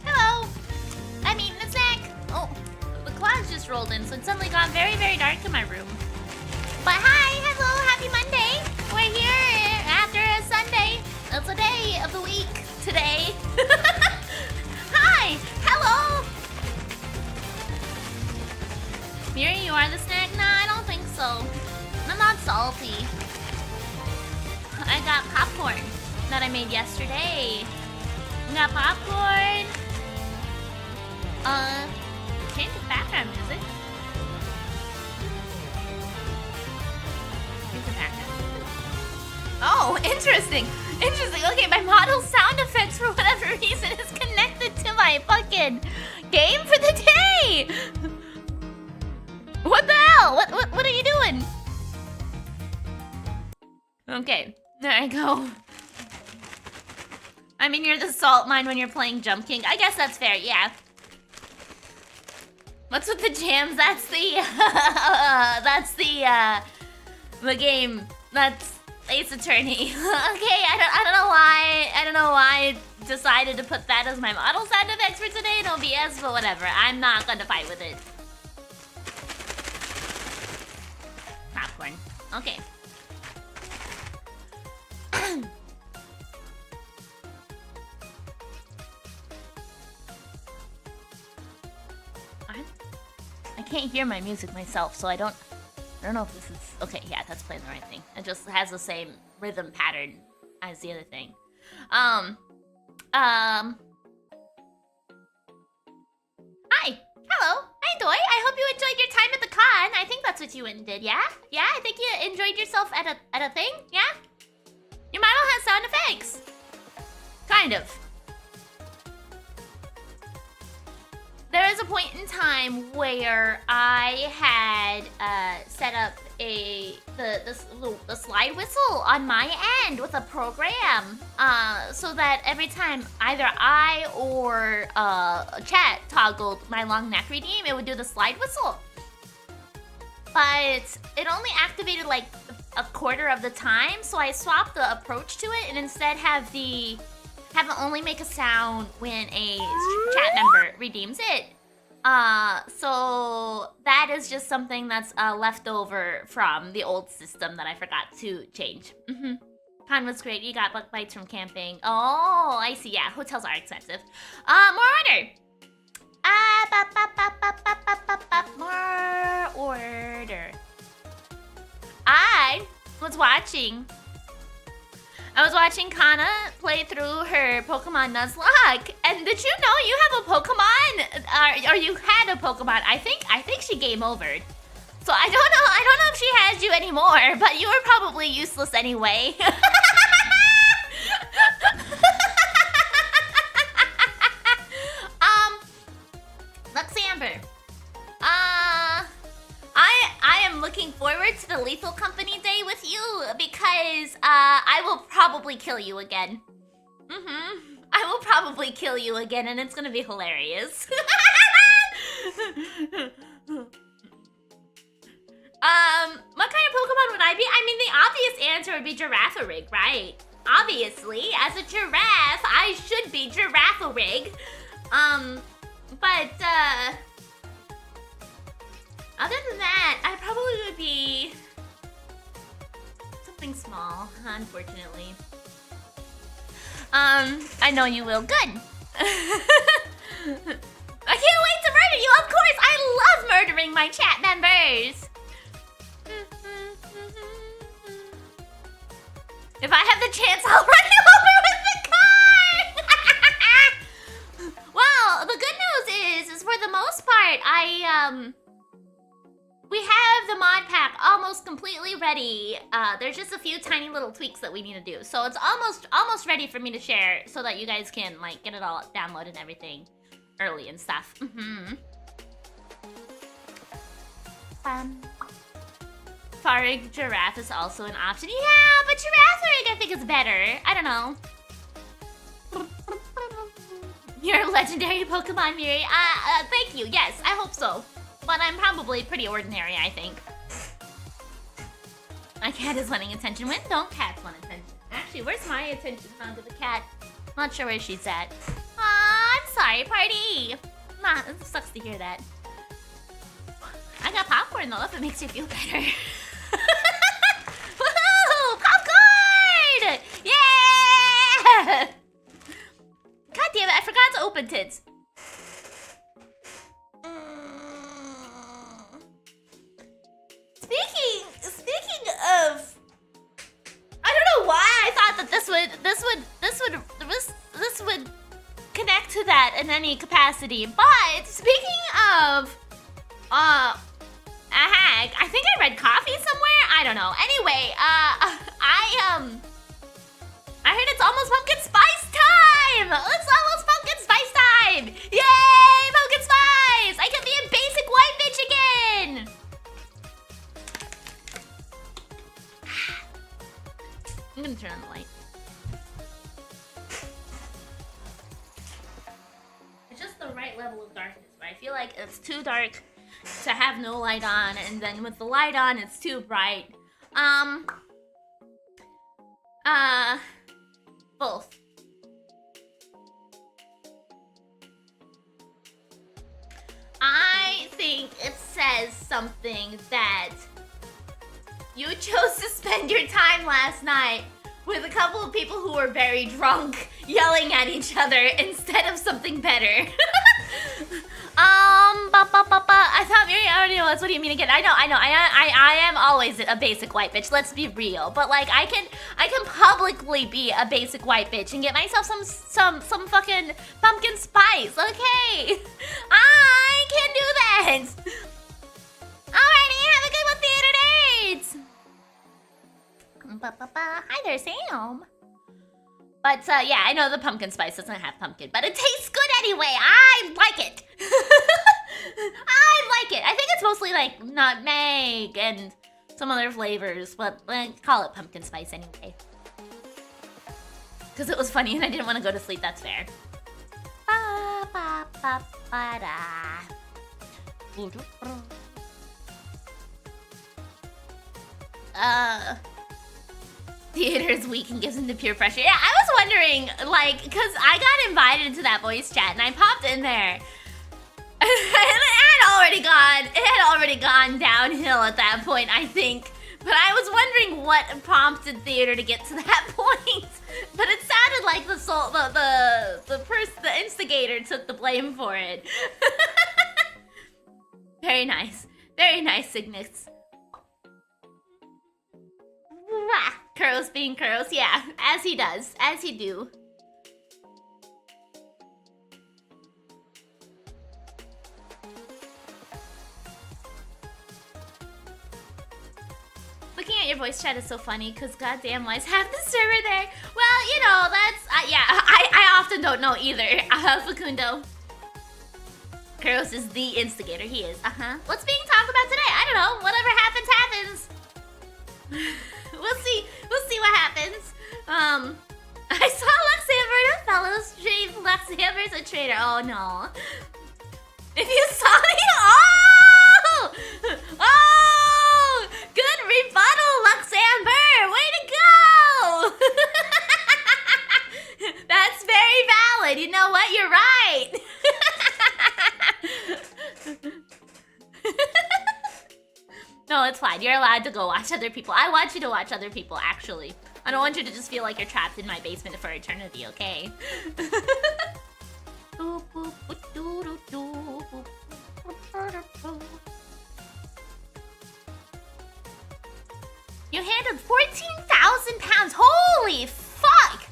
Hello! I'm eating a snack. Oh, the clouds just rolled in, so it's suddenly gone very, very dark in my room. But hi, hello, happy Monday. We're here after a Sunday. It's a day of the week today. Hi, hello. Miri, you are the snack? Nah, I don't think so. I'm not salty. I got popcorn that I made yesterday. Got popcorn. Change the background music. Here's the background. Oh, interesting. Interesting. Okay, my model sound effects for whatever reason is connected to my fucking game for the day. What the hell? What are you doing? Okay, there I go. I mean, you're the salt mine when you're playing Jump King. I guess that's fair, yeah. What's with the jams? That's the, the game. That's Ace Attorney. Okay, I don't know why I decided to put that as my model sound effects for today. No BS, but whatever. I'm not gonna fight with it. Popcorn. Okay. I can't hear my music myself, so I don't know if this is... Okay, yeah, that's playing the right thing. It just has the same rhythm pattern as the other thing. Hi! Hello! Hey, Doi! I hope you enjoyed your time at the con. I think that's what you went and did, yeah? Yeah? I think you enjoyed yourself at a thing? Yeah? Your model has sound effects! Kind of. There was a point in time where I had set up the slide whistle on my end with a program, so that every time either I or chat toggled my long neck redeem, it would do the slide whistle. But it only activated like a quarter of the time, so I swapped the approach to it and instead have it only make a sound when a chat member redeems it. So that is just something that's left over from the old system that I forgot to change. Con was great. You got bug bites from camping. Oh, I see. Yeah, hotels are expensive. More order. More order. I was watching Kana play through her Pokemon Nuzlocke, and did you know you have a Pokemon, or you had a Pokemon? I think she game overed. So I don't know if she has you anymore, but you were probably useless anyway. Luxamber. I am looking forward to the Lethal Company day with you because I will probably kill you again. I will probably kill you again, and it's gonna be hilarious. What kind of Pokemon would I be? I mean, the obvious answer would be Giraffe-a-rig, right? Obviously, as a giraffe, I should be Giraffe-a-rig. But, other than that, I probably would be something small, unfortunately. I know you will. Good. I can't wait to murder you, of course! I love murdering my chat members! If I have the chance, I'll run you over with the car! Well, the good news is for the most part, we have the mod pack almost completely ready. There's just a few tiny little tweaks that we need to do. So it's almost ready for me to share so that you guys can, like, get it all downloaded and everything early and stuff. Farig Giraffe is also an option. Yeah, but Giraffe-a-rig I think is better. I don't know. You're a legendary Pokemon, Miri. Thank you. Yes, I hope so. But I'm probably pretty ordinary, I think. My cat is wanting attention. When don't cats want attention? Actually, where's my attention found to the cat? Not sure where she's at. Aw, I'm sorry, party. Nah, it sucks to hear that. I got popcorn though, if it makes you feel better. Woohoo! Popcorn! Yeah! God damn it, I forgot to open tits. Speaking of, I don't know why I thought that this would connect to that in any capacity. But speaking of, a hag, I think I read coffee somewhere. I don't know. Anyway, I heard it's almost pumpkin spice time. It's almost pumpkin spice time. Yay, pumpkin spice! I can be a basic white bitch again. I'm gonna turn on the light. It's just the right level of darkness, but I feel like it's too dark to have no light on, and then with the light on, it's too bright. Both. I think it says something that you chose to spend your time last night with a couple of people who were very drunk, yelling at each other instead of something better. I thought Miri already knows. What do you mean again? I know. I am always a basic white bitch. Let's be real. But like, I can publicly be a basic white bitch and get myself some fucking pumpkin spice. Okay, I can do that. Alrighty, have a good one, theater dates. Hi there, Sam. But yeah, I know the pumpkin spice doesn't have pumpkin, but it tastes good anyway. I like it. I like it. I think it's mostly like nutmeg and some other flavors, but call it pumpkin spice anyway. Because it was funny and I didn't want to go to sleep, that's fair. Theater's weak and gives into peer pressure. Yeah, I was wondering, like, because I got invited into that voice chat and I popped in there. And it had already gone downhill at that point, I think. But I was wondering what prompted Theater to get to that point. But it sounded like the instigator took the blame for it. Very nice. Very nice, Cygnus. Kuros being Kuros, yeah, as he does, as he do. Looking at your voice chat is so funny, because goddamn lies have the server there. Well, you know, that's, yeah, I often don't know either, Facundo. Kuros is the instigator, he is, What's being talked about today? I don't know, whatever happens, happens. We'll see what happens. I saw Luxamber, no. If you saw me, oh! Oh! Good rebuttal, Luxamber! Way to go! That's very valid. You know what? You're right. No, it's fine. You're allowed to go watch other people. I want you to watch other people, actually. I don't want you to just feel like you're trapped in my basement for eternity, okay? You handled 14,000 pounds. Holy fuck!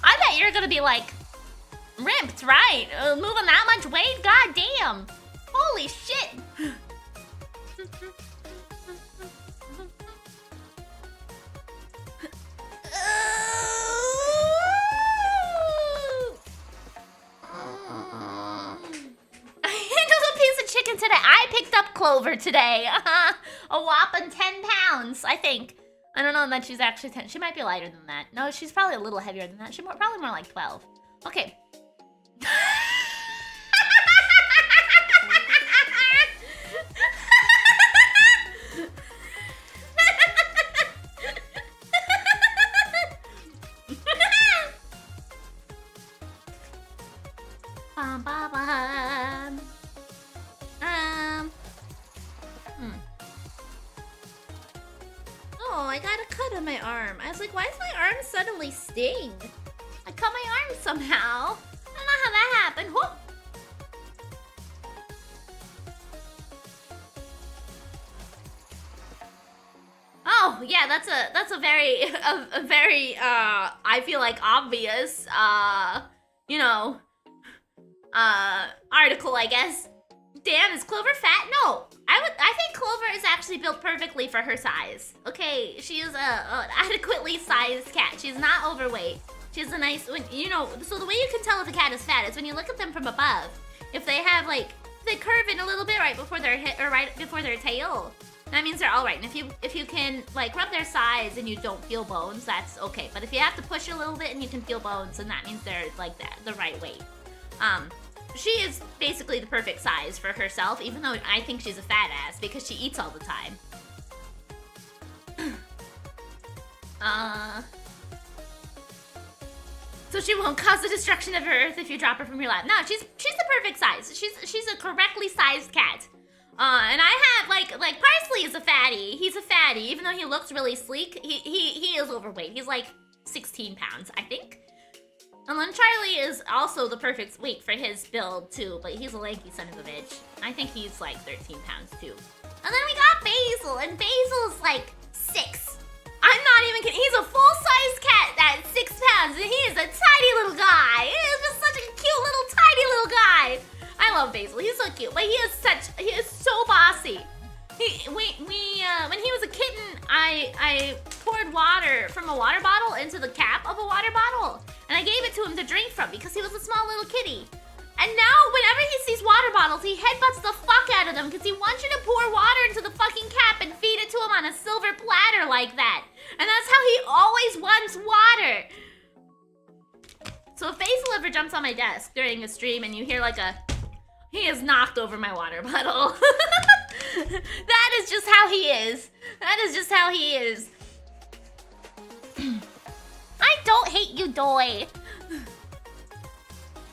I bet you're gonna be like ripped, right? Moving that much weight? God damn! Holy shit! Chicken today. I picked up Clover today. A whopping 10 pounds, I think. I don't know that she's actually 10. She might be lighter than that. No, she's probably a little heavier than that. She's probably more like 12. Okay. Oh, I got a cut on my arm. I was like, why does my arm suddenly sting? I cut my arm somehow. I don't know how that happened. Whoop. Oh, yeah, that's a very I feel like obvious you know, article, I guess. Damn, is Clover fat? No, I think Clover is actually built perfectly for her size. Okay, she is an adequately sized cat. She's not overweight. She has a nice, you know, so the way you can tell if a cat is fat is when you look at them from above. If they have like, they curve in a little bit right before their head or right before their tail, that means they're all right. And if you can like rub their sides and you don't feel bones, that's okay. But if you have to push a little bit and you can feel bones, then that means they're like that, the right weight. She is basically the perfect size for herself, even though I think she's a fat ass because she eats all the time. So she won't cause the destruction of Earth if you drop her from your lap. No, she's the perfect size. She's a correctly sized cat. And I have like Parsley is a fatty. He's a fatty, even though he looks really sleek. He is overweight. He's like 16 pounds, I think. And then Charlie is also the perfect weight for his build too, but he's a lanky son of a bitch. I think he's like 13 pounds too. And then we got Basil, and Basil's like 6. I'm not even kidding. He's a full-size cat that's 6 pounds, and he is a tiny little guy. He is just such a cute little tiny little guy. I love Basil. He's so cute, but he is so bossy. When he was a kitten, I poured water from a water bottle into the cap of a water bottle, and I gave it to him to drink from because he was a small little kitty. And now, whenever he sees water bottles, he headbutts the fuck out of them because he wants you to pour water into the fucking cap and feed it to him on a silver platter like that. And that's how he always wants water. So if Basil ever jumps on my desk during a stream and you hear like he has knocked over my water bottle. That is just how he is. That is just how he is. I don't hate you, Doy.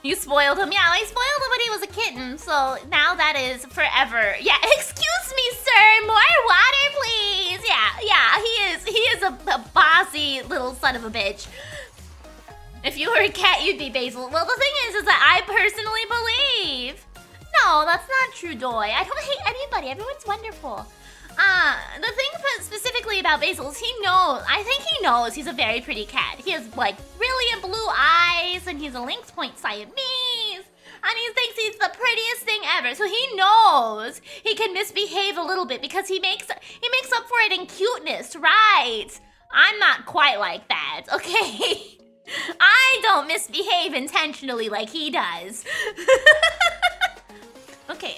You spoiled him. Yeah, I spoiled him when he was a kitten, so now that is forever. Yeah, excuse me, sir. More water, please. Yeah, he is a bossy little son of a bitch. If you were a cat, you'd be Basil. Well, the thing is that I personally believe. No, that's not true, Doy. I don't hate anybody. Everyone's wonderful. The thing specifically about Basil is I think he knows he's a very pretty cat. He has, like, brilliant blue eyes, and he's a Lynx Point Siamese, and he thinks he's the prettiest thing ever. So he knows he can misbehave a little bit because he makes up for it in cuteness, right? I'm not quite like that, okay? I don't misbehave intentionally like he does. Okay.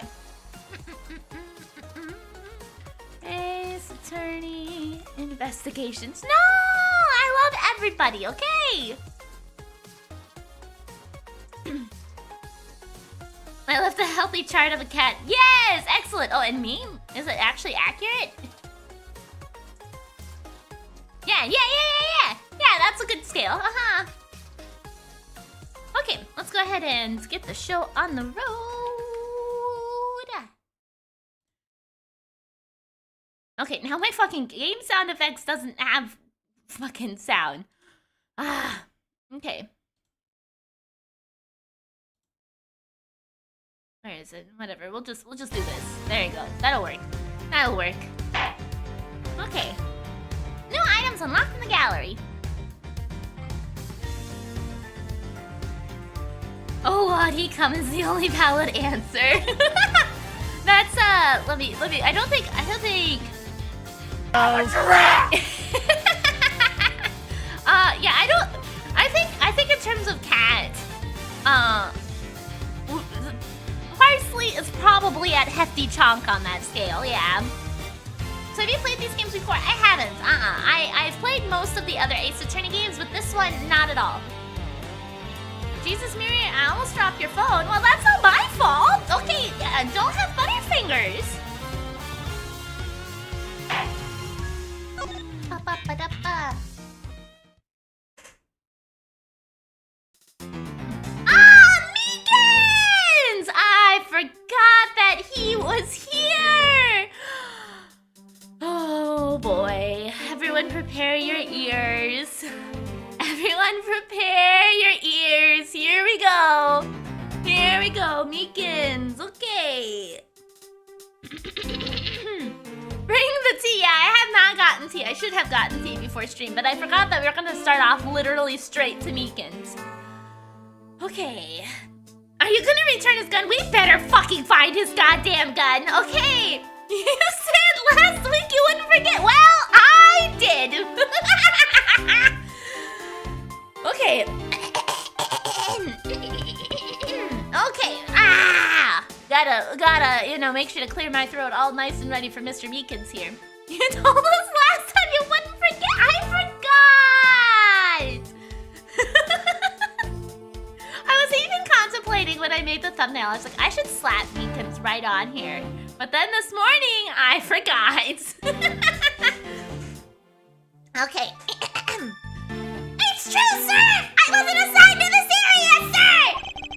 Ace Attorney investigations. No, I love everybody, okay? healthy chart of a cat. Yes, excellent. Oh, and me? Is it actually accurate? Yeah. Yeah, that's a good scale. Okay, let's go ahead and get the show on the road. Okay, now my fucking game sound effects doesn't have fucking sound. Okay. Where is it? Whatever. We'll just do this. There you go. That'll work. Okay. New items unlocked in the gallery. Oh, what he come is the only valid answer. That's let me. I don't think. Yeah, I think in terms of cat, Parsley is probably at hefty chonk on that scale, yeah. So have you played these games before? I haven't, I've played most of the other Ace Attorney games, but this one, not at all. Jesus, Miriam, I almost dropped your phone. Well, that's not my fault. Okay, don't have butterfingers. Meekins! I forgot that he was here. Oh boy, everyone prepare your ears. Everyone prepare your ears. Here we go, Meekins. Okay. Bring the tea. Yeah, I have not gotten tea. I should have gotten tea before stream, but I forgot that we were gonna start off literally straight to Meekins. Okay. Are you gonna return his gun? We better fucking find his goddamn gun, okay? You said last week you wouldn't forget. Well, I did. Okay. Okay. Gotta, make sure to clear my throat all nice and ready for Mr. Meekins here. You told us last time you wouldn't forget. I forgot. I was even contemplating when I made the thumbnail. I was like, I should slap Meekins right on here. But then this morning, I forgot. Okay. It's true, sir! I wasn't assigned to this area, sir!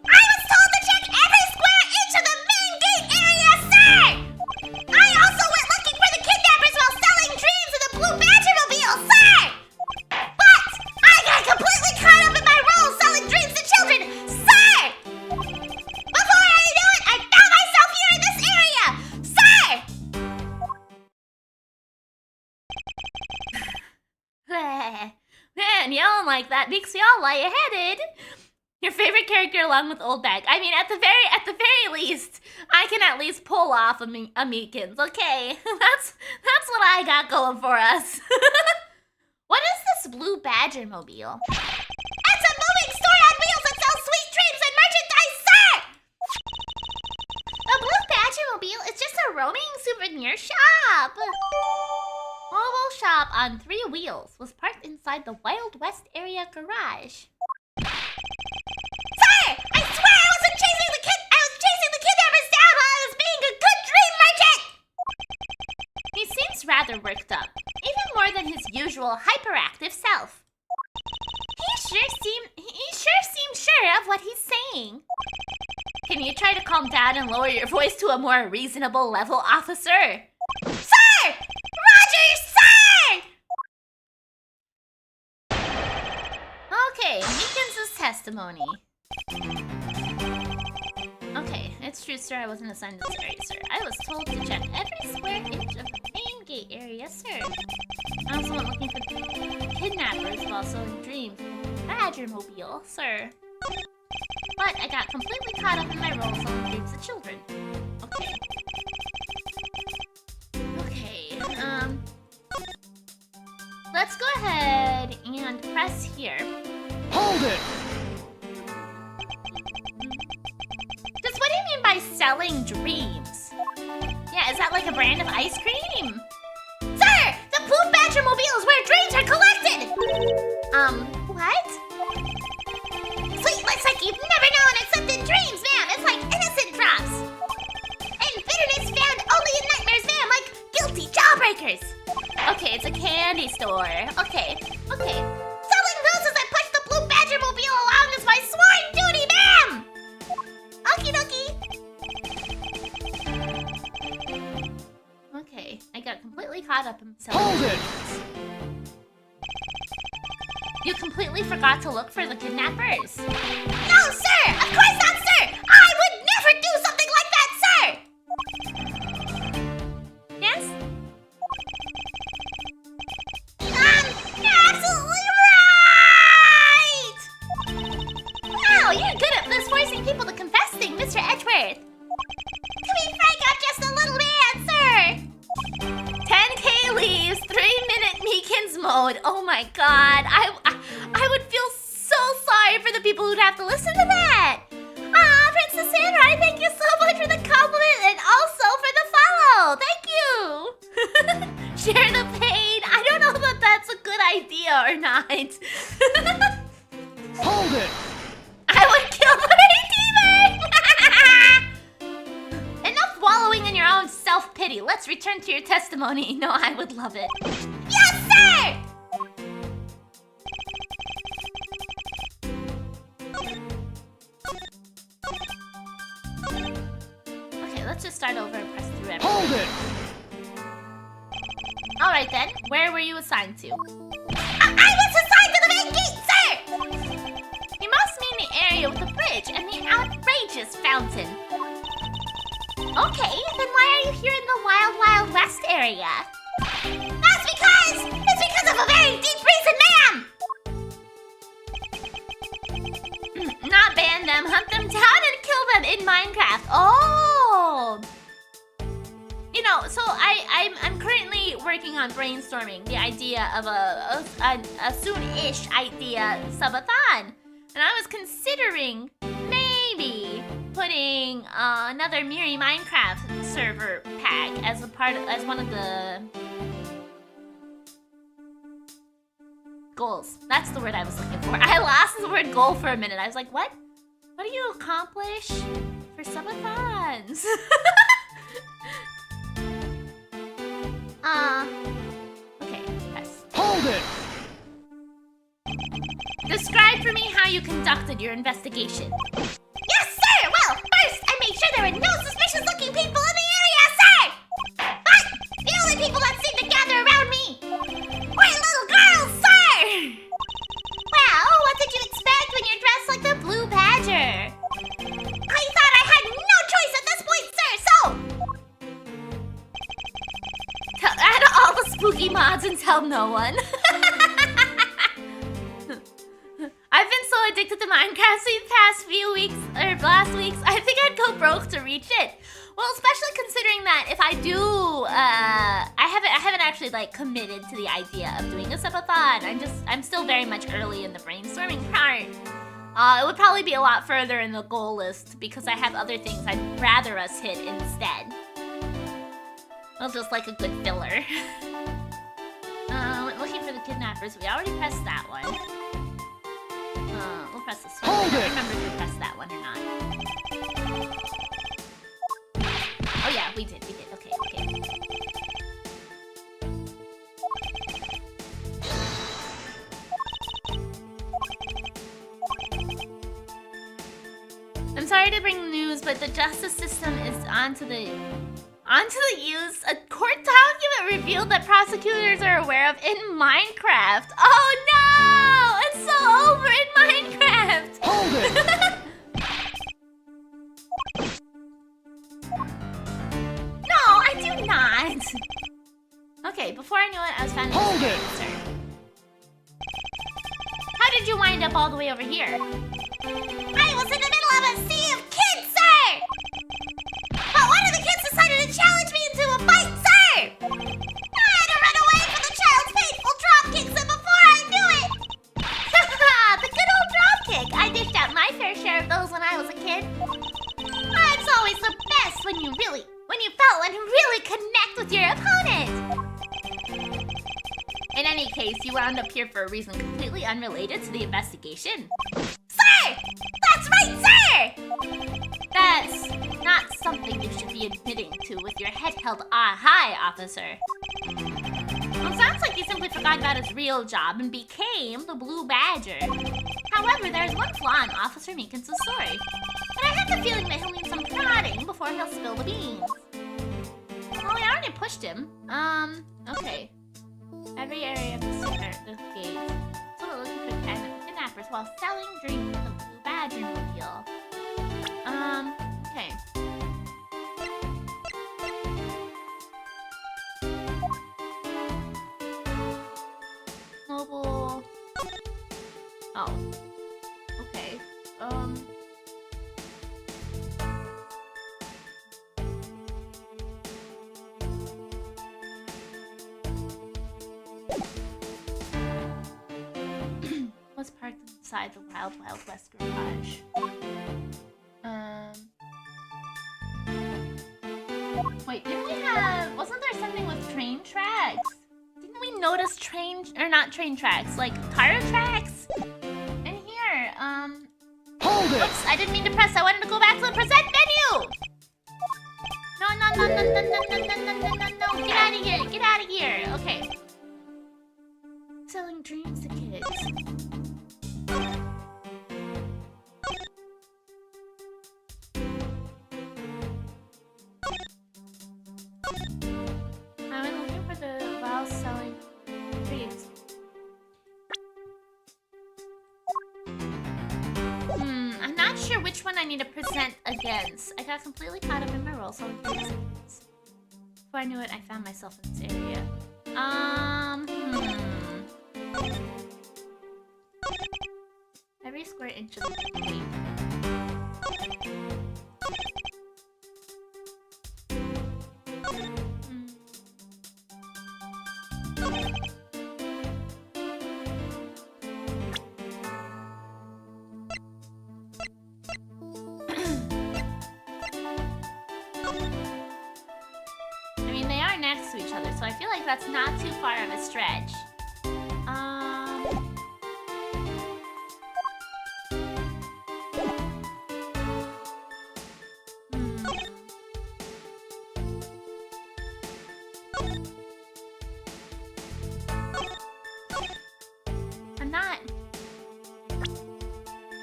I was told to check every square inch of the main gate area, sir! I also went looking for the kidnappers while selling dreams in the Blue Badgermobile, sir! But I got completely caught up in my role selling dreams to children, sir! Before I knew it, I found myself here in this area, sir! Man, yelling like that makes you all lightheaded. Your favorite character along with Old Bag. I mean, at the very least, I can at least pull off a Meekins. Okay, that's what I got going for us. What is this Blue Badgermobile? It's a moving store on wheels that sells sweet dreams and merchandise, sir! The Blue Badgermobile is just a roaming souvenir shop. Mobile shop on 3 wheels was parked inside the Wild West area garage. Sir! I swear I wasn't chasing the kidnappers down while I was being a good dream merchant! He seems rather worked up, even more than his usual hyperactive self. He sure seems sure of what he's saying. Can you try to calm down and lower your voice to a more reasonable level, officer? Sir! Roger, sir! Okay, Meekins' testimony. Okay, it's true, sir. I wasn't assigned to this area, sir. I was told to check every square inch of the main gate area, sir. I also went looking for kidnappers while selling dreams in the Badgermobile, sir. But I got completely caught up in my role selling dreams to children. Okay. Let's go ahead and press here. Hold it! Just what do you mean by selling dreams? Yeah, is that like a brand of ice cream? Sir! The Blue Badgermobile is where dreams are collected! What? Sweet, looks like you've never known accepted dreams, ma'am! It's like innocent drops! Okay, it's a candy store. Okay. Selling those as I push the blue badger mobile along is my sworn duty, ma'am! Okie dokie. Okay, I got completely caught up in selling. Hold it! You completely forgot to look for the kidnappers. No, sir! Of course not, sir! I would never do something like that, sir! Yes? Absolutely right! Wow, you're good at this, forcing people to confess things, Mr. Edgeworth. To be frank, I'm just a little man, sir! 10K leaves, 3-minute Meekins mode. Oh my god, I would feel so sorry for the people who'd have to listen to that. Aw, Princess Sandra, thank you so much for the compliment and also for the follow. Thank you. Share the pain. I don't know that that's a good idea or not. Hold it! I would kill the Redeemer. Enough wallowing in your own self-pity. Let's return to your testimony. No, I would love it. Yes, sir! Okay, let's just start over and press through everything. Hold it! Alright then, where were you assigned to? I was assigned to the main gate, sir! You must mean the area with the bridge and the outrageous fountain. Okay, then why are you here in the Wild Wild West area? That's because! It's because of a very deep reason, ma'am! Not ban them, hunt them down and kill them in Minecraft. Oh! You know, so I'm currently working on brainstorming the idea of a soon-ish idea subathon. And I was considering maybe putting another Miri Minecraft server pack as one of the goals. That's the word I was looking for. I lost the word goal for a minute. I was like, what? What do you accomplish for subathons? Okay, press. Hold it! Describe for me how you conducted your investigation. Yes, sir! Well, first, I made sure there were no suspicious-looking people in the area, sir! But the only people that seemed to gather around me were little girls, sir! Well, what did you expect when you're dressed like the Blue Badger? I thought I had no choice at this point, sir, so... add all the spooky mods and tell no one. I've been so addicted to Minecraft these past few weeks, or last weeks, I think I'd go broke to reach it. Well, especially considering that if I do, I haven't actually like committed to the idea of doing a subathon. I'm still very much early in the brainstorming part. It would probably be a lot further in the goal list because I have other things I'd rather us hit instead. Well, just like a good filler. Looking for the kidnappers. We already pressed that one. We'll press this one. Hold I don't it. remember if we pressed that one or not. Oh yeah, we did. Okay. I'm sorry to bring news, but the justice system is onto the use. A court document revealed that prosecutors are aware of in Minecraft. Oh no! It's so over in Minecraft! Hold it! No, I do not! Okay, before I knew it, I was found Hold it! answer. How did you wind up all the way over here? I was in the middle of a sea of kids, sir! But one of the kids decided to challenge me into a fight, sir! I had to run away from the child's fateful dropkicks, and before I knew it... the good old dropkick! I dished out my fair share of those when I was a kid. It's always the best when you felt and really connect with your opponent! In any case, you wound up here for a reason completely unrelated to the investigation. Sir! That's right, sir! That's not something you should be admitting to with your head held high, officer. forgot about his real job and became the Blue Badger. However, there's one flaw in Officer Meekins' story. But I have the feeling that he'll need some prodding before he'll spill the beans. Well, I already pushed him. Okay. Every area of the gate. So we're looking for kidnappers while selling drinks in the Blue Badger mobile. Okay. Mobile. Oh. Okay. Was parked inside the Wild Wild West garage. Wait, didn't we have... Wasn't there something with train tracks? Didn't we notice not train tracks, like car tracks? In here, Hold it! Oops, I didn't mean to press. I wanted to go back to the present menu! No. Get out of here. Get out of here. Okay. Selling dreams to kids. I'm looking for the while selling dreams. I'm not sure which one I need to present against. I got completely caught up in my role selling dreams. Before I knew it, I found myself in this area. Every square inch of the gate. I mean, they are next to each other, so I feel like that's not too far of a stretch. I'm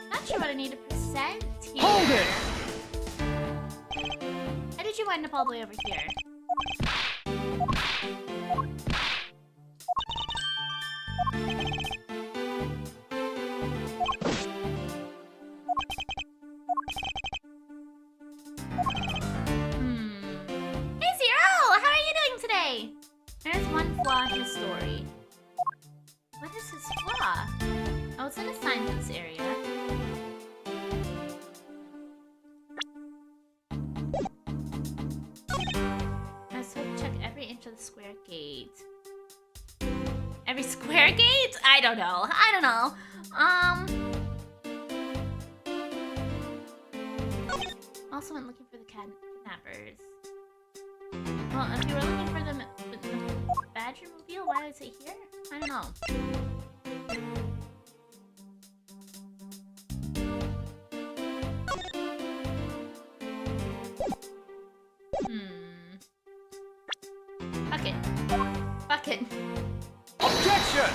not sure what I need to present here. Hold it! How did you wind up all the way over here? Hey Zero! How are you doing today? There's one flaw in his story. What is his flaw? Oh, it's an assigned to this area. I was supposed to check every inch of the square gate. Every square gate? I don't know. Also went looking for the kidnappers. Well, if you were looking for them with the Badger mobile, why did it say here? I don't know. Fuck it. Objection!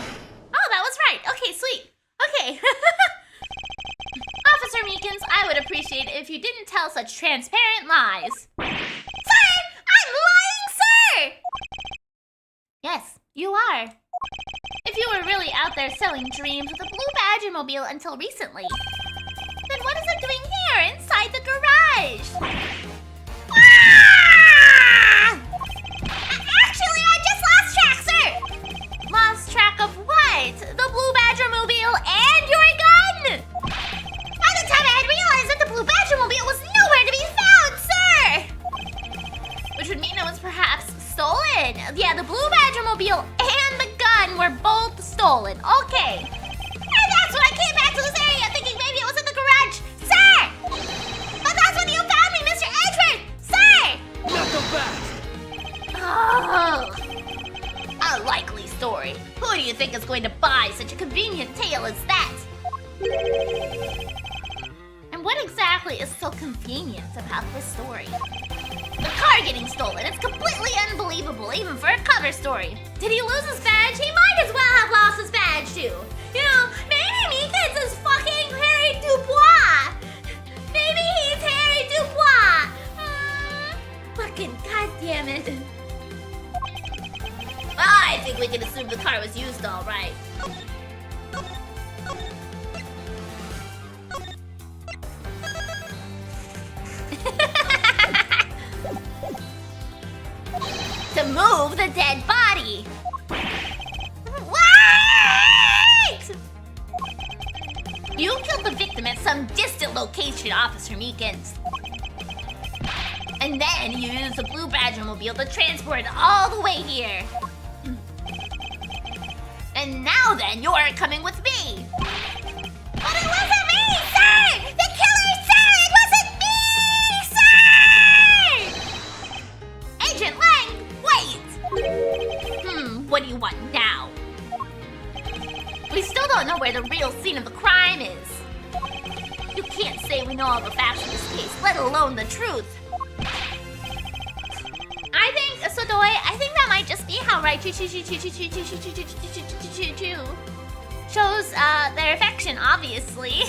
Oh, that was right. Okay, sweet. Okay. Officer Meekins, I would appreciate it if you didn't tell such transparent lies. Sir! I'm lying, sir! Yes, you are. If you were really out there selling dreams with a Blue Badger mobile until recently, then what is it doing here inside the garage? Actually, I just lost track, sir! Lost track of what? The Blue Badger mobile and your gun! By the time I had realized that the Blue Badger mobile was nowhere to be found, sir! Which would mean it was perhaps stolen. Yeah, the Blue Badger mobile and the gun were both stolen. Okay. And that's when I came back to this area thinking maybe it was in the garage. Sir! But that's when you found me, Mr. Edward! Sir! Not the best! Oh, a likely story. Who do you think is going to buy such a convenient tale as that? And what exactly is so convenient about this story? The car getting stolen. It's completely unbelievable, even for a cover story. Did he lose his badge? He might as well you? You know, maybe Meekins is fucking Harry Dubois. Maybe he's Harry Dubois. Fucking goddamn it. I think we can assume the car was used all right. To move the dead body. Wait! You killed the victim at some distant location, Officer Meekins. And then you used the blue Badger-mobile to transport it all the way here. And now then, you're coming with me. But it wasn't me, sir! The killer, sir! It wasn't me, sir! Agent Lang, wait! What do you want now? We still don't know where the real scene of the crime is. You can't say we know all the facts of this case, let alone the truth. I think, Sodoy, I think that might just be how Raichu shows their affection, obviously.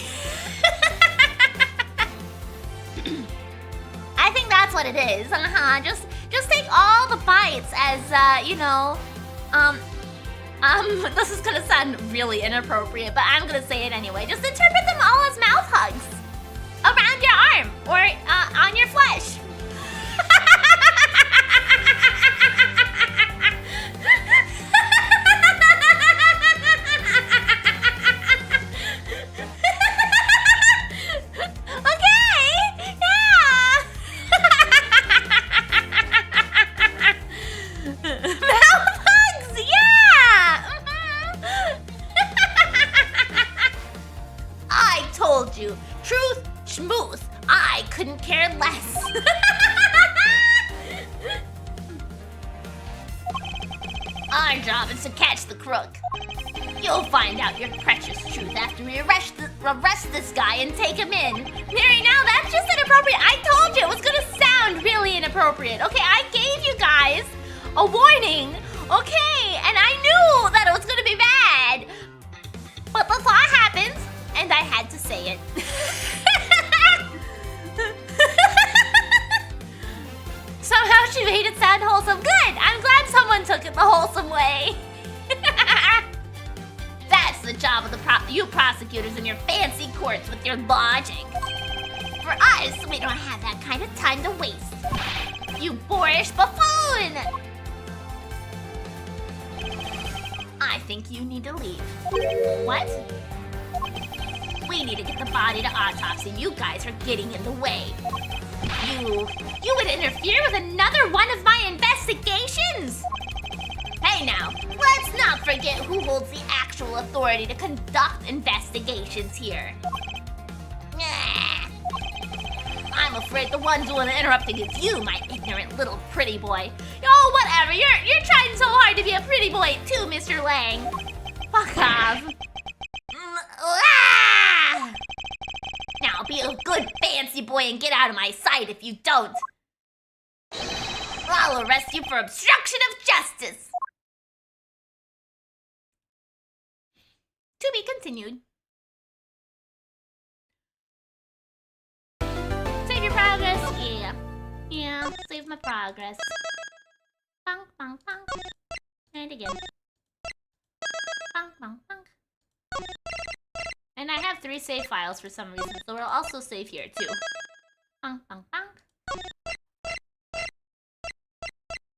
I think that's what it is. Just take all the bites as you know, this is gonna sound really inappropriate, but I'm gonna say it anyway. Just interpret them all as mouth hugs around your arm or on your flesh. Arrest this guy and take him in. Miri, now that's just inappropriate. I told you it was gonna sound really inappropriate. Okay, I gave you guys a warning. Okay, and I knew that it was gonna be bad. But the thought happens, and I had to say it. Somehow she made it sound wholesome. Good, I'm glad someone took it the wholesome way. That's the job of you prosecutors in your fancy courts with your logic. For us, we don't have that kind of time to waste. You boorish buffoon! I think you need to leave. What? We need to get the body to autopsy. You guys are getting in the way. You would interfere with another one of my investigations? Hey now, let's not forget who holds the actual authority to conduct investigations here. I'm afraid the one doing the interrupting is you, my ignorant little pretty boy. Oh, whatever, you're trying so hard to be a pretty boy too, Mr. Lang. Fuck off. Now be a good fancy boy and get out of my sight if you don't. I'll arrest you for obstruction of justice. To be continued. Save your progress? Yeah, save my progress. Bang, bang, bang. And again. Bang, bang, bang. And I have 3 save files for some reason, so we'll also save here too. Bang, bang, bang.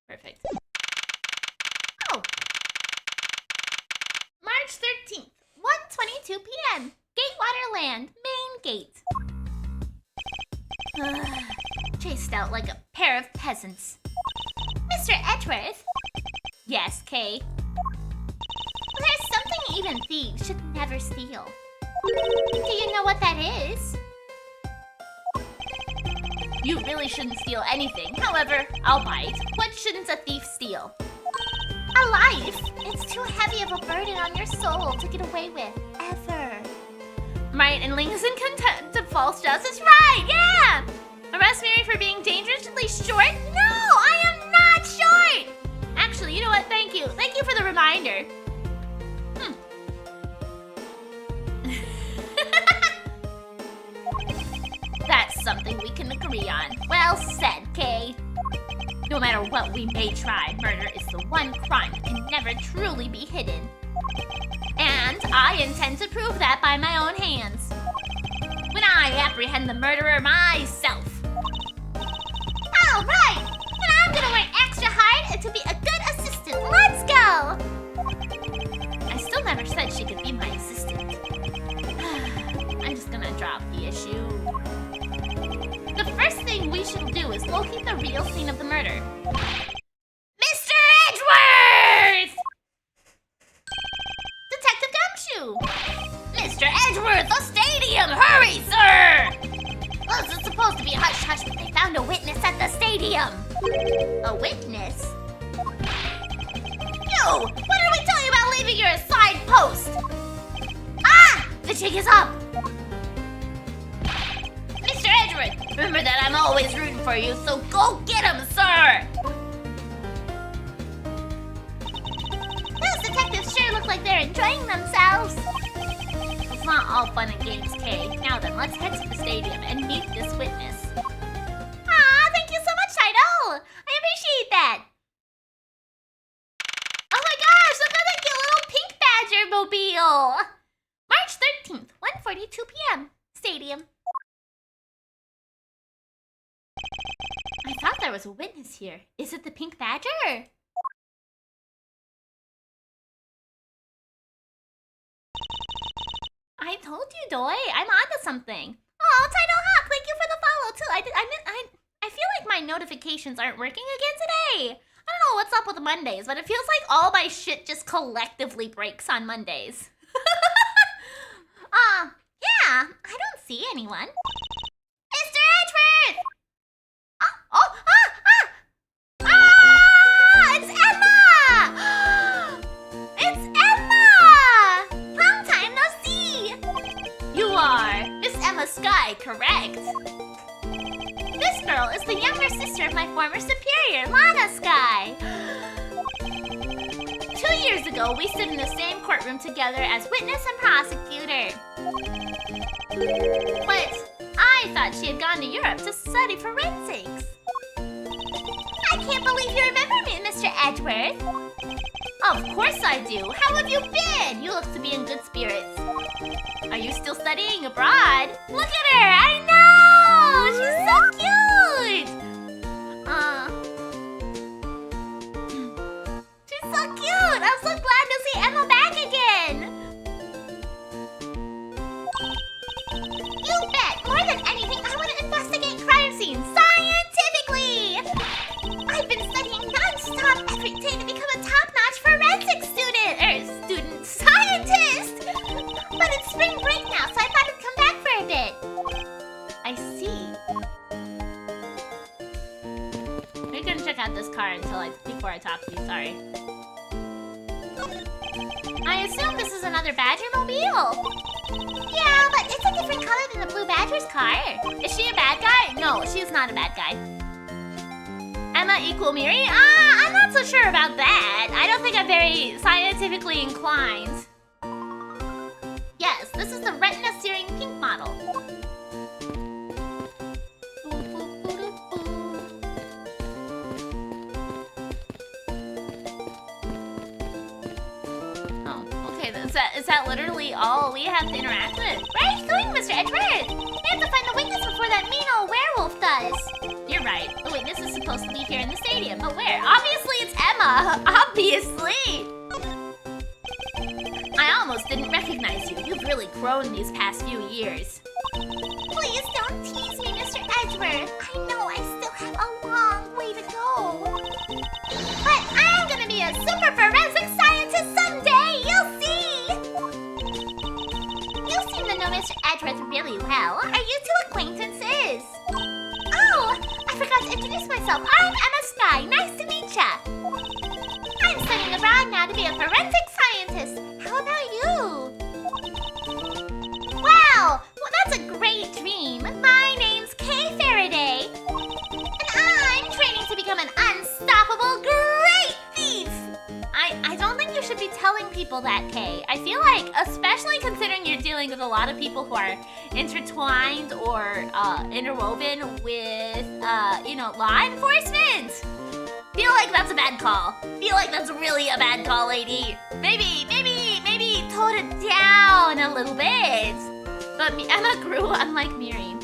Perfect. Oh! March 13th. 1:22 p.m. Gatewater Land, main gate. Chased out like a pair of peasants. Mr. Edgeworth? Yes, Kay? There's something even thieves should never steal. Do you know what that is? You really shouldn't steal anything. However, I'll bite. What shouldn't a thief steal? A life? It's too heavy of a burden on your soul to get away with, ever. Right, and Ling is in contempt of false justice? Right, yeah! Arrest Miri for being dangerously short? No, I am not short! Actually, you know what? Thank you. Thank you for the reminder. something we can agree on. Well said, Kay. No matter what we may try, murder is the one crime that can never truly be hidden. And I intend to prove that by my own hands. When I apprehend the murderer myself. All right! And I'm gonna work extra hard to be a good assistant. Let's go! I still never said she could be my assistant. I'm just gonna drop the issue. The first thing we should do is locate the real scene of the murder. Mr. Edgeworth! Detective Gumshoe! Mr. Edgeworth, the stadium! Hurry, sir! Well, this is supposed to be a hush-hush, but they found a witness at the stadium. A witness? You! What did we tell you about leaving your assigned post? Ah! The jig is up! Mr. Edgeworth, remember that I'm always rooting for you, so go get him, sir! Those detectives sure look like they're enjoying themselves. It's not all fun and games, Kay. Now then, let's head to the stadium and meet this witness. Ah, thank you so much, Tidal! I appreciate that! Oh my gosh, look at that cute little pink badger mobile! March 13th, 1:42 p.m. Stadium. I thought there was a witness here. Is it the pink badger? I told you, Doi. I'm onto something. Oh, Tidal Hawk, thank you for the follow too. I feel like my notifications aren't working again today. I don't know what's up with Mondays, but it feels like all my shit just collectively breaks on Mondays. Yeah, I don't see anyone. Mr. Edgeworth! It's Emma! It's Emma! Long time no see! You are Miss Emma Sky, correct? This girl is the younger sister of my former superior, Lana Sky. 2 years ago, we stood in the same courtroom together as witness and prosecutor. But I thought she had gone to Europe to study forensics. I can't believe you remember me, Mr. Edgeworth. Of course I do. How have you been? You look to be in good spirits. Are you still studying abroad? Look at her! I know! She's so cute! She's so cute! I'm so glad to see Emma back again! You bet! More than anything, I want to investigate crime scenes scientifically! I've been studying non-stop every day to become a top-notch forensic student scientist! But it's spring break now, so I thought I'd come back for a bit. I see. We're gonna check out this car before I talk to you, sorry. I assume this is another Badger mobile. Yeah, but it's a different color than the Blue Badger's car. Is she a bad guy? No, she's not a bad guy. Emma equal Miri? I'm not so sure about that. I don't think I'm very scientifically inclined. Yes, this is the retina searing pink model. Oh, okay. Is that literally all we have to interact with? Where are you going, Mr. Edgeworth? We have to find the witness before that mean old werewolf does. You're right. The witness is supposed to be here in the stadium, but where? Obviously, it's Emma. Obviously. I almost didn't recognize you. You've really grown these past few years. Please don't tease me, Mr. Edgeworth. I know I still have a long way to go. But I'm gonna be a super forensic scientist someday. You'll see. You seem to know Mr. Edgeworth really well. Are you two acquaintances? Oh, I forgot to introduce myself. I'm Emma Sky. Nice to meet ya. I'm studying abroad now to be a forensic scientist. How about you? Wow, well, that's a great dream. My name's Kay Faraday. And I'm training to become an unstoppable great thief. I don't think you should be telling people that, Kay. I feel like, especially considering you're dealing with a lot of people who are intertwined or interwoven with, you know, law enforcement. Feel like that's a bad call. Feel like that's really a bad call, lady. Maybe tone it down a little bit. But Emma grew unlike Miri.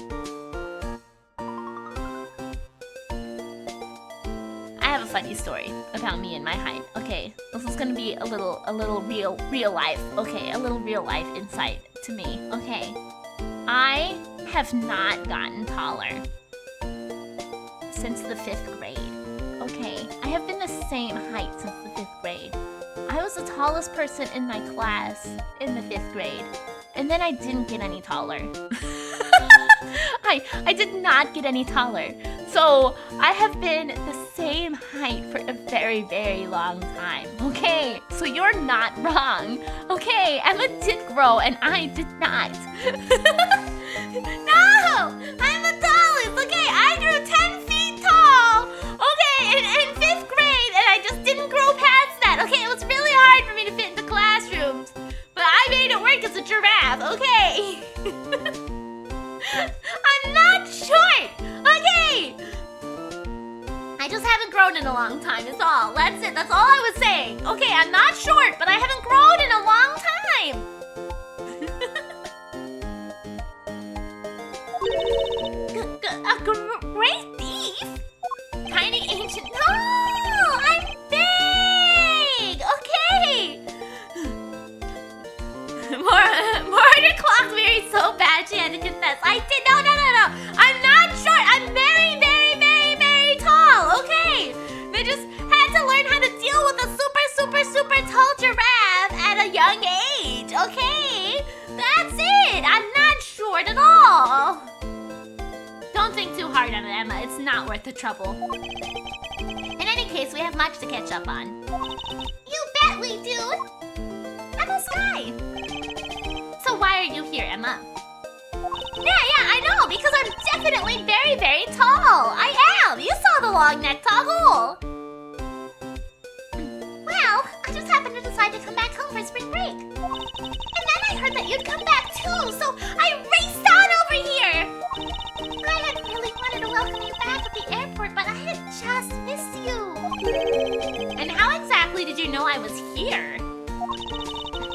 I have a funny story about me and my height. Okay, this is gonna be a little real life. Okay, a little real life insight to me. Okay, I have not gotten taller since the 5th grade. Okay, I have been the same height since the 5th grade. I was the tallest person in my class in the 5th grade, and then I didn't get any taller. I did not get any taller. So I have been the same height for a very, very long time. Okay, so you're not wrong. Okay, Emma did grow and I did not. No, I'm the tallest. Okay, I grew 10 feet tall. Okay, in 5th grade, and I just didn't grow past that. Okay, it was really hard for me to fit into classrooms, but I made it work as a giraffe. Okay. I'm not short. Okay. I just haven't grown in a long time, is all. That's it. That's all I was saying. Okay, I'm not short, but I haven't grown in a long time. A great thief? Tiny ancient... No! I'm big! Okay! Mortar clock Mary so bad she had to confess. I did... No. I'm not short. I'm very, very, very, very tall. Okay? They just had to learn how to deal with a super tall giraffe at a young age. Okay? That's it. I'm not short at all. Don't think too hard on it, Emma. It's not worth the trouble. In any case, we have much to catch up on. You bet we do. Emma Sky. So why are you here, Emma? Yeah, I know, because I'm definitely very, very tall. I am. You saw the long neck toggle. Well, I just happened to decide to come back home for spring break. And then I heard that you'd come back too, so I raced on over here. I had really wanted to welcome you back at the airport, but I had just missed you. And how exactly did you know I was here?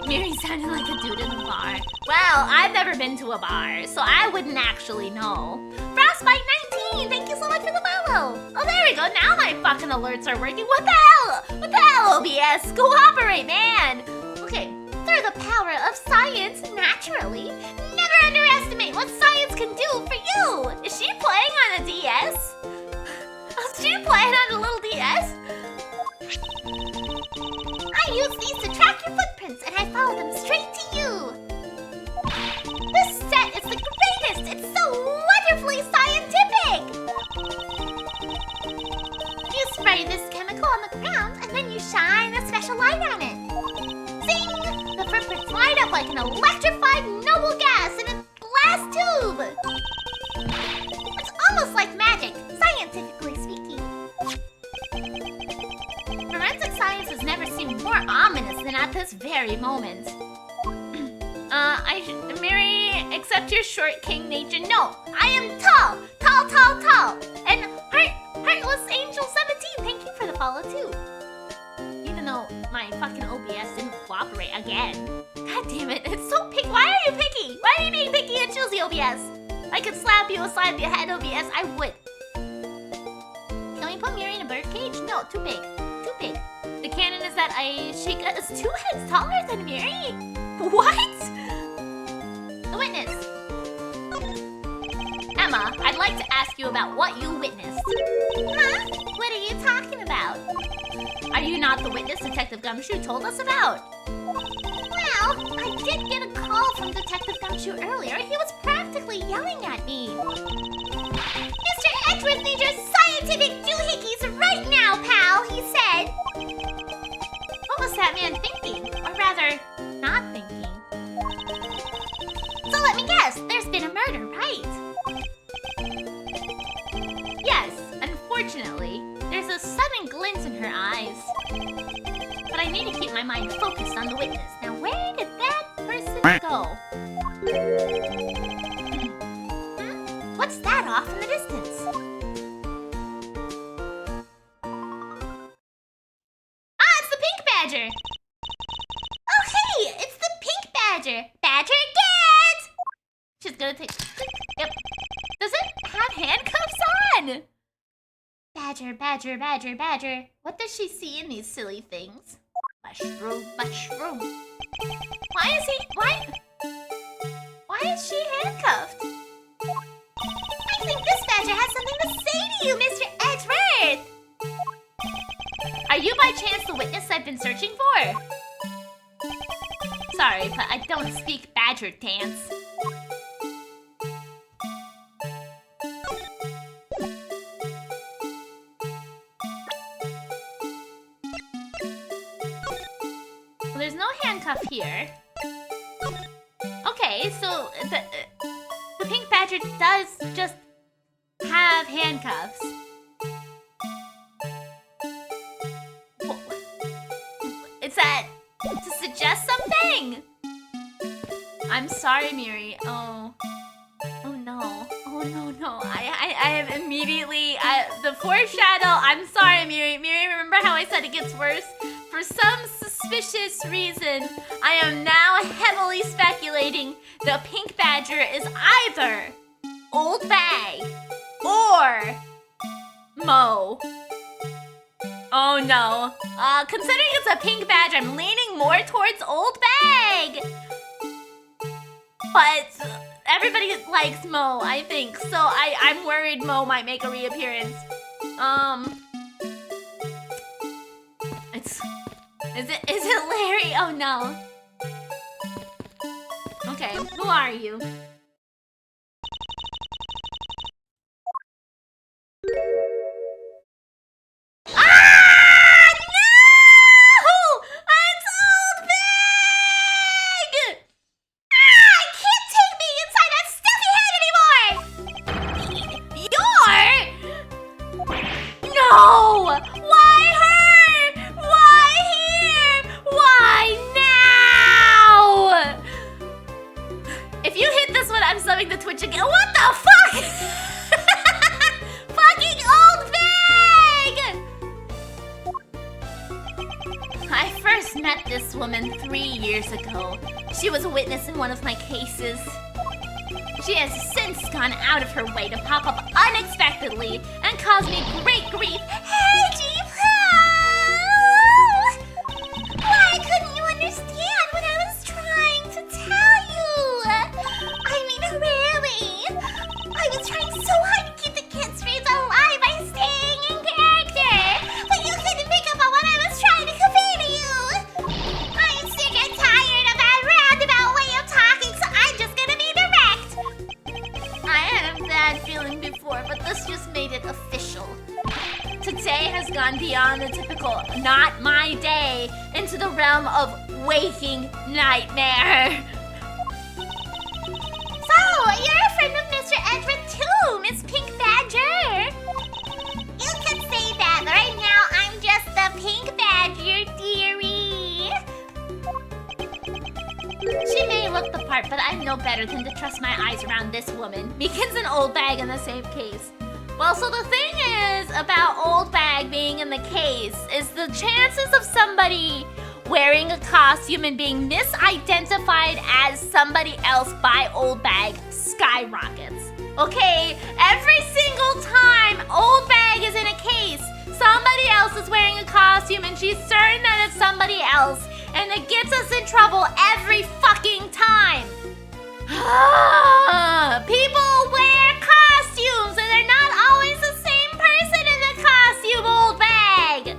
Miri sounded like a dude in a bar. Well, I've never been to a bar, so I wouldn't actually know. Frostbite19, thank you so much for the follow. Oh, there we go. Now my fucking alerts are working. What the hell? What the hell, OBS? Cooperate, man. Okay, through the power of science, naturally. Never underestimate what science can do for you. Is she playing on a DS? Is she playing on a little DS? I use these to track your footprints, and I follow them straight to you. This set is the greatest! It's so wonderfully scientific! You spray this chemical on the ground, and then you shine a special light on it. Zing! The footprints light up like an electrified noble gas in a glass tube. It's almost like magic, scientifically speaking. Forensic science has never seemed more ominous than at this very moment. Mary, accept your short king nature. No, I am tall. And Heartless Angel 17, thank you for the follow too. Even though my fucking OBS didn't cooperate again. God damn it, it's so picky. Why are you picky? Why are you being picky and choosy, OBS? I could slap you aside the head, OBS, I would. Can we put Miri in a birdcage? No, too big. The canon is that Sheikah is 2 heads taller than Miri? What? The witness. Emma, I'd like to ask you about what you witnessed. Huh? What are you talking about? Are you not the witness Detective Gumshoe told us about? Well, I did get a call from Detective Gumshoe earlier. He was practically yelling at me. Mr. Edgeworth needs your scientific doohickeys right now, pal, he said. What was that man thinking? Or rather, not thinking? So let me guess, there's been a murder, right? Yes, unfortunately, there's a sudden glint in her eyes. But I need need to keep my mind focused on the witness. Now, where did that person go? What's that off in the distance? Ah, it's the pink badger! Oh, hey! It's the pink badger! Badger get! She's gonna take... Yep. Does it have handcuffs on? Badger, badger, badger, badger. What does she see in these silly things? Mushroom, mushroom. Why is she handcuffed? I think this badger has something to say to you, Mr. Edgeworth! Are you by chance the witness I've been searching for? Sorry, but I don't speak badger dance. Well, there's no handcuff here. Okay, so the pink badger does just have handcuffs. Is that to suggest something? I'm sorry, Miri. Oh no. Oh no. I am immediately the foreshadow. I'm sorry, Miri. Miri, remember how I said it gets worse? For some suspicious reason, I am now heavily speculating the pink badger is either Old Bag or Mo. Oh no. Considering it's a pink badger, I'm leaning more towards Old Bag. But everybody likes Mo, I think. So I'm worried Mo might make a reappearance. Is it Larry? Oh no. Okay, who are you? Ah! No! It's Old Bag! Ah! I can't take being inside that stuffy head anymore! No! Why her? Why here? Why now? If you hit this one, I'm subbing the Twitch again. What the fuck? Fucking Old Bag! I first met this woman 3 years ago. She was a witness in one of my cases. She has since gone out of her way to pop up unexpectedly and cause me great grief. Hey, why couldn't you understand what I was trying to tell you? I mean, really? I was trying so hard to keep the kids' rays alive by staying in character, but you couldn't pick up on what I was trying to convey to you. I'm sick and tired of that roundabout way of talking, so I'm just gonna be direct. I had a bad feeling before, but this just made it official. Today has gone beyond the typical not my day into the realm of waking nightmare. So, you're a friend of Mr. Edgeworth too, Miss Pink Badger. You could say that, but right now I'm just the Pink Badger, dearie. She may look the part, but I'm no better than to trust my eyes around this woman. Meekins and Old Bag in the same case. Well, so the thing is about Old Bag being in the case is the chances of somebody wearing a costume and being misidentified as somebody else by Old Bag skyrockets. Okay, every single time Old Bag is in a case, somebody else is wearing a costume and she's certain that it's somebody else, and it gets us in trouble every fucking time. People wear costumes and they're not always the same person in the costume, Old Bag.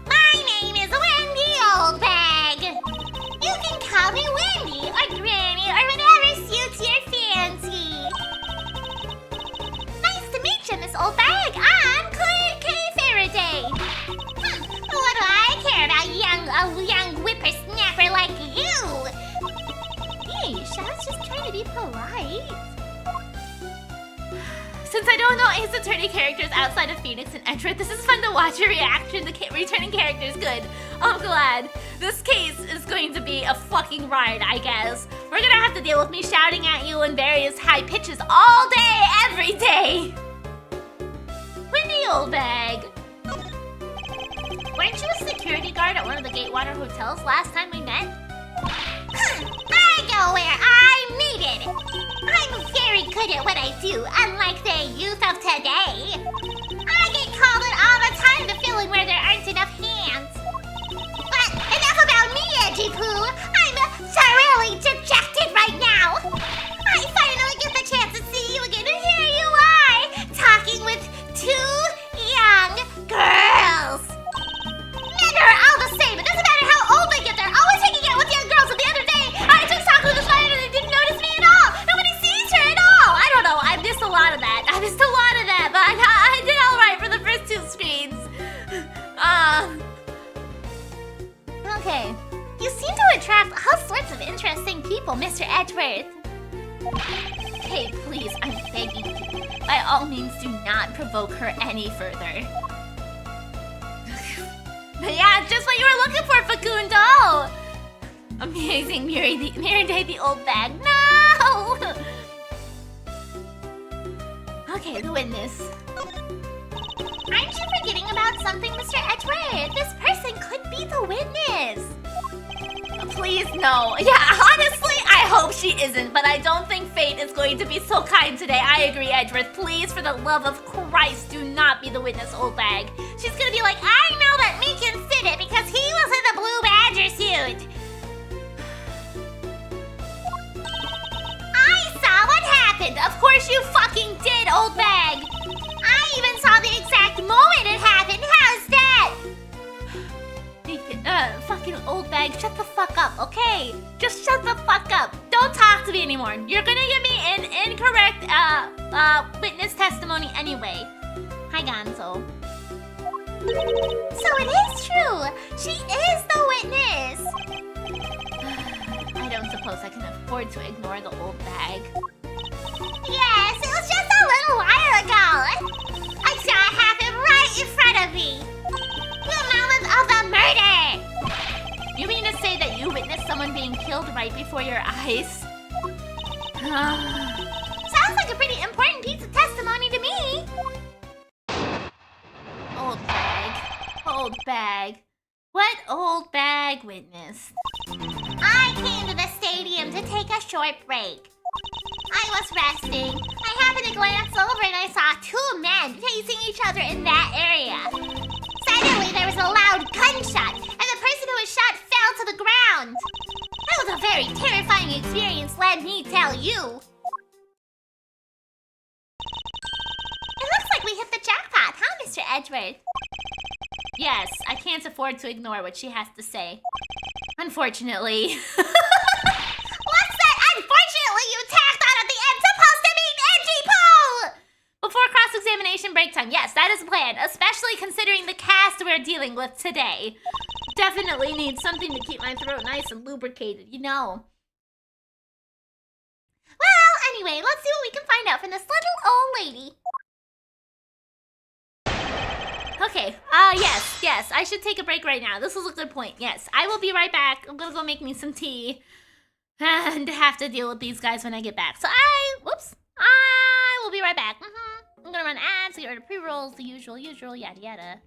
My name is Wendy, Old Bag. You can call me Wendy or Granny or whatever suits your fancy. Nice to meet you, Miss Old Bag. I'm Claire K. Faraday. What do I care I don't know Ace Attorney characters outside of Phoenix and Edgeworth, this is fun to watch your reaction to returning characters. Good. I'm glad. This case is going to be a fucking ride, I guess. We're gonna have to deal with me shouting at you in various high pitches all day, every day. Windy old bag. Weren't you a security guard at one of the Gatewater hotels last time we met? I go where I'm needed. I'm very good at what I do, unlike the youth of today. I get called in all the time to fill in where there aren't enough hands. But enough about me, Edgy Poo. I'm thoroughly dejected right now. I finally get the chance to see you again, and here you are, talking with two young girls. Men are all the same. It doesn't matter how old they get. They're always hanging out with young girls. And the other day, I took Sakura to the fire and they didn't notice me at all. Nobody sees her at all. I don't know. I missed a lot of that. But I did all right for the first two screens. Okay. You seem to attract all sorts of interesting people, Mr. Edgeworth. Okay, please, I'm begging you. By all means, do not provoke her any further. Yeah, just what you were looking for, Facundo! Amazing, Miridae the old bag. No! Okay, the witness. Aren't you forgetting about something, Mr. Edgeworth? This person could be the witness. Please, no. Yeah, honestly, I hope she isn't, but I don't think fate is going to be so kind today. I agree, Edgeworth. Please, for the love of Christ, do not be the witness, old bag. She's gonna be like, I know that Meekin did it because he was in the blue badger suit. I saw what happened. Of course you fucking did, old bag. I even saw the exact moment it happened. How's that? Fucking old bag, shut the fuck up, okay? Just shut the fuck up. Don't talk to me anymore. You're gonna give me an incorrect, witness testimony anyway. Hi, Gonzo. So it is true. She is the witness. I don't suppose I can afford to ignore the old bag. Yes, it was just a little while ago. I saw it happen right in front of me. The moment of the murder. You mean to say that you witnessed someone being killed right before your eyes? Sounds like a pretty important piece of testimony to me. Old bag. Old bag. What old bag witnessed? I came to the stadium to take a short break. I was resting. I happened to glance over and I saw two men facing each other in that area. Suddenly, there was a loud gunshot, and the person who was shot fell to the ground. That was a very terrifying experience, let me tell you. It looks like we hit the jackpot, huh, Mr. Edgeworth? Yes, I can't afford to ignore what she has to say. Unfortunately. What's that unfortunately you tacked on at the end supposed to mean, Edgy Poo? Before cross-examination break time, yes, that is a plan, especially considering the cast we're dealing with today. Definitely need something to keep my throat nice and lubricated, you know. Well, anyway, let's see what we can find out from this little old lady. Okay, yes, I should take a break right now. This is a good point, yes. I will be right back. I'm gonna go make me some tea and have to deal with these guys when I get back. So I will be right back. I'm gonna run ads, get rid of pre-rolls, the usual, yada yada.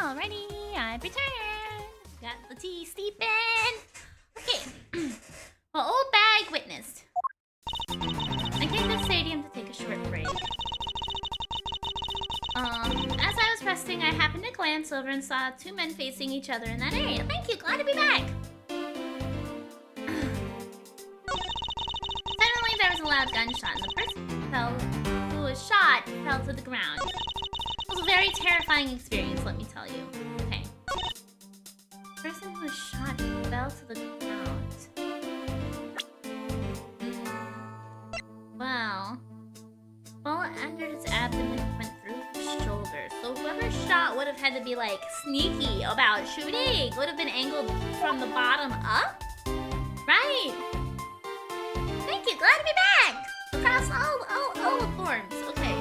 Alrighty, I've returned. Got the tea steeping. Okay. Well, old bag witnessed. I came to the stadium to take a short break. As I was resting, I happened to glance over and saw two men facing each other in that area. Thank you, glad to be back. Suddenly, there was a loud gunshot, and the person who was shot fell to the ground. It was a very terrifying experience, let me tell you. Okay. The person who was shot fell to the ground. Wow. Bullet entered his abdomen and went through his shoulder. So whoever shot would have had to be like sneaky about shooting. Would have been angled from the bottom up. Right. Thank you. Glad to be back. Across all the forms. Okay.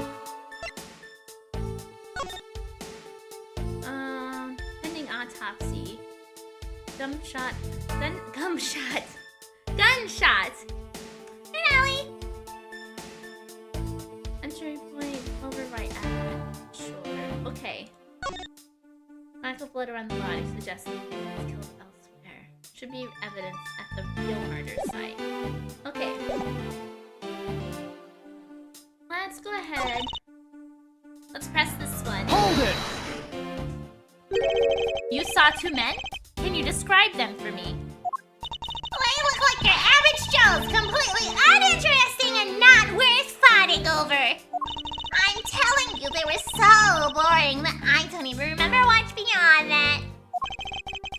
Pending autopsy. Gunshot. Hey, Allie. Entry point over right abdomen, shoulder. Okay. Lack of blood around the body suggesting he was killed elsewhere. Should be evidence at the real murder site. Okay. Let's go ahead. Let's press this one. Hold it! You saw two men? Can you describe them for me? They look like your average Joes, completely uninteresting and not worth fighting over. I'm telling you, they were so boring that I don't even remember what's beyond that.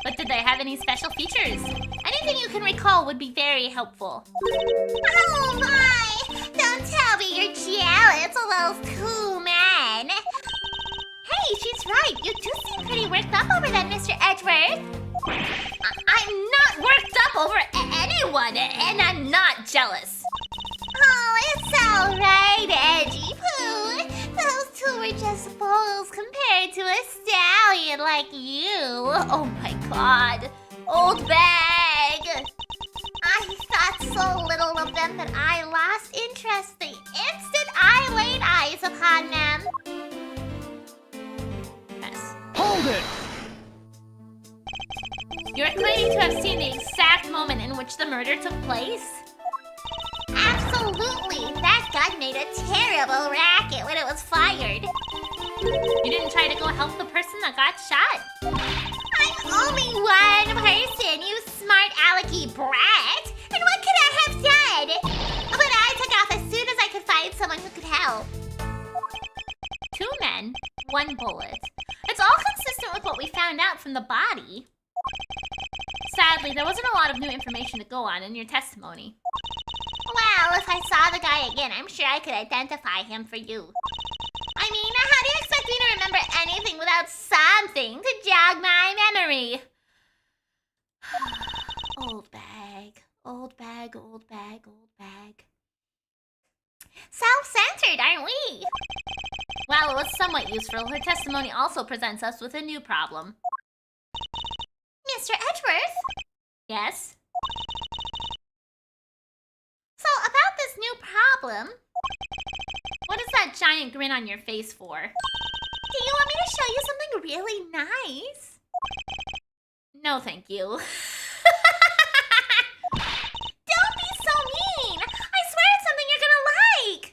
But did they have any special features? Anything you can recall would be very helpful. Oh my! Don't tell me you're jealous of those two men. Hey, she's right. You do seem pretty worked up over that, Mr. Edgeworth. I'm not worked up over anyone, and I'm not jealous. Oh, it's alright, Edgy Poo. Those two were just fools compared to a stallion like you. Oh my god. Old bag. I thought so little of them that I lost interest the instant I laid eyes upon them. Yes. Hold it! You're claiming to have seen the exact moment in which the murder took place? Absolutely. That gun made a terrible racket when it was fired. You didn't try to go help the person that got shot? I'm only one person, you smart alecky brat. And what could I have done? But I took off as soon as I could find someone who could help. Two men, one bullet. It's all consistent with what we found out from the body. Sadly, there wasn't a lot of new information to go on in your testimony. Well, if I saw the guy again, I'm sure I could identify him for you. I mean, how do you expect me to remember anything without something to jog my memory? Old bag, old bag, old bag, old bag. Self-centered, aren't we? Well, it was somewhat useful. Her testimony also presents us with a new problem. Mr. Edgeworth? Yes? So, about this new problem, What is that giant grin on your face for? do you want me to show you something really nice? No, thank you. Don't be so mean! I swear it's something you're gonna like!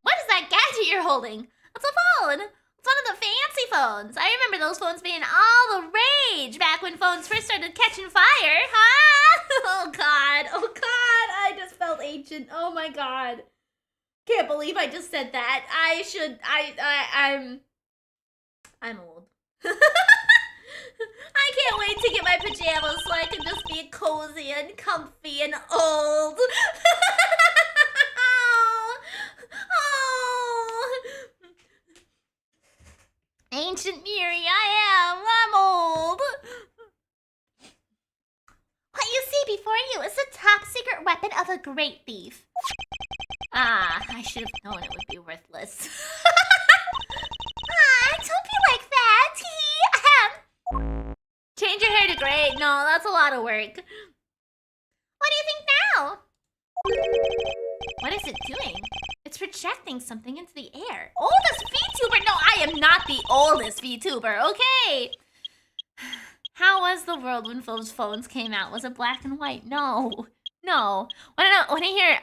What is that gadget you're holding? It's a phone. It's one of the fancy phones. I remember those phones being all the rage back when phones first started catching fire, huh? Oh god, I just felt ancient. Oh my god. Can't believe I just said that. I'm old. I can't wait to get my pajamas so I can just be cozy and comfy and old. Oh. Ancient Miri, I'm old. before you is the top secret weapon of a great thief. Ah, I should have known it would be worthless. Don't be like that. Change your hair to gray. No, that's a lot of work. What do you think now? What is it doing? It's projecting something into the air. Oldest VTuber? No, I am not the oldest VTuber, okay? How was the world when phones came out? Was it black and white? No. No. When I hear,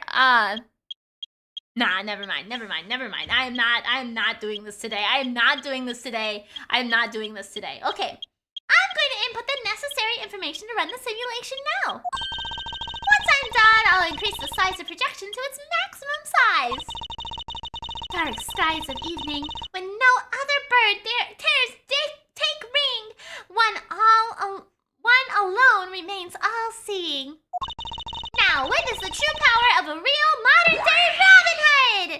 nah, never mind. I am not doing this today. Okay. I'm going to input the necessary information to run the simulation now. Once I'm done, I'll increase the size of projection to its maximum size. Dark skies of evening, when no other bird dares take ring. One alone remains all-seeing. Now witness the true power of a real modern-day Robin Hood!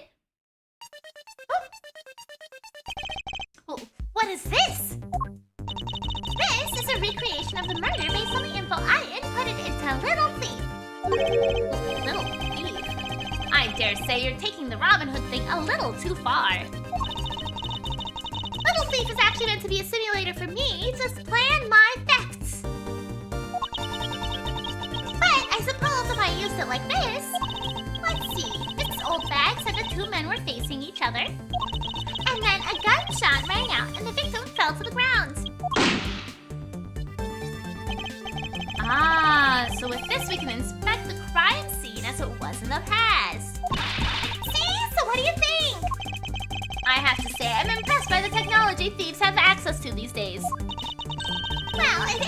Oh, what is this? This is a recreation of the murder based on the info I inputted into Little Thief. Little Thief? I dare say you're taking the Robin Hood thing a little too far. Little Thief is actually meant to be a simulator for me to plan my thefts. But I suppose if I used it like this... Let's see. This old bag said the two men were facing each other. And then a gunshot rang out and the victim fell to the ground. Ah, so with this we can inspect the crime scene as it was in the past. See? So what do you think? I have to say, I'm impressed by the technology thieves have access to these days. Well, it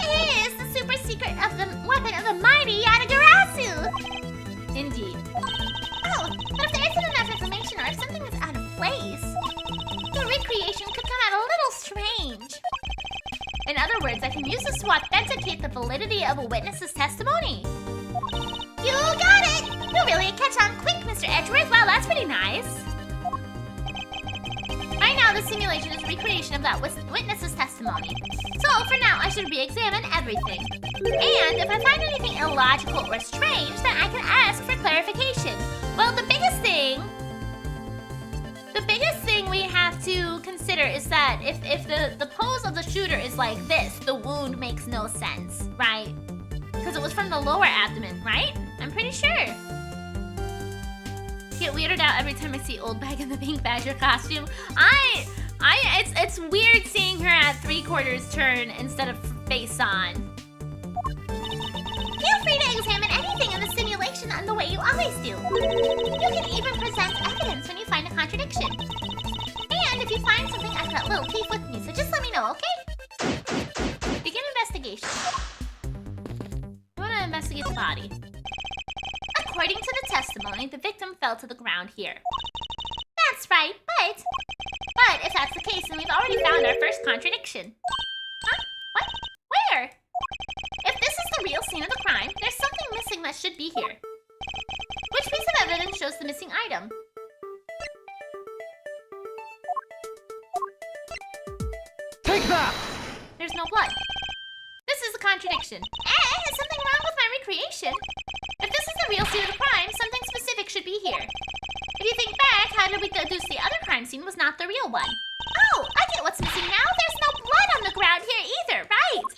is the super secret of the weapon of the Miridae the Giraffe. Indeed. Oh, but if there isn't enough information or if something is out of place, the recreation could come out a little strange. In other words, I can use this to authenticate the validity of a witness's testimony. You got it! You really catch on quick, Mr. Edgeworth. Well, that's pretty nice. Right now, the simulation is a recreation of that witness's testimony. So, for now, I should re-examine everything. And if I find anything illogical or strange, then I can ask for clarification. Well, the biggest thing we have to consider is that if the pose of the shooter is like this, the wound makes no sense, right? Because it was from the lower abdomen, right? I'm pretty sure. Get weirded out every time I see Old Bag in the Pink Badger costume. It's weird seeing her at 3/4 turn instead of face on. Feel free to examine anything in the simulation in the way you always do. You can even present evidence when you find a contradiction. And if you find something, I've got Little Thief with me, so just let me know, okay? Begin investigation. I want to investigate the body. According to the testimony, the victim fell to the ground here. That's right, but if that's the case, then we've already found our first contradiction. Huh? What? Where? If this is the real scene of the crime, there's something missing that should be here. Which piece of evidence shows the missing item? Take that! There's no blood. This is a contradiction. is something wrong with my recreation? If this is the real scene of the crime, something specific should be here. If you think back, how did we deduce the other crime scene was not the real one? Oh, I get what's missing now. There's no blood on the ground here either, right?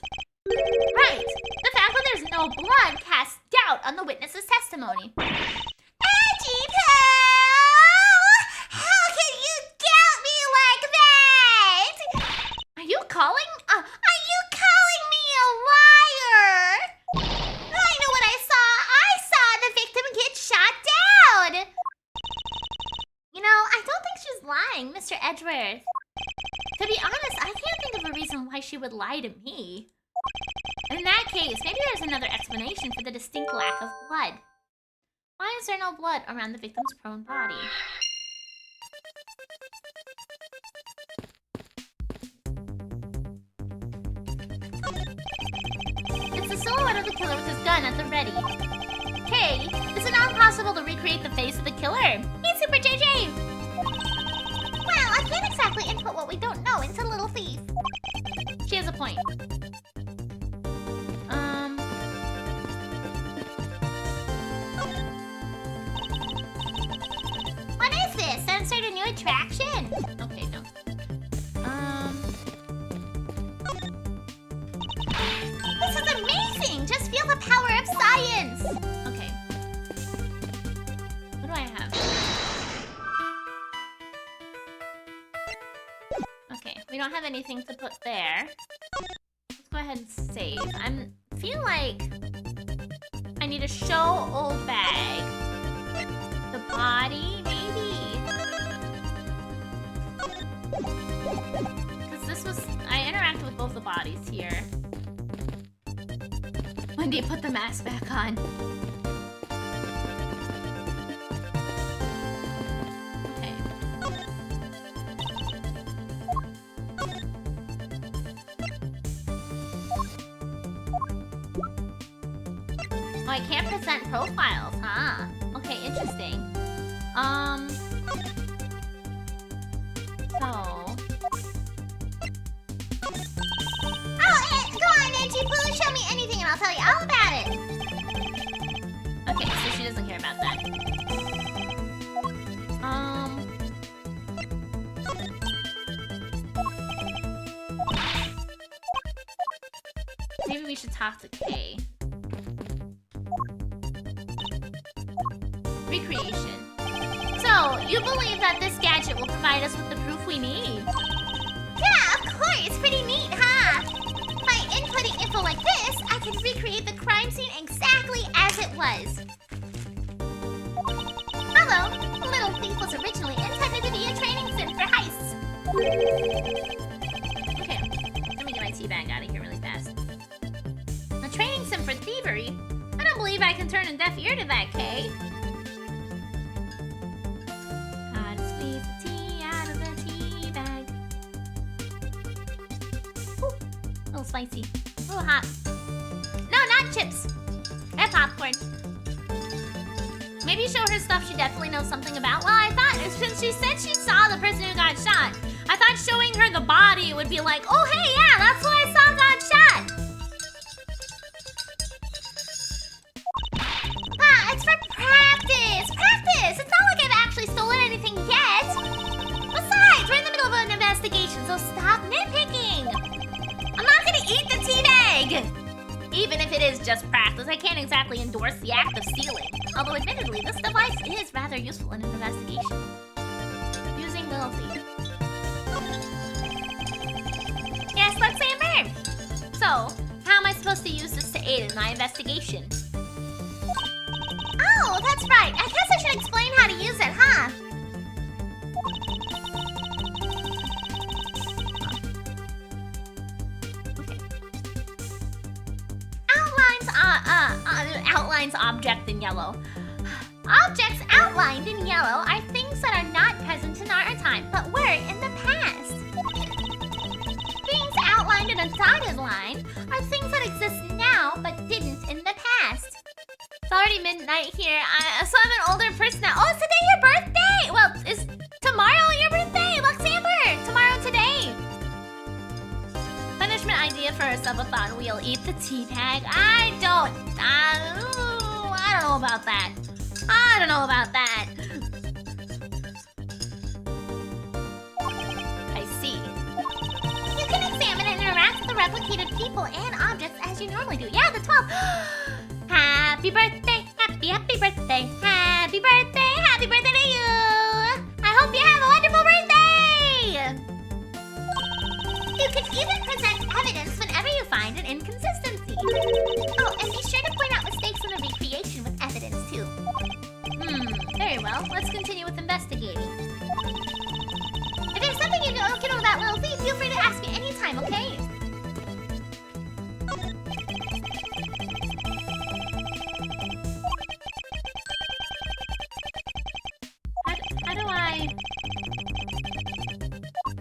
Right. The fact that there's no blood casts doubt on the witness's testimony. Edgy pal! How can you doubt me like that? Are you calling? Are you calling me a liar? I know what I saw. I saw the victim get shot down. You know, I don't think she's lying, Mr. Edgeworth. To be honest, I can't think of a reason why she would lie to me. In that case, maybe there's another explanation for the distinct lack of blood. Why is there no blood around the victim's prone body? It's the silhouette of the killer with his gun at the ready. Hey, is it not possible to recreate the face of the killer? Hey, Super JJ! Well, I can't exactly input what we don't know into Little Thief. She has a point. attraction. Okay, no. This is amazing! Just feel the power of science! Okay. What do I have? Okay, we don't have anything to put there. Let's go ahead and save. Feel like I need to show old bag. The body, maybe? Because this was... I interacted with both the bodies here. Wendy, put the mask back on. Okay. Oh, I can't present profiles, huh? Okay, interesting. So... Go on, Angie Poo, show me anything and I'll tell you all about it. Okay, so she doesn't care about that. Maybe we should talk to Kay. Recreation. So, you believe that this gadget will provide us with the proof we need? Yeah, of course. It's pretty neat, huh? By inputting info like this, I can recreate the crime scene exactly as it was. Although, Little Thief was originally intended to be a training sim for heists. Okay, let me get my tea bag out of here really fast. A training sim for thievery? I don't believe I can turn a deaf ear to that, Kay. Gotta squeeze the tea out of the tea bag. Ooh, a little spicy. A little hot. No, not chips. And popcorn. Maybe show her stuff she definitely knows something about. Well, I thought, since she said she saw the person who got shot, I thought showing her the body would be like, oh, hey, yeah, that's who I saw got shot. It's for practice. Practice. It's not like I've actually stolen anything yet. Besides, we're in the middle of an investigation, so stop nitpicking. I'm not gonna eat the tea bag! Even if it is just practice, I can't exactly endorse the act of stealing. Although admittedly, this device is rather useful in an investigation. Using Little Thief. Yes, let's say a verb! So, how am I supposed to use this to aid in my investigation? Oh, that's right. I guess I should explain how to use it, huh? Outlines object in yellow. Objects outlined in yellow are things that are not present in our time, but were in the past. Things outlined in a dotted line are things that exist now, but didn't in the past. It's already midnight here, so I'm an older person now. Oh, is today your birthday? Well, is tomorrow your birthday? Luxembourg! Tomorrow today! Punishment idea for a subathon. We'll eat the tea bag. I don't know about that. I don't know about that. I see. You can examine and interact with the replicated people and objects as you normally do. Yeah, the 12th. Happy birthday, happy birthday, happy birthday, happy birthday to you. I hope you have a wonderful birthday. You can even present evidence whenever you find an inconsistency. Oh, and be sure to point out mistakes in the recreation with evidence too. Very well. Let's continue with investigating. If there's something you don't know about Little Thief, feel free to ask me anytime, okay?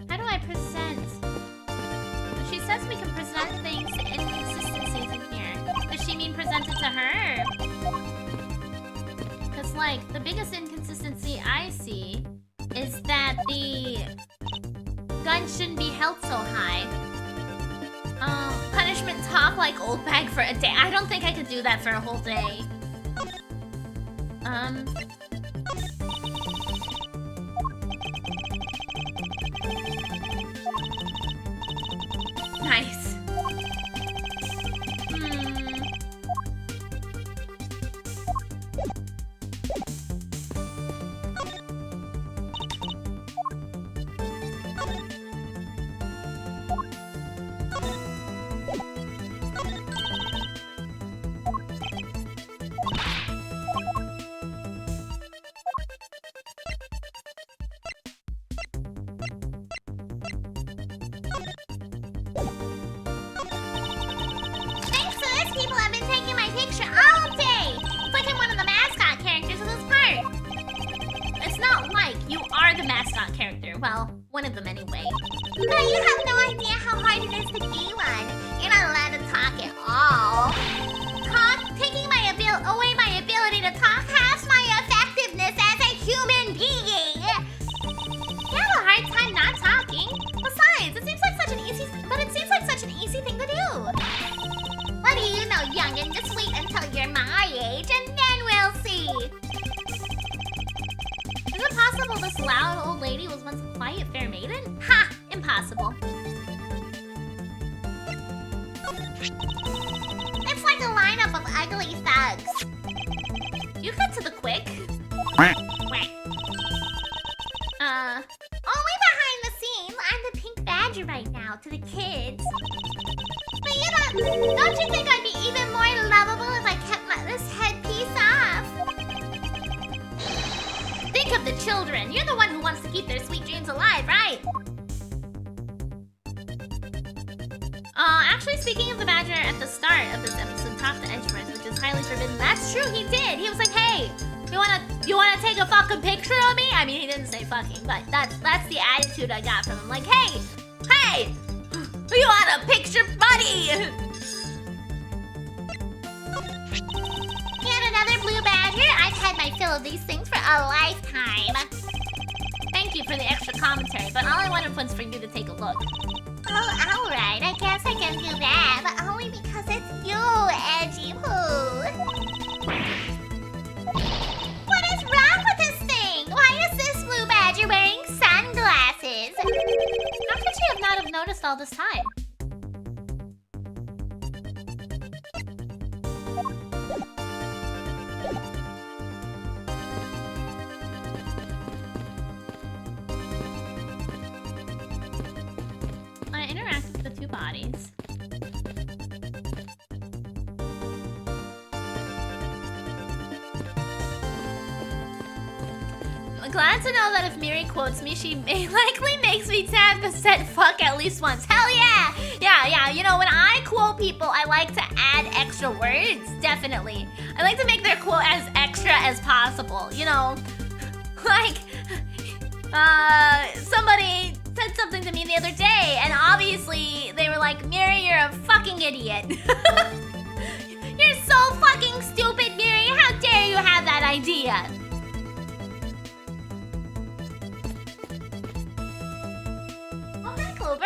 How do I present? She says we can present things to inconsistencies in here. Does she mean present it to her? Because, like, the biggest inconsistency I see is that the gun shouldn't be held so high. Punishment talk like old bag for a day. I don't think I could do that for a whole day. badger. Well, one of them anyway. No, you have no idea how hard it is to be one. You're not allowed to talk at all. Taking away my ability to talk halves my effectiveness as a human being. You have a hard time not talking. Besides, it seems like such an easy thing to do. What do you know, youngin'? Just wait until you're my age, and then we'll see. Is it possible this loud old lady was once a quiet fair maiden? Ha! Impossible. It's like a lineup of ugly thugs. You cut to the quick. Only behind the scenes, I'm the pink badger right now to the kids. But don't you think I'd be even more lovable if I kept this headpiece off? Think of the children. You're the one who wants to keep their sweet dreams alive, right? Actually, speaking of the badger at the start of this episode, talked to Edgeworth, which is highly forbidden. That's true, he did. He was like, hey, you wanna take a fucking picture of me? I mean, he didn't say fucking, but that's the attitude I got from him. Like, hey, you want a picture, buddy? Yet another blue badger? I've had my fill of these things for a lifetime. Thank you for the extra commentary, but all I wanted was for you to take a look. Oh, alright, I guess I can do that, but only because it's you, Edgy Poo. What is wrong with this thing? Why is this blue badger wearing sunglasses? How could she not have noticed all this time? I interact with the two bodies. I'm glad to know that if Miri quotes me, she likely makes me tap the set fuck at least once. Hell yeah! Yeah, you know, when I quote people, I like to add extra words, definitely. I like to make their quote as extra as possible, you know? Like, somebody said something to me the other day, and obviously they were like, Miri, you're a fucking idiot. You're so fucking stupid, Miri. How dare you have that idea? Oh, hi, Clover.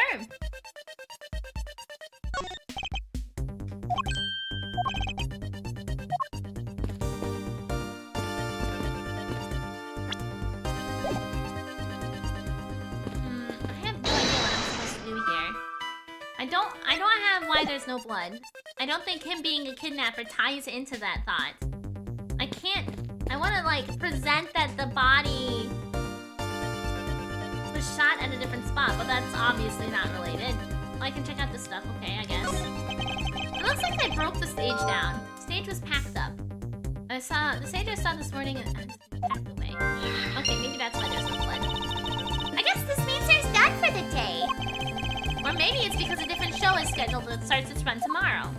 I have no idea what I'm supposed to do here. I don't have why there's no blood. I don't think him being a kidnapper ties into that thought. I want to like present that the body was shot at a different spot, but that's obviously not related. I can check out this stuff, okay, I guess. It looks like they broke the stage down. The stage was packed up. The stage I saw this morning and packed away. Okay, maybe that's why there's no blood. I guess this means there's done for the day. Or maybe it's because a different show is scheduled that starts its run tomorrow.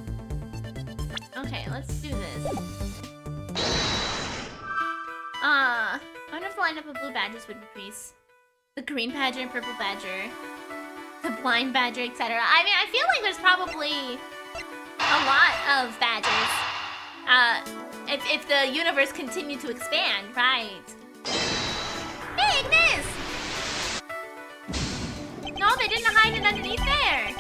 Okay, let's do this. I wonder if the lineup of blue badgers would increase. The green badger and purple badger. The blind badger, etc. I mean, I feel like there's probably a lot of badgers. If the universe continued to expand, right? Hey, Ignis! No, they didn't hide it underneath there.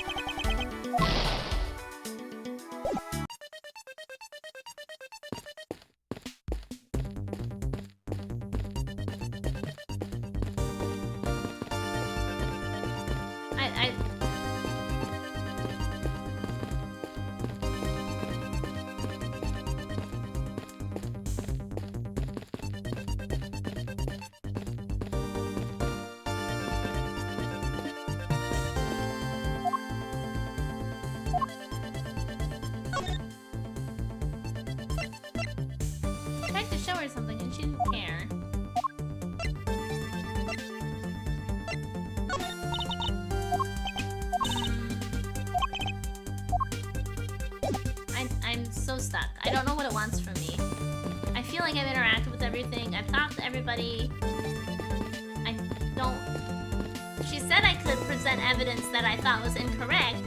Tried to show her something and she didn't care. I'm so stuck. I don't know what it wants from me. I feel like I've interacted with everything. I've talked to everybody. I don't said I could present evidence that I thought was incorrect,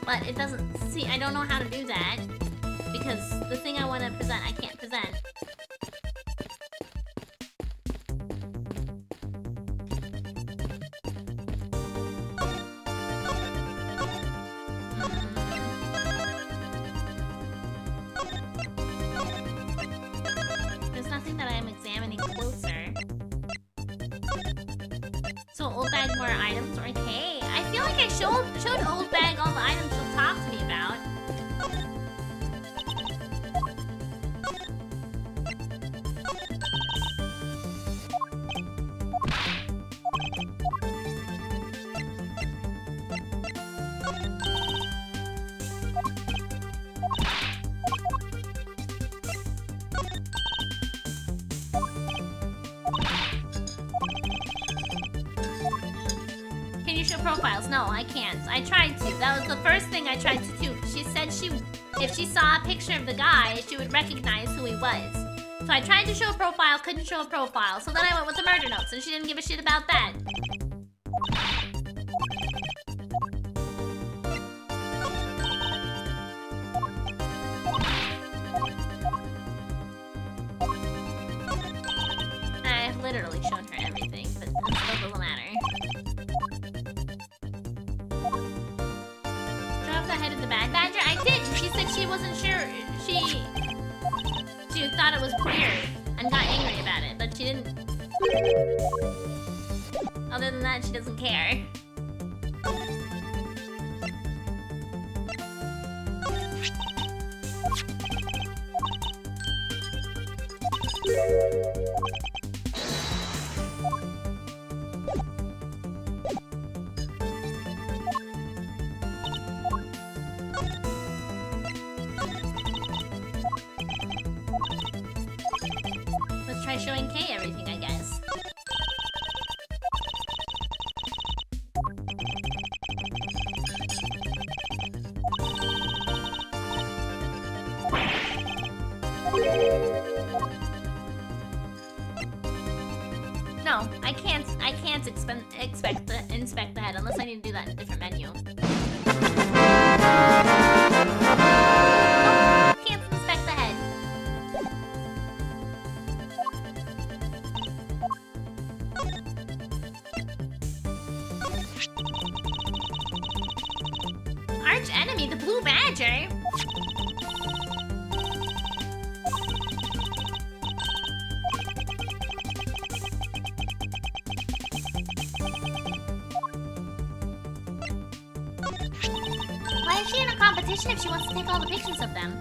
but it doesn't see. I don't know how to do that because the thing I want to present, I can't present. There's nothing that I am examining closer. So old bag more items, okay. I feel like I showed old bag all the items she'll talk to me about. Can you show profiles? No, I can't. I tried to. That was the first thing I tried to do. She said if she saw a picture of the guy, she would recognize who he was. So I tried to show a profile, couldn't show a profile. So then I went with the murder notes, and she didn't give a shit about that. I've literally shown her everything, but it still doesn't matter. Drop the head of the bad badger? I did! She said she wasn't sure. She thought it was weird and got angry about it, but she didn't. Other than that, she doesn't care. Let's try showing Kay everything, I guess. No, I can't inspect the head unless I need to do that in a different menu. Nope, can't inspect the head. Arch enemy, the blue badger? Why is she in a competition if she wants to take all the pictures of them?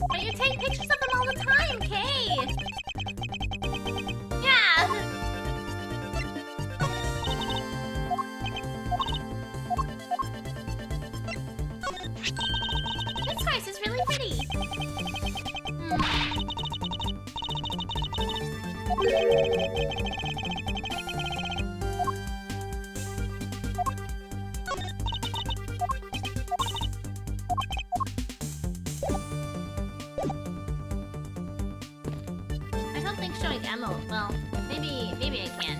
But you take pictures of them all the time, Kay! Yeah! This horse is really pretty. I don't think showing Emma. Well, maybe I can.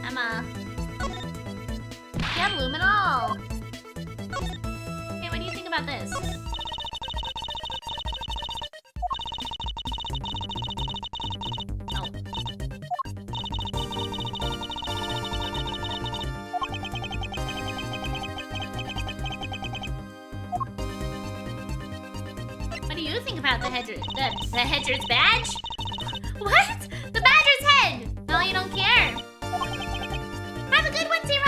Emma. Yeah, Luminol. Hey, what do you think about this? Oh. What do you think about the Hedger's badge? What? The badger's head! No, you don't care. Have a good one, Zero!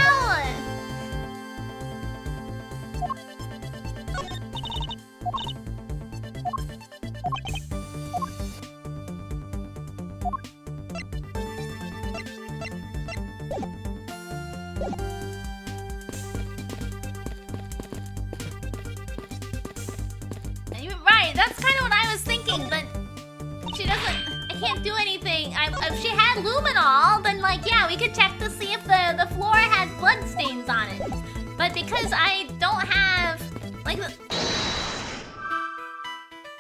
she doesn't... I can't do anything. If she had luminol, then like, yeah, we could check to see if the floor had blood stains on it. But because I don't have... Like...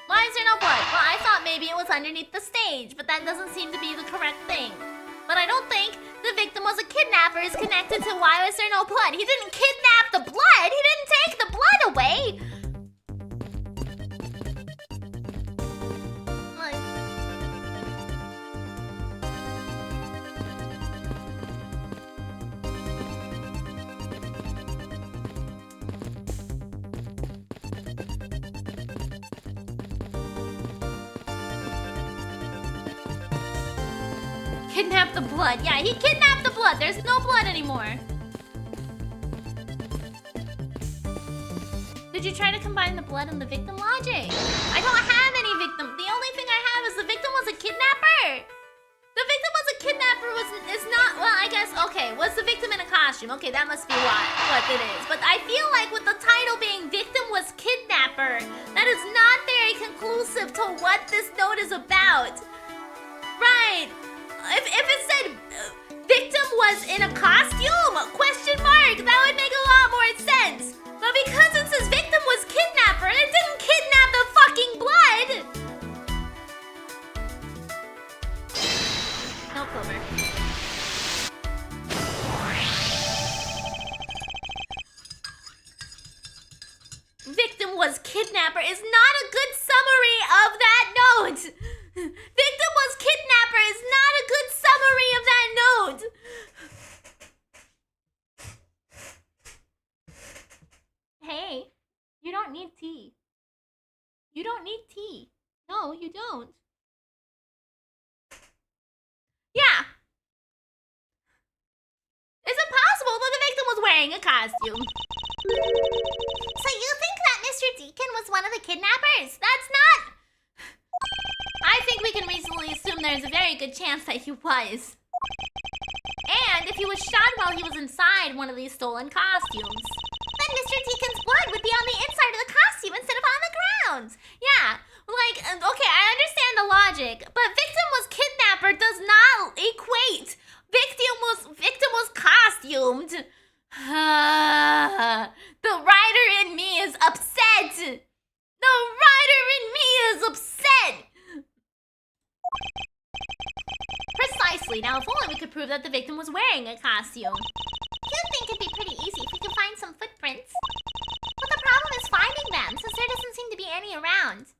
Why is there no blood? Well, I thought maybe it was underneath the stage, but that doesn't seem to be the correct thing. But I don't think the victim was a kidnapper is connected to why was there no blood. He didn't kidnap the blood. He didn't take the blood away. Kidnapped the blood. Yeah, he kidnapped the blood. There's no blood anymore. Did you try to combine the blood and the victim logic? I don't have any victim. The only thing I have is the victim was a kidnapper. The victim was a kidnapper is not, well, I guess, okay, was the victim in a costume? Okay, that must be what it is. But I feel like with the title being victim was kidnapper, that is not very conclusive to what this note is about. Right. If it said victim was in a costume, question mark, that would make a lot more sense. But because it says victim was kidnapper, and it didn't kidnap the fucking blood. No, Clover. Victim was kidnapper is not a good summary of that note. Victim was kidnapper is not a good summary of that note. Hey, you don't need tea. You don't need tea. No, you don't. Yeah. Is it possible that the victim was wearing a costume? So you think that Mr. Deacon was one of the kidnappers? That's not... I think we can reasonably assume there's a very good chance that he was. And if he was shot while he was inside one of these stolen costumes, then Mr. Deacon's blood would be on the inside of the costume instead of on the ground. Yeah, like, okay, I understand the logic, but victim was kidnapper does not equate. Victim was costumed. The writer in me is upset. The writer in me is upset. Precisely. Now, if only we could prove that the victim was wearing a costume. You'd think it'd be pretty easy if we could find some footprints. But the problem is finding them, since there doesn't seem to be any around.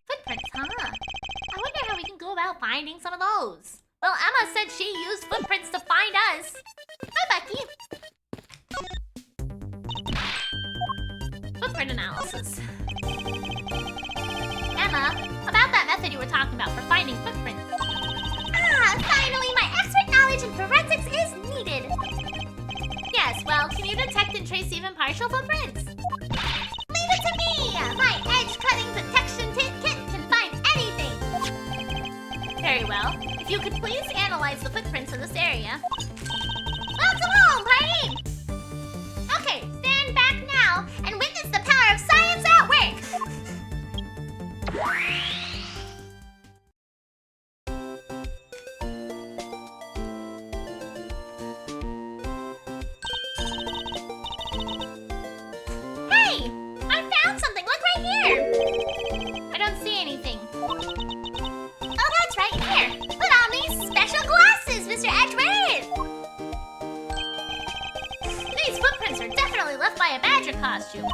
Footprints, huh? I wonder how we can go about finding some of those. Well, Emma said she used footprints to find us. Hi, Becky. Footprint analysis. Emma, about that method you were talking about for finding footprints. Finally, my expert knowledge in forensics is needed. Yes, well, can you detect and trace even partial footprints? Leave it to me! My edge-cutting detection kit can find anything. Very well. If you could please analyze the footprints in this area. Welcome home, party! Okay, stand back now and witness the power of science at work! Hey! I found something! Look right here! I don't see anything. Oh, that's right here! Put on these special glasses, Mr. Edgeworth! These footprints are definitely left by a badger costume.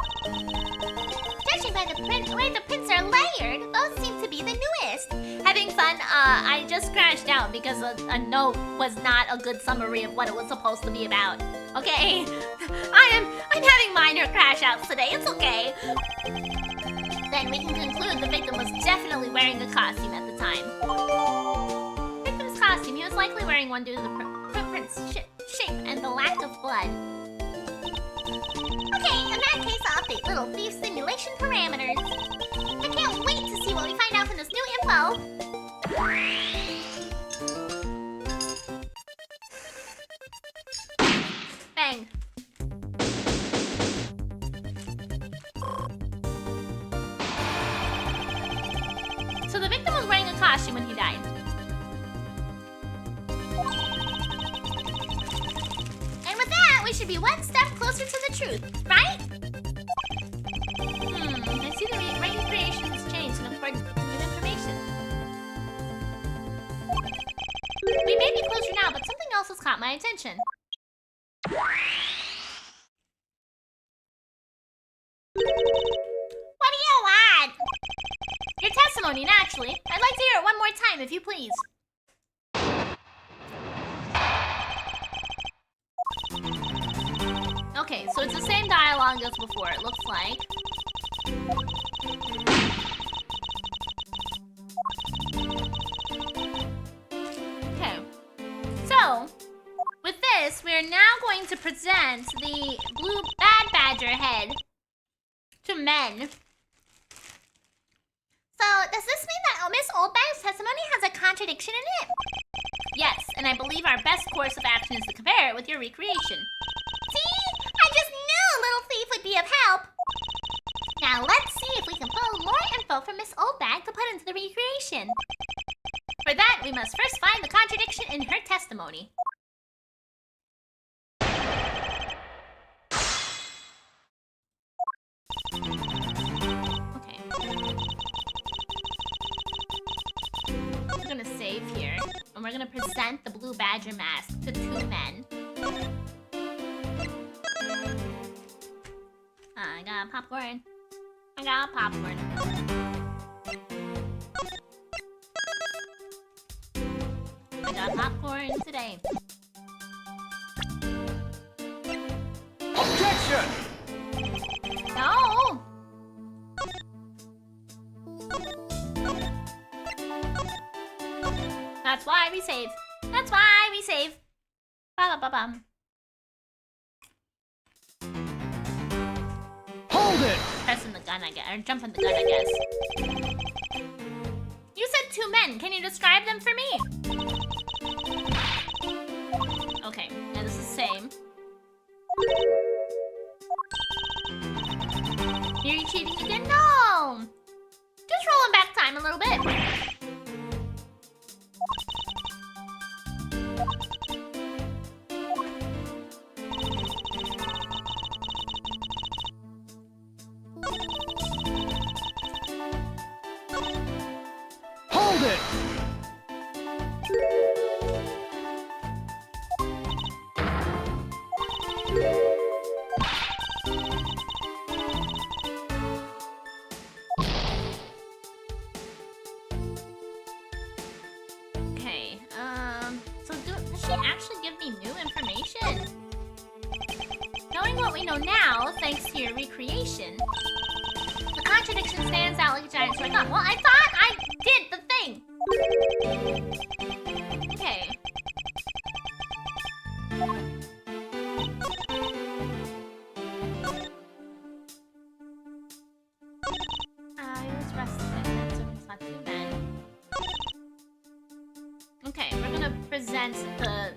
Judging by the way the prints are layered, those seem to be the newest. Having fun, I just crashed out because a note was not a good summary of what it was supposed to be about. Okay? I'm having minor crash outs today, it's okay. Then we can conclude the victim was definitely wearing a costume at the time. Victim's costume, he was likely wearing one due to the footprint's shape and the lack of blood. Okay, in that case, I'll update Little Thief's simulation parameters. I can't wait to see what we find out from this new info. Bang. So the victim was wearing a costume. And with that, we should be one step closer to the truth, right? I see the recreation has changed in accordance with new information. We may be closer now, but something else has caught my attention. What do you want? Your testimony, naturally. I'd like to hear it one more time, if you please. Okay, so it's the same dialogue as before, it looks like. Okay. So, with this, we're now going to present the blue bad badger head to men. So, does this mean that Miss Oldbag's testimony has a contradiction in it? Yes, and I believe our best course of action is to compare it with your recreation. See? I just knew Little Thief would be of help. Now, let's see if we can pull more info from Miss Oldbag to put into the recreation. For that, we must first find the contradiction in her testimony. Okay. We're gonna save here, and we're gonna present the blue badger mask to two men. I got popcorn. I got popcorn. I got popcorn today. Objection! No! That's why we save. That's why we save. Ba-ba-ba-bum. Hold it! Pressing the gun, I guess. Or jumping the gun, I guess. You said two men. Can you describe them for me? Okay, now this is the same. You're cheating again? No! Just rolling back time a little bit. Hold it! Okay, so does she actually give me new information? Knowing what we know now, thanks to your recreation, the contradiction stands out like a giant sore thumb. Well, I thought I did the thing! Okay. I was rested, so it's not too bad. Okay, we're gonna present the...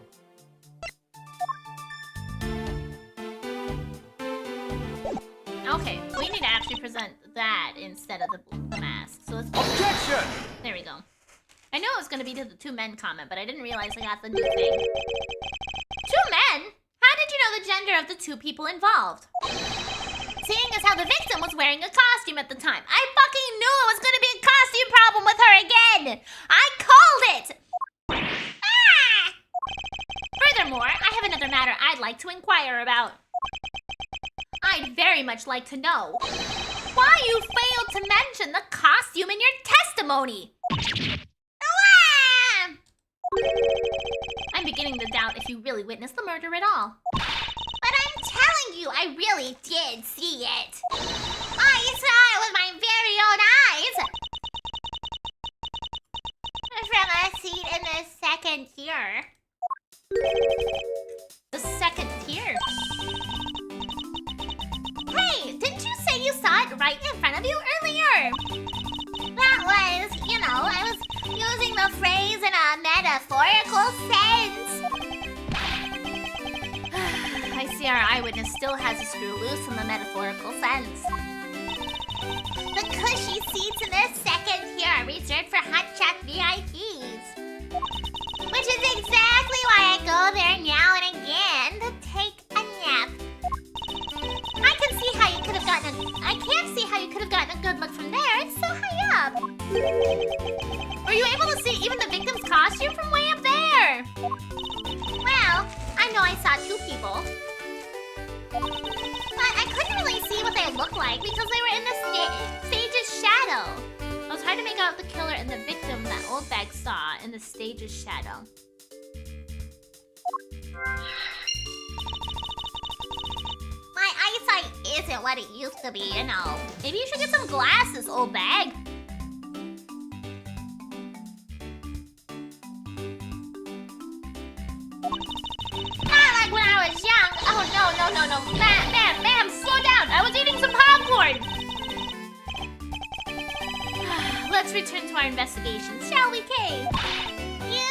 Okay, we need to actually present that instead of the mask. So let's... Objection! There we go. I knew it was gonna be to the two men comment, but I didn't realize I got the new thing. Two men? How did you know the gender of the two people involved? Seeing as how the victim was wearing a costume at the time. I fucking knew it was gonna be a costume problem with her again! I called it! Ah! Furthermore, I have another matter I'd like to inquire about. I'd very much like to know why you failed to mention the costume in your testimony. Ah! I'm beginning to doubt if you really witnessed the murder at all. But I'm telling you, I really did see it. I saw it with my very own eyes. From a seat in the second tier. The second tier. Hey, didn't you say you saw it right in front of you earlier? That was, you know, I was using the phrase in a metaphorical sense. I see our eyewitness still has a screw loose in the metaphorical sense. The cushy seats in the second tier are reserved for hotshot VIPs. Which is exactly see even the victim's costume from way up there. Well, I know I saw 2 people. But I couldn't really see what they looked like because they were in the stage's shadow. It was hard to make out the killer and the victim that old bag saw in the stage's shadow. My eyesight isn't what it used to be, you know. Maybe you should get some glasses, old bag. Not like when I was young. Oh, no. Ma'am, slow down. I was eating some popcorn. Let's return to our investigation, shall we, Kay? You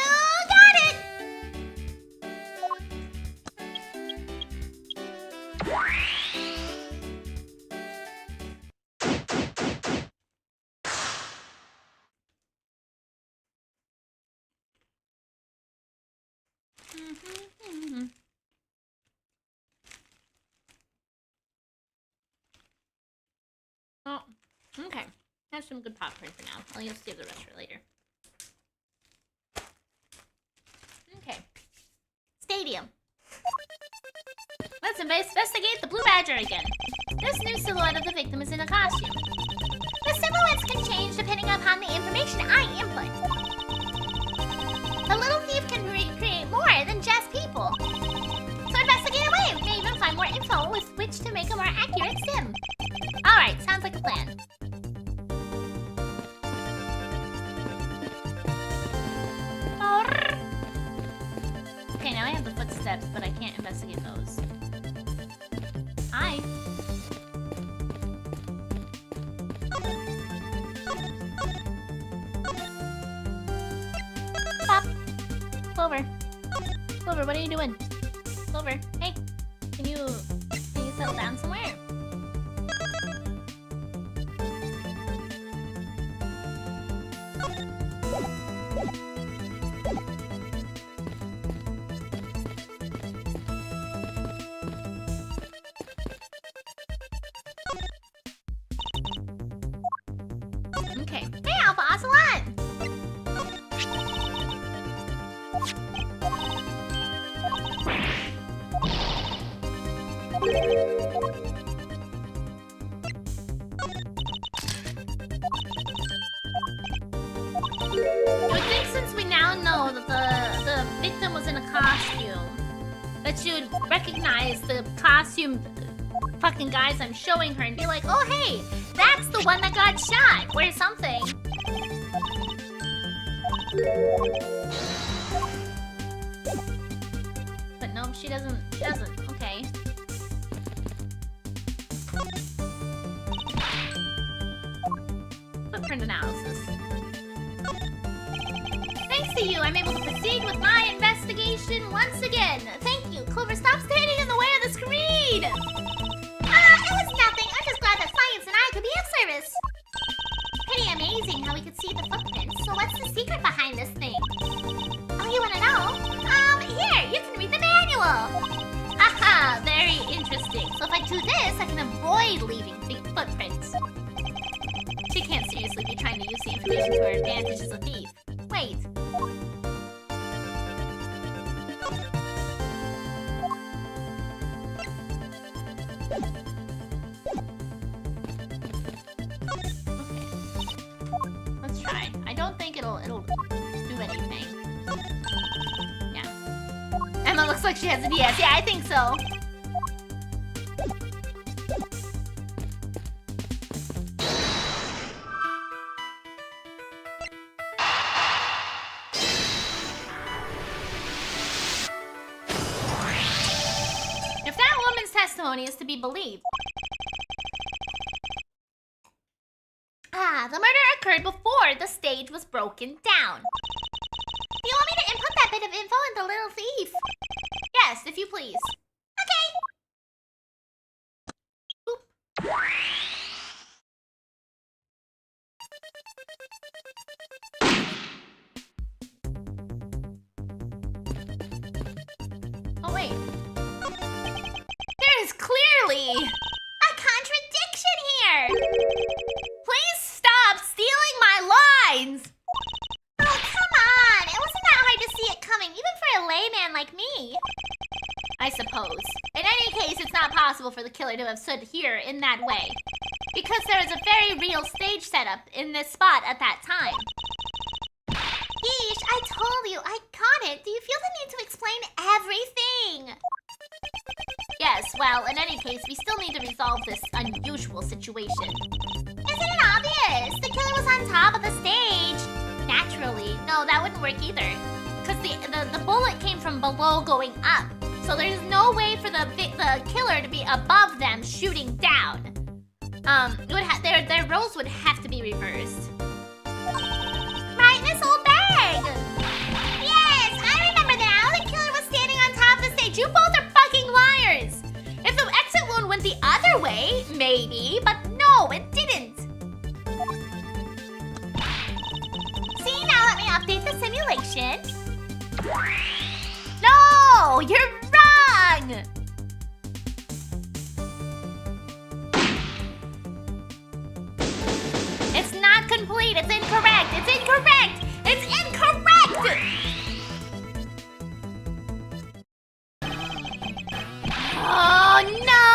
got it! Oh, okay. Have some good popcorn for now. I'll just save the rest for later. Okay. Stadium. Let's investigate the blue badger again. This new silhouette of the victim is in a costume. The silhouettes can change depending upon the information I input. A little thief can recreate more than just people. So investigate away. We may even find more info with which to make a more accurate sim. Alright, sounds like a plan. Okay, now I have the footsteps, but I can't investigate those. Hi. Pop. Clover. Clover, what are you doing? Clover, hey. Can you settle down somewhere? Okay. Hey, Alpha Ocelot! You would think since we now know that the victim was in a costume, that she would recognize the costume fucking guys I'm showing her and be like, oh hey, that's the one that got shot, or something. But no, she doesn't, okay. Footprint analysis. Thanks to you, I'm able to proceed with my investigation once again. Thank you. Clover, stop standing in the way of the screen! It was nothing. I'm just glad that science and I could be of service. Pretty amazing how we could see the footprints. So what's the secret behind this thing? Oh, you want to know? Here, you can read the manual. Aha, very interesting. So if I do this, I can avoid leaving footprints. She can't seriously be trying to use the information to her advantage as a thief. Wait. Let's try. I don't think it'll do anything. Yeah. Emma looks like she has a DS. Yeah, I think so. If that woman's testimony is to be believed. The murder occurred before the stage was broken down. Do you want me to input that bit of info into Little Thief? Yes, if you please. Okay. Boop. Oh, wait. There is clearly A contradiction here! Please stop stealing my lines! Oh, come layman like me. I suppose. In any case, it's not possible for the killer to have stood here in that way. Because there is a very real stage setup in this spot at that time. Yeesh, I told you, I got it. Do you feel the need to explain everything? Yes, well, in any case, we still need to resolve this unusual situation. Isn't it obvious? The killer was on top of the stage. Naturally. No, that wouldn't work either. Because the bullet came from below going up. So there's no way for the killer to be above them shooting down. Their roles would have to be reversed. Right, Miss Old Bag! Yes, I remember now. The killer was standing on top of the stage. You both are fucking liars! If the exit wound went the other way, maybe, but no, it didn't. See, now let me update the simulation. No, you're wrong! It's not complete. It's incorrect. It's incorrect. It's incorrect! Oh, no!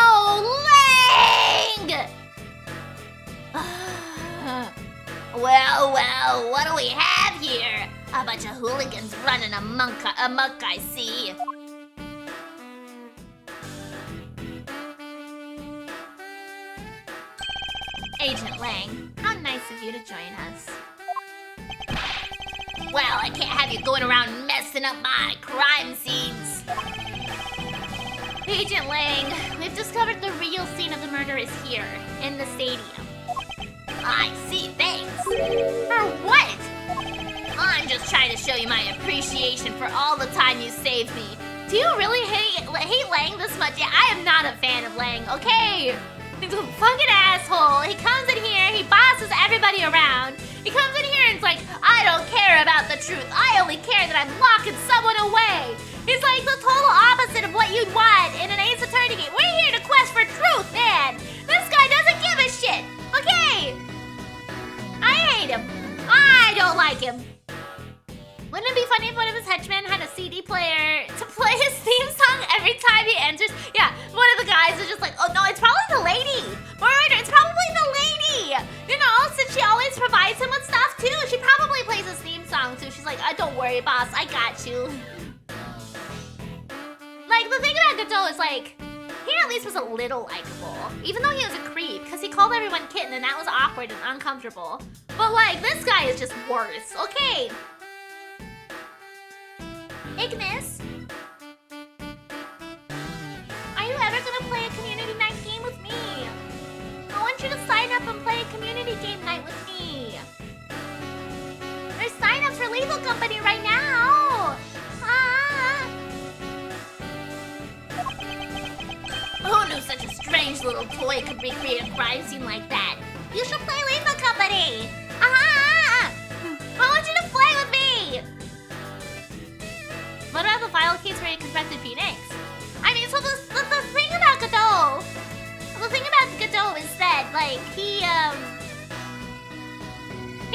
Lang! Well, what do we have here? A bunch of hooligans running amok, I see. Agent Lang, how nice of you to join us. Well, I can't have you going around messing up my crime scenes. Agent Lang, we've discovered the real scene of the murder is here, in the stadium. I see, thanks. For what? I'm just trying to show you my appreciation for all the time you saved me. Do you really hate Lang this much? Yeah, I am not a fan of Lang, okay? He's a fucking asshole. He comes in here, he bosses everybody around. He comes in here and it's like, I don't care about the truth. I only care that I'm locking someone away. He's like the total opposite of what you'd want in an Ace Attorney game. We're here to quest for truth, man. This guy doesn't give a shit, okay? I hate him. I don't like him. Wouldn't it be funny if one of his henchmen had a CD player to play his theme song every time he enters? Yeah, one of the guys is just like, oh no, it's probably the lady. Murder, it's probably the lady. You know, since she always provides him with stuff too. She probably plays his theme song too. She's like, don't worry, boss, I got you. Like, the thing about Godot is like, he at least was a little likable. Even though he was a creep, because he called everyone kitten and that was awkward and uncomfortable. But like, this guy is just worse. Okay. Ignis, are you ever gonna play a community night game with me? I want you to sign up and play a community game night with me. There's sign-ups for Lethal Company right now. Who knew such a strange little toy could recreate a crime scene like that? You should play Lethal Company. I want you to play with me. What about the file case where he confronted Phoenix? I mean, so the thing about Godot... The thing about Godot is that, like, he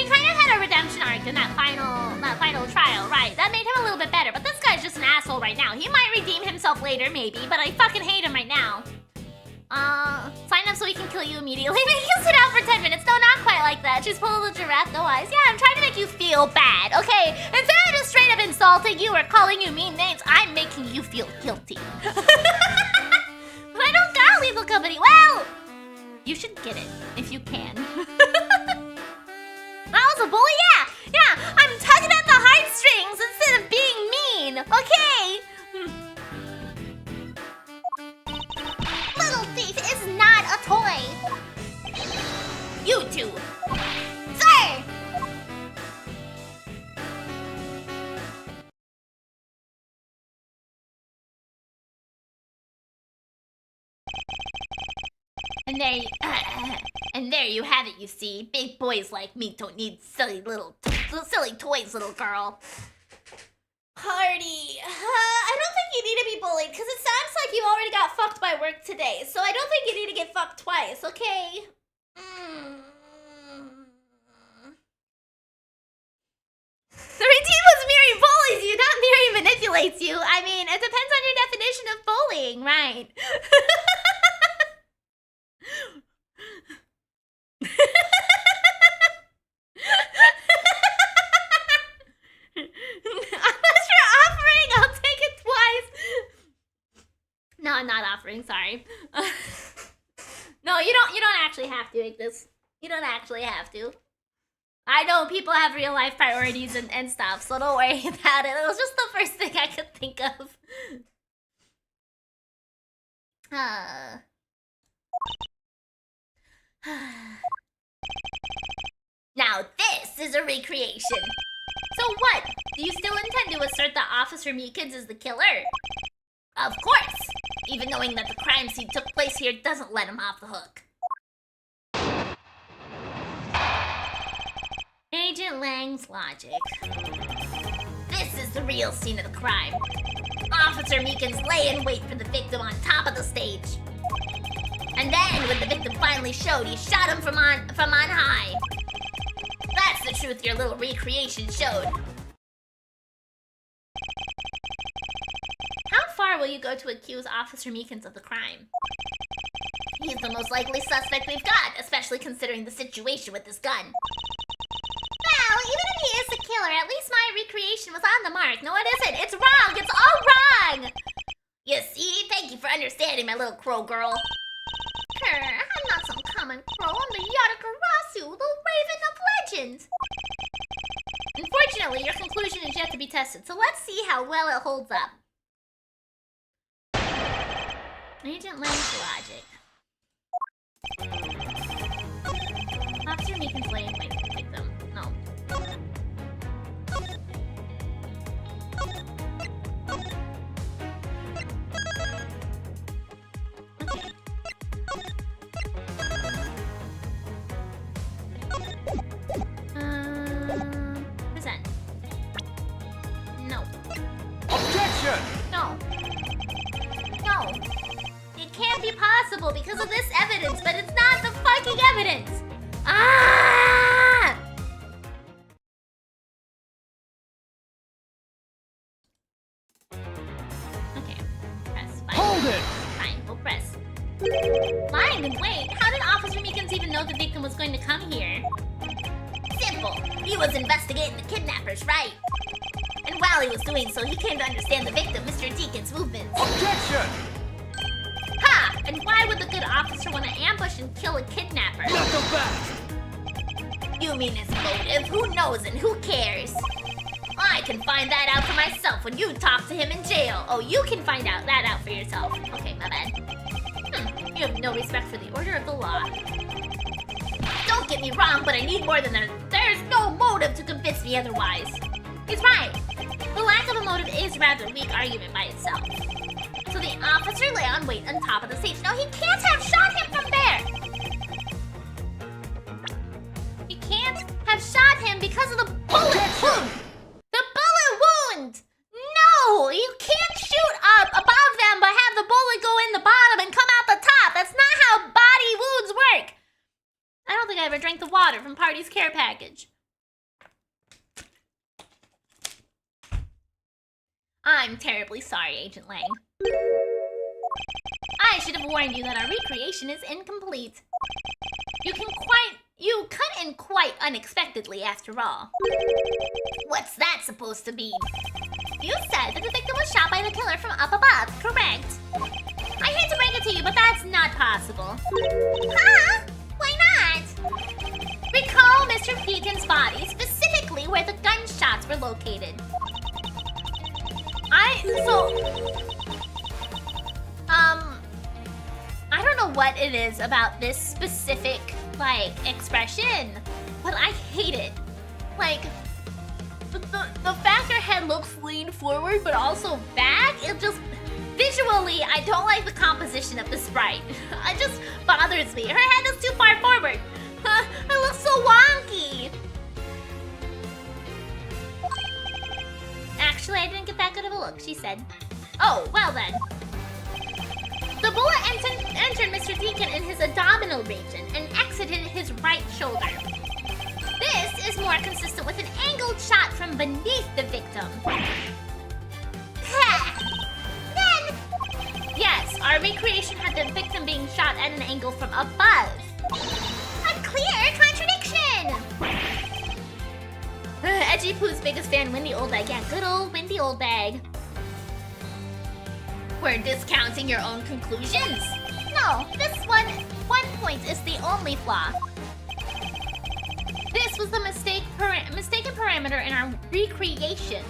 kind of had a redemption arc in that final trial, right? That made him a little bit better, but this guy's just an asshole right now. He might redeem himself later, maybe, but I fucking hate him right now. Sign up so we can kill you immediately. Make you sit out for 10 minutes. No, not quite like that. She's full of the giraffe, no eyes. Yeah, I'm trying to make you feel bad, okay? Instead of just straight up insulting you or calling you mean names, I'm making you feel guilty. But I don't got Lethal Company. Well, you should get it if you can. That was a bully? Yeah, I'm tugging at the heartstrings instead of being mean, okay? Little thief is not a toy. You two. Sir! And there you have it, you see. Big boys like me don't need silly toys, little girl. Hardy, I don't think you need to be bullied, because it sounds like you already got fucked by work today, so I don't think you need to get fucked twice, okay? The routine was Miri bullies you, not Miri manipulates isolates you. I mean, it depends on your definition of bullying, right? Unless you're offering, I'll take it twice. No, I'm not offering, sorry. No, you don't actually have to make this. You don't actually have to. I know people have real life priorities and stuff, so don't worry about it. It was just the first thing I could think of. Now this is a recreation. So what? Do you still intend to assert that Officer Meekins is the killer? Of course! Even knowing that the crime scene took place here doesn't let him off the hook. Agent Lang's logic. This is the real scene of the crime. Officer Meekins lay in wait for the victim on top of the stage. And then, when the victim finally showed, he shot him from on high. That's the truth your little recreation showed. How far will you go to accuse Officer Meekins of the crime? He's the most likely suspect we've got, especially considering the situation with this gun. Well, even if he is the killer, at least my recreation was on the mark. No, it isn't. It's wrong. It's all wrong. You see? Thank you for understanding, my little crow girl. I'm not some common crow. I'm the Yata-Garasu, the Raven of Legend. Unfortunately, your conclusion is yet to be tested, so let's see how well it holds up. Agent Lang's logic. Officer Meekins lay in wait for the victim. No. Present. No. Objection! No. No. It can't be possible because of this evidence, but it's not the fucking evidence! Ah! Okay. Press. Fine. Hold it! Fine, we'll press. Lying in wait? How did Officer Meekins even know the victim was going to come here? Simple. He was investigating the kidnappers, right? And while he was doing so, he came to understand the victim, Mr. Deacon's movements. Objection! Ha! And why would the good officer want to ambush and kill a kidnapper? Not so fast! You mean his motive? Who knows and who cares? I can find that out for myself when you talk to him in jail. Oh, you can find that out for yourself. Okay, my bad. You have no respect for the order of the law. Don't get me wrong, but I need more than that. There's no motive to convince me otherwise. He's right. The lack of a motive is rather a weak argument by itself. So the officer lay on wait on top of the stage. No, he can't have shot him from there. He can't have shot him because of the bullet wound. The bullet wound! No! You can't shoot up above them but have the bullet go in the bottom and come out the top. That's not how body wounds work. I don't think I ever drank the water from Party's care package. I'm terribly sorry, Agent Lang. I should have warned you that our recreation is incomplete. You cut in quite unexpectedly after all. What's that supposed to mean? You said that the victim was shot by the killer from up above, correct? I hate to break it to you, but that's not possible. Huh? Why not? Recall Mr. Peakin's body, specifically where the gunshots were located. I don't know what it is about this specific, expression, but I hate it. The fact her head looks lean forward, but also back, it just, visually, I don't like the composition of the sprite. It just bothers me. Her head is too far forward. It looks so wonky. Actually, I didn't get that good of a look, she said. Oh, well then. The bullet entered Mr. Deacon in his abdominal region and exited his right shoulder. This is more consistent with an angled shot from beneath the victim. recreation had the victim being shot at an angle from above. A clear contradiction! Edgy Pooh's biggest fan, Windy Old Bag. Yeah, good old Windy Old Bag. We're discounting your own conclusions. No, this one point is the only flaw. This was the mistaken parameter in our recreation.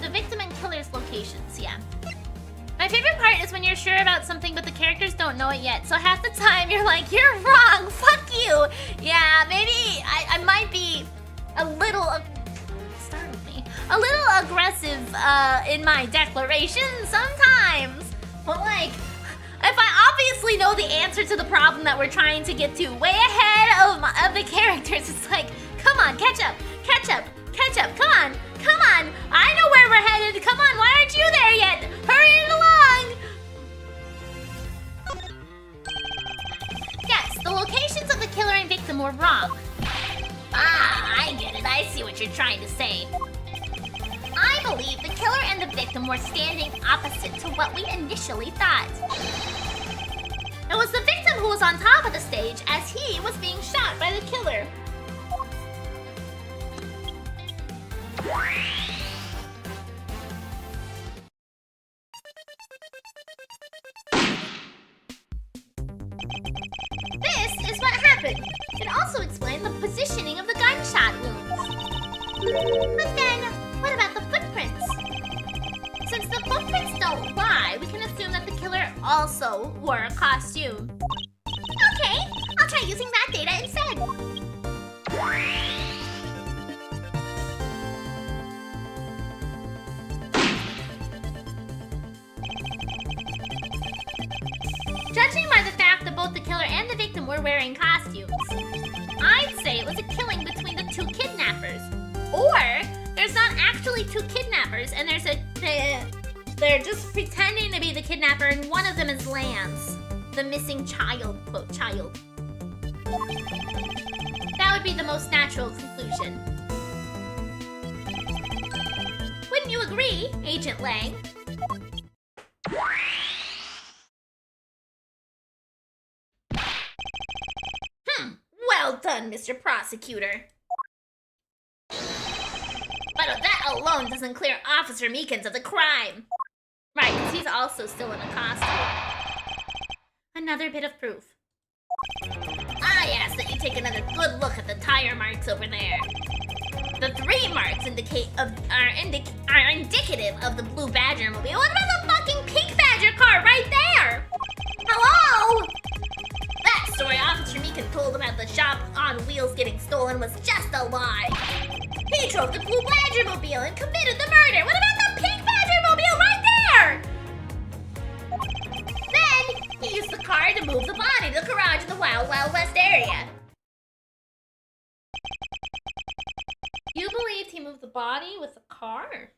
The victim and killer's locations, yeah. My favorite part is when you're sure about something but the characters don't know it yet. So half the time you're like, you're wrong, fuck you. Yeah, maybe I might be a little, startled me, a little aggressive in my declaration sometimes. But like, if I obviously know the answer to the problem that we're trying to get to way ahead of the characters, it's like, come on, catch up, come on. I know where we're headed, come on, why aren't you there yet? Hurry it along. Yes, the locations of the killer and victim were wrong. Ah, I get it. I see what you're trying to say. I believe the killer and the victim were standing opposite to what we initially thought. It was the victim who was on top of the stage as he was being shot by the killer. This is what happened. It also explained the positioning of the gunshot wounds. But then, what about the footprints? Since the footprints don't lie, we can assume that the killer also wore a costume. Okay, I'll try using that data instead. Judging by the fact that both the killer and the victim were wearing costumes, I'd say it was a killing between the two kidnappers. Or there's not actually two kidnappers and they're just pretending to be the kidnapper and one of them is Lance, the missing child, quote, child. That would be the most natural conclusion. Wouldn't you agree, Agent Lang? Well done, Mr. Prosecutor. But that alone doesn't clear Officer Meekins of the crime. Right, because he's also still in a costume. Another bit of proof. I ask that you take another good look at the tire marks over there. The 3 marks are indicative of the blue Badger mobile. What about the fucking pink Badger car right there? Hello? That story Officer Meekin told about the shop on wheels getting stolen was just a lie. He drove the blue Badger mobile and committed the murder. What about the pink Badger mobile right there? Then he used the car to move the body to the garage in the Wild Wild West area. You believed he moved the body with the car?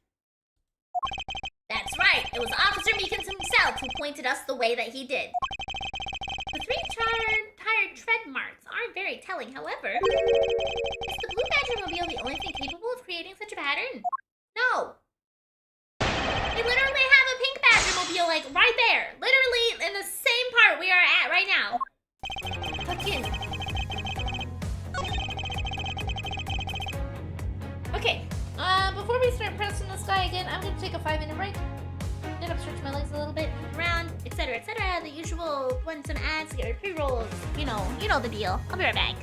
That's right. It was Officer Meekins himself who pointed us the way that he did. The 3 tire tread marks aren't very telling, however. Is the blue Badger mobile the only thing capable of creating such a pattern? No. We literally have a pink Badger mobile, like, right there. Literally in the same part we are at right now. Fucking. Okay, before we start pressing this guy again, I'm gonna take a 5-minute break. Get up, stretch my legs a little bit, move around, etc., etc. The usual, run some ads, get rid of pre-rolls. You know the deal. I'll be right back.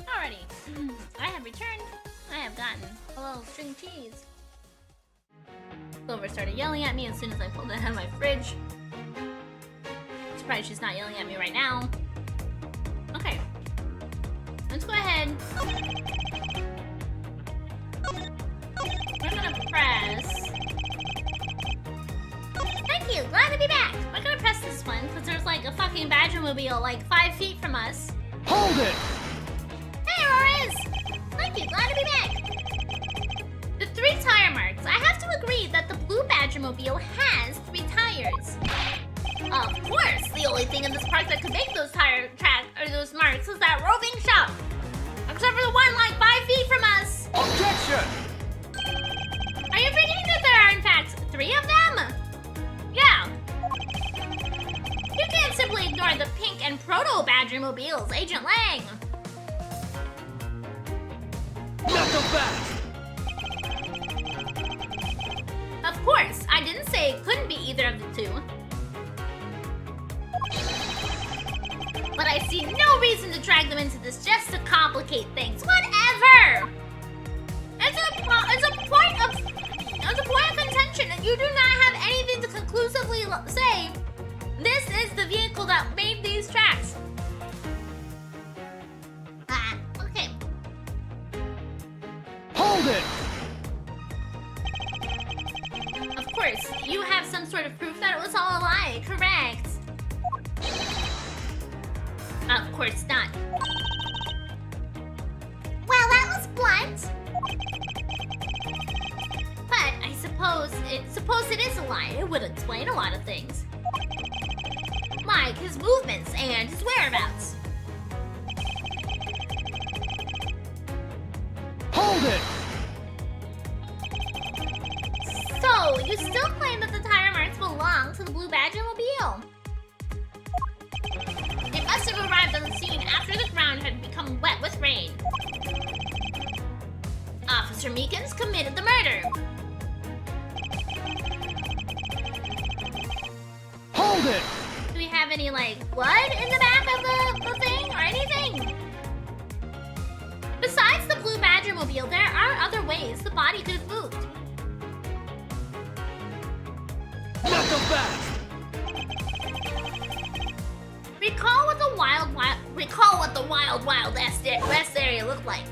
Alrighty, I have returned. I have gotten a little string cheese. Clover started yelling at me as soon as I pulled it out of my fridge. Surprised she's not yelling at me right now. Okay, let's go ahead. We're gonna press. Thank you, glad to be back. We're gonna press this one because there's like a fucking Badger-mobile like 5 feet from us. Hold it! Hey, Auris! Thank you, glad to be back. The 3 tire marks. I have to agree that the blue Badger-mobile has 3 tires. Of course, the only thing in this park that could make those tire track or those marks is that roving shop. Except for the one like 5 feet from us. Objection! Are you forgetting that there are in fact 3 of them? Yeah. You can't simply ignore the pink and proto Badger-mobiles, Agent Lang. Not so fast! Of course, I didn't say it couldn't be either of the 2. But I see no reason to drag them into this just to complicate things. Whatever! It's a point of contention, and you do not have anything to conclusively say. This is the vehicle that made these tracks. Okay. Hold it! Of course, you have some sort of proof that it was all a lie, correct? Of course not. Well, that was blunt. But I suppose it is a lie. It would explain a lot of things. Like his movements and his whereabouts. Hold it! So, you still claim that the tire marks belong to the blue Badger-mobile? It must have arrived on the scene after the ground had become wet with rain. Officer Meekins committed the murder. Hold it! Do we have any, like, blood in the back of the thing or anything? Besides the blue Badger-mobile, there are other ways the body could have moved. Not so fast! Recall what the wild west area looked like.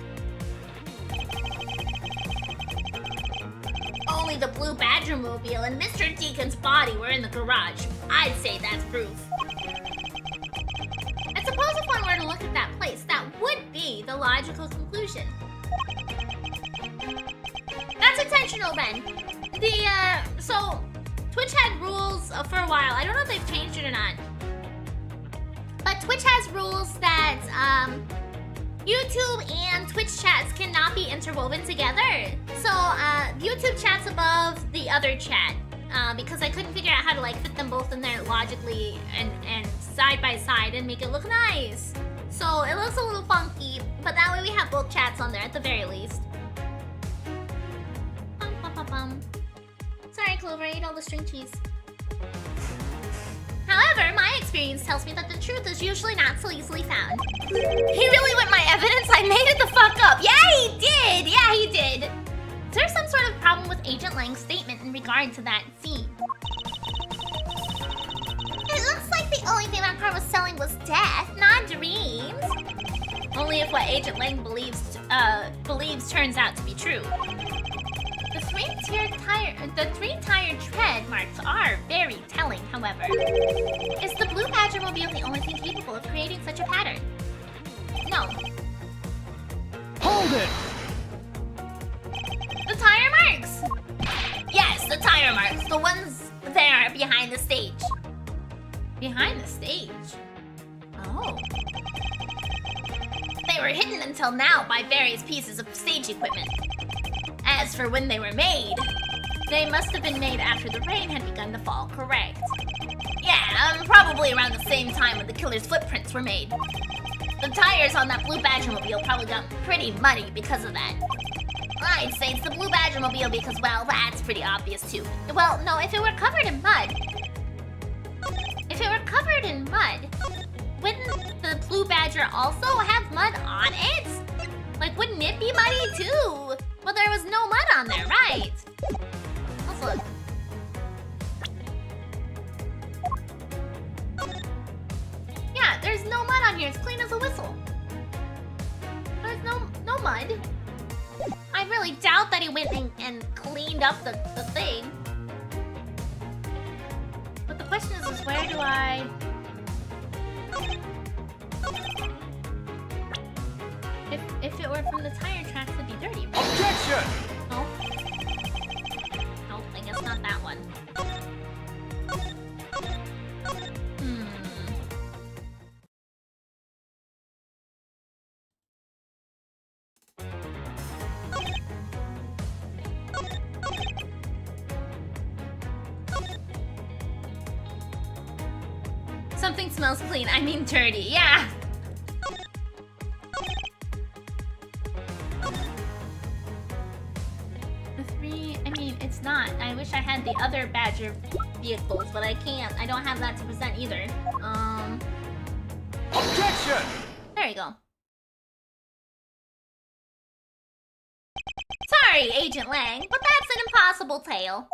only the blue Badger-mobile and Mr. Deacon's body were in the garage, I'd say that's proof. I suppose if one were to look at that place, that would be the logical conclusion. That's intentional then. So Twitch had rules for a while. I don't know if they've changed it or not. But Twitch has rules that YouTube and Twitch chats cannot be interwoven together. So YouTube chat's above the other chat because I couldn't figure out how to like fit them both in there logically and side by side and make it look nice. So it looks a little funky, but that way we have both chats on there at the very least. Sorry, Clover, I ate all the string cheese. However, my experience tells me that the truth is usually not so easily found. He really went my evidence? I made it the fuck up. Yeah, he did. Yeah, he did. Is there some sort of problem with Agent Lang's statement in regard to that scene? It looks like the only thing that car was selling was death, not dreams. Only if what Agent Lang believes turns out to be true. The three-tire tread marks are very telling, however. Is the blue Badger-mobile the only thing capable of creating such a pattern? No. Hold it! The tire marks! Yes, the tire marks. The ones there behind the stage. Behind the stage? Oh. They were hidden until now by various pieces of stage equipment. As for when they were made, they must have been made after the rain had begun to fall, correct? Yeah, probably around the same time when the killer's footprints were made. The tires on that blue Badger-mobile probably got pretty muddy because of that. I'd say it's the blue Badger-mobile because, well, that's pretty obvious too. Well, no, if it were covered in mud... wouldn't the blue Badger also have mud on it? Like, wouldn't it be muddy too? Well, there was no mud on there, right? Let's look. Yeah, there's no mud on here. It's clean as a whistle. There's no mud. I really doubt that he went and cleaned up the thing. But the question is where do I... If it were from the tire tracks, it'd be dirty, right? Objection! No. Nope, I guess not that one. Something smells clean. I mean dirty. Yeah. It's not. I wish I had the other Badger vehicles, but I can't. I don't have that to present either. Objection! There you go. Sorry, Agent Lang, but that's an impossible tale.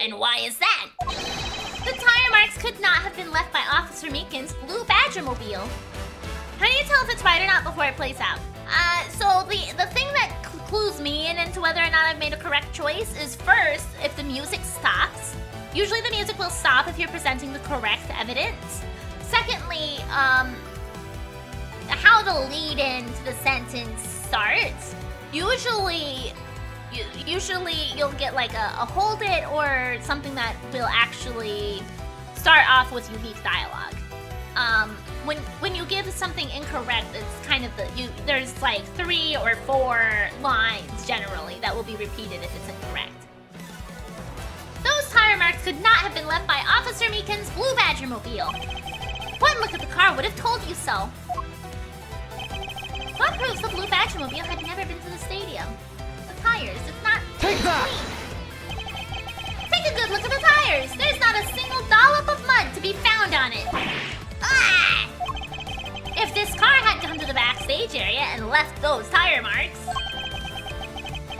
And why is that? The tire marks could not have been left by Officer Meekin's blue Badger-mobile. How do you tell if it's right or not before it plays out? So the thing that clues me into whether or not I've made a correct choice is first, if the music stops. Usually the music will stop if you're presenting the correct evidence. Secondly, how the lead into the sentence starts. Usually you'll get like a hold it or something that will actually start off with unique dialogue. When you give something incorrect, it's kind of there's like 3 or 4 lines generally that will be repeated if it's incorrect. Those tire marks could not have been left by Officer Meekin's blue Badger-mobile. One look at the car would have told you so. What proves the blue Badger-mobile had never been to the stadium? The tires, it's not clean. Take a good look at the tires. There's not a single dollop of mud to be found on it. Ah! If this car had come to the backstage area and left those tire marks,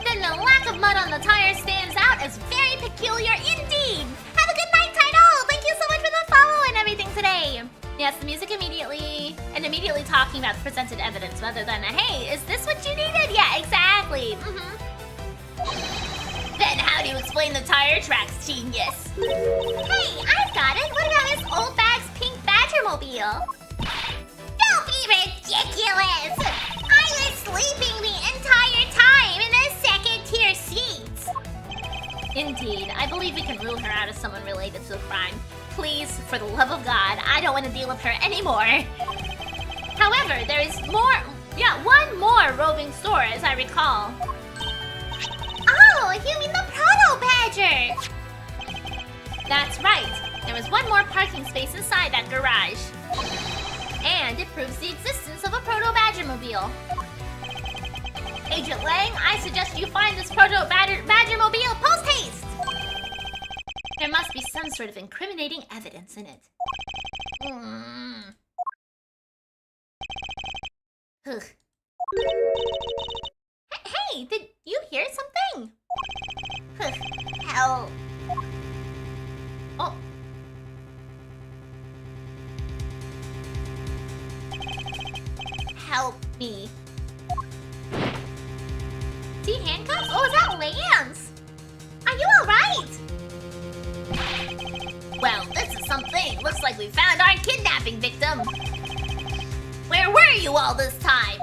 then the lack of mud on the tires stands out as very peculiar indeed. Have a good night, Tidal. Thank you so much for the follow and everything today. Yes, the music immediately talking about the presented evidence rather than a, hey, is this what you needed? Yeah, exactly. Then explain the tire tracks, genius. Hey, I've got it. What about this old bag's pink Badgermobile? Don't be ridiculous! I was sleeping the entire time in the second-tier seats. Indeed, I believe we can rule her out as someone related to the crime. Please, for the love of God, I don't want to deal with her anymore. However, there is one more roving store, as I recall. Oh, you mean the Proto-Badger? That's right. There was one more parking space inside that garage. And it proves the existence of a Proto-Badgermobile. Agent Lang, I suggest you find this Proto-Badgermobile post-haste! There must be some sort of incriminating evidence in it. Ugh. Hey, did you hear something? Help. Oh. Help me. See handcuffs? Oh, is that Lance? Are you alright? Well, this is something. Looks like we found our kidnapping victim. Where were you all this time?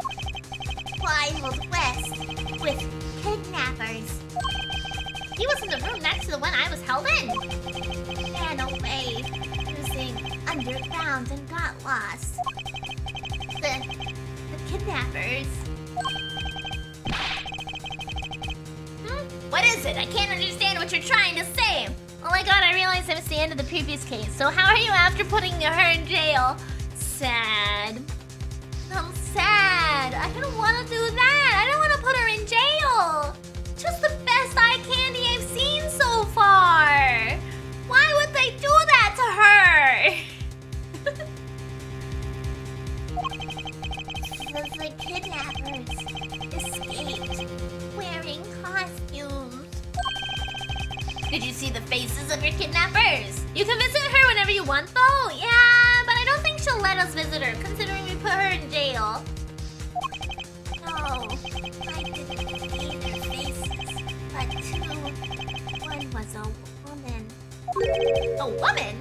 Wild West with kidnappers. He was in the room next to the one I was held in. Ran away using underground and got lost. The kidnappers. What is it? I can't understand what you're trying to say. Oh my god, I realized it was the end of the previous case. So how are you after putting her in jail? Sad. I'm sad. I don't want to do that. I don't want to put her in jail. Just the best eye candy I've seen so far. Why would they do that to her? The kidnappers escaped wearing costumes. Did you see the faces of your kidnappers? You can visit her whenever you want though. Yeah, but I don't think she'll let us visit her considering we put her in jail. No, I didn't see their faces, but two. One was a woman. A woman?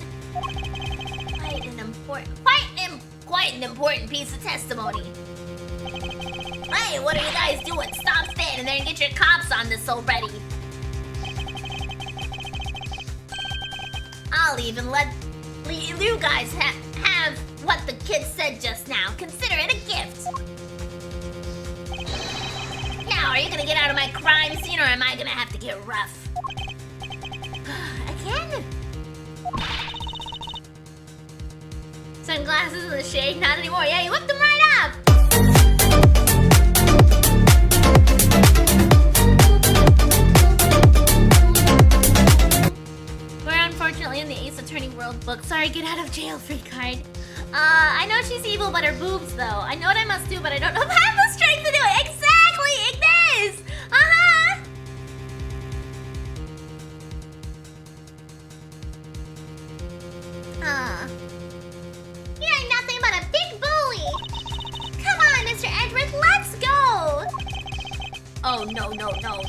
Quite an important piece of testimony. Hey, what are you guys doing? Stop standing there and get your cops on this already. I'll even let you guys have what the kid said just now. Consider it a gift. Now, are you gonna get out of my crime scene or am I gonna have to get rough? Again? Sunglasses in the shade? Not anymore. Yeah, you whipped them right up! We're unfortunately in the Ace Attorney World book. Sorry, get out of jail free card. I know she's evil, but her boobs, though. I know what I must do, but I don't know if I have the strength to do it. Exactly, Ignis! Uh-huh! You're nothing but a big bully! Come on, Mr. Edward, let's go! Oh, no,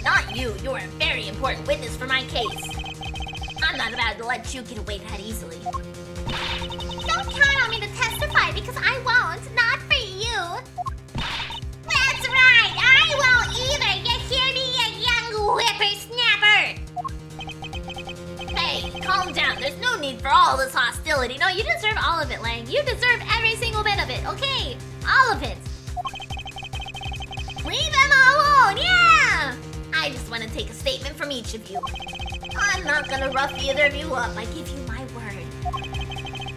not you. You're a very important witness for my case. I'm not about to let you get away that easily. Don't count on me to testify because I won't, not for you. That's right, I won't either. You hear me, you young whippersnapper? Hey, calm down. There's no need for all this hostility. No, you deserve all of it, Lang. You deserve every single bit of it, okay? All of it. Leave them alone, yeah! I just want to take a statement from each of you. I'm not gonna rough either of you up. I give you my word.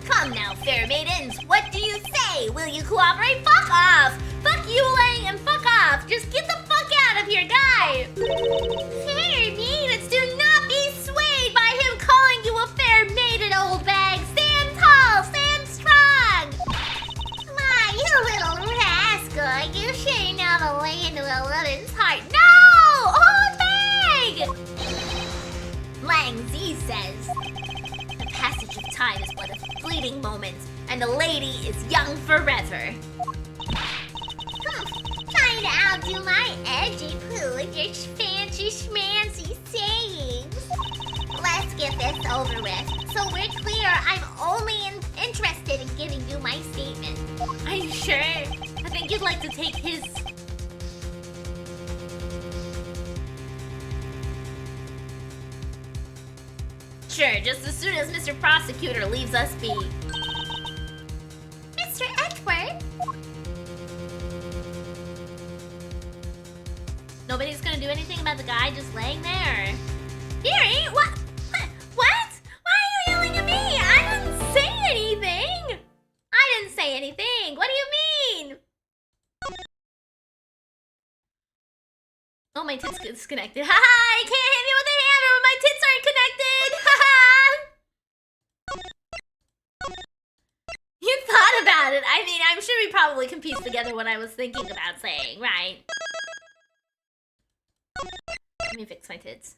Come now, fair maidens. What do you say? Will you cooperate? Fuck off! Fuck you, Lang, and fuck off! Just get the fuck out of here, guy! Fair maidens, do not be swayed by him calling you a fair maiden, old bag! Stand tall! Stand strong! My, you little rascal, you shouldn't have a lay into a woman's heart. No! Old bag! Lang Z says, the passage of time is but a fleeting moment, and the lady is young forever. Trying to outdo my edgy poo with your fancy schmancy sayings. over with. So we're clear, I'm only interested in giving you my statement. Are you sure? I think you'd like to take his... Sure, just as soon as Mr. Prosecutor leaves us be. Mr. Edward? Nobody's gonna do anything about the guy just laying there. Gary, what? What? Why are you yelling at me? I didn't say anything. I didn't say anything. What do you mean? Oh, my tits disconnected. Haha, I can't hit me with a hammer when my tits aren't connected. Haha. You thought about it. I mean, I'm sure we probably can piece together what I was thinking about saying, right? Let me fix my tits.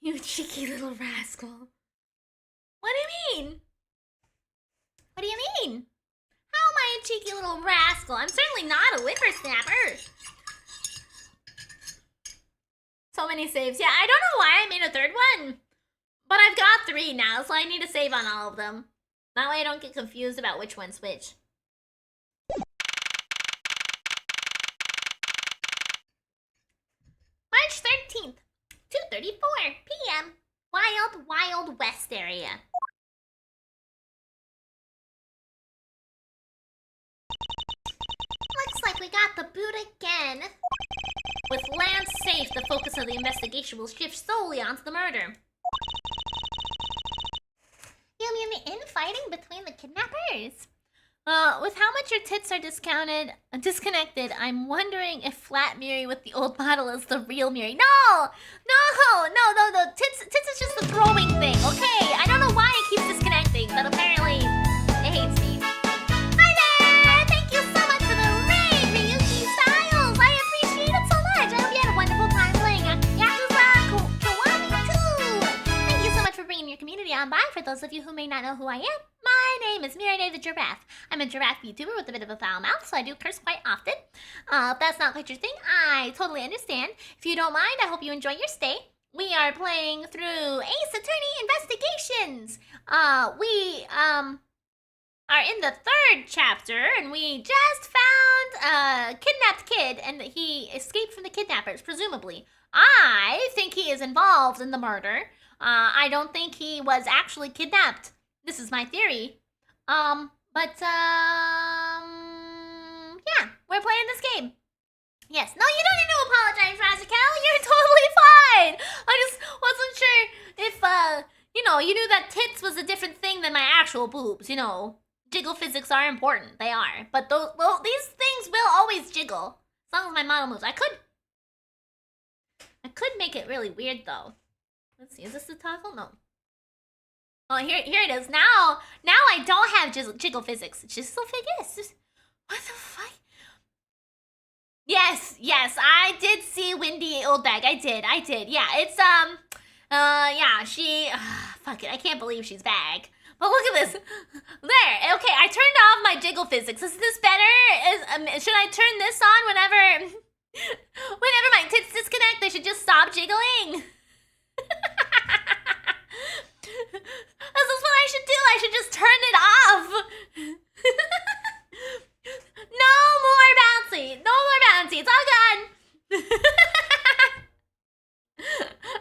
You cheeky little rascal. What do you mean? What do you mean? How am I a cheeky little rascal? I'm certainly not a whippersnapper. So many saves. Yeah, I don't know why I made a third one. But I've got 3 now, so I need to save on all of them. That way I don't get confused about which one's which. March 13th, 2:34 p.m. Wild, Wild West area. Looks like we got the boot again. With Lance safe, the focus of the investigation will shift solely onto the murder. You mean the infighting between the kidnappers? With how much your tits are disconnected, I'm wondering if Flat Miri with the old model is the real Miri. No! Tits is just a throwing thing, okay? I don't know why it keeps disconnecting, but apparently it hates me. Hi there! Thank you so much for the raid, Ryuki Styles! I appreciate it so much! I hope you had a wonderful time playing Yakuza Kiwami 2! Thank you so much for bringing your community on by. For those of you who may not know who I am, my name is Miridae the Giraffe. I'm a giraffe VTuber with a bit of a foul mouth, so I do curse quite often. If that's not quite your thing, I totally understand. If you don't mind, I hope you enjoy your stay. We are playing through Ace Attorney Investigations. We are in the 3rd chapter, and we just found a kidnapped kid, and he escaped from the kidnappers, presumably. I think he is involved in the murder. I don't think he was actually kidnapped. This is my theory. Yeah, we're playing this game. Yes. No, you don't need to apologize, Razikel. You're totally fine. I just wasn't sure if, you know, you knew that tits was a different thing than my actual boobs, you know. Jiggle physics are important. They are. But these things will always jiggle. As long as my model moves. I could make it really weird, though. Let's see. Is this the toggle? No. Oh, here it is. Now I don't have jiggle physics. Jiggle physics? What the fuck? Yes, I did see Windy Old Bag. I did. Yeah, it's, yeah, she, fuck it, I can't believe she's back. But look at this. There, okay, I turned off my jiggle physics. Is this better? Should I turn this on whenever my tits disconnect? They should just stop jiggling. This is what I should do. I should just turn it off. No more bouncy. It's all gone.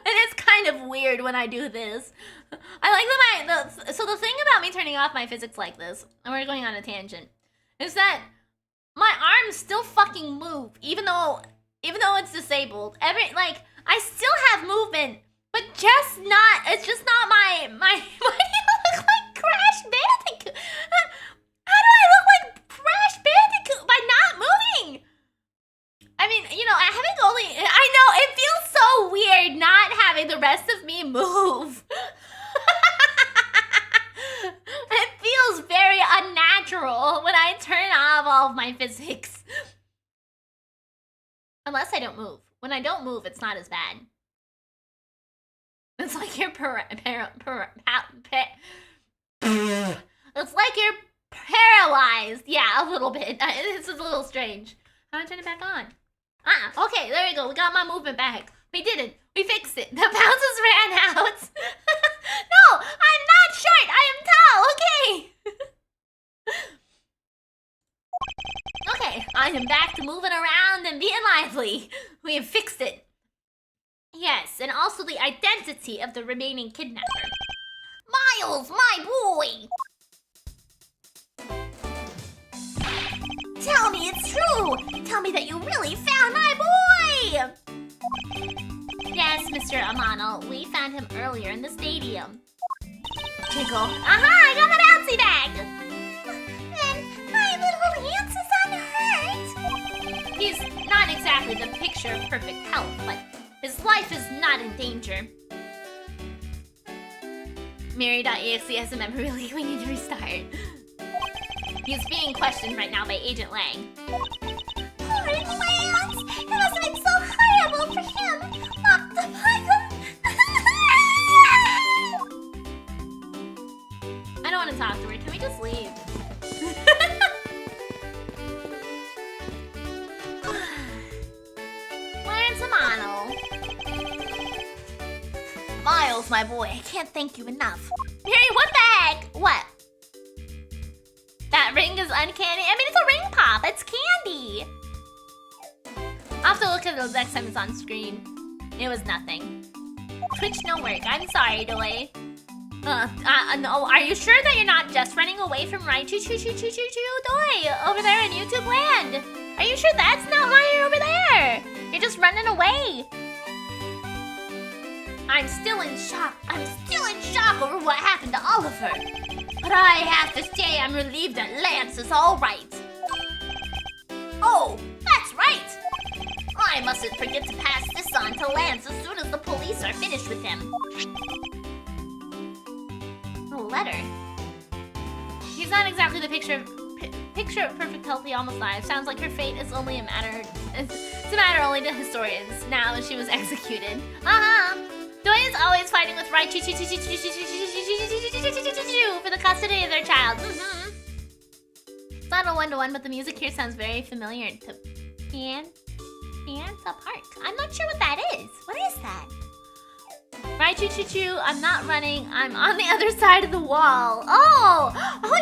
It is kind of weird when I do this. I like that so the thing about me turning off my physics like this, and we're going on a tangent, is that my arms still fucking move, even though it's disabled. I still have movement, but it's just not my why do you look like Crash Bandicoot? How do I look like Crash Bandicoot by not moving? I mean, you know, I know, it feels so weird not having the rest of me move. It feels very unnatural when I turn off all of my physics. Unless I don't move. When I don't move, it's not as bad. It's like your It's like you're paralyzed. Yeah, a little bit. This is a little strange. How do I turn it back on? Okay, there we go. We got my movement back. We did it. We fixed it. The bounces ran out. No, I'm not short. I am tall. Okay. Okay, I am back to moving around and being lively. We have fixed it. Yes, and also the identity of the remaining kidnapper. Miles, my boy! Tell me it's true! Tell me that you really found my boy! Yes, Mr. Amano, we found him earlier in the stadium. Tickle. Aha, I got my bouncy bag! And my little Lance is unhurt! He's not exactly the picture of perfect health, but his life is not in danger. Miridae has a memory leak. We need to restart. He's being questioned right now by Agent Lang. Poor Lance! It must have been so horrible for him! Locked up I don't want to talk to her. Can we just leave? Lance Amano. Miles, my boy, I can't thank you enough. Mary, what the heck? What? That ring is uncanny. I mean, it's a ring pop. It's candy. I'll have to look at it next time it's on screen. It was nothing. Twitch no work. I'm sorry, Doi. No. Are you sure that you're not just running away from Doi over there in YouTube land? Are you sure that's not why you're over there? You're just running away. I'm still in shock. I'm still in shock over what happened to Oliver. But I have to say I'm relieved that Lance is all right. Oh, that's right. I mustn't forget to pass this on to Lance as soon as the police are finished with him. A letter. He's not exactly the picture of perfect, healthy, almost alive. Sounds like her fate is only a matter. It's a matter only to historians. Now she was executed. Doi is always fighting with Raichu for the custody of their child. It's not a one-to-one, but the music here sounds very familiar to Pianta Park. I'm not sure what that is. What is that? Raichu, I'm not running. I'm on the other side of the wall. Oh,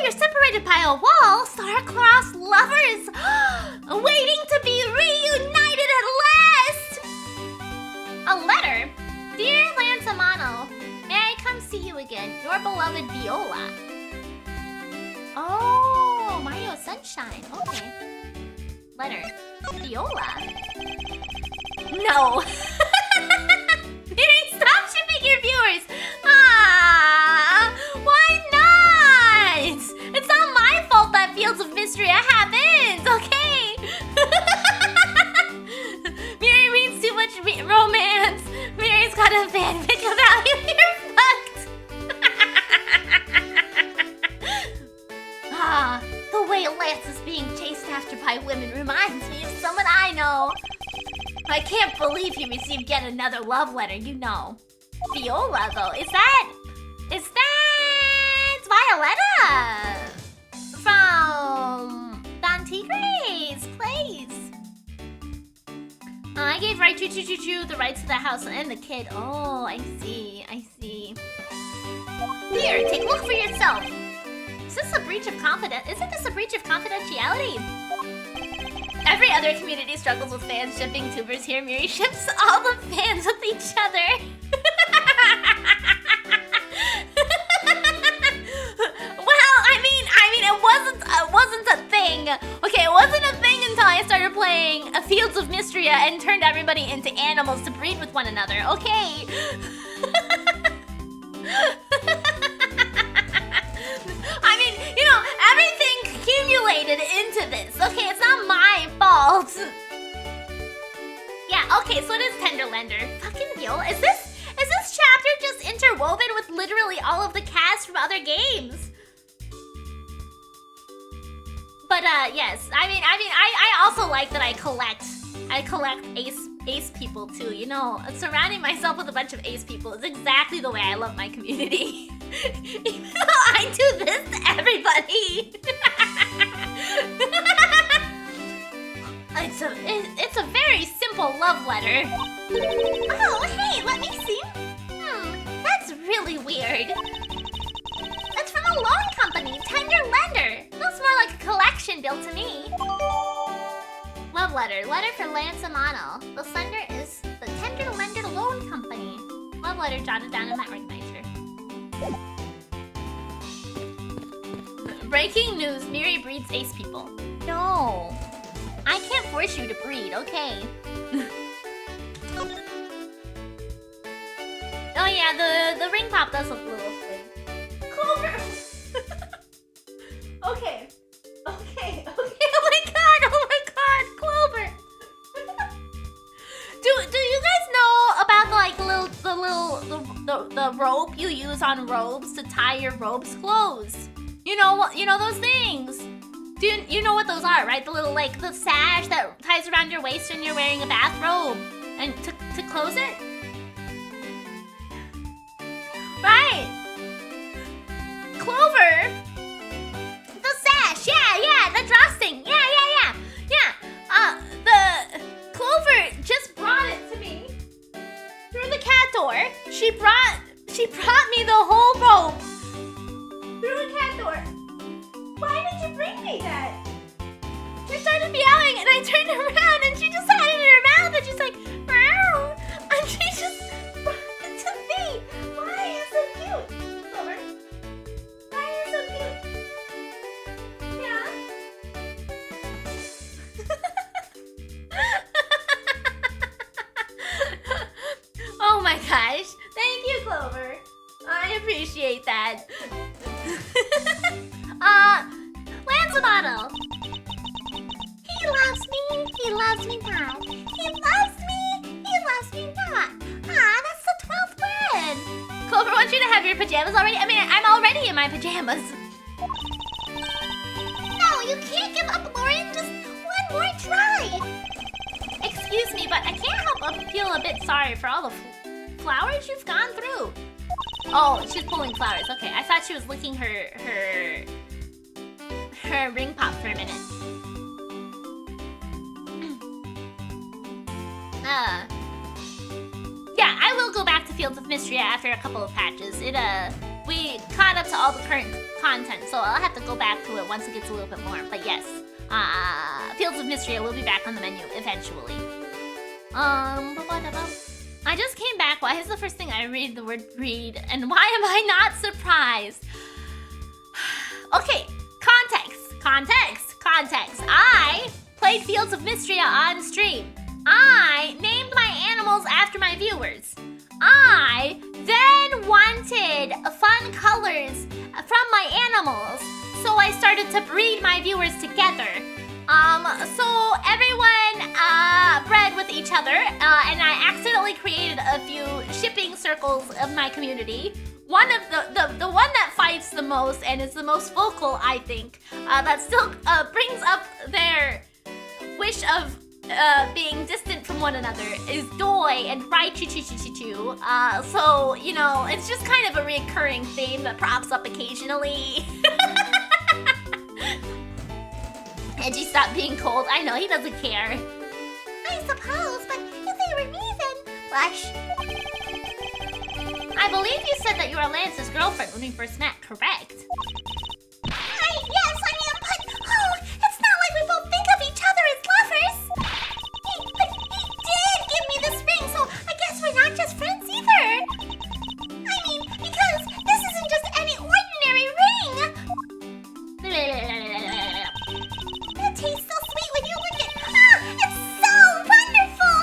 you're separated by a wall. Star-crossed lovers waiting to be reunited at last. A letter? Dear Lance Amano, may I come see you again? Your beloved Viola. Oh, Mario Sunshine. Okay. Letter. Viola. No. Stop shipping your viewers. Why not? It's not my fault that Fields of Mystery happened, okay? Miri reads too much romance. Miri's got a fanfic about you. You're fucked. The way Lance is being chased after by women reminds me of someone I know. I can't believe he received yet another love letter, you know. Viola, though, is that Violetta from Don Tigre's place. I gave Raichu the rights to the house and the kid. Oh, I see. Here, take a look for yourself. Isn't this a breach of confidentiality? Every other community struggles with fans shipping tubers. Here, Miri ships all the fans with each other. Well, I mean, it wasn't a thing. Okay, it wasn't a thing until I started playing Fields of Mystria and turned everybody into animals to breed with one another. Okay. I mean, you know, everything accumulated into this. Okay, it's not my fault. Yeah, okay, so it is Tenderlander. Fucking Viola. Is this chapter just interwoven with literally all of the cast from other games? But yes, I mean, I also like that I collect ace people too. You know, surrounding myself with a bunch of ace people is exactly the way I love my community. Even though I do this to everybody. It's a very simple love letter. Oh, hey, let me see. That's really weird. That's from a loan company, Tender Lender. Looks more like a collection bill to me. Love letter. Letter for Lance Amano. The sender is the Tender Lender Loan Company. Love letter jotted down in my organizer. Breaking news. Miri breeds ace people. No. I can't force you to breed, okay? Oh yeah, the ring pop does look a little funny. Clover! Okay. Oh my god, Clover! Do you guys know about the rope you use on robes to tie your robe's clothes? You know those things? Do you know what those are, right? The little, like, the sash that ties around your waist when you're wearing a bathrobe. And to close it? Right! Clover! The sash! Yeah, the drawstring! Yeah. The Clover just brought it to me. Through the cat door. She brought me the whole rope. Through the cat door. Why did you bring me that? She started meowing and I turned around and she just had it in her mouth and she's like, meow. And she just brought it to me. Why are you so cute, Clover? Why are you so cute? Yeah. Oh my gosh. Thank you, Clover. I appreciate that. Lanzamoto. He loves me now. He loves me not. That's the 12th one. Clover wants you to have your pajamas already. I mean, I'm already in my pajamas. No, you can't give up, Lauren. Just one more try. Excuse me, but I can't help but feel a bit sorry for all the flowers you've gone through. Oh, she's pulling flowers. Okay, I thought she was licking her ring pop for a minute. Yeah, I will go back to Fields of Mystria after a couple of patches. We caught up to all the current content, so I'll have to go back to it once it gets a little bit more. But yes, Fields of Mystria will be back on the menu eventually. I just came back. Why is the first thing I read the word breed? And why am I not surprised? Okay, context. I played Fields of Mystria on stream. I named my animals after my viewers. I then wanted fun colors from my animals, so I started to breed my viewers together. So everyone bred with each other, and I accidentally created a few shipping circles of my community. One of the one that fights the most and is the most vocal, I think, that still brings up their wish of being distant from one another is Doi and Raichu. So, you know, it's just kind of a recurring theme that props up occasionally. Edgy, stop being cold. I know, he doesn't care. I suppose, but if they were me, then blush. I believe you said that you were Lance's girlfriend when we first met, correct? Yes, I am, but it's not like we both think of each other as lovers. He did give me this ring, so I guess we're not just friends either. I mean, because this isn't just any ordinary ring. It tastes so sweet when you lick it. It's so wonderful.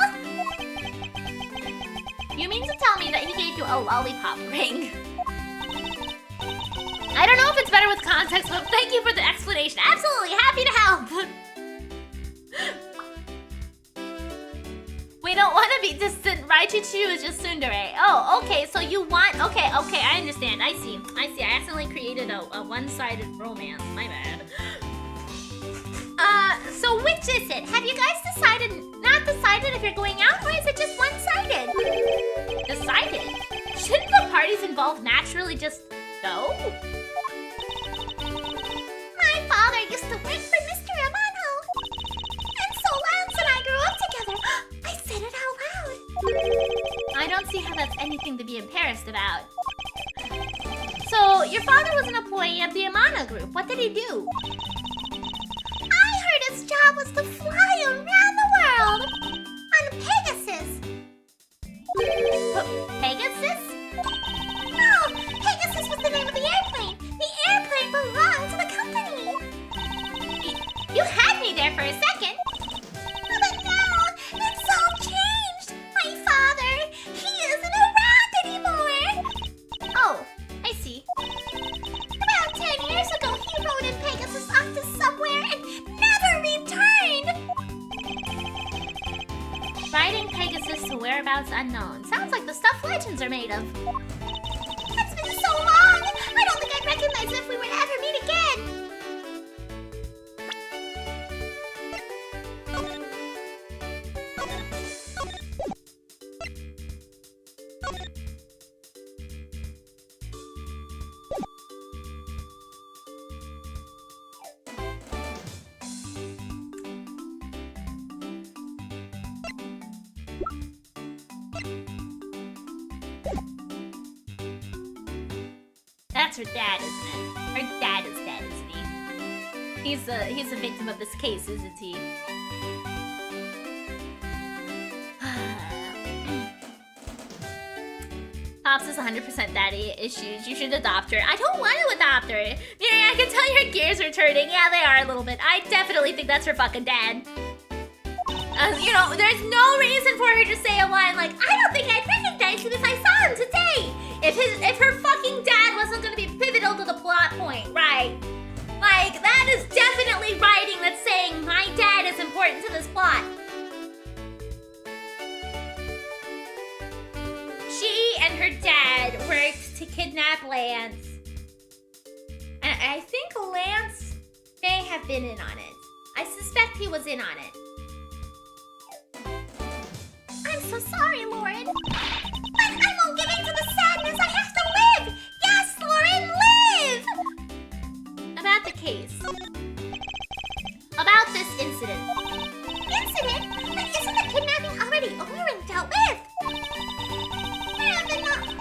You mean to tell me that he gave you a lollipop ring? I don't know if it's better with context, but thank you for the explanation. Absolutely, happy to help. We don't want to be distant. Raichu is just tsundere. Oh, okay, so you want... Okay, I understand. I see. I accidentally created a one-sided romance. My bad. So which is it? Have you guys not decided if you're going out, or is it just one-sided? Decided? Shouldn't the parties involved naturally just go? My father used to work for Mr. Amano. And so Lance and I grew up together. I said it out loud. I don't see how that's anything to be embarrassed about. So, your father was an employee of the Amana group. What did he do? I heard his job was to fly around the world on Pegasus. Pegasus? No, Pegasus was the name of the airplane. The airplane belonged to the company. You had me there for a second. But now, it's all changed. My father, he isn't around anymore. Oh, I see. About 10 years ago, he rode in Pegasus off to somewhere and never returned. Riding Pegasus to whereabouts unknown. Sounds like the stuff legends are made of. It's been so long. I don't think I'd recognize it if we were to ever meet again. That's her dad, isn't it? Her dad is dead, isn't he? He's a victim of this case, isn't he? Pops is 100% daddy issues. You should adopt her. I don't want to adopt her. Miri, I can tell your gears are turning. Yeah, they are a little bit. I definitely think that's her fucking dad. You know, there's no reason for her to say a line like, I don't think I'd recognize him if I saw him today. If her fucking dad wasn't gonna be pivotal to the plot point, right? Like, that is definitely writing that's saying my dad is important to this plot. She and her dad worked to kidnap Lance. And I think Lance may have been in on it. I suspect he was in on it. I'm so sorry, Lauren. But I won't give in to the sadness. I have to live. Yes, Lauren, live. About the case. About this incident. Incident? But isn't the kidnapping already over and dealt with?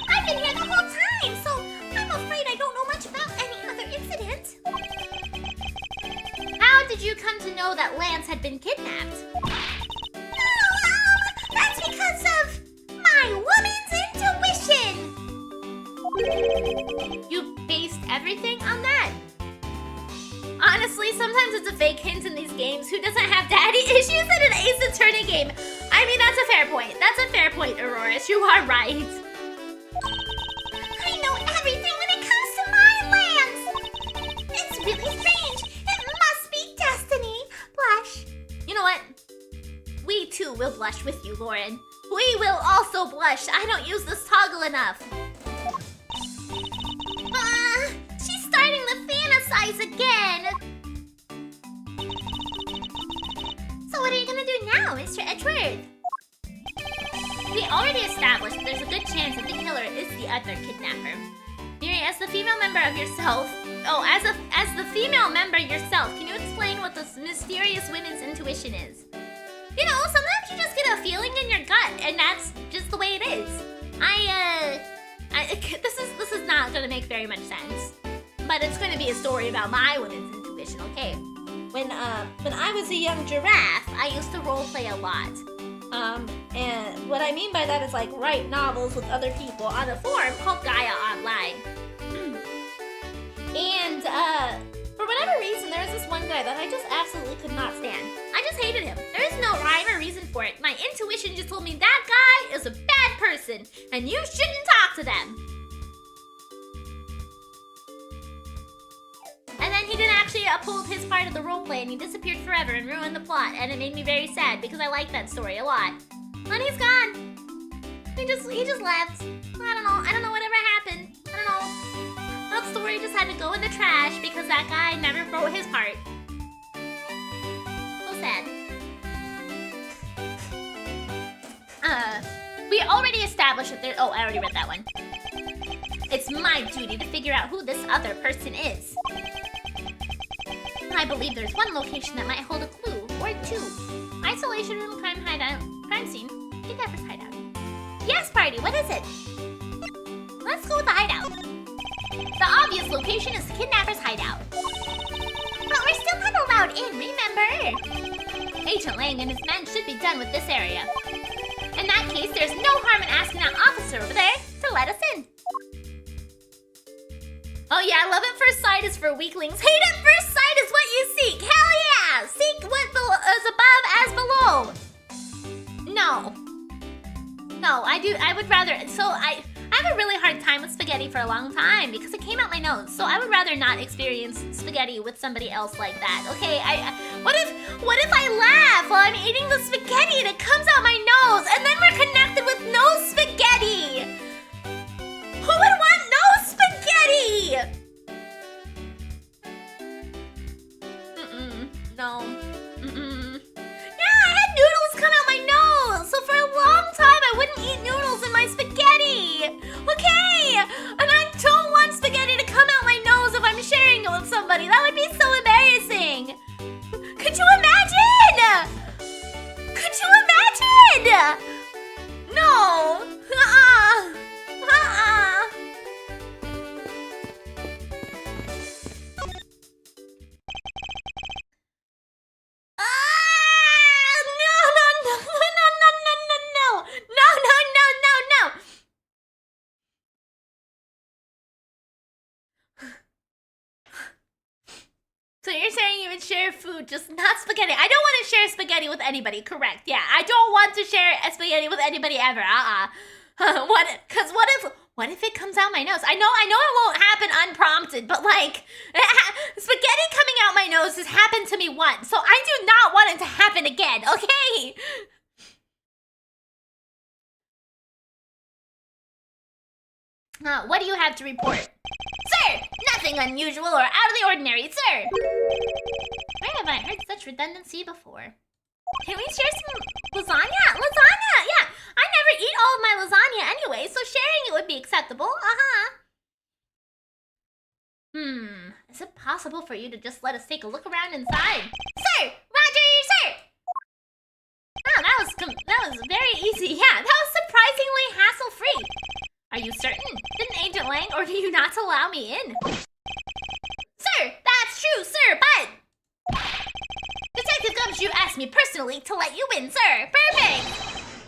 I've been here the whole time, so I'm afraid I don't know much about any other incident. How did you come to know that Lance had been kidnapped? That's because of my woman's intuition. You based everything on that? Honestly, sometimes it's a fake hint in these games. Who doesn't have daddy issues in an Ace Attorney game? I mean, that's a fair point. That's a fair point, Auroras. You are right. I know everything when it comes to my lands. It's really strange. It must be destiny. Blush. You know what? We too will blush with you, Lauren. We will also blush. I don't use this toggle enough. She's starting to fantasize again. So what are you gonna do now, Mr. Edgeworth? We already established that there's a good chance that the killer is the other kidnapper. Miri, as the female member of yourself, as the female member yourself, can you explain what this mysterious women's intuition is? You know, sometimes you just get a feeling in your gut, and that's just the way it is. This is not gonna make very much sense, but it's gonna be a story about my women's intuition, okay? When I was a young giraffe, I used to roleplay a lot. And what I mean by that is like write novels with other people on a forum called Gaia Online. And for whatever reason, there was this one guy that I just absolutely could not stand. I just hated him. There is no rhyme or reason for it. My intuition just told me that guy is a bad person, and you shouldn't talk to them. And then he didn't actually uphold his part of the roleplay, and he disappeared forever and ruined the plot, and it made me very sad because I like that story a lot. And he's gone. He just left. I don't know whatever happened. I don't know. That story just had to go in the trash because that guy never wrote his part. We already established that there. Oh, I already read that one. It's my duty to figure out who this other person is. I believe there's one location that might hold a clue, or two. Isolation room, crime hideout, crime scene, kidnapper's hideout. Yes, party, what is it? Let's go with the hideout. The obvious location is the kidnapper's hideout. But we're still not allowed in, remember? Agent Lang and his men should be done with this area. In that case, there's no harm in asking that officer over there to let us in. Oh yeah, love at first sight is for weaklings. Hate at first sight is what you seek. Hell yeah! Seek what is above as below. No. No, I would rather, I have a really hard time with spaghetti for a long time because it came out my nose. So I would rather not experience spaghetti with somebody else like that. Okay, what if I laugh while I'm eating the spaghetti and it comes out my nose and then we're connected with no spaghetti? Who would want no spaghetti? No. Yeah, I had noodles come out my nose, so for a long time I wouldn't eat noodles in my spaghetti. Okay, and I don't want spaghetti to come out my nose if I'm sharing it with somebody. That would be so embarrassing. Could you imagine? Could you imagine? No. No. So you're saying you would share food, just not spaghetti. I don't want to share spaghetti with anybody, correct. Yeah, I don't want to share spaghetti with anybody ever, what if it comes out my nose? I know it won't happen unprompted, but like, spaghetti coming out my nose has happened to me once, so I do not want it to happen again, okay? What do you have to report? Sir, nothing unusual or out of the ordinary, sir. Where have I heard such redundancy before? Can we share some lasagna? Lasagna, yeah. I never eat all of my lasagna anyway, so sharing it would be acceptable. Is it possible for you to just let us take a look around inside? Sir, Roger, sir. Oh, that was very easy. Yeah, that was surprisingly hassle-free. Are you certain? Didn't Agent Lang order you not to allow me in? Sir, that's true, sir, but... Detective Gumshoe asked me personally to let you in, sir. Perfect!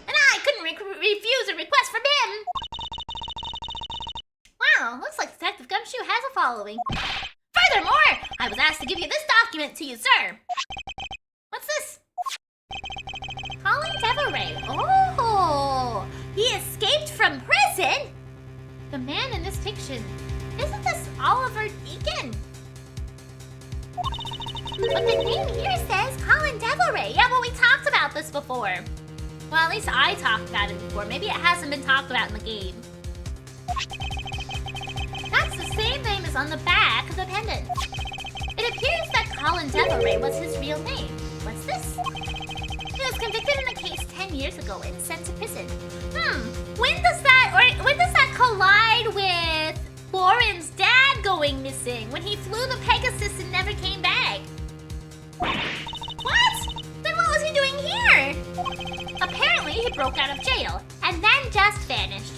And I couldn't refuse a request from him. Wow, looks like Detective Gumshoe has a following. Furthermore, I was asked to give you this document to you, sir. What's this? Calling Devilray. Oh, he escaped from prison? The man in this picture, isn't this Oliver Deacon? But the name here says Colin Devilray. Yeah, but we talked about this before. Well, at least I talked about it before. Maybe it hasn't been talked about in the game. That's the same name as on the back of the pendant. It appears that Colin Devilray was his real name. What's this? He was convicted in a case 10 years ago and sent to prison. When does that collide with Lauren's dad going missing when he flew the Pegasus and never came back? What? Then what was he doing here? Apparently he broke out of jail and then just vanished.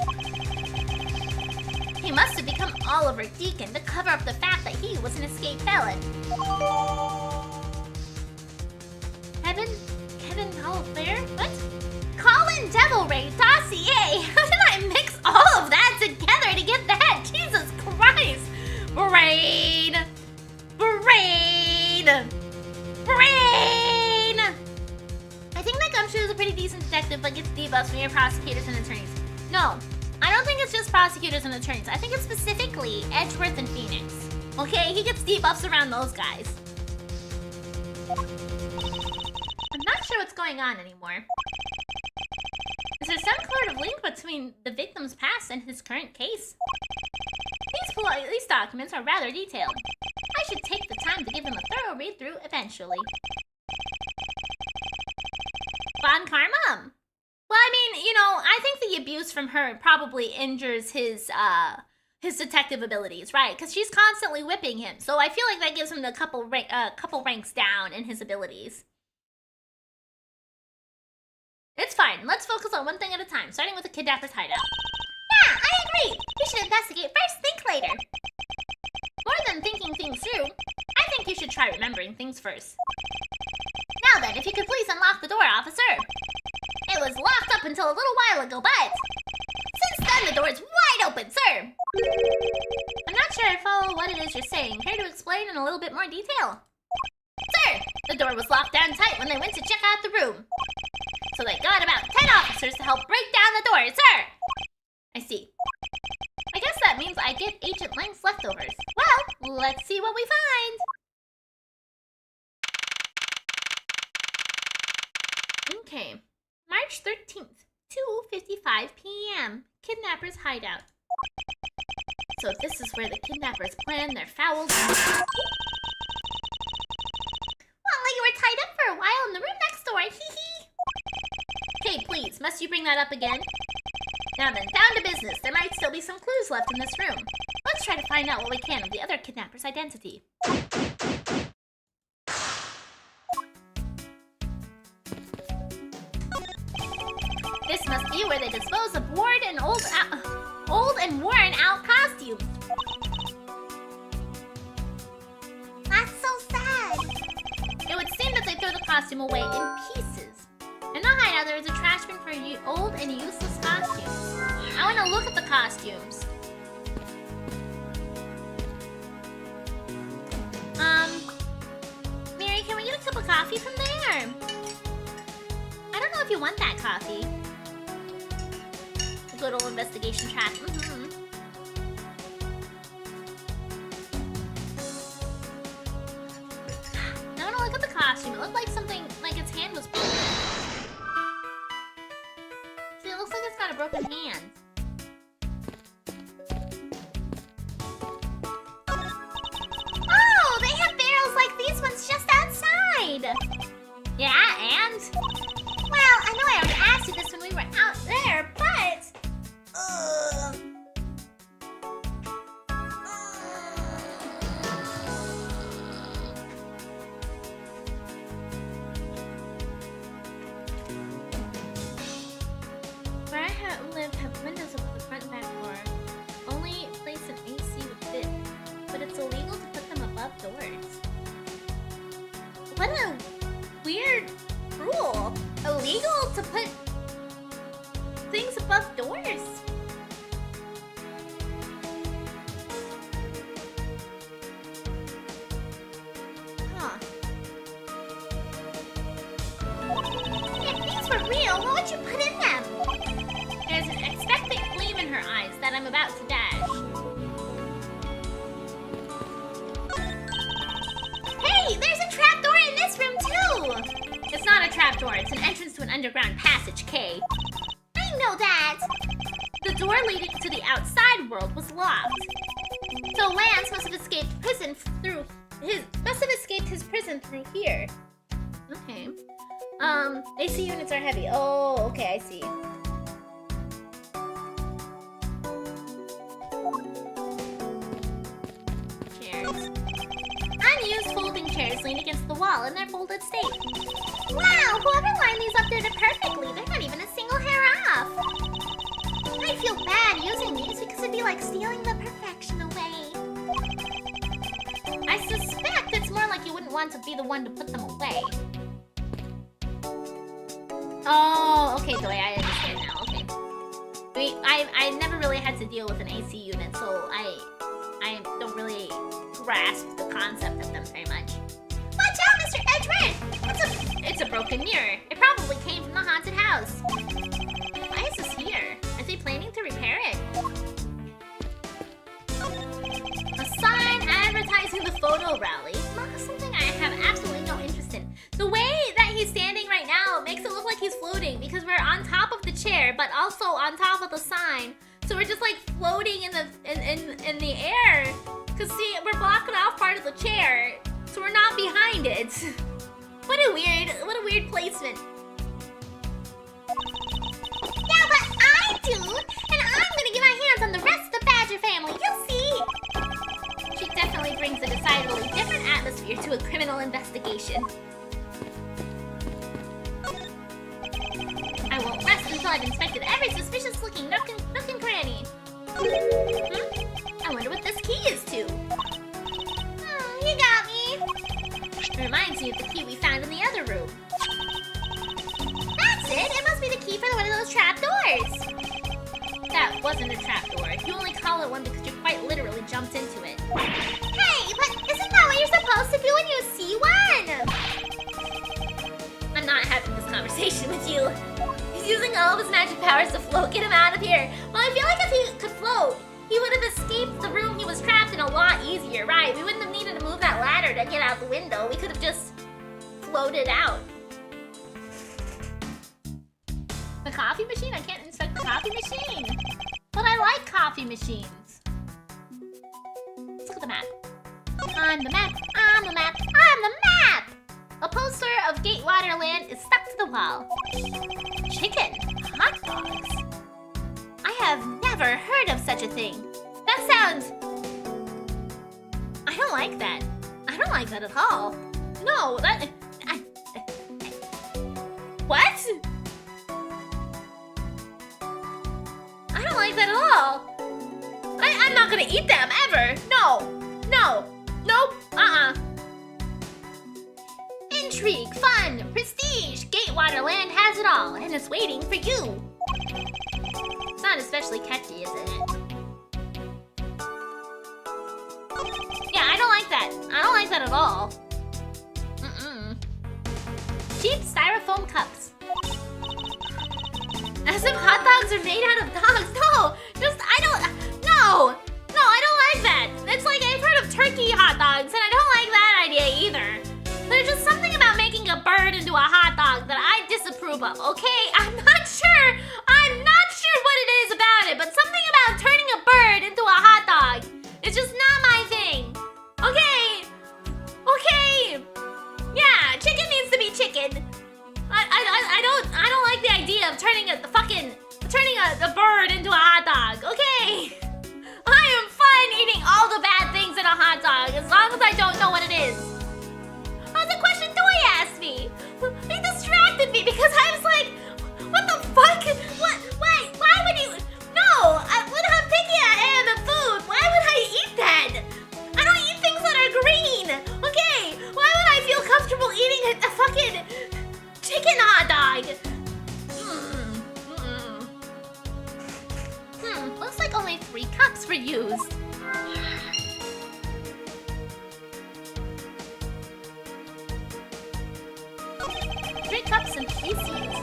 He must have become Oliver Deacon to cover up the fact that he was an escaped felon. Kevin Howell-Fair? What? Colin Devilray dossier! How did I mix all of that together to get that? Jesus Christ! Brain! I think that Gumshoe is a pretty decent detective but gets debuffs from your prosecutors and attorneys. No, I don't think it's just prosecutors and attorneys. I think it's specifically Edgeworth and Phoenix. Okay, he gets debuffs around those guys. I'm not sure what's going on anymore. Is there some sort of link between the victim's past and his current case? These documents are rather detailed. I should take the time to give them a thorough read-through eventually. Bon Karma! Well, I mean, you know, I think the abuse from her probably injures his detective abilities, right? Because she's constantly whipping him. So I feel like that gives him a couple ranks down in his abilities. It's fine. Let's focus on one thing at a time, starting with the kidnapper's hideout. Yeah, I agree. We should investigate first, think later. More than thinking things through, I think you should try remembering things first. Now then, if you could please unlock the door, officer. It was locked up until a little while ago, but since then the door is wide open, sir. I'm not sure I follow what it is you're saying. Care to explain in a little bit more detail? Sir, the door was locked down tight when they went to check out the room. So they got about 10 officers to help break down the door, sir. I see. I guess that means I get Agent Lang's leftovers. Well, let's see what we find. Okay. March 13th, 2:55 p.m. Kidnapper's hideout. So this is where the kidnappers plan their foul deeds. Well, you were tied up for a while in the room next door, hee. Okay, please, must you bring that up again? Now then, down to business. There might still be some clues left in this room. Let's try to find out what we can of the other kidnapper's identity. This must be where they dispose of old and worn out costumes. That's so sad. It would seem that they throw the costume away in pieces. In the hideout, there is a trash bin for old and useless costumes. I want to look at the costumes. Mary, can we get a cup of coffee from there? I don't know if you want that coffee. A good old investigation track. I want to look at the costume. It looked like something, like its hand was broken. See, it looks like it's got a broken hand. Oh, they have barrels like these ones just outside. Yeah, and? Well, I know I already asked you this when we were out there, but... Where I live have windows over the front and back door. Only place an AC would fit, but it's illegal to put them above doors. What a weird rule. Illegal to put things above doors. Huh. If these were real, what would you put in them? There's an expectant gleam in her eyes that I'm about to dash. Hey, there's a trapdoor in this room too! It's not a trapdoor, it's an entrance to an underground passage, Kay. I know that! The door leading to the outside world was locked. So Lance must have escaped his prison through here. Okay. AC units are heavy. Oh, okay, I see. Chairs. Unused folding chairs lean against the wall in their folded state. Wow, whoever lined these up there did perfectly. They're not even a single hair off. I feel bad using these because it'd be like stealing the perfection away. I suspect it's more like you wouldn't want to be the one to put them away. Oh, okay, Joy, I understand now, okay. I never really had to deal with an AC unit, so I don't really grasp the concept of them very much. Watch out, Mr. Edgeworth! It's a broken mirror. It probably came from the haunted house. Why is this here? Are they planning to repair it? A sign advertising the photo rally. Something I have absolutely no interest in. The way that he's standing right now makes it look like he's floating because we're on top of the chair, but also on top of the sign. So we're just like floating in the air. Cause see, we're blocking off part of the chair, so we're not behind it. What a weird placement. Badger family, you'll see! She definitely brings a decidedly different atmosphere to a criminal investigation. I won't rest until I've inspected every suspicious-looking nook and cranny. I wonder what this key is to. You got me. It reminds me of the key we found in the other room. That's it. It must be the key for one of those trap doors. That wasn't a trapdoor. You only call it one because you quite literally jumped into it. Hey, but isn't that what you're supposed to do when you see one? I'm not having this conversation with you. He's using all of his magic powers to float. Get him out of here. Well, I feel like if he could float, he would have escaped the room he was trapped in a lot easier, right? We wouldn't have needed to move that ladder to get out the window. We could have just floated out. The coffee machine? I can't inspect the coffee machine. But I like coffee machines. Let's look at the map. On the map, on the map, on the map! A poster of Gatewaterland is stuck to the wall. Chicken hot dogs. I have never heard of such a thing. That sounds... I don't like that. I don't like that at all. No, that... What? I don't like that at all. I'm not gonna eat them, ever. No. No. Nope. Intrigue, fun, prestige. Gatewaterland has it all, and it's waiting for you. It's not especially catchy, is it? Yeah, I don't like that. I don't like that at all. Cheap styrofoam cups. As if hot dogs are made out of dogs. No, no, I don't like that. It's like I've heard of turkey hot dogs, and I don't like that idea either. There's just something about making a bird into a hot dog that I disapprove of, okay? I'm not sure what it is about it, but something about turning a bird into a hot dog is just not my thing. Okay? Yeah, chicken needs to be chicken. I don't like the idea of turning a bird into a hot dog, okay? I am fine eating all the bad things in a hot dog as long as I don't know what it is. That was a question Doi asked me. He distracted me because I was like, what the fuck? What? Wait, why would you? No, when I'm picky I am at food, why would I eat that? I don't eat things that are green, okay? Why would I feel comfortable eating a fucking chicken hot dog? Looks like only 3 cups were used. 3 cups and 3 seats.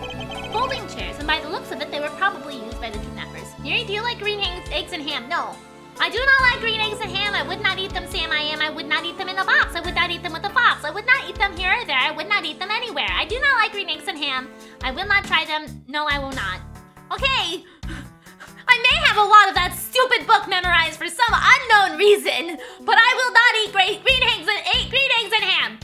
Folding chairs, and by the looks of it, they were probably used by the kidnappers. Miri, do you like green eggs and ham? No. I do not like green eggs and ham. I would not eat them, Sam. I would not eat them in a box. I would not eat them with a fox. I would not eat them here or there. I would not eat them anywhere. I do not like green eggs and ham. I will not try them. No, I will not. Okay. I may have a lot of that stupid book memorized for some unknown reason, but I will not eat green eggs and ham.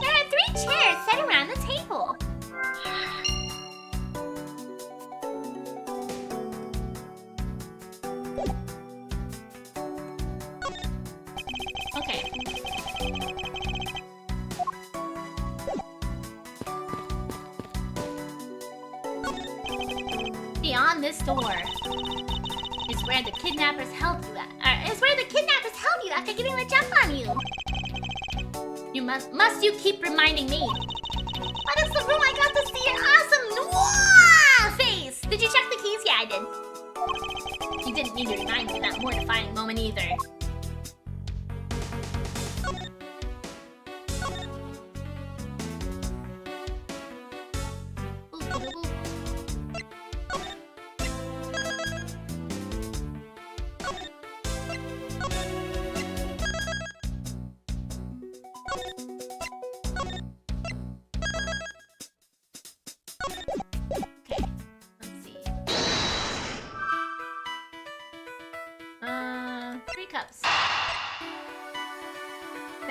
There are 3 chairs set around the table. Okay. Beyond this door is where the kidnappers held you after getting the jump on you. You must you keep reminding me. But it's the room I got to see your awesome noir face. Did you check the keys? Yeah, I did. You didn't need to remind me of that mortifying moment either.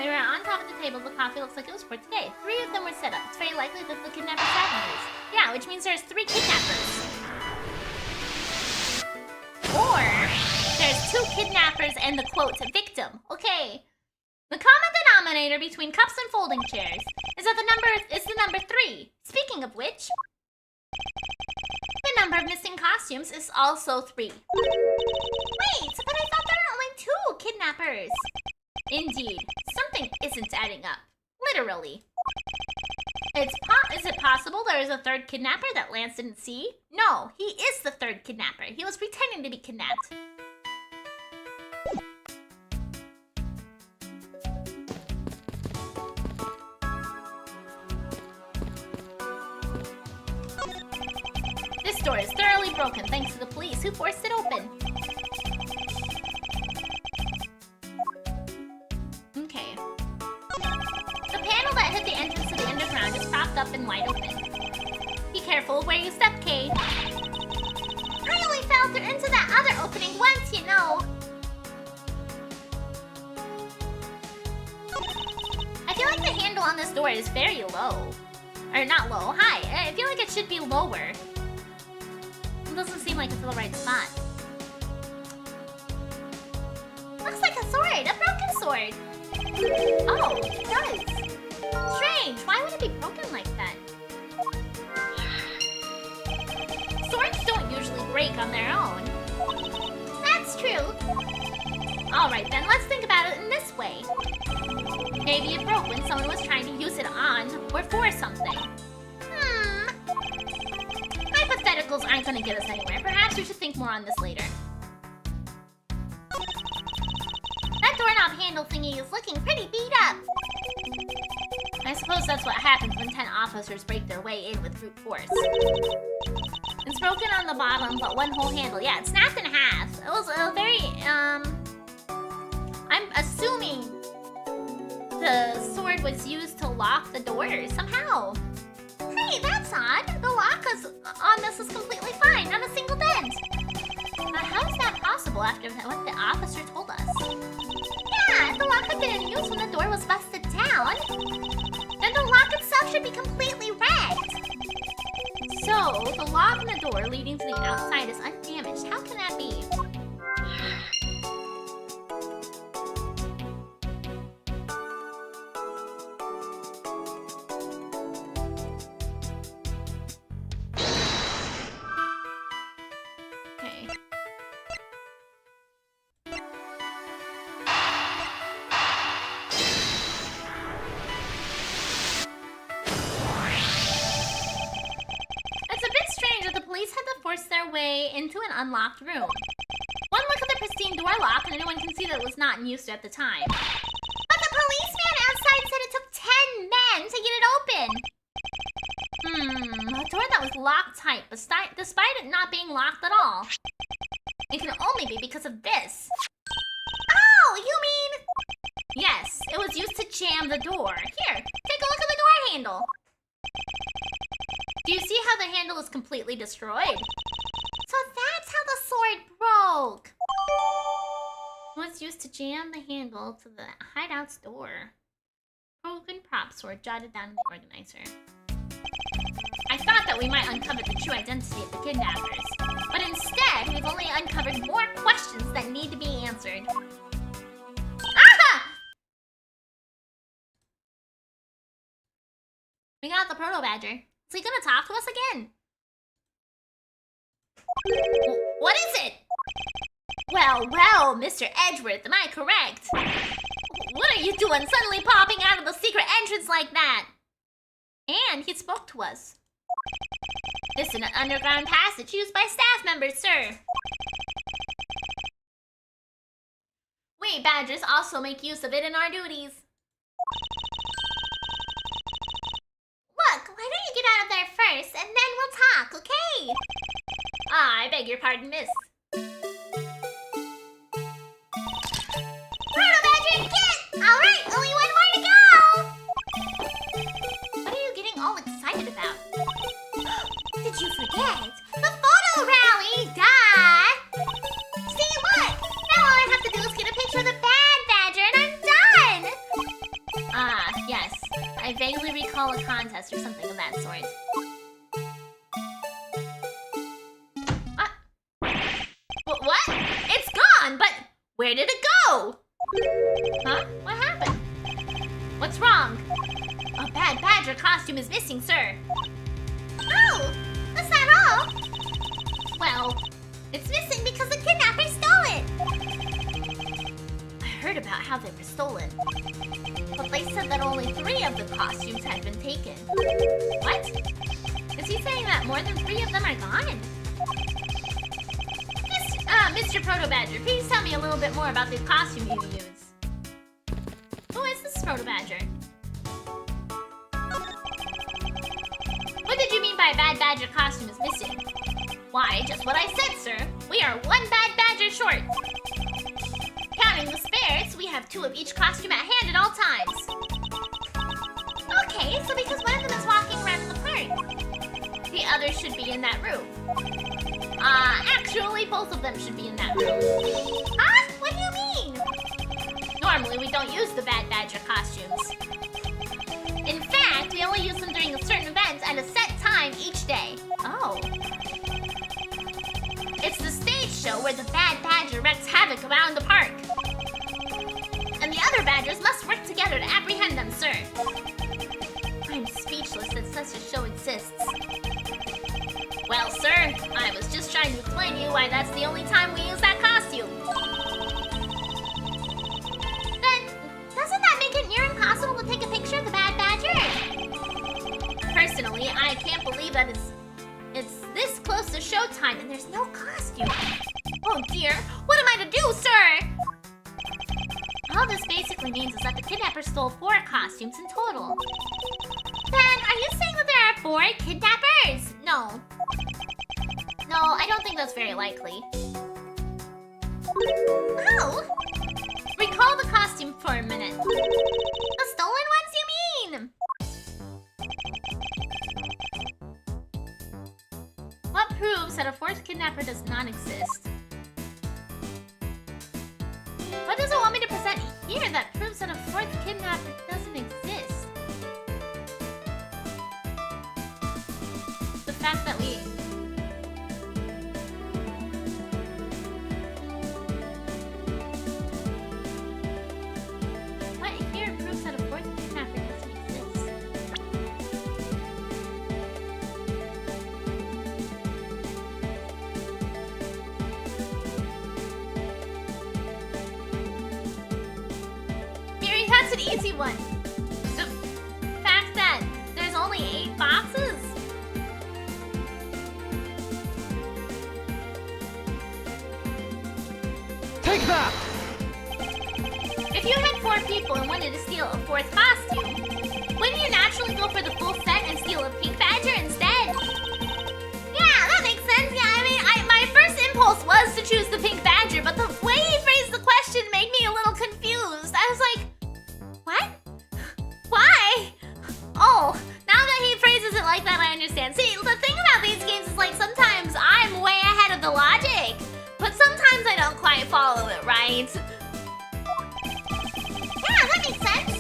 They were on top of the table. The coffee looks like it was for today. 3 of them were set up. It's very likely that the kidnappers had members. Yeah, which means there's 3 kidnappers. Or there's 2 kidnappers and the quote victim. Okay. The common denominator between cups and folding chairs is that the number 3. Speaking of which, the number of missing costumes is also 3. Wait, but I thought there were only 2 kidnappers. Indeed, something isn't adding up. Literally. Is it possible there is a 3rd kidnapper that Lance didn't see? No, he is the 3rd kidnapper. He was pretending to be kidnapped. This door is thoroughly broken thanks to the police who forced it open. Okay. The panel that hid the entrance to the underground is propped up and wide open. Be careful where you step, Kay. I only fell through into that other opening once, you know. I feel like the handle on this door is very low. Or not low, high. I feel like it should be lower. It doesn't seem like it's the right spot. Looks like a sword, a broken sword. Oh, it does. Strange, why would it be broken like that? Swords don't usually break on their own. That's true. Alright then, let's think about it in this way. Maybe it broke when someone was trying to use it on or for something. Hypotheticals aren't going to get us anywhere. Perhaps we should think more on this later. That doorknob handle thingy is looking pretty beat up. I suppose that's what happens when 10 officers break their way in with brute force. It's broken on the bottom, but one whole handle. Yeah, it snapped in half. It was a very, I'm assuming the sword was used to lock the door somehow. Hey, that's odd. The lock on this is completely fine, not a single dent. How is that possible after what the officer told us? Yeah, if the lock had been in use when the door was busted down, then the lock itself should be completely wrecked. So, the lock on the door leading to the outside is undamaged. How can that be? Okay. It's a bit strange that the police had to force their way into an unlocked room. One look at the pristine door lock and anyone can see that it was not in use at the time. But the policeman outside said it took 10 men to get it open. A door that was locked tight, despite it not being locked at all. It can only be because of this. Oh, you mean... Yes, it was used to jam the door. Here, take a look at the door handle. Do you see how the handle is completely destroyed? So that's how the sword broke. It was used to jam the handle to the hideout's door. Broken prop sword jotted down in the organizer. I thought that we might uncover the true identity of the kidnappers, but instead, we've only uncovered more questions that need to be answered. Aha! We got the Proto Badger. Is he gonna talk to us again? What is it? Well, Mr. Edgeworth, am I correct? What are you doing suddenly popping out of the secret entrance like that? And he spoke to us. This is an underground passage used by staff members, sir. We Badgers also make use of it in our duties. Look, why don't you get out of there first, and then we'll talk, okay? I beg your pardon, miss. Proto Badger, get! Alright, only one more to go! What are you getting all excited about? Did you forget? The photo rally! Duh! See, look! Now all I have to do is get a picture of the bad badger and I'm done! contest or something of that sort. What? It's gone, but where did it go? Huh? What happened? What's wrong? A bad badger costume is missing, sir. Oh, is that all? Well, It's missing because the kidnappers stole it. I heard about how they were stolen. But they said that only 3 of the costumes had been taken. What? Is he saying that more than 3 of them are gone? Mr. Proto Badger, please tell me a little bit more about the costume you use. Who is this Proto Badger? What did you mean by bad badger costume is missing? Why, just what I said, sir. We are 1 bad badger short. Counting the spares, we have 2 of each costume at hand at all times. Okay, so because one of them is walking around in the park. The other should be in that room. Actually, both of them should be in that room. Huh? What do you mean? Normally, we don't use the bad badger costumes. In fact, we only use them during a certain event at a set time each day. Oh. It's the stage show where the bad badger wreaks havoc around the park. And the other badgers must work together to apprehend them, sir. I'm speechless that such a show exists. Well, sir, I was just trying to explain to you why that's the only time we use that costume. Then, doesn't that make it near impossible to take a picture of the bad badger? Personally, I can't believe that it's this close to showtime and there's no costume. Oh dear, what am I to do, sir? All this basically means is that the kidnapper stole 4 costumes in total. Then, are you saying that there are 4 kidnappers? No. No, I don't think that's very likely. Oh, Recall the costume for a minute. the stolen ones you mean? What proves that a 4th kidnapper does not exist? What does it want me to present here that proves that a 4th kidnapper doesn't exist? The fact that we... What here proves that a 4th kidnapper doesn't exist? Miri, that's an easy one. The fact that there's only 8 boxes? Take that! If you had 4 people and wanted to steal a 4th costume, wouldn't you naturally go for the full set and steal a pink badger instead? Yeah, that makes sense. Yeah, I mean, My first impulse was to choose the pink badger, but the way he phrased the question made me a little confused. I was like, what? Why? Oh, now that he phrases it like that, I understand. See, the thing about these games is like sometimes I'm way ahead of the logic, but sometimes I don't quite follow it right. yeah, that makes sense.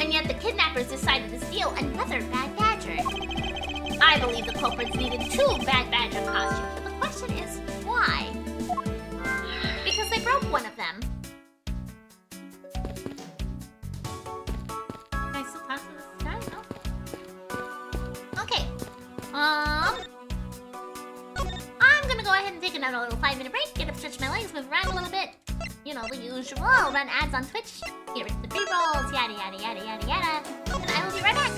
And yet the kidnappers decided to steal another bad badger. I believe the culprits needed 2 bad badger costumes, but the question is, why? Because they broke one of them. Can I still talk to this guy? No? Okay. I'm gonna go ahead and take another little 5-minute break, get up, stretch my legs, move around a little bit. You know, the usual. Run ads on Twitch, get rid of the pre-rolls, yada yada yada yada yada. And I will be right back.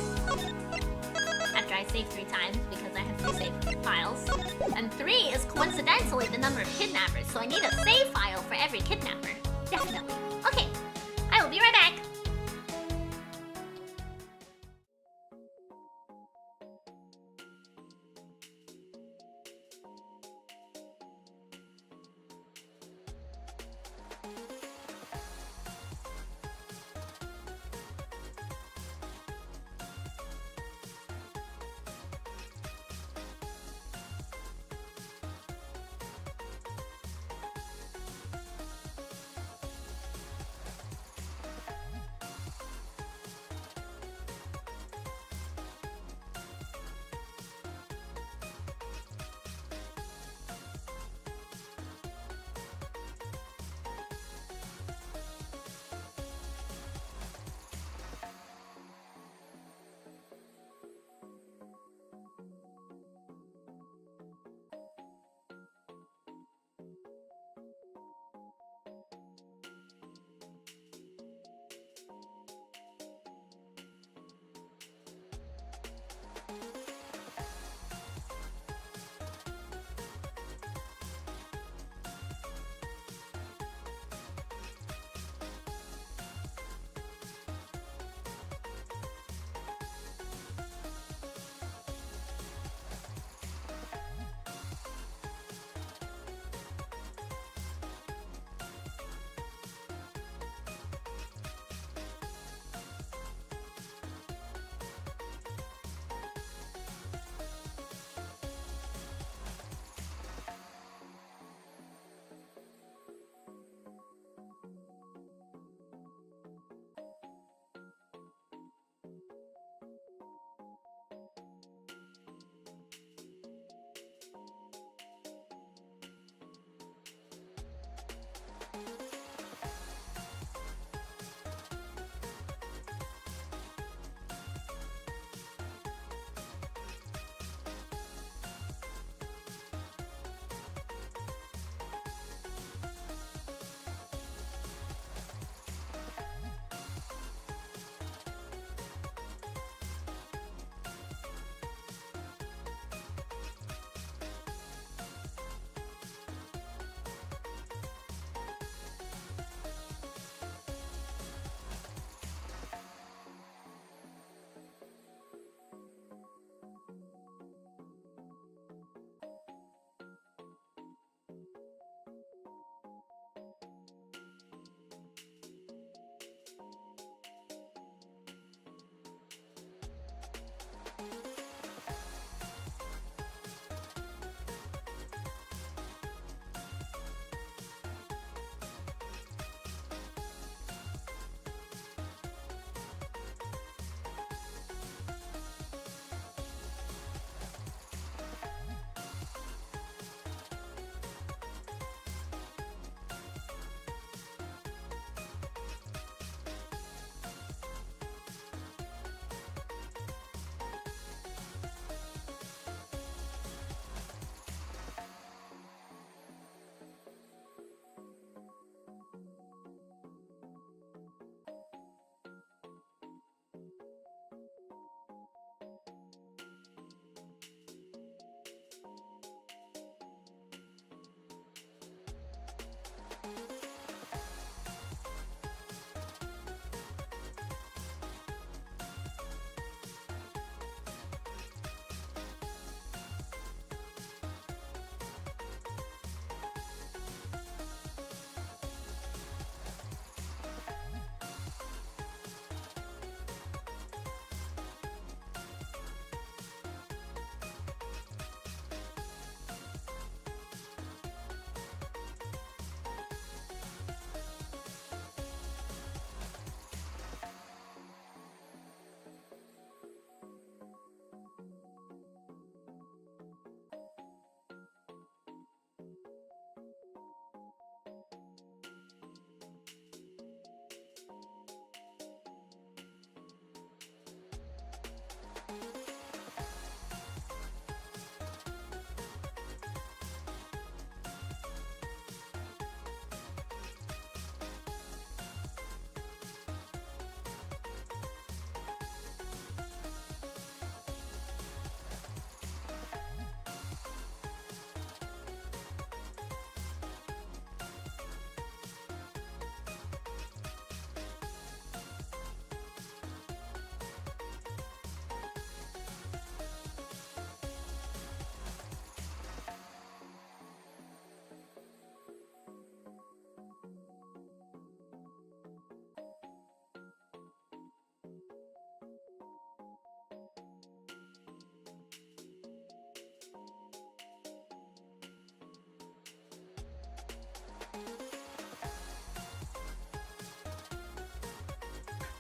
After I save 3 times, because I have 3 save files. And 3 is coincidentally the number of kidnappers, so I need a save file for every kidnapper. Definitely. Okay, I will be right back.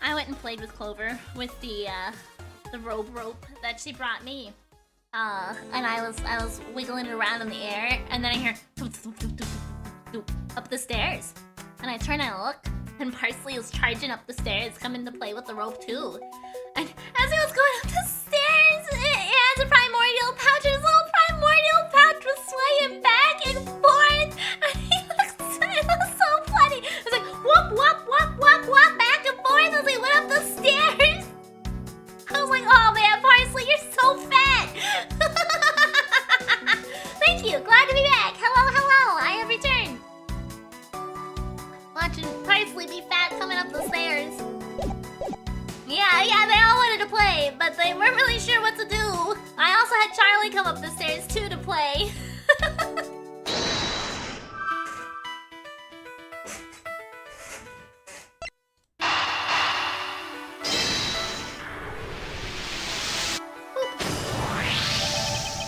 I went and played with Clover with the rope that she brought me. And I was wiggling it around in the air, and then I hear up the stairs. And I turn and I look, and Parsley was charging up the stairs, coming to play with the rope too. And as he was going up the stairs, it has a primordial pouch, and his little primordial pouch was swaying back and forth. And it looked so funny. It was like whoop, whoop, whoop, whoop, whoop, back and forth as he went up the stairs. I was like, oh man, Parsley, you're so fat. Thank you, glad to be back. Hello, hello, I have returned. Watching Parsley be fat coming up the stairs. Yeah, they all wanted to play, but they weren't really sure what to do. I also had Charlie come up the stairs too to play.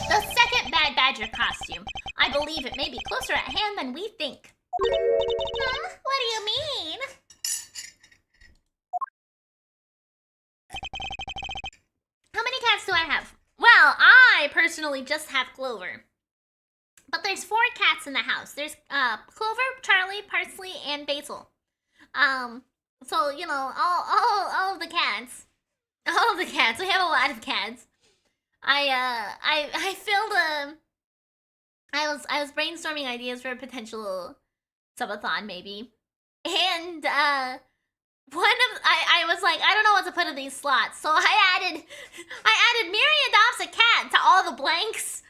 The second Bad Badger costume. I believe it may be closer at hand than we think. What do you mean? How many cats do I have? Well, I personally just have Clover. But there's 4 cats in the house. There's Clover, Charlie, Parsley, and Basil. So, you know, all of the cats. All of the cats. We have a lot of cats. I filled I was brainstorming ideas for a potential subathon maybe. And I was like, I don't know what to put in these slots. So I added Miri adopts a cat to all the blanks.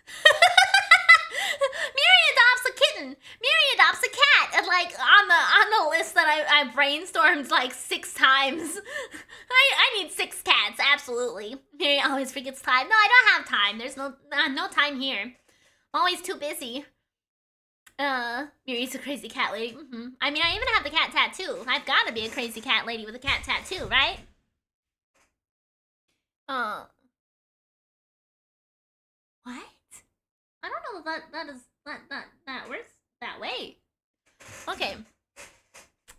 Miri adopts a kitten. Miri adopts a cat. And like on the list that I brainstormed like 6 times. I need 6 cats, absolutely. Miri always forgets time. No, I don't have time. There's no time here. I'm always too busy. Miri's a crazy cat lady. I mean, I even have the cat tattoo. I've got to be a crazy cat lady with a cat tattoo, right? What? I don't know if that works that way. Okay.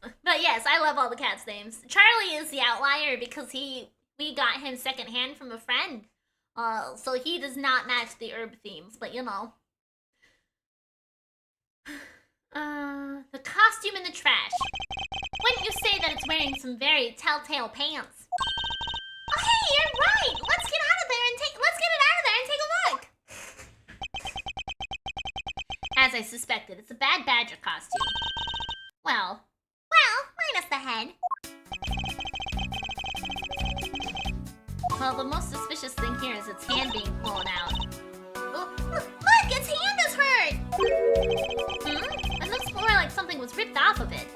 But yes, I love all the cats' names. Charlie is the outlier because we got him secondhand from a friend. So he does not match the herb themes, but you know. The costume in the trash. Wouldn't you say that it's wearing some very telltale pants? Oh, hey, you're right. Let's get it out of there and take a look. As I suspected, it's a Bad Badger costume. Well, minus the head. Well, the most suspicious thing here is its hand being blown out. Oh, look, its hand is hurt! It looks more like something was ripped off of it.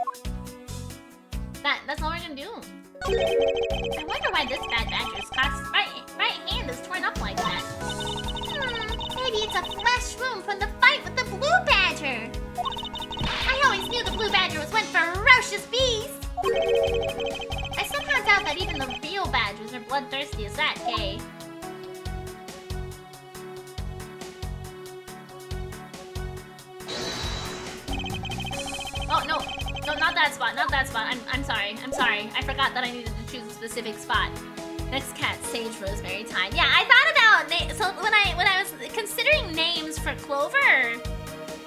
That's all we're gonna do. I wonder why this Bad Badger's right hand is torn up like that. Maybe it's a flesh wound from the fight with the Blue Badger. I always knew the Blue Badger was one ferocious beast. I somehow doubt that even the real badgers are bloodthirsty as that, gay. Oh, no, not that spot, I'm sorry. I forgot that I needed to choose a specific spot. Next cat, Sage Rosemary Time. Yeah, I thought about so when I was considering names for Clover,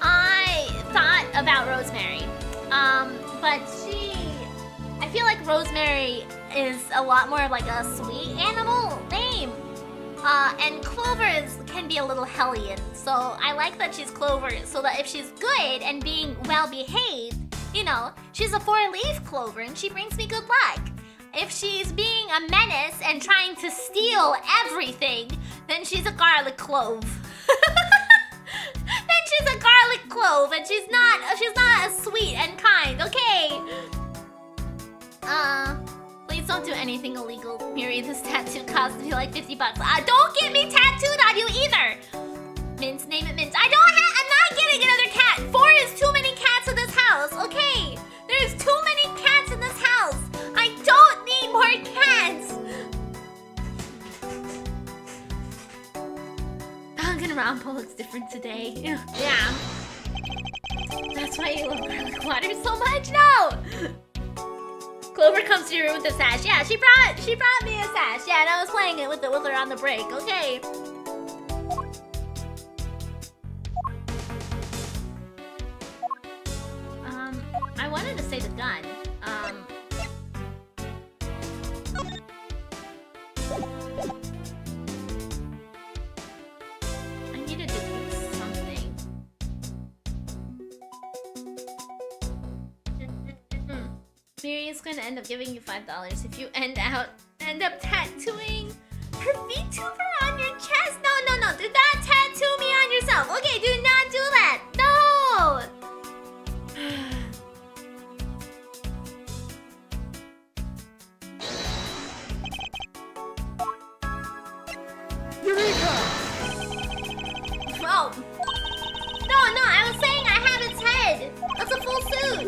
I thought about Rosemary. But I feel like Rosemary is a lot more of like a sweet animal name. And Clover can be a little hellion, so I like that she's Clover, so that if she's good and being well-behaved, you know, she's a 4-leaf clover and she brings me good luck. If she's being a menace and trying to steal everything, then she's a garlic clove. Then she's a garlic clove and she's not as sweet and kind, okay? Please don't do anything illegal. Miri, this tattoo cost me like 50 bucks. Don't get me tattooed on you either! Mince, name it Mince. I'm not getting another cat! 4 is too many cats in this house, okay? There's too many cats in this house! I don't need more cats! Danganronpa looks different today. Yeah. That's why you love garlic water so much? No! Clover comes to your room with a sash. Yeah, she brought me a sash. Yeah, and I was playing it with her on the break. Okay. I wanted to say the gun. I needed to do something. Miri is gonna end up giving you $5 if you end up tattooing her VTuber on your chest. No. Do not tattoo me on yourself. Okay, do not do that. No. Eureka! Oh. No, I was saying I have its head. That's a full suit.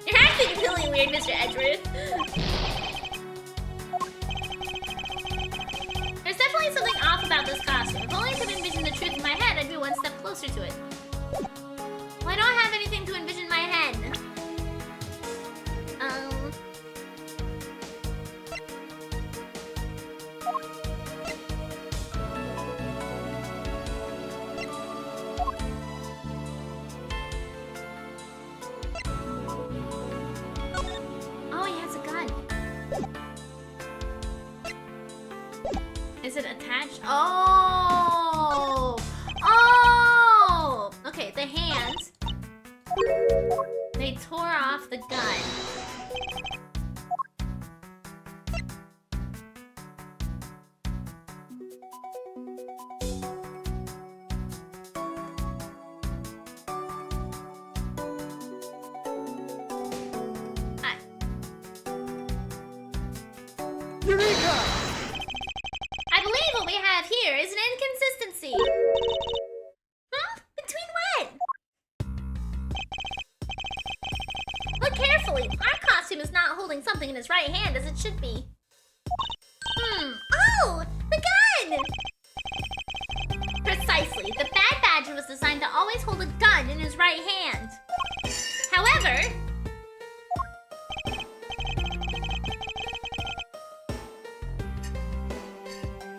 You're acting really weird, Mr. Edgeworth. There's definitely something off about this costume. If only I could envision the truth in my head, I'd be one step closer to it. Well, I don't have anything to envision in my head. Oh, he has a gun. Is it attached? Oh! Okay, the hands. They tore off the gun. Eureka! I believe what we have here is an inconsistency. Huh? Between what? Look carefully. Our costume is not holding something in his right hand as it should be. Oh! The gun! Precisely. The Bad Badger was designed to always hold a gun in his right hand. However...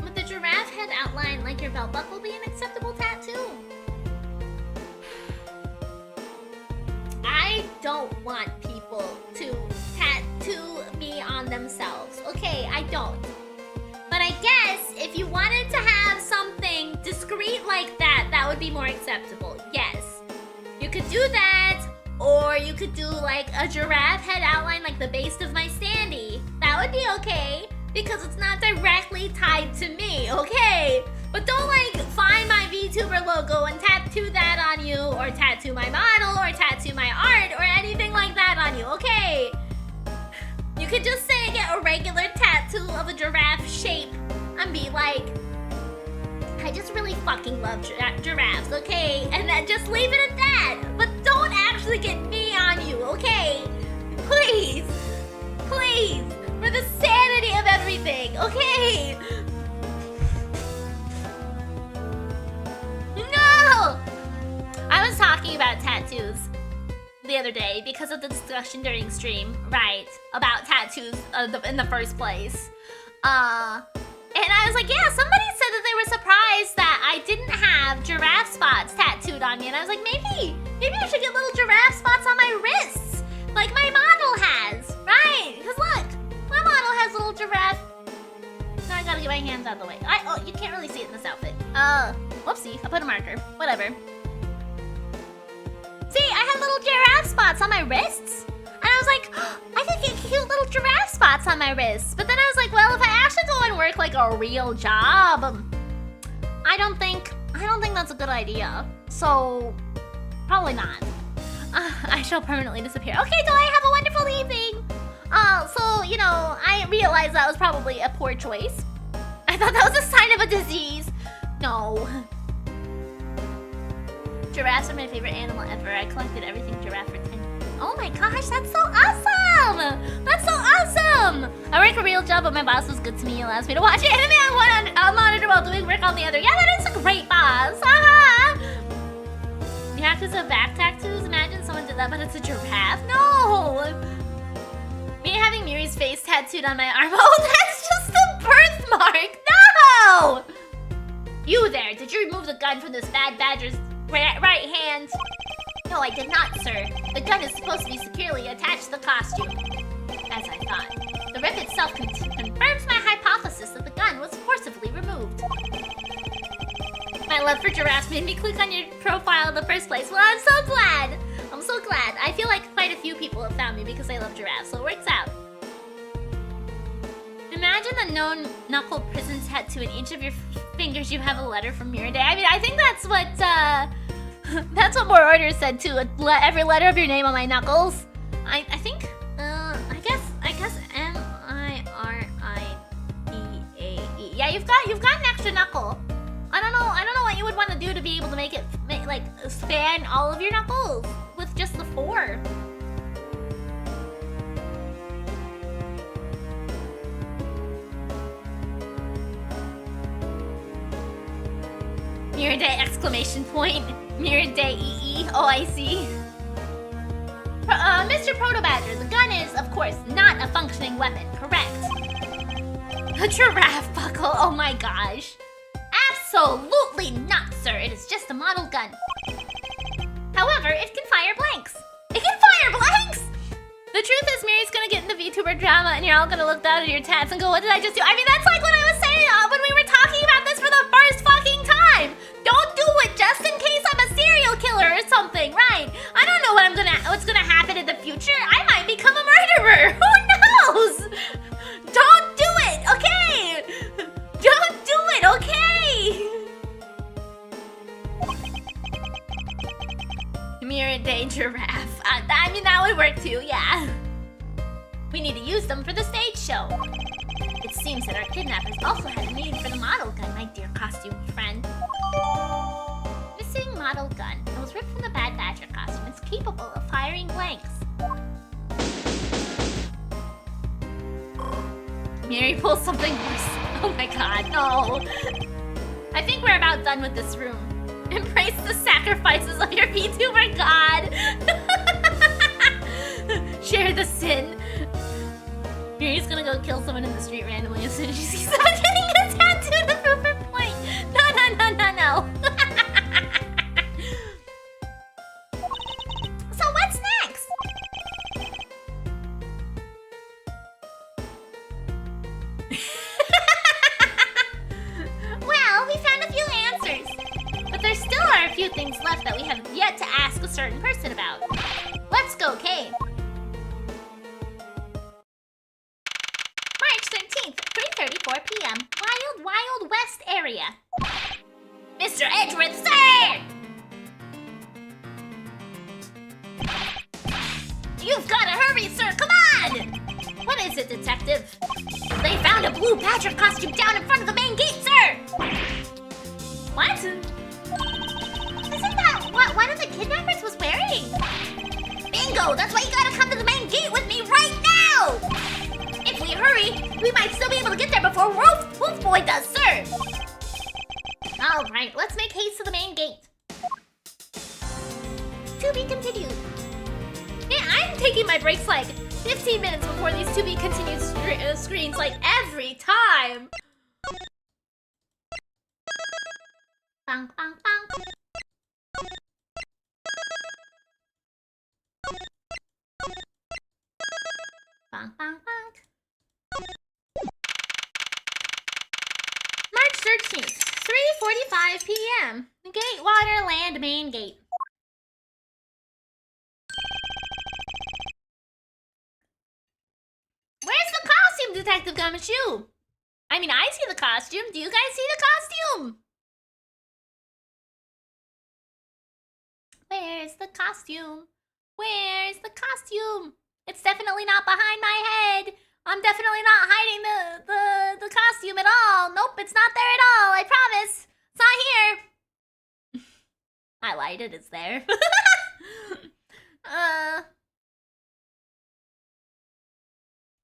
would the giraffe head outline like your belt buckle be an acceptable tattoo? I don't want people to tattoo me on themselves. Okay, I don't. But I guess if you wanted to have something discreet like that, that would be more acceptable. Yes. You could do that, or you could do like a giraffe head outline like the base of my standee. That would be okay, because it's not directly tied to me, okay? But don't like find my VTuber logo and tattoo that on you, or tattoo my model, or tattoo my art, or anything like that on you, okay? You could just say get a regular tattoo of a giraffe shape and be like, I just really fucking love giraffes, okay? And then just leave it at that. But don't actually get me on you, okay? Please. Please. For the sanity of everything, okay? No! I was talking about tattoos the other day because of the discussion during stream, right, about tattoos in the first place. And I was like, yeah, somebody said that they were surprised that I didn't have giraffe spots tattooed on me. And I was like, maybe I should get little giraffe spots on my wrists, like my model has, right? out of the way. Oh, you can't really see it in this outfit. Whoopsie, I put a marker. Whatever. See, I had little giraffe spots on my wrists. And I was like, oh, I could get cute little giraffe spots on my wrists. But then I was like, well, if I actually go and work like a real job, I don't think that's a good idea. So, probably not. I shall permanently disappear. Okay, Doy, have a wonderful evening. So, you know, I realized that was probably a poor choice. I thought that was a sign of a disease. No. Giraffes are my favorite animal ever. I collected everything giraffe for 10 years. Oh my gosh, that's so awesome! That's so awesome! I work a real job, but my boss was good to me. He allows me to watch anime on one monitor while doing work on the other. Yeah, that is a great boss. Haha! You have to have back tattoos? Imagine someone did that, but it's a giraffe? No! Me having Miri's face tattooed on my arm. Oh, that's just a birthmark! No! You there, did you remove the gun from this bad badger's right hand? No, I did not, sir. The gun is supposed to be securely attached to the costume. As I thought. The rip itself confirms my hypothesis that the gun was forcibly removed. My love for giraffes made me click on your profile in the first place. Well, I'm so glad. I'm so glad. I feel like quite a few people have found me because I love giraffes, so it works out. Imagine the no-knuckle prison tattoo in each of your fingers. You have a letter from Miridae. I mean, I think that's what, that's what more orders said too. Every letter of your name on my knuckles. I think, I guess M-I-R-I-D-A-E. Yeah, you've got an extra knuckle. I don't know what you would want to do to be able to make it, like, span all of your knuckles with just the 4. Miridae exclamation point. Miridae EE. Oh, I see. Mr. Proto Badger, the gun is, of course, not a functioning weapon, correct? A giraffe buckle, oh my gosh. Absolutely not, sir. It is just a model gun. However, it can fire blanks. It can fire blanks! The truth is, Miri's gonna get into VTuber drama and you're all gonna look down at your tats and go, what did I just do? I mean, that's like what I was saying when we were talking about this for the first fucking time. Don't do it just in case I'm a serial killer or something, right? I don't know what's gonna happen in the future. I might become a murderer. Who knows? Don't do it, okay? Don't do it, okay? Miridae Giraffe. I mean, that would work too, yeah. We need to use them for the stage show. It seems that our kidnappers also had a need for the model gun, my dear costume friend. Missing model gun. It was ripped from the Bad Badger costume. It's capable of firing blanks. Miri pulls something worse. Oh my god, no. I think we're about done with this room. Embrace the sacrifices of your VTuber god. Share the sin. Miri's gonna go kill someone in the street randomly as soon as she sees someone getting a tattoo to prove her point. No. So what's next? Well, we found a few answers. But there still are a few things left that we have yet to ask a certain person about. Let's go, Kay. March 13th, 3:34 p.m. Wild West area. Mr. Edgeworth, sir! You've got to hurry, sir! Come on! What is it, detective? They found a blue badger costume down in front of the main gate, sir! What? Isn't that what one of the kidnappers was wearing? Bingo! That's why you gotta come to the main gate with me right now! If we hurry, we might still be able to get there before Wolf Boy does, sir! Alright, let's make haste to the main gate. To be continued. Man, I'm taking my breaks like 15 minutes before these to be continued screens like every time. Bang, bang, bang. Bang, bang, bang. 5 p.m. Gate, water, land, main gate. Where's the costume, Detective Gumshoe? I mean, I see the costume. Do you guys see the costume? Where's the costume? Where's the costume? It's definitely not behind my head. I'm definitely not hiding the costume at all. Nope, it's not there at all. I promise. It's not here. I lied. It is there.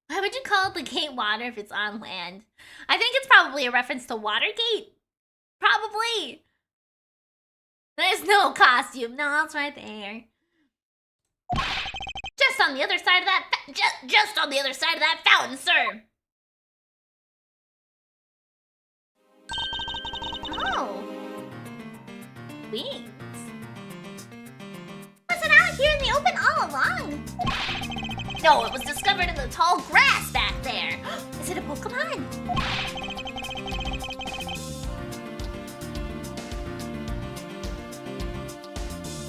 Why would you call it the gate water if it's on land? I think it's probably a reference to Watergate. Probably. There's no costume. No, it's right there. Just on the other side of that. Just on the other side of that fountain, sir. Oh. Wings. Was it out here in the open all along? No, it was discovered in the tall grass back there. Is it a Pokemon?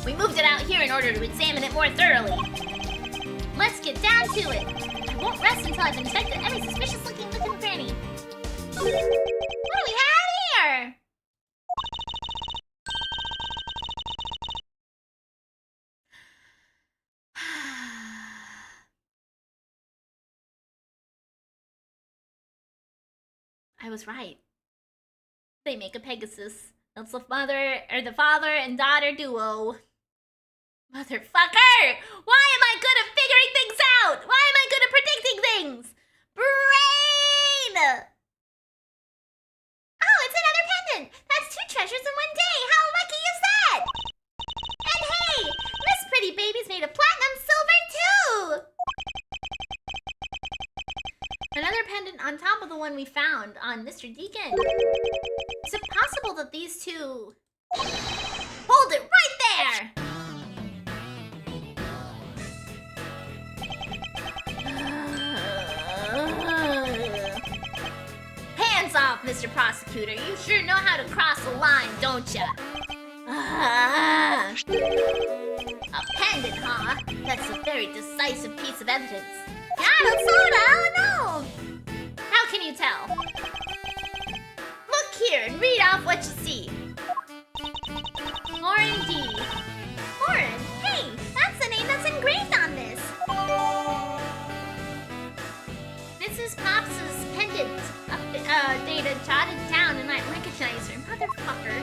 We moved it out here in order to examine it more thoroughly. Let's get down to it. I won't rest until I've inspected every suspicious-looking nook and cranny. What do we have here? I was right. They make a Pegasus. That's the father and daughter duo. Motherfucker! Why am I good at figuring things out? Why am I good at predicting things? Brain! Oh, it's another pendant! That's 2 treasures in one day! How lucky is that? And hey, this pretty baby's made of platinum silver too! Another pendant on top of the one we found on Mr. Deacon. Is it possible that these two... Hold it right there! Hands off, Mr. Prosecutor. You sure know how to cross the line, don't ya? A pendant, huh? That's a very decisive piece of evidence. Yada soda, no! How can you tell? Look here and read off what you see. Lauren D. Lauren, hey, that's the name that's engraved on this. Mrs. Pops' pendant dated jotted down and I recognize her. Motherfucker.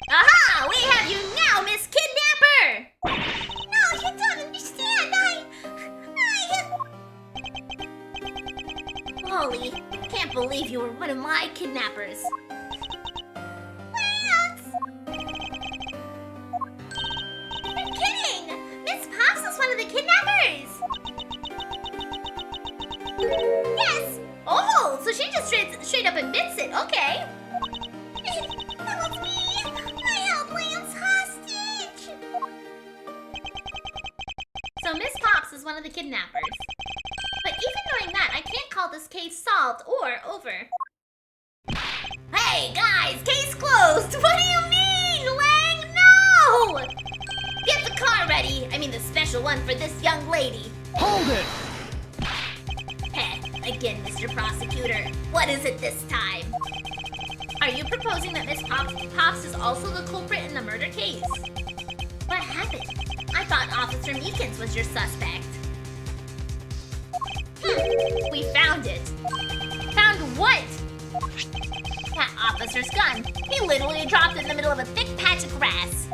Aha! We have you now, Miss Kidnapper! No, you don't understand. Lolly, can't believe you were one of my kidnappers. Lance! You're kidding! Miss Pops is one of the kidnappers! Yes! Oh, so she just straight up admits it. Okay. That was me! I held Lance hostage! So Miss Pops is one of the kidnappers. But even knowing that, I can't call this case solved or over. Hey, guys, case closed! What do you mean, Lang? No! Get the car ready. I mean the special one for this young lady. Hold it! Heh, again, Mr. Prosecutor. What is it this time? Are you proposing that Miss Pops is also the culprit in the murder case? What happened? I thought Officer Meekins was your suspect. We found it. Found what? That officer's gun. He literally dropped it in the middle of a thick patch of grass.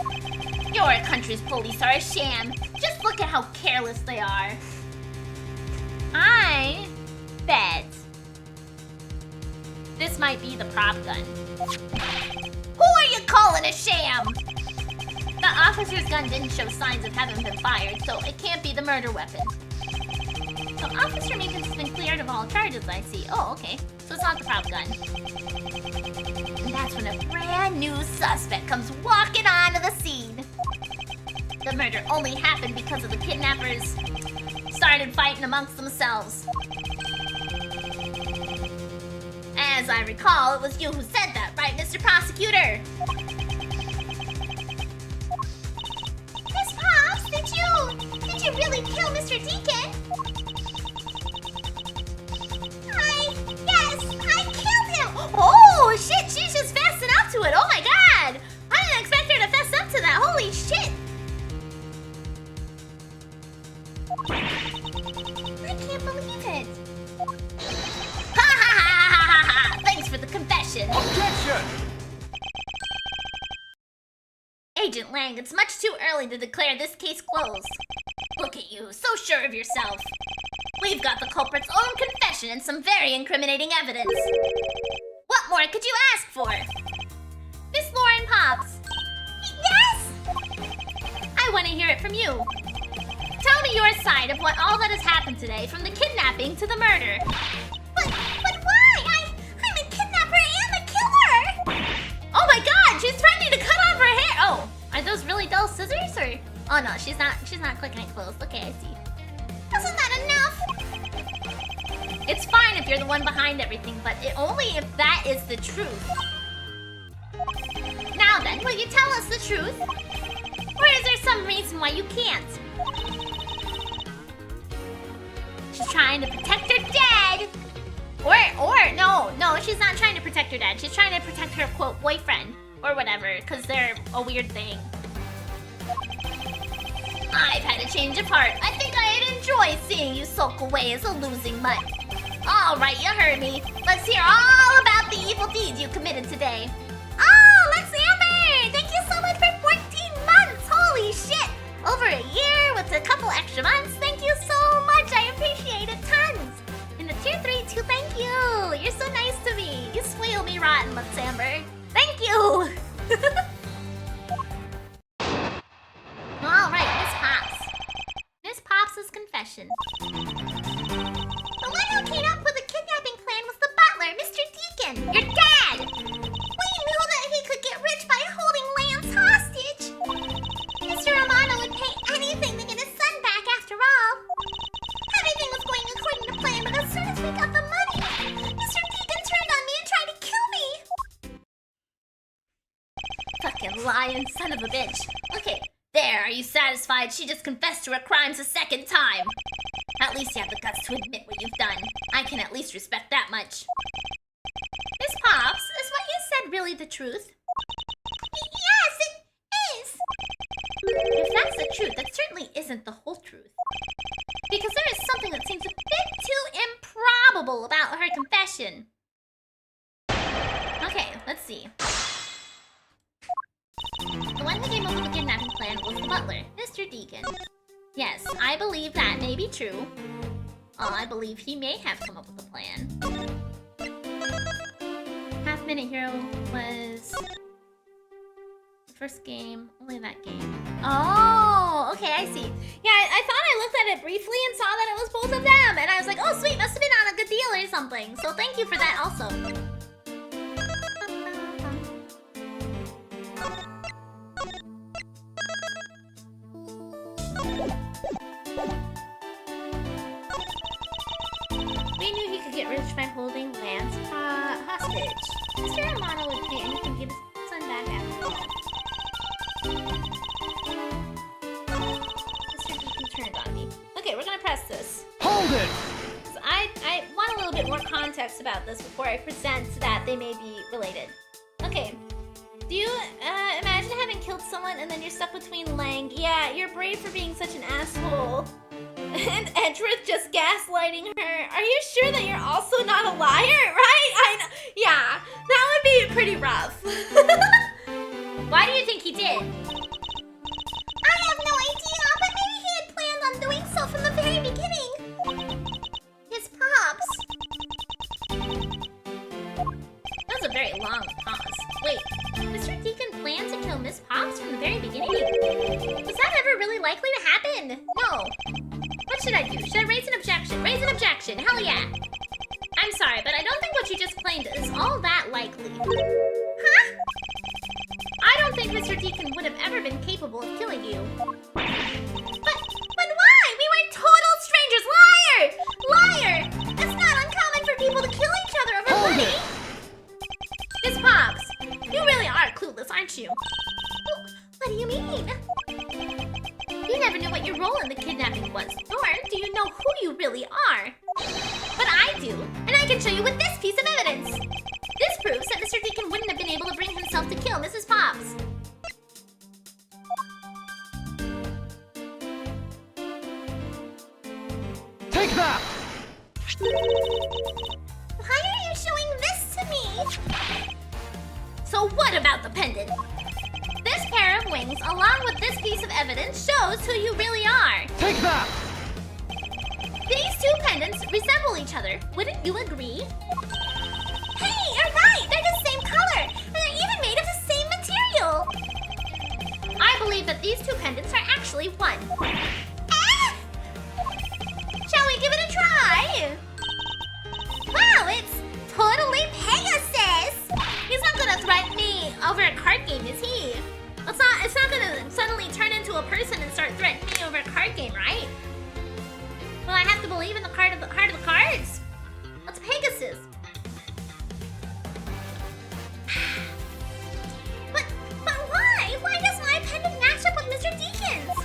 Your country's police are a sham. Just look at how careless they are. I bet this might be the prop gun. Who are you calling a sham? The officer's gun didn't show signs of having been fired, so it can't be the murder weapon. So Officer Meekins has been cleared of all charges, I see. Oh, okay. So it's not the prop gun. And that's when a brand new suspect comes walking onto the scene. The murder only happened because of the kidnappers started fighting amongst themselves. As I recall, it was you who said that, right, Mr. Prosecutor? Miss Pops, did you really kill Mr. Deacon? Yes, I killed him! Oh, shit, she's just fessing up to it. Oh my god! I didn't expect her to fess up to that. Holy shit! I can't believe it. Ha ha ha ha ha ha! Thanks for the confession. Objection! Agent Lang, it's much too early to declare this case closed. Look at you, so sure of yourself. We've got the culprit's own confession and some very incriminating evidence. What more could you ask for? Miss Lauren Pops. Yes? I want to hear it from you. Tell me your side of what all that has happened today, from the kidnapping to the murder. But why? I'm a kidnapper and a killer! Oh my god, she's threatening to cut off her hair! Oh, are those really dull scissors or? Oh no, she's not clicking it closed. Okay, I see. Isn't that enough? It's fine if you're the one behind everything, but only if that is the truth. Now then, will you tell us the truth? Or is there some reason why you can't? She's trying to protect her dad! Or no, she's not trying to protect her dad. She's trying to protect her, quote, boyfriend. Or whatever, because they're a weird thing. I've had a change of heart. I think I'd enjoy seeing you sulk away as a losing mutt. All right, you heard me. Let's hear all about the evil deeds you committed today. Oh, Lex Amber! Thank you so much for 14 months! Holy shit! Over a year with a couple extra months. Thank you so much. I appreciate it tons. In the tier 3 too, thank you. You're so nice to me. You spoil me rotten, Lex Amber. Thank you. All right, Miss Pops. Miss Pops' confession. The one who came up with the kidnapping plan was the butler, Mr. Deacon. Your dad! We knew that he could get rich by holding Lance hostage. Mr. Romano would pay anything to get his son back after all. Everything was going according to plan, but as soon as we got the money, Mr. Deacon turned on me and tried to kill me. Fucking lying son of a bitch. Okay, there, are you satisfied? She just confessed to her crimes a second time. At least you have the guts to admit what you've done. I can at least respect that much. Miss Pops, is what you said really the truth? Yes, it is. If that's the truth, that certainly isn't the whole truth. Because there is something that seems a bit too improbable about her confession. Okay, let's see. The one who came up with the kidnapping plan was the butler, Mr. Deacon. Yes, I believe that may be true. I believe he may have come up with a plan. Half Minute Hero was the first game, only that game. Oh, okay, I see. Yeah, I thought I looked at it briefly and saw that it was both of them, and I was like, oh sweet, must have been on a good deal or something. So thank you for that also. We knew he could get rich by holding Lance hostage. Mr. Romano would pay anything to get his son back after all. Mr. Deacon turned on me. Okay, we're gonna press this. Hold it! So I want a little bit more context about this before I present that they may be related. Okay. Do you imagine having killed someone and then you're stuck between Lang? Yeah, you're brave for being such an asshole. And Edgeworth just gaslighting her. Are you sure that you're also not a liar, right? I know. Yeah, that would be pretty rough. Why do you think he did? I have no idea, but maybe he had planned on doing so from the very beginning. His Pops. That was a very long pause. Wait, Mr. Deacon planned to kill Miss Pops from the very beginning? Was that ever really likely to happen? No. What should I do? Should I raise an objection? Raise an objection! Hell yeah! I'm sorry, but I don't think what you just claimed is all that likely. Huh? I don't think Mr. Deacon would have ever been capable of killing you. But why? We were total strangers. Liar! Liar! It's not uncommon for people to kill each other over money. clueless, aren't you? What do you mean? You never knew what your role in the kidnapping was, nor do you know who you really are. But I do, and I can show you with this piece of evidence. This proves that Mr. Deacon wouldn't have been able to bring himself to kill Mrs. Pops. Take that! Why are you showing this to me? So what about the pendant? This pair of wings, along with this piece of evidence, shows who you really are. Take that! These two pendants resemble each other. Wouldn't you agree? Hey, you're right! They're the same color! And they're even made of the same material! I believe that these two pendants are actually one. Ah! Shall we give it a try? Wow, it's totally Pegasus! He's not gonna threaten me over a card game, is he? It's not gonna suddenly turn into a person and start threatening me over a card game, right? Well, I have to believe in the heart of the cards. That's Pegasus. But why? Why does my pendant match up with Mr. Deacon's?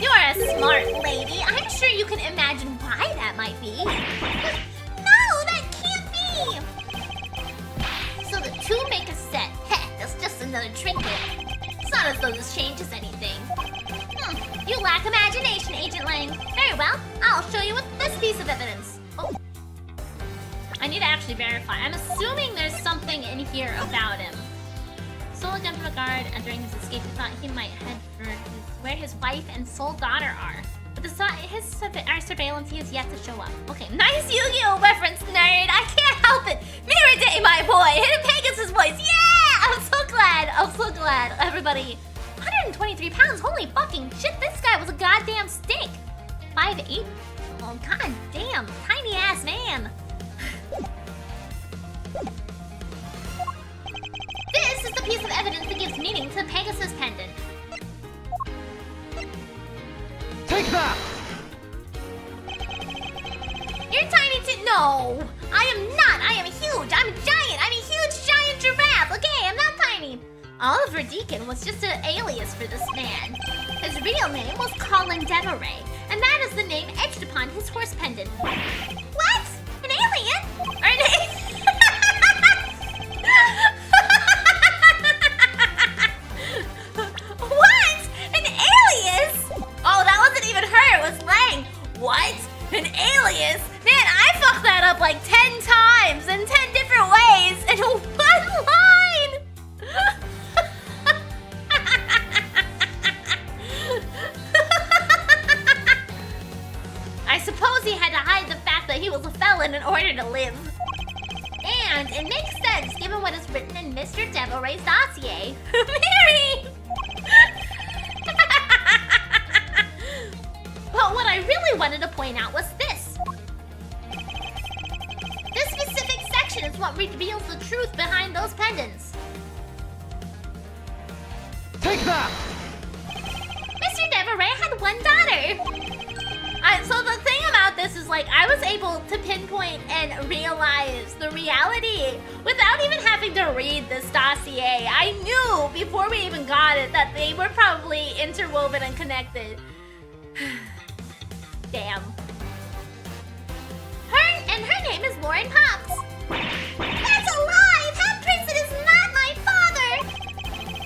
You're a smart lady. I'm sure you can imagine why that might be. No, that can't be! So the two make a set. Heh, that's just another trinket. It's not as though this changes anything. You lack imagination, Agent Lang. Very well, I'll show you with this piece of evidence. Oh. I need to actually verify. I'm assuming there's something in here about him. Stole a gun from a guard, and during his escape he thought he might head for where his wife and sole daughter are. But our surveillance he has yet to show up. Okay, nice Yu-Gi-Oh reference, nerd. I can't help it. Miridae, my boy. Hidden Pegasus voice. Yeah! I'm so glad. I'm so glad. Everybody. 123 pounds. Holy fucking shit. This guy was a goddamn stick. 5'8". Oh, god damn. Tiny ass man. This is the piece of evidence that gives meaning to the Pegasus pendant. Take that! You're tiny too. No, I am not. I am huge. I'm a giant. I'm a huge giant giraffe. Okay, I'm not tiny. Oliver Deacon was just an alias for this man. His real name was Colin Deveray, and that is the name etched upon his horse pendant. What? An alien? Or an alien? What? An alias? Oh, that wasn't even her. It was Lang. What? An alias? Man, I fucked that up like 10 times in 10 different ways in one line. I suppose he had to hide the fact that he was a felon in order to live. And it makes sense given what is written in Mr. Devilray's dossier. Mary! But what I really wanted to point out was this. This specific section is what reveals the truth behind those pendants. Take that! Mr. Deveray had one daughter. So the thing about this is, like, I was able to pinpoint and realize the reality without even having to read this dossier. I knew before we even got it that they were probably interwoven and connected. Damn. Her name is Lauren Pops. That's a lie! That person is not my father!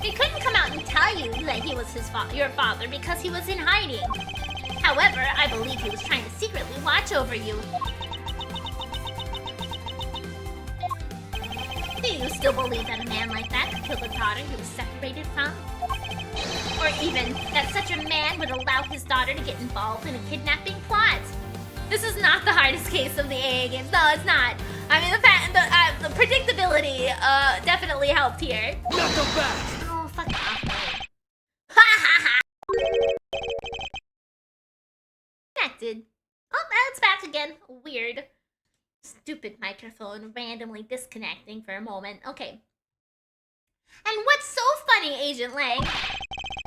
He couldn't come out and tell you that he was your father because he was in hiding. However, I believe he was trying to secretly watch over you. Do you still believe that a man like that could kill the daughter he was separated from? Or even that such a man would allow his daughter to get involved in a kidnapping plot? This is not the hardest case of the AA games. No, it's not. I mean, the predictability definitely helped here. Not the best! Oh, fuck off. Ha ha ha! Connected. Oh, it's back again. Weird. Stupid microphone randomly disconnecting for a moment. Okay. And what's so funny, Agent Lang?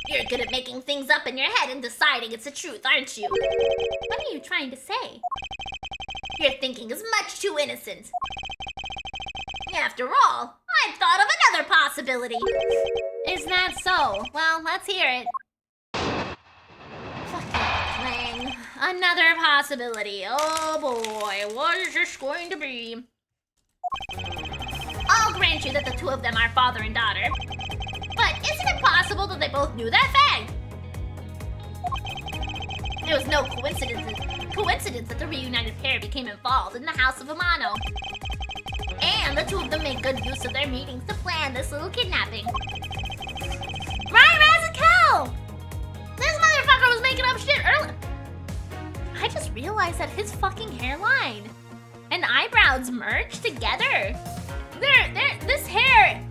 You're good at making things up in your head and deciding it's the truth, aren't you? What are you trying to say? Your thinking is much too innocent. After all, I've thought of another possibility. Is that so? Well, let's hear it. Fucking thing. Another possibility. Oh boy, what is this going to be? I'll grant you that the two of them are father and daughter. But isn't it possible that they both knew that fact? It was no coincidence that the reunited pair became involved in the House of Amano. And the two of them made good use of their meetings to plan this little kidnapping. Right, Razakel! This motherfucker was making up shit earlier. I just realized that his fucking hairline and eyebrows merged together. This hair,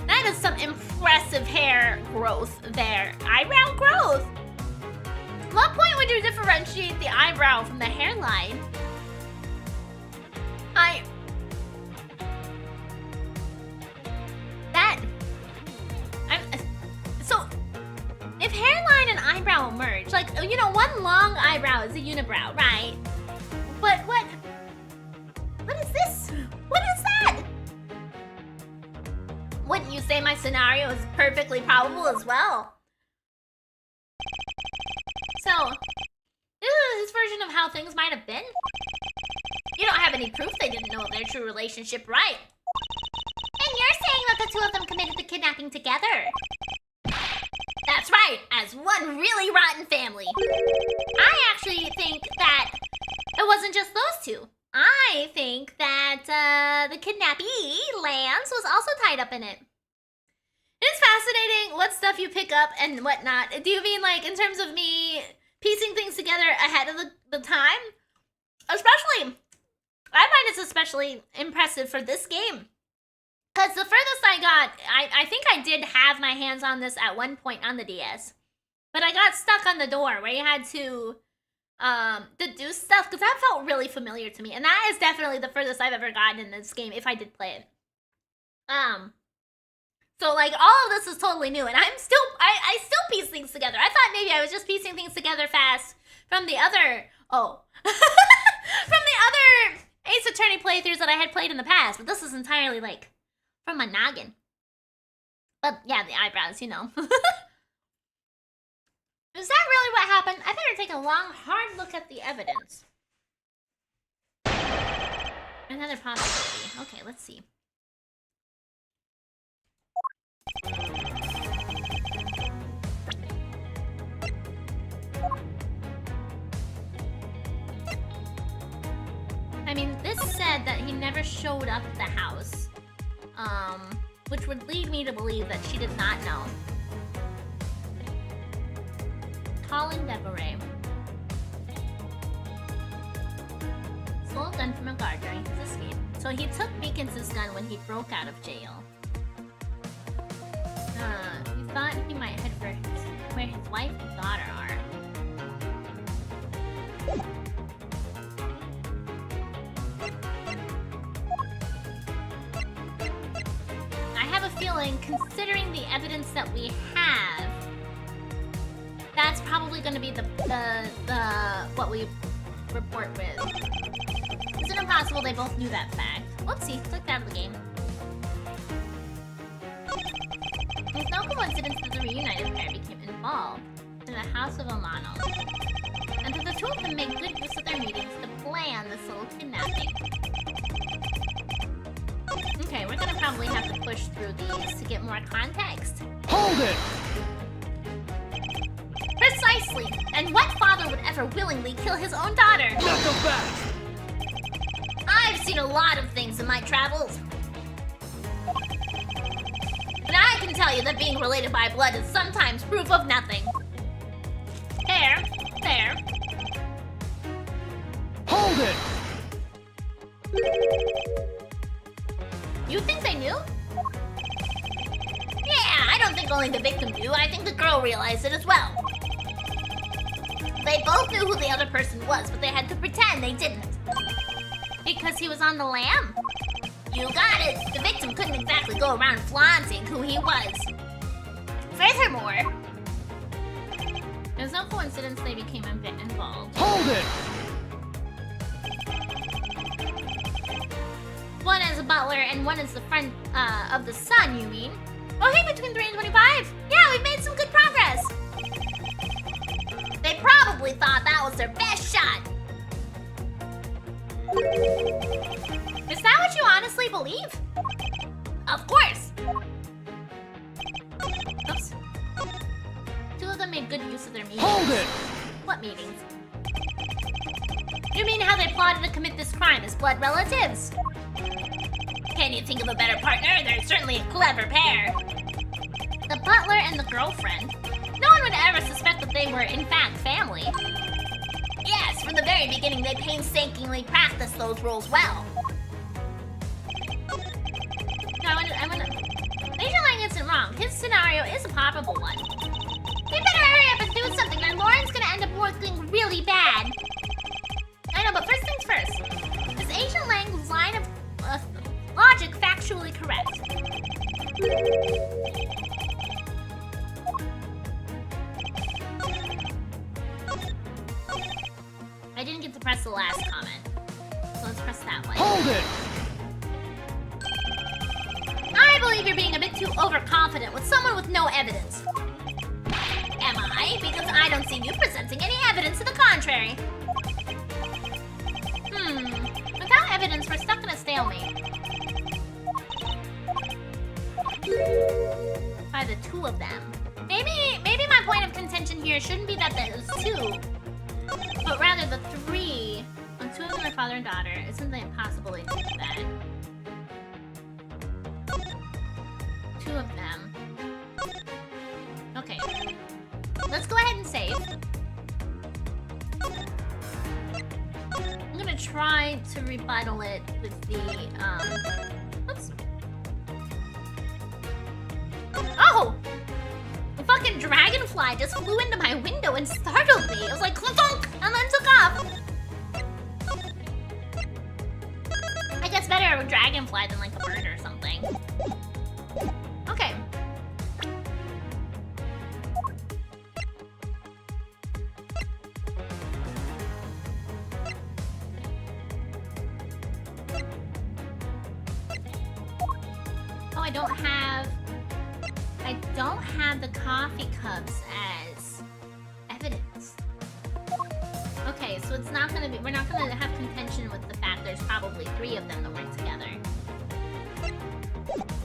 that is some impressive hair growth there. Eyebrow growth. What point would you differentiate the eyebrow from the hairline? So, if hairline and eyebrow merge, like, you know, one long eyebrow is a unibrow, right? But what is this? What is that? Wouldn't you say my scenario is perfectly probable as well? So, this is his version of how things might have been? You don't have any proof they didn't know of their true relationship, right? And you're saying that the two of them committed the kidnapping together. That's right, as one really rotten family. I actually think that it wasn't just those two. I think that the kidnappee, Lance, was also tied up in it. It's fascinating what stuff you pick up and whatnot. Do you mean like in terms of me piecing things together ahead of the time? Especially, I find it's especially impressive for this game. Because the furthest I got, I think I did have my hands on this at one point on the DS. But I got stuck on the door where you had to do stuff, because that felt really familiar to me. And that is definitely the furthest I've ever gotten in this game, if I did play it. So like all of this is totally new, and I still piece things together. I thought maybe I was just piecing things together fast from the other, from the other Ace Attorney playthroughs that I had played in the past, but this is entirely like from my noggin. But yeah, the eyebrows, you know. Is that really what happened? I better take a long, hard look at the evidence. Another possibility. Okay, let's see. I mean, this said that he never showed up at the house. Which would lead me to believe that she did not know. Colin Deveray. Stole a gun from a guard during his escape. So he took Meekins' gun when he broke out of jail. He thought he might head for where his wife and daughter are. I have a feeling, considering the evidence that we have, that's probably going to be the what we report with. Isn't it possible they both knew that fact? Whoopsie, clicked out of the game. It's no coincidence that the reunited pair became involved in the House of Amano, and that the two of them made good use of their meetings to plan this little kidnapping. Okay, we're gonna probably have to push through these to get more context. Hold it! Precisely! And what father would ever willingly kill his own daughter? Not so fast! I've seen a lot of things in my travels. But I can tell you that being related by blood is sometimes proof of nothing. Fair. Hold it! You think they knew? Yeah, I don't think only the victim knew. I think the girl realized it as well. They both knew who the other person was, but they had to pretend they didn't. Because he was on the lam? You got it! The victim couldn't exactly go around flaunting who he was. Furthermore, there's no coincidence they became a bit involved. Hold it! One is butler and one is the friend of the son, you mean? Oh, hey, between 3 and 25. Yeah, we've made some good progress. They probably thought that was their best shot. Is that what you honestly believe? Of course. Oops. 2 of them made good use of their meetings. Hold it! What meetings? You mean how they plotted to commit this crime as blood relatives? Can you think of a better partner? They're certainly a clever pair. The butler and the girlfriend. No one would ever suspect that they were, in fact, family. Yes, from the very beginning, they painstakingly practiced those roles well. No, I wanna... Agent Lang isn't wrong. His scenario is a probable one. We better hurry up and do something, or Lauren's gonna end up working really bad. I know, but first things first. Is Agent Lang's line of logic factually correct? I didn't get to press the last comment. So let's press that one. Hold it! I believe you're being a bit too overconfident with someone with no evidence. Am I? Because I don't see you presenting any evidence to the contrary. Without evidence, we're stuck in a stalemate. By the 2 of them. Maybe my point of contention here shouldn't be that there's 2, but rather the 3. When 2 of them are father and daughter, isn't it impossible to do that? 2 of them. Okay. Let's go ahead and save. I'm gonna try to rebuttal it with the, oops. Oh! The fucking dragonfly just flew into my window and startled me. It was like, clunk, and then took off. I guess better a dragonfly than like a bird or something. Okay. Oh, I don't have the coffee cups as evidence. Okay, so it's not gonna be, we're not gonna have contention with the fact there's probably 3 of them that work together.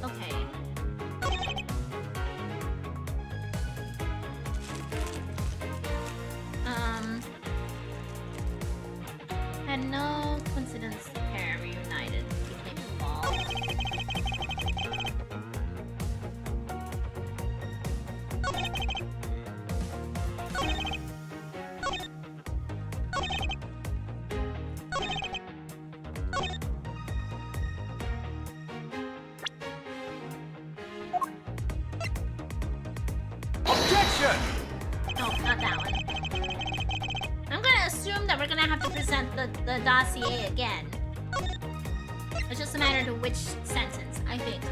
Okay. And no coincidence the pair reunited became involved. Objection! No, not that one. I'm gonna assume that we're gonna have to present the dossier again. It's just a matter of which sentence, I think.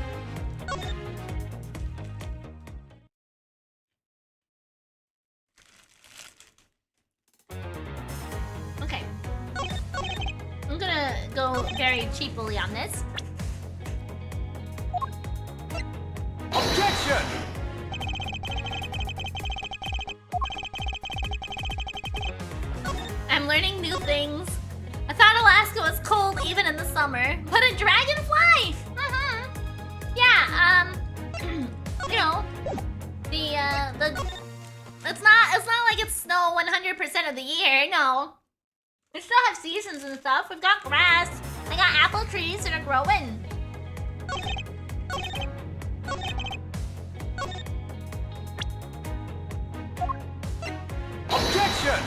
Okay. I'm gonna go very cheaply on this. Objection! I'm learning new things. I thought Alaska was cold even in the summer, but a dragonfly? Yeah, you know, it's not like it's snow 100% of the year, no. We still have seasons and stuff. We've got grass. I got apple trees that are growing. Objection!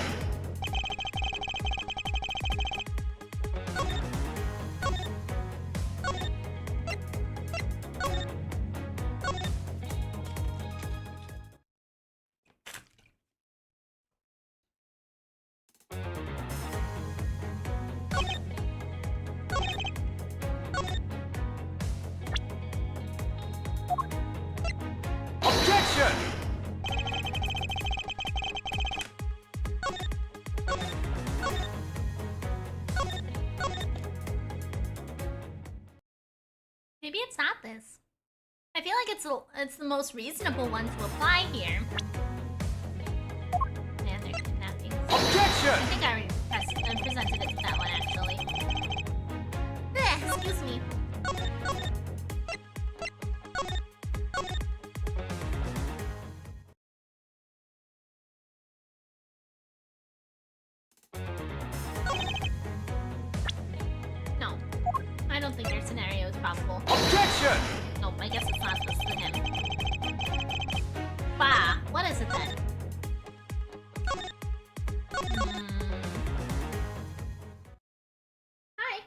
maybe it's not this. I feel like it's the most reasonable one to apply here. Man, they're kidnapping. Objection! I think I already presented it to that one, actually. Excuse me. No. I don't think your scenario is probable. Objection! Nope, I guess it's not supposed to him. Bah, what is it then? Hi.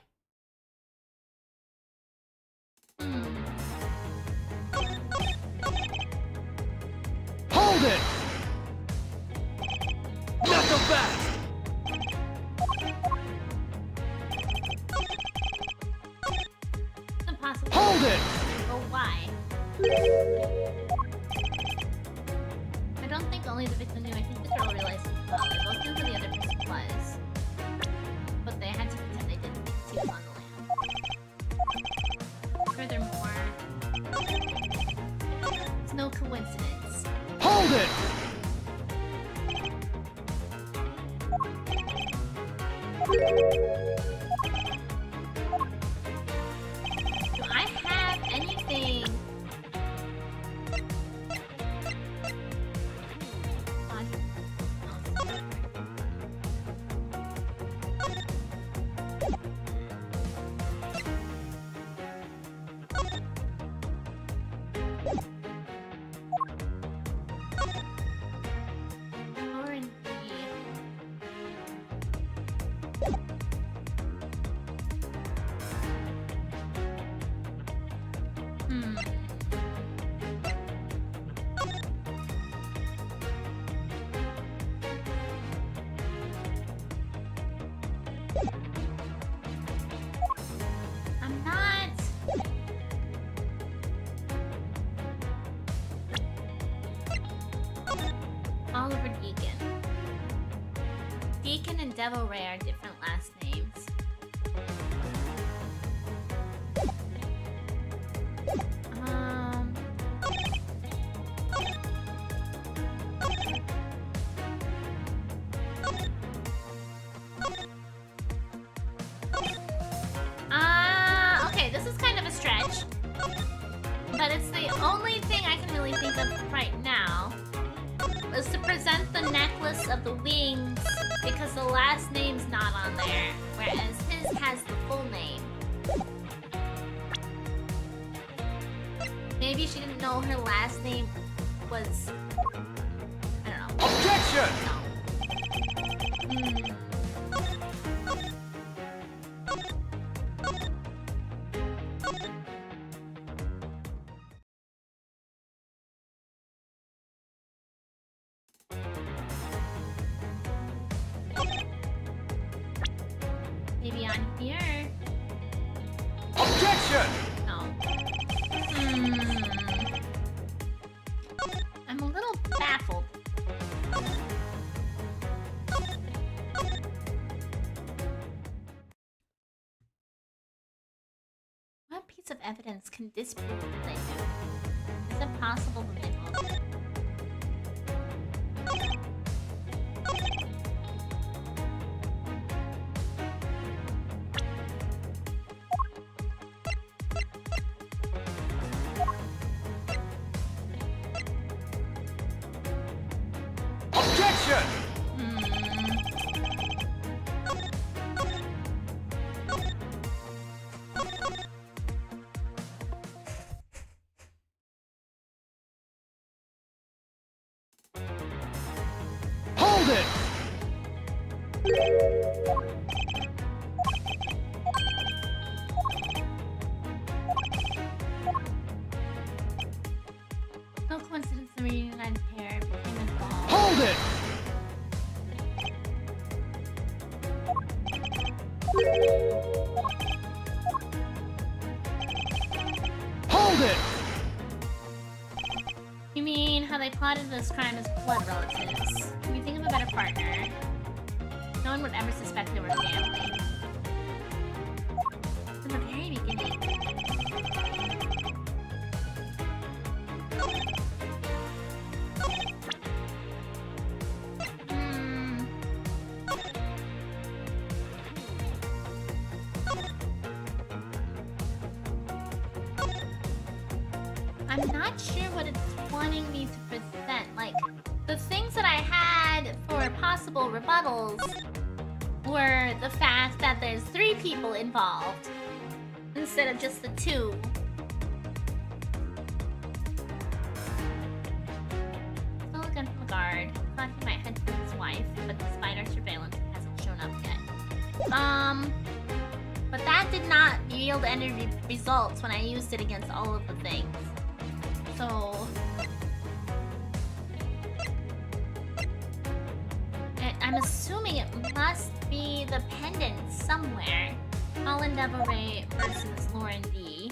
Hold it! Not so fast! It's impossible. Hold it! Oh, why? I don't think only the victim knew. I think the girl realized it. They both knew who the other person was. But they had to pretend they didn't because he was on the land. Furthermore, it's no coincidence. Hold it! Do I have anything? I'm not. Oliver Deacon. Deacon and Devil Ray are different last names. Okay, this is kind of a stretch. But it's the only thing I can really think of right now. Was to present the necklace of the wings because the last name's not on there, whereas his has the full name. Maybe she didn't know her last name was... I don't know. Objection! No. Maybe on here? Objection! No. I'm a little baffled. What piece of evidence can disprove what they do? Is it possible that they both did? Objection! Hold it! No coincidence the reunited pair became involved. Hold it! Hold it! You mean how they plotted this crime as blood relatives? Can you think of a better partner? No one would ever suspect they were family. From the very beginning. I'm not sure what it's wanting me to present. Like, the things that I had for possible rebuttals were the fact that there's 3 people involved instead of just the 2. Still looking for the guard. Thought he might head for his wife, but the spider surveillance hasn't shown up yet. But that did not yield any results when I used it against all of the things. So I'm assuming it must be the pendant somewhere. Holland Devil Ray versus Lauren D.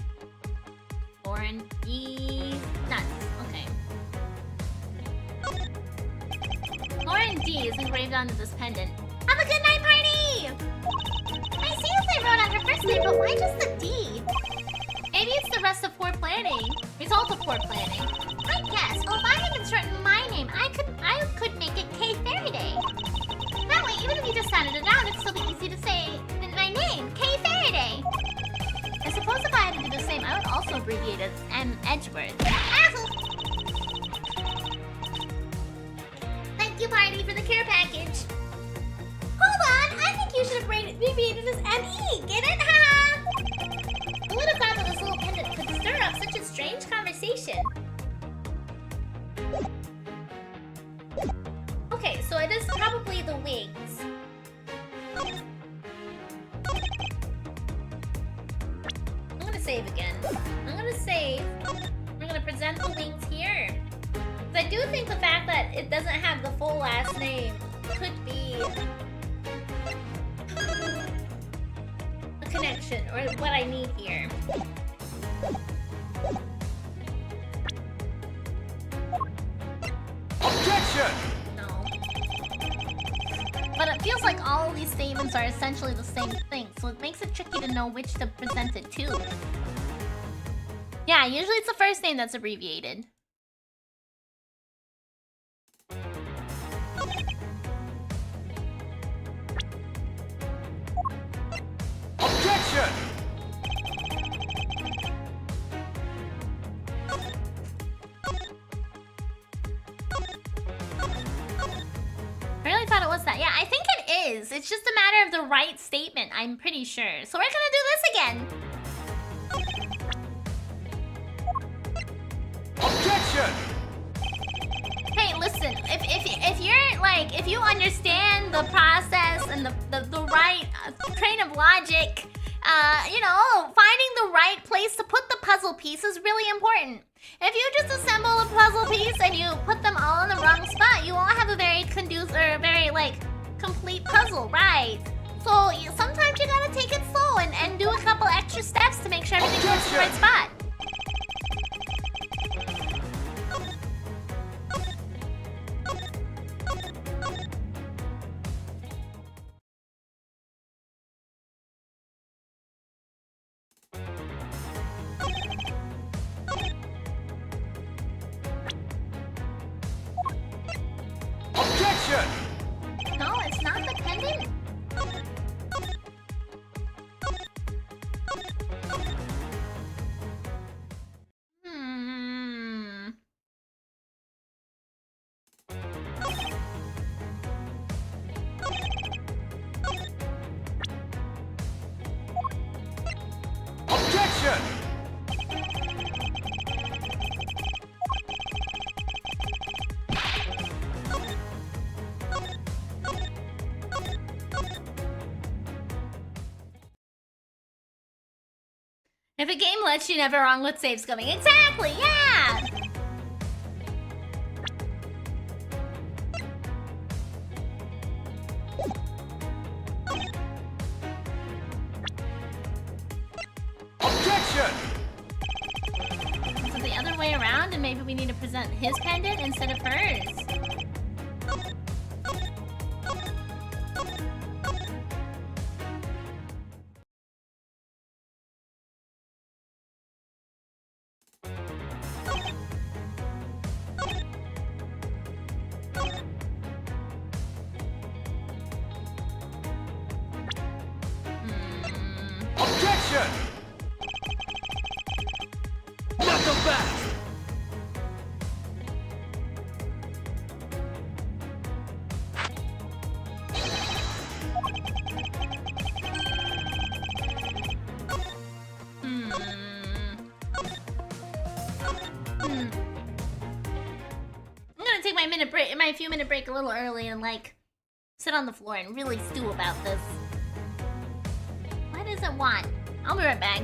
Lauren D. Nuts. Okay. Lauren D is engraved onto this pendant. Have a good night, party! I see if they wrote on her first name, but why just the D? Maybe it's the rest of poor planning. Result of poor planning. I guess. Well, if I had been shortened my name, I could make it K Faraday. That way, even if you just sounded it out, it'd still be easy to say in my name, K Faraday. I suppose if I had to do the same, I would also abbreviate it as M Edgeworth. Thank you, party, for the care package. Hold on, I think you should have abbreviated as ME. Get it, huh? Who would have thought that this little pendant could stir up such a strange conversation? Okay, so it is probably the wings. I'm gonna save again. I'm gonna save. We're gonna present the wings here. Because I do think the fact that it doesn't have the full last name could be a connection, or what I need here. Objection! No. But it feels like all of these statements are essentially the same thing, so it makes it tricky to know which to present it to. Yeah, usually it's the first name that's abbreviated. Objection! I really thought it was that. Yeah, I think it is. It's just a matter of the right statement, I'm pretty sure. So we're gonna do this again. Objection! Hey, listen, if you're like, if you understand the process and the right train of logic, you know, finding the right place to put the puzzle piece is really important. If you just assemble a puzzle piece and you put them all in the wrong spot, you won't have a very conducive or very like complete puzzle, right? So sometimes you gotta take it slow and do a couple extra steps to make sure everything goes to the right spot. Objection! No, it's not the pendant. Objection! If a game lets you never wrong with saves coming. Exactly, yeah! Objection! So the other way around, and maybe we need to present his pendant instead of hers. Objection! Not so fast! my few minute break a little early and like sit on the floor and really stew about this. Why does it want? I'll be right back.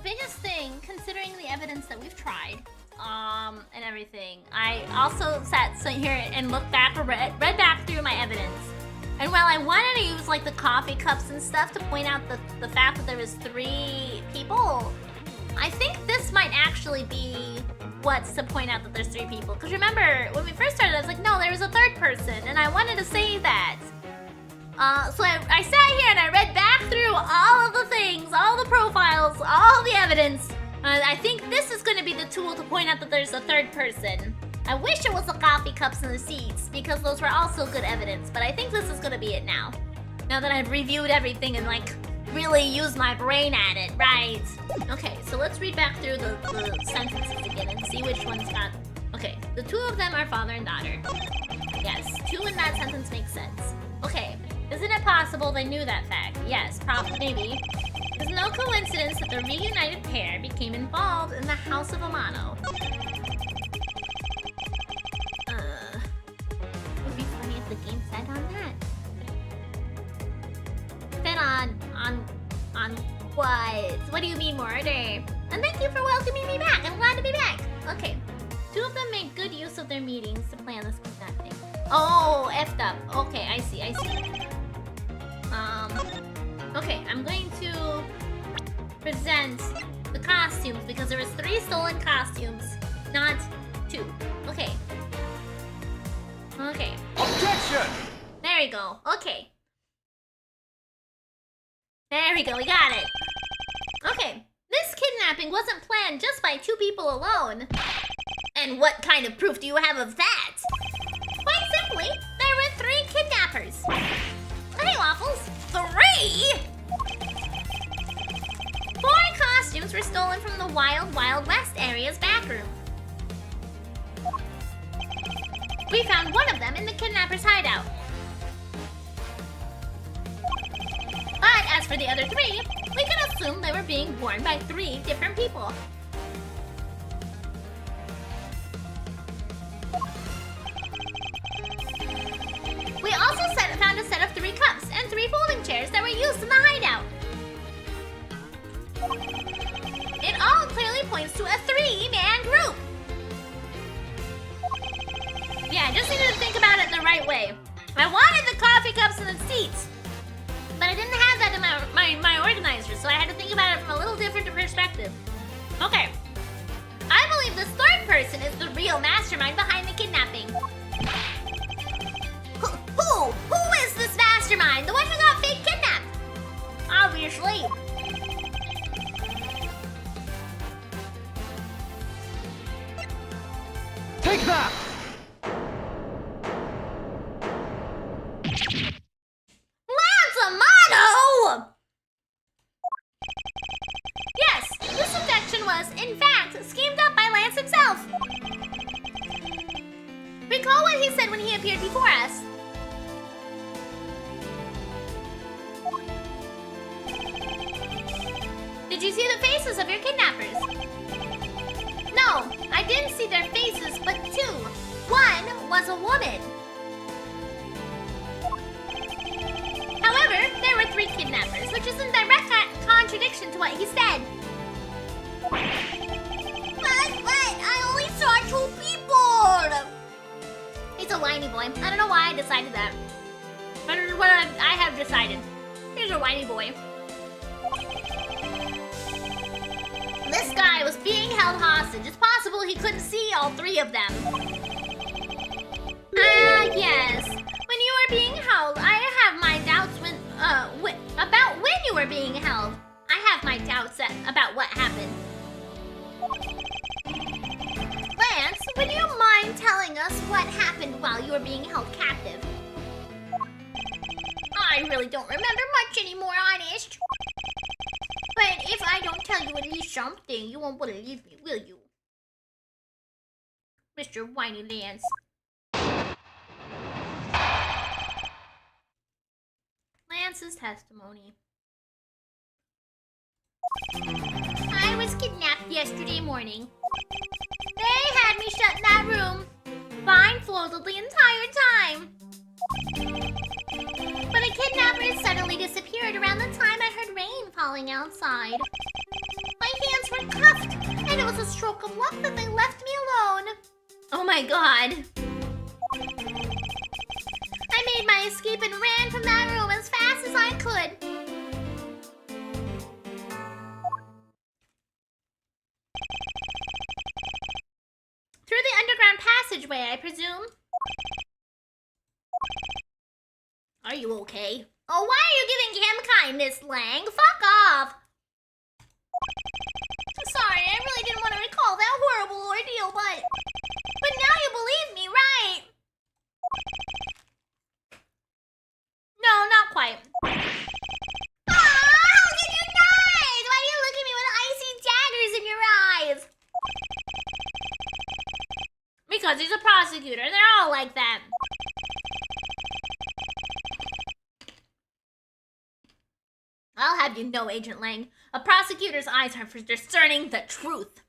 biggest thing, considering the evidence that we've tried, and everything, I also sat here and looked back, read back through my evidence. And while I wanted to use like the coffee cups and stuff to point out the fact that there was 3 people, I think this might actually be what's to point out that there's 3 people. Because remember, when we first started, I was like, no, there was a 3rd person, and I wanted to say that. So I sat here and I read back through all of the things, all the profiles, all the evidence. I think this is going to be the tool to point out that there's a 3rd person. I wish it was the coffee cups and the seats, because those were also good evidence, but I think this is going to be it now. Now that I've reviewed everything and, like, really used my brain at it, right? Okay, so let's read back through the sentences again and see which one's got... Okay, the 2 of them are father and daughter. Yes, 2 in that sentence makes sense. Okay, isn't it possible they knew that fact? Yes, probably, maybe. It's no coincidence that the reunited pair became involved in the House of Amano. Would be funny if the game fed on that. Fed on what? What do you mean, murder? And thank you for welcoming me back. I'm glad to be back. Okay. 2 of them made good use of their meetings to plan this kidnapping. Oh, effed up. Okay, I see. Okay, I'm going to present the costumes because there was 3 stolen costumes, not 2. Okay. Objection! There we go. Okay. There we go, we got it. Okay, this kidnapping wasn't planned just by 2 people alone. And what kind of proof do you have of that? Quite simply, there were 3 kidnappers. Hey, Waffles, 3? 4 costumes were stolen from the Wild Wild West area's backroom. We found one of them in the kidnapper's hideout. But as for the other 3, we can assume they were being worn by 3 different people. We also found a set of 3 cups and 3 folding chairs that were used in the hideout. It all clearly points to a 3-man group. Yeah, I just needed to think about it the right way. I wanted the coffee cups and the seats, but I didn't have that in my organizer, so I had to think about it from a little different perspective. Okay. I believe this 3rd person is the real mastermind behind the kidnapping. Who is this mastermind? The one who got fake kidnapped? Obviously. Take that! Amano! Yes, this abduction was, in fact, schemed up by Lance himself. Recall what he said when he appeared before us. Did you see the faces of your kidnappers? No, I didn't see their faces, but 2. One was a woman. However, there were 3 kidnappers, which is in direct contradiction to what he said. But, I only saw 2 people! He's a whiny boy. I don't know why I decided that. But what I have decided. He's a whiny boy. This guy was being held hostage. It's possible he couldn't see all 3 of them. Yes. When you were being held, I have my doubts about when you were being held. I have my doubts about what happened. Lance, would you mind telling us what happened while you were being held captive? I really don't remember much anymore, honest. But if I don't tell you at least something, you won't believe me, will you? Mr. Whiny Lance. Lance's testimony. I was kidnapped yesterday morning. They had me shut in that room, blindfolded the entire time. But the kidnappers suddenly disappeared around the time I heard rain falling outside. My hands were cuffed, and it was a stroke of luck that they left me alone. Oh my god. I made my escape and ran from that room as fast as I could. Through the underground passageway, I presume. Are you okay? Oh, why are you giving him kindness, Lang? Fuck off! Sorry, I really didn't want to recall that horrible ordeal, but now you believe me, right? No, not quite. Aw, how can you not? Why do you look at me with icy daggers in your eyes? Because he's a prosecutor. They're all like that. I'll have you know, Agent Lang, a prosecutor's eyes are for discerning the truth.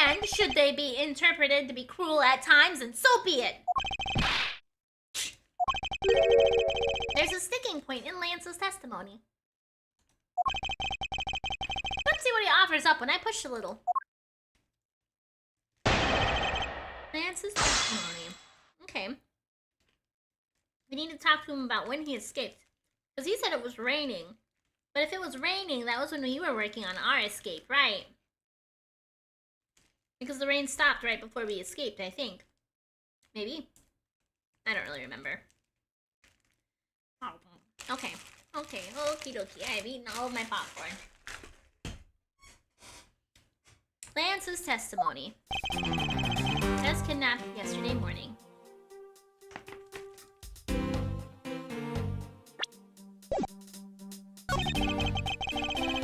And should they be interpreted to be cruel at times, then so be it. There's a sticking point in Lance's testimony. Let's see what he offers up when I push a little. Lance's testimony. Okay. We need to talk to him about when he escaped. Because he said it was raining. But if it was raining, that was when you were working on our escape, right? Because the rain stopped right before we escaped, I think. Maybe? I don't really remember. Oh, okay. Okay, okie dokie. I've eaten all of my popcorn. Lance's testimony. I was kidnapped yesterday morning.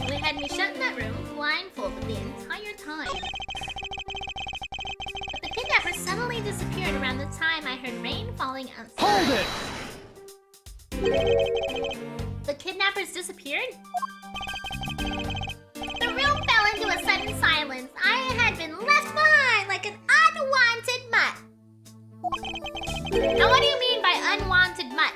They had me shut in that room, blindfolded the entire time. But the kidnapper suddenly disappeared around the time I heard rain falling outside. Hold it! The kidnappers disappeared? The room fell into a sudden silence. I had been left behind like an unwanted mutt. Now what do you mean by unwanted mutt?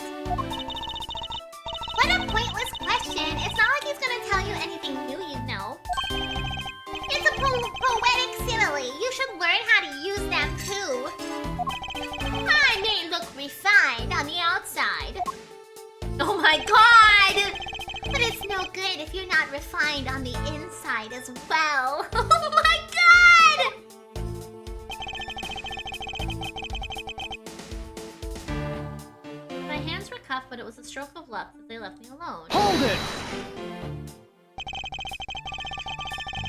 What a pointless question. It's not like he's gonna tell you anything new you know. It's a poetic simile. You should learn how to use them too. I may look refined on the outside, Oh my god! but it's no good if you're not refined on the inside as well. Oh my god! My hands were cuffed, but it was a stroke of luck that they left me alone. Hold it!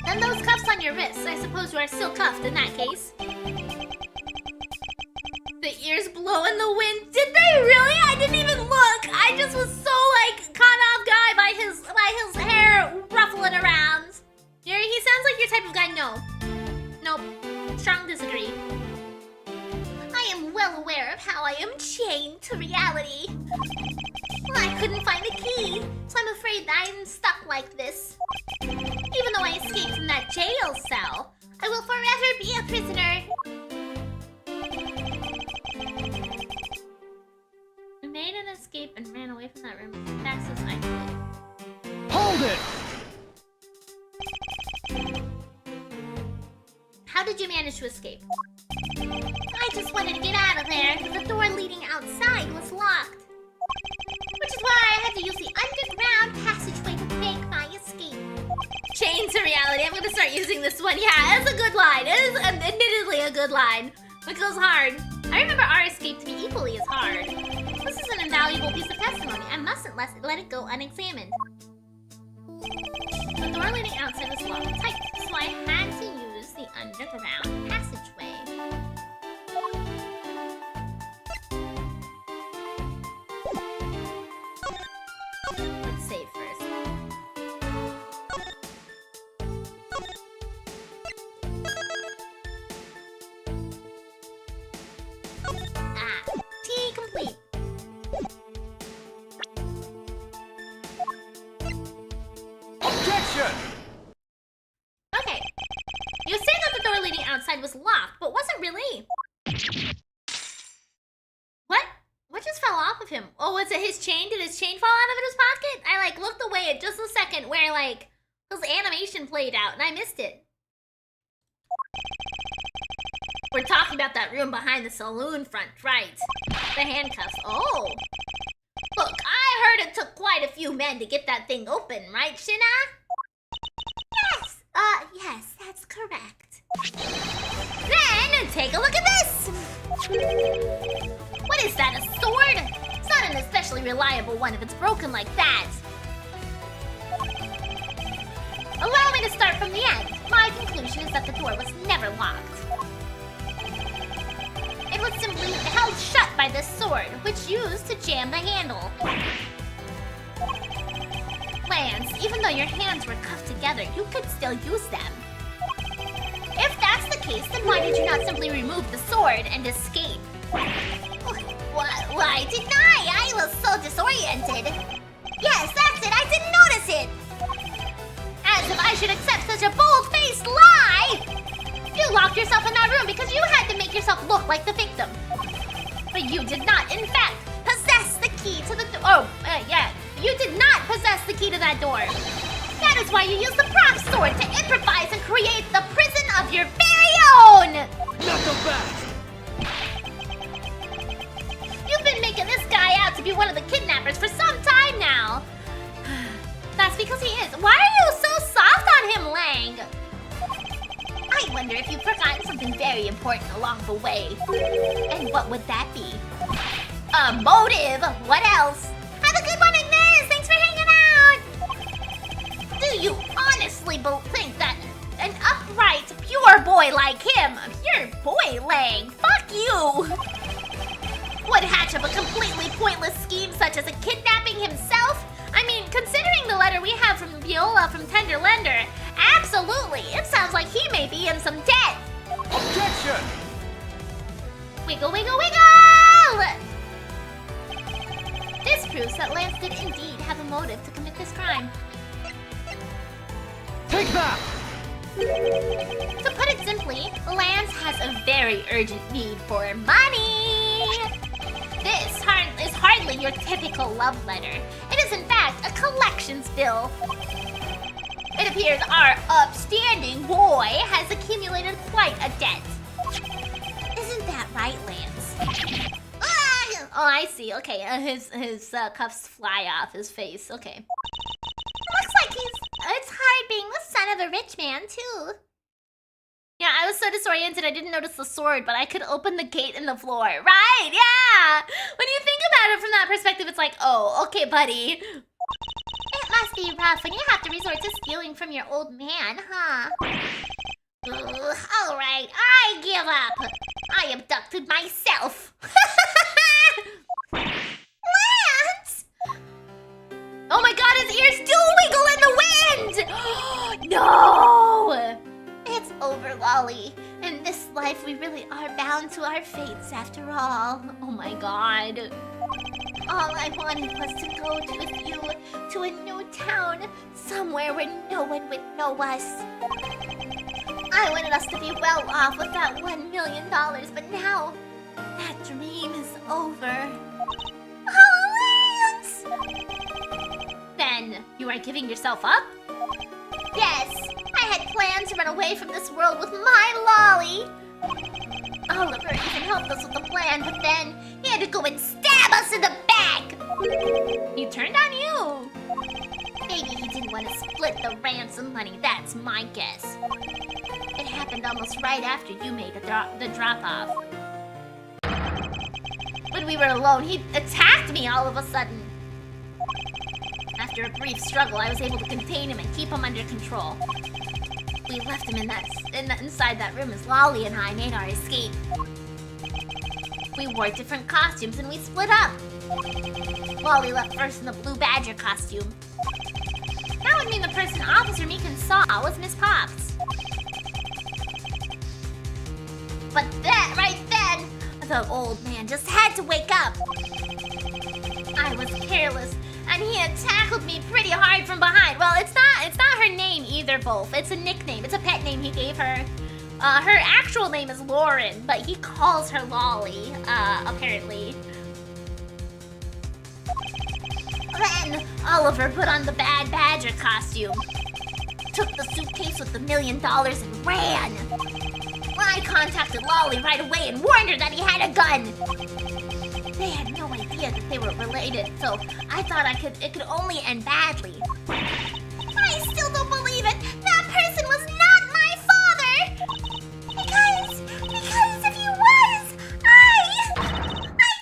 Then those cuffs on your wrists, I suppose you are still cuffed in that case. The ears blow in the wind. Did they really? I didn't even look. I just was so like caught off guard by his hair ruffling around. He sounds like your type of guy. No. Nope. Strong disagree. I am well aware of how I am chained to reality. I couldn't find a key, so I'm afraid that I'm stuck like this. Even though I escaped from that jail cell, I will forever be a prisoner. I made an escape and ran away from that room as fast as I could. Hold it! How did you manage to escape? I just wanted to get out of there because the door leading outside was locked. Which is why I had to use the underground passageway to make my escape. Chained to reality. I'm gonna start using this one. Yeah, it's a good line. It is admittedly a good line. It goes hard. I remember our escape to be equally as hard. This is an invaluable piece of testimony. I mustn't let it go unexamined. The door leading outside was locked tight, so I had to use the underground passageway. Let's save first. Ah, tea complete. Objection! Okay. You say that the door leading outside was locked, but wasn't really. What? What just fell off of him? Oh, was it his chain? Did his chain fall out of his pocket? I like looked away at just a second where like This animation played out and I missed it. We're talking about that room behind the saloon front, right? The handcuffs. Oh. Look, I heard it took quite a few men to get that thing open, right, Shina? Yes, that's correct. Then, take a look at this! What is that, a sword? It's not an especially reliable one if it's broken like that. Allow me to start from the end. My conclusion is that the door was never locked. It was simply held shut by this sword, which used to jam the handle. Lance, even though your hands were cuffed together, you could still use them. If that's the case, then why did you not simply remove the sword and escape? Why didn't I? I was so disoriented. Yes, that's it. I didn't notice it. As if I should accept such a bold-faced lie! You locked yourself in that room because you had to make yourself look like the victim. But you did not, in fact, possess the key to the door. You did not possess the key to that door. That is why you used the prop sword to improvise and create the prison of your very own! Not so fast! You've been making this guy out to be one of the kidnappers for some time now. That's because he is. Why are you so soft on him, Lang? I wonder if you've forgotten something very important along the way. And what would that be? A motive! What else? Have a good one, Ignis! Thanks for hanging out! Do you honestly think that an upright, pure boy like him, pure boy, Lang, fuck you, would hatch up a completely pointless scheme such as a kidnapping himself? I mean, considering the letter we have from Viola from Tender Lender, absolutely, it sounds like he may be in some debt. Objection! Wiggle, wiggle, wiggle! This proves that Lance did indeed have a motive to commit this crime. Take that! To put it simply, Lance has a very urgent need for money. This is hardly your typical love letter. It is in fact a collections bill. It appears our upstanding boy has accumulated quite a debt. Isn't that right, Lance? Ah! Oh, I see. Okay, his cuffs fly off his face. Okay. Looks like it's hard being the son of a rich man, too. Yeah, I was so disoriented I didn't notice the sword, but I could open the gate in the floor. Right, yeah! When you think about it from that perspective, it's like, oh, okay, buddy. It must be rough when you have to resort to stealing from your old man, huh? All right, I give up. I abducted myself. Lance! Oh my god, his ears do wiggle in the wind! No! It's over, Lolly. In this life, we really are bound to our fates after all. Oh my god. All I wanted was to go with you to a new town, somewhere where no one would know us. I wanted us to be well off with that $1 million, but now that dream is over. Oh, Lance! Then, you are giving yourself up? Yes, I had planned to run away from this world with my Lolly. Oliver even helped us with the plan, but then he had to go and stab us in the back. He turned on you. Maybe he didn't want to split the ransom money, that's my guess. It happened almost right after you made the drop-off. When we were alone, he attacked me all of a sudden. After a brief struggle, I was able to contain him and keep him under control. We left him inside that room as Lolly and I made our escape. We wore different costumes and we split up. Lolly left first in the blue badger costume. That would mean the person Officer Meekin saw was Miss Pops. But that right then, the old man just had to wake up. I was careless, and he had tackled me pretty hard from behind. Well, it's not her name either, Wolf. It's a nickname. It's a pet name he gave her. Her actual name is Lauren, but he calls her Lolly, apparently. Then Oliver put on the bad badger costume. took the suitcase with the $1 million and ran. I contacted Lolly right away and warned her that he had a gun. They had no idea that they were related, so I thought it could only end badly. I still don't believe it. That person was not my father. Because if he was, I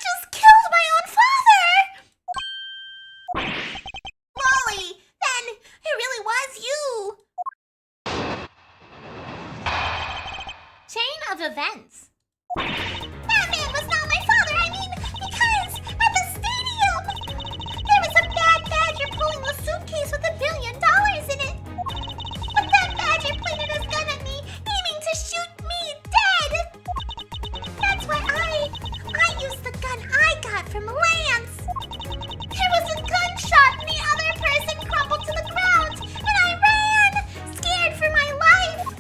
just killed my own father. Lolly, then it really was you. Chain of events. That man was not my father. I mean, because at the stadium, there was a bad badger pulling a suitcase with $1 billion in it. But that badger pointed his gun at me, aiming to shoot me dead. That's why I used the gun I got from Lance. There was a gunshot and the other person crumpled to the ground, and I ran, scared for my life.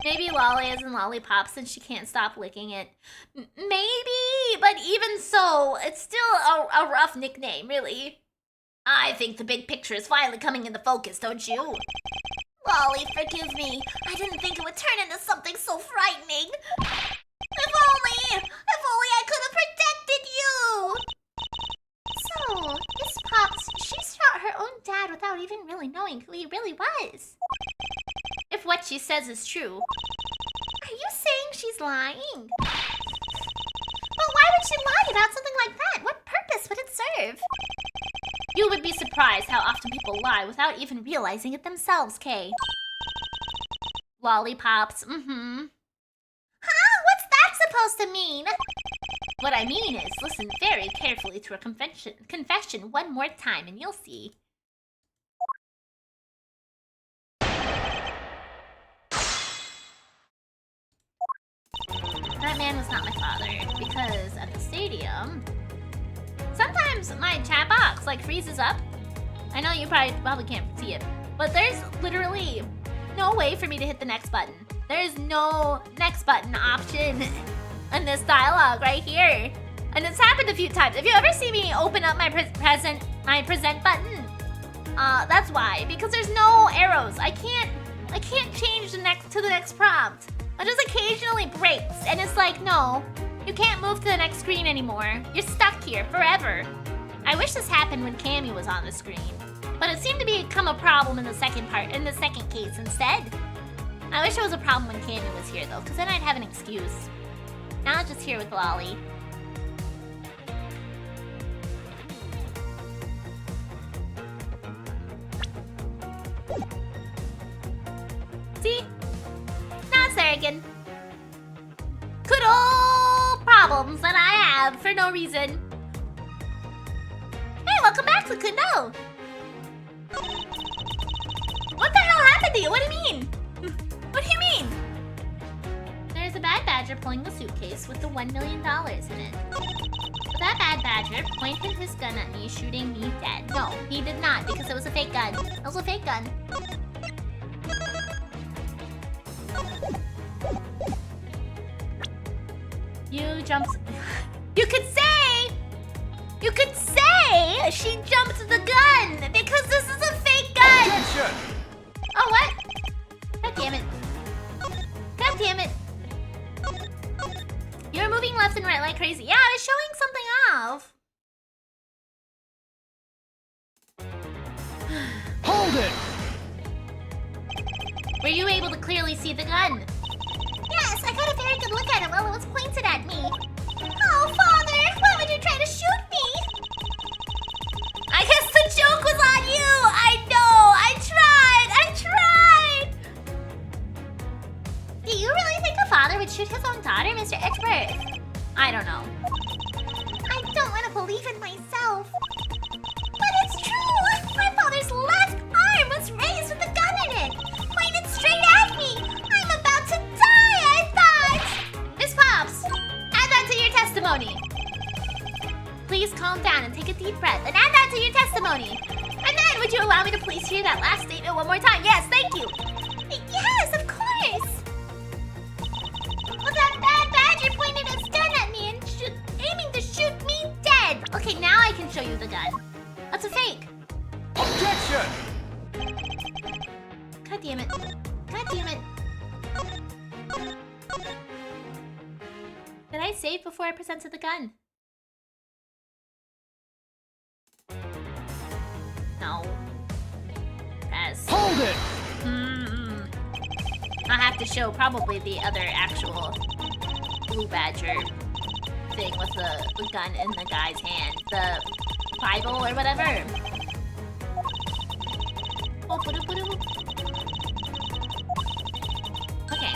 Maybe Lolly is in lollipops and she can't stop licking it. Maybe, but even so, it's still a rough nickname, really. I think the big picture is finally coming into focus, don't you? Lolly, forgive me. I didn't think it would turn into something so frightening. If only I could have protected you. So, Miss Pops, she shot her own dad without even really knowing who he really was. If what she says is true. Are you saying she's lying? But why would she lie about something like that? What purpose would it serve? You would be surprised how often people lie without even realizing it themselves, Kay. Lollipops, Huh? What's that supposed to mean? What I mean is, listen very carefully to her confession one more time and you'll see. That man was not my father, because at the stadium, sometimes my chat box like freezes up. I know you probably can't see it, but there's literally no way for me to hit the next button. There's no next button option in this dialogue right here. And it's happened a few times. If you ever see me open up my present button, that's why, because there's no arrows. I can't change to the next prompt. It just occasionally breaks, and it's like, no, you can't move to the next screen anymore. You're stuck here forever. I wish this happened when Cammy was on the screen, but it seemed to become a problem in the second case instead. I wish it was a problem when Cammy was here though, because then I'd have an excuse. Now it's just here with Lolly. See? Now it's there again. Good old problems that I have for no reason. Hey, welcome back to Kuno. What the hell happened to you? What do you mean? What do you mean? There's a bad badger pulling the suitcase with the $1 million in it. That bad badger pointed his gun at me, shooting me dead. No, he did not, because it was a fake gun. It was a fake gun. You jumped. You could say she jumped the gun because this is a fake gun. Objection! Oh, what? God damn it. God damn it. You're moving left and right like crazy. Yeah, I was showing something off. Hold it! Were you able to clearly see the gun? Yes, I got a very good look at it while it was pointed at me. Oh, Father, why would you try to shoot me? I guess the joke was on you! I know! I tried! Do you really think a father would shoot his own daughter, Mr. Edgeworth? I don't know. I don't want to believe it myself. But it's true! My father's left arm was raised with a gun in it, pointed straight at me. I'm about to die, I thought! Miss Pops, add that to your testimony. Please calm down and take a deep breath and add that to your testimony. And then, would you allow me to please hear that last statement one more time? Yes, thank you. Yes, of course! Well, that bad badger pointed his gun at me and aiming to shoot me dead. Okay, now I can show you the gun. That's a fake. Objection! Objection! God damn it. God damn it. Did I save before I presented the gun? No. Pass. Hold it! I'll have to show probably the other actual blue badger thing with the gun in the guy's hand. The Bible or whatever. Oh, okay.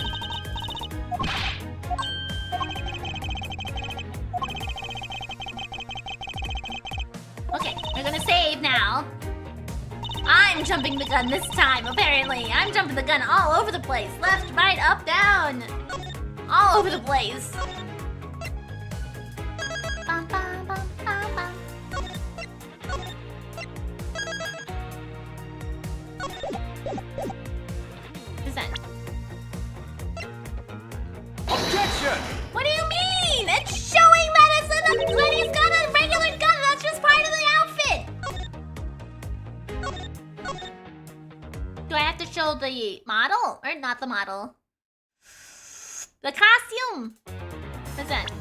Okay, we're gonna save now. I'm jumping the gun this time, apparently. I'm jumping the gun all over the place. Left, right, up, down. All over the place. Bum, bum, bum, bum, bum. Present. Objection! What do you mean? It's showing that that he's got a regular gun. That's just part of the outfit. Do I have to show the model? Or not the model? The costume. What's that?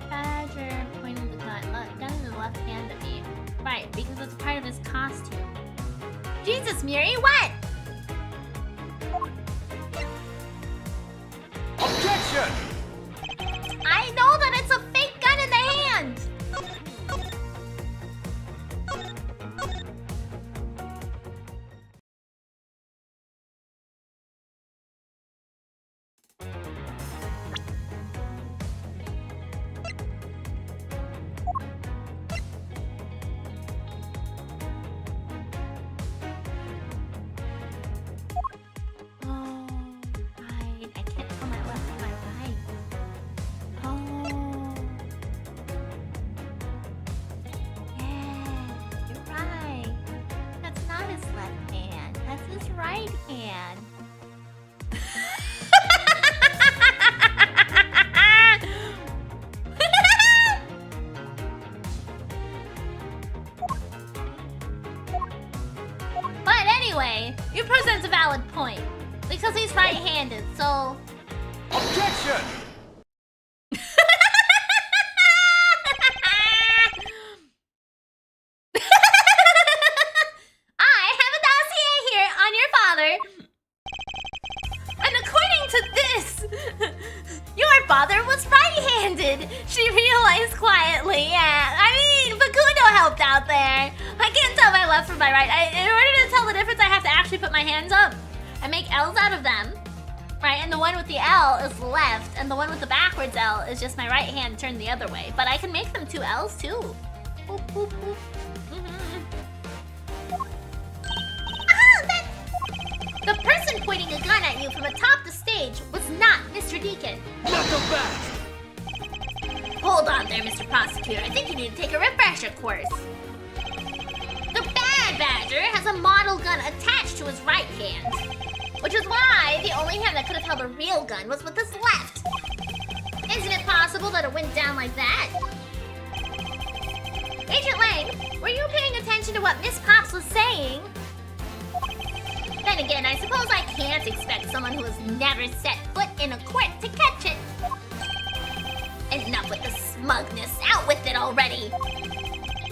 Badger pointing the gun in the left hand at me. Right, because it's part of his costume. Jesus, Miri, what? Objection! I know that it's a fake gun in the hand! Oh, right. I can't tell my left and my right. Oh. Yeah, you're right. That's not his left hand. That's his right hand. But anyway, you present a valid point. Because he's right-handed, so... Objection! I have a dossier here on your father. And according to this, your father was right-handed. She realized quietly. Yeah, I mean, Facundo helped out there. I can't tell my left from my right. In order to tell the difference, I have to actually put my hands up and make L's out of them. Right, and the one with the L is left, and the one with the backwards L is just my right hand turned the other way. But I can make them two L's too. Boop, boop, boop. The person pointing a gun at you from atop the stage was not Mr. Deacon. Not so fast! Hold on there, Mr. Prosecutor. I think you need to take a refresher course. The bad badger has a model gun attached to his right hand, which is why the only hand that could have held a real gun was with his left. Isn't it possible that it went down like that? Agent Lang, were you paying attention to what Miss Pops was saying? Then again, I suppose I can't expect someone who has never set foot in a court to catch it. Enough with the smugness. Out with it already.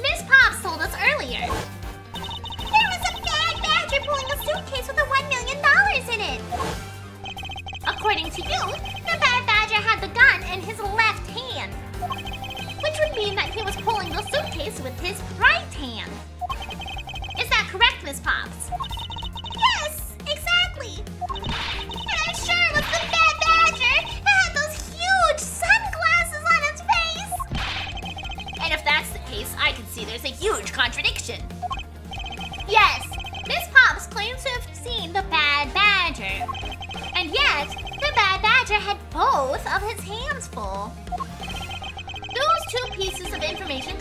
Miss Pops told us earlier. There was a bad badger pulling a suitcase with a $1 million in it. According to you, The bad badger had the gun in his left hand, which would mean that he was pulling the suitcase with his right hand. Is that correct, Miss Pops? yes, exactly. And I'm sure it was the bad badger that had those huge sunglasses on its face. And if that's the case, I can see there's a huge contradiction.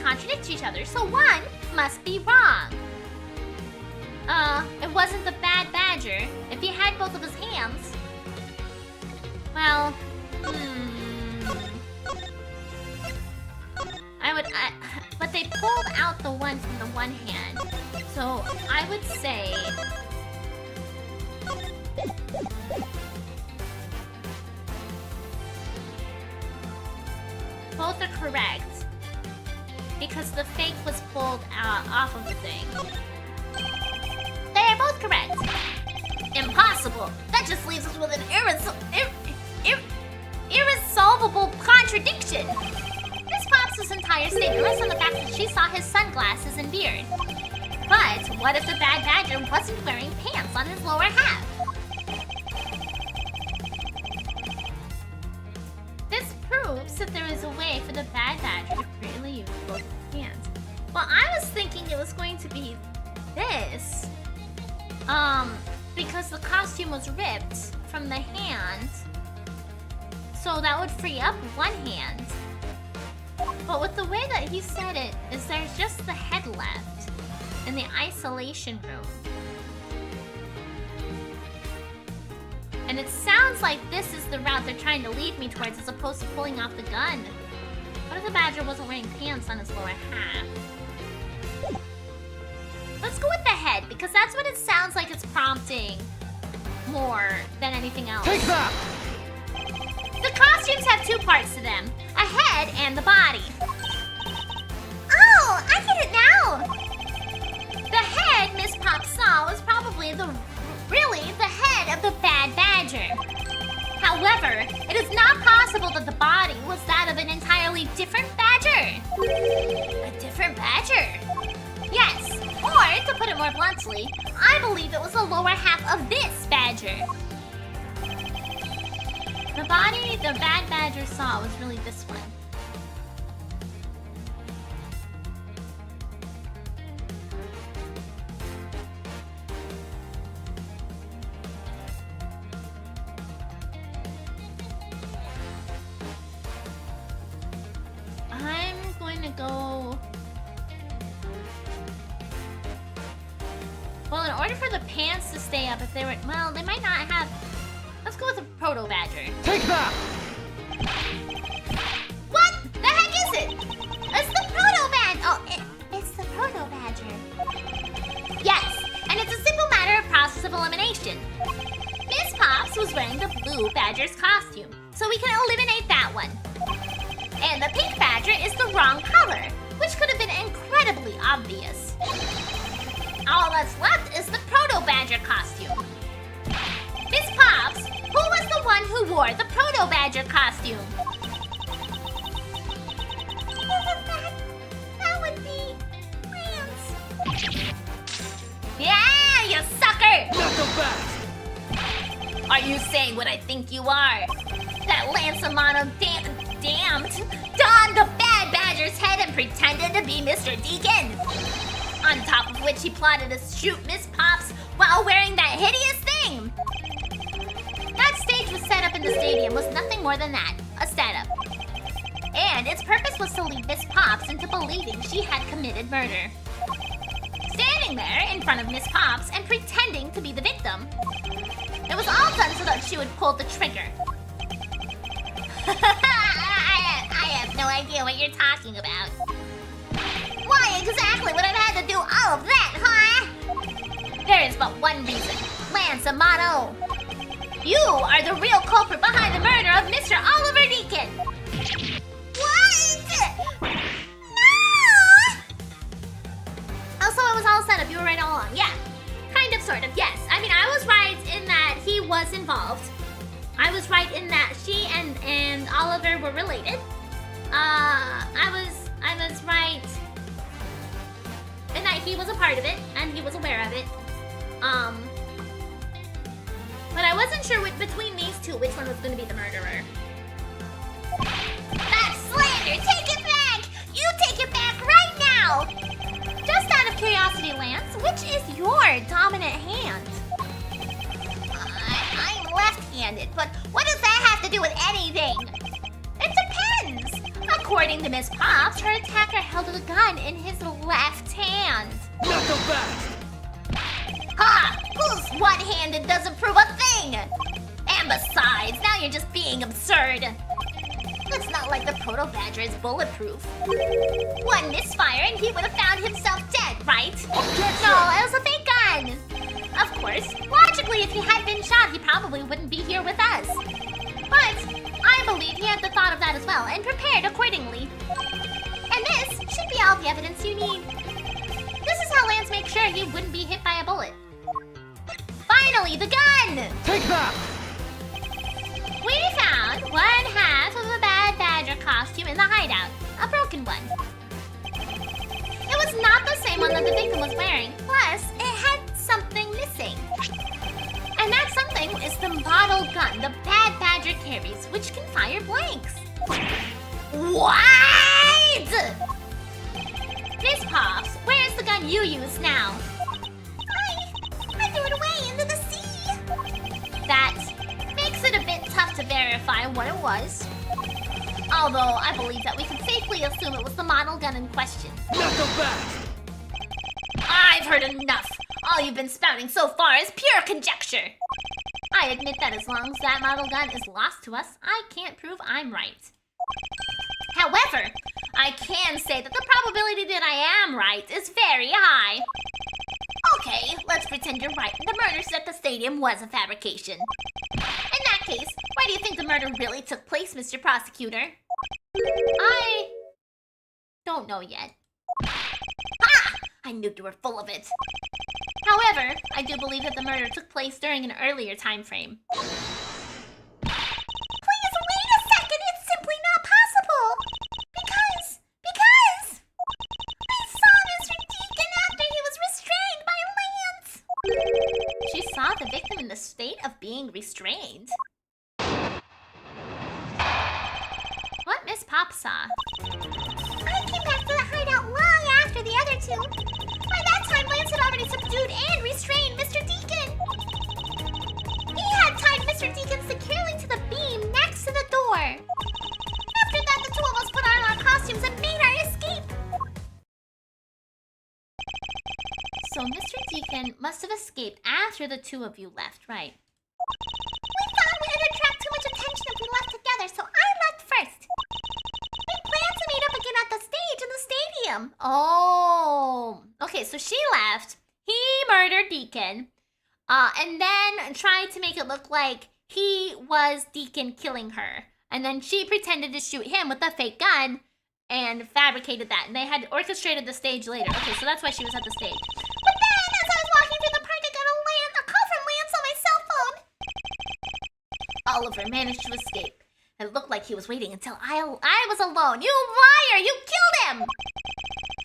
contradict each other, so one must be wrong. It wasn't the bad badger. If he had both of his hands... Well, but they pulled out the one from the one hand. So I would say... both are correct. Because the fake was pulled off of the thing. They are both correct. Impossible. That just leaves us with an irresolvable contradiction. Miss Pops' entire statement rests on the fact that she saw his sunglasses and beard. But what if the bad badger wasn't wearing pants on his lower half? This proves that there is a way for the bad badger to freely use both hands. Well, I was thinking it was going to be this. Because the costume was ripped from the hand. So that would free up one hand. But with the way that he said it, is there's just the head left in the isolation room. And it sounds like this is the route they're trying to lead me towards as opposed to pulling off the gun. What if the badger wasn't wearing pants on his lower half? Let's go with the head, because that's what it sounds like it's prompting more than anything else. Take that! The costumes have two parts to them, a head and the body. Oh, I get it now! The head Miss Pop saw was probably really the head of the bad badger. However, it is not possible that the body was that of an entirely different badger. A different badger? Yes, or to put it more bluntly, I believe it was the lower half of this badger. The body the bad badger saw was really this one. I'm going to go... Well, in order for the pants to stay up, if they were... Well, they might not have... Let's go with a proto-badger. Take that! What the heck is it? It's the proto-badger! Oh, it's the proto-badger. Yes, and it's a simple matter of process of elimination. Miss Pops was wearing the blue badger's costume, so we can eliminate that one. And the pink badger is the wrong color, which could have been incredibly obvious. All that's left is the proto-badger costume. Miss Pops, who was the one who wore the proto-badger costume? That would be Lance. Yeah, you sucker! Not so fast! Are you saying what I think you are? That Lansamano damned donned the bad badger's head and pretended to be Mr. Deacon. On top of which he plotted to shoot Miss Pops while wearing that hideous thing. That stage was set up in the stadium was nothing more than that, a setup. And its purpose was to lead Miss Pops into believing she had committed murder. Standing there in front of Miss Pops and pretending to be the victim. It was all done so that she would pull the trigger. I have no idea what you're talking about. Why exactly would I have had to do all of that, huh? There is but one reason. Lansamano. You are the real culprit behind the murder of Mr. Oliver Deacon. What? No! Oh, so it was all set up. You were right all along. Yeah. Kind of, sort of, yes. I mean, I was right in that he was involved. I was right in that she and Oliver were related. I was right in that he was a part of it and he was aware of it. But I wasn't sure between these two which one was going to be the murderer. That's slander! Take it back! You take it back right now! Just out of curiosity, Lance, which is your dominant hand? I'm left-handed, but what does that have to do with anything? It depends! According to Miss Pops, her attacker held the gun in his left hand. Not so fast! Ha! Who's one-handed doesn't prove a thing! And besides, now you're just being absurd. It's not like the proto-badger is bulletproof. One misfire and he would have found himself dead, right? Objection! No, it was a fake gun. Of course, logically, if he had been shot, he probably wouldn't be here with us. But I believe he had the thought of that as well and prepared accordingly. And this should be all the evidence you need. This is how Lance makes sure he wouldn't be hit by a bullet. Finally, the gun! Take that! We found one half of a bad badger costume in the hideout. A broken one. It was not the same one that the victim was wearing. Plus, it had something missing. And that something is the model gun the bad badger carries, which can fire blanks. What? Miss Pops, where's the gun you use now? I threw it away into the sea. That makes it a bit tough to verify what it was. Although I believe that we can safely assume it was the model gun in question. Not so fast! I've heard enough. All you've been spouting so far is pure conjecture. I admit that as long as that model gun is lost to us, I can't prove I'm right. However, I can say that the probability that I am right is very high. Okay, let's pretend you're right and the murders at the stadium was a fabrication. In that case, where do you think the murder really took place, Mr. Prosecutor? I don't know yet. Ha! I knew you were full of it. However, I do believe that the murder took place during an earlier time frame. Please wait a second, it's simply not possible. Because I saw Mr. Deacon after he was restrained by Lance. She saw the victim in the state of being restrained. What Miss Pop saw? I came back to the hideout long after the other two. By that time, Lance had already subdued and restrained Mr. Deacon. He had tied Mr. Deacon securely to the beam next to the door. After that, the two of us put on our costumes and made our escape. So Mr. Deacon must have escaped after the two of you left, right? We thought we would attract too much attention if we left together, so I left first. We planned to meet up again at the stage in the stadium. Oh, okay, so she left. He murdered Deacon, and then tried to make it look like he was Deacon killing her. And then she pretended to shoot him with a fake gun and fabricated that. And they had orchestrated the stage later. Okay, so that's why she was at the stage. But then, as I was walking through the park, I got a call from Lance on my cell phone. Oliver managed to escape. It looked like he was waiting until I was alone. You liar! You killed him!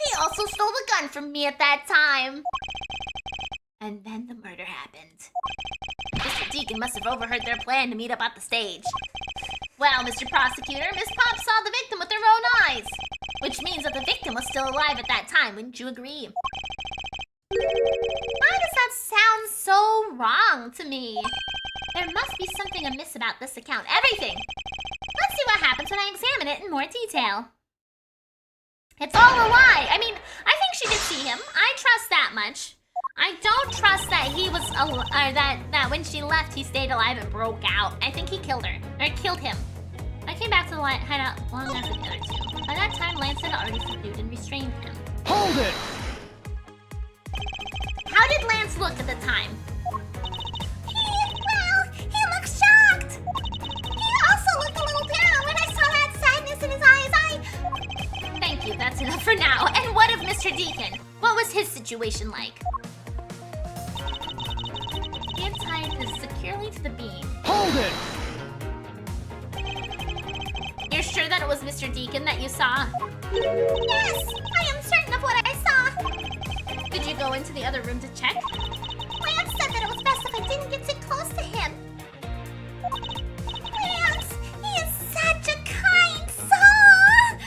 He also stole the gun from me at that time. And then the murder happened. Mr. Deacon must have overheard their plan to meet up at the stage. Well, Mr. Prosecutor, Miss Pop saw the victim with her own eyes. Which means that the victim was still alive at that time, wouldn't you agree? Why does that sound so wrong to me? There must be something amiss about this account. Everything! Let's see what happens when I examine it in more detail. It's all a lie. I mean, I think she did see him. I trust that much. I don't trust that he was, that when she left, he stayed alive and broke out. I think he killed her, or killed him. I came back to the hideout long after the other two. By that time, Lance had already subdued and restrained him. Hold it! How did Lance look at the time? He looked shocked. He also looked a little down when I saw that sadness in his eyes. Thank you, that's enough for now. And what of Mr. Deacon? What was his situation like? He had tied this securely to the beam. Hold it! You're sure that it was Mr. Deacon that you saw? Yes, I am certain of what I saw. Did you go into the other room to check? Lance said that it was best if I didn't get too close to him. Lance, he is such a kind soul.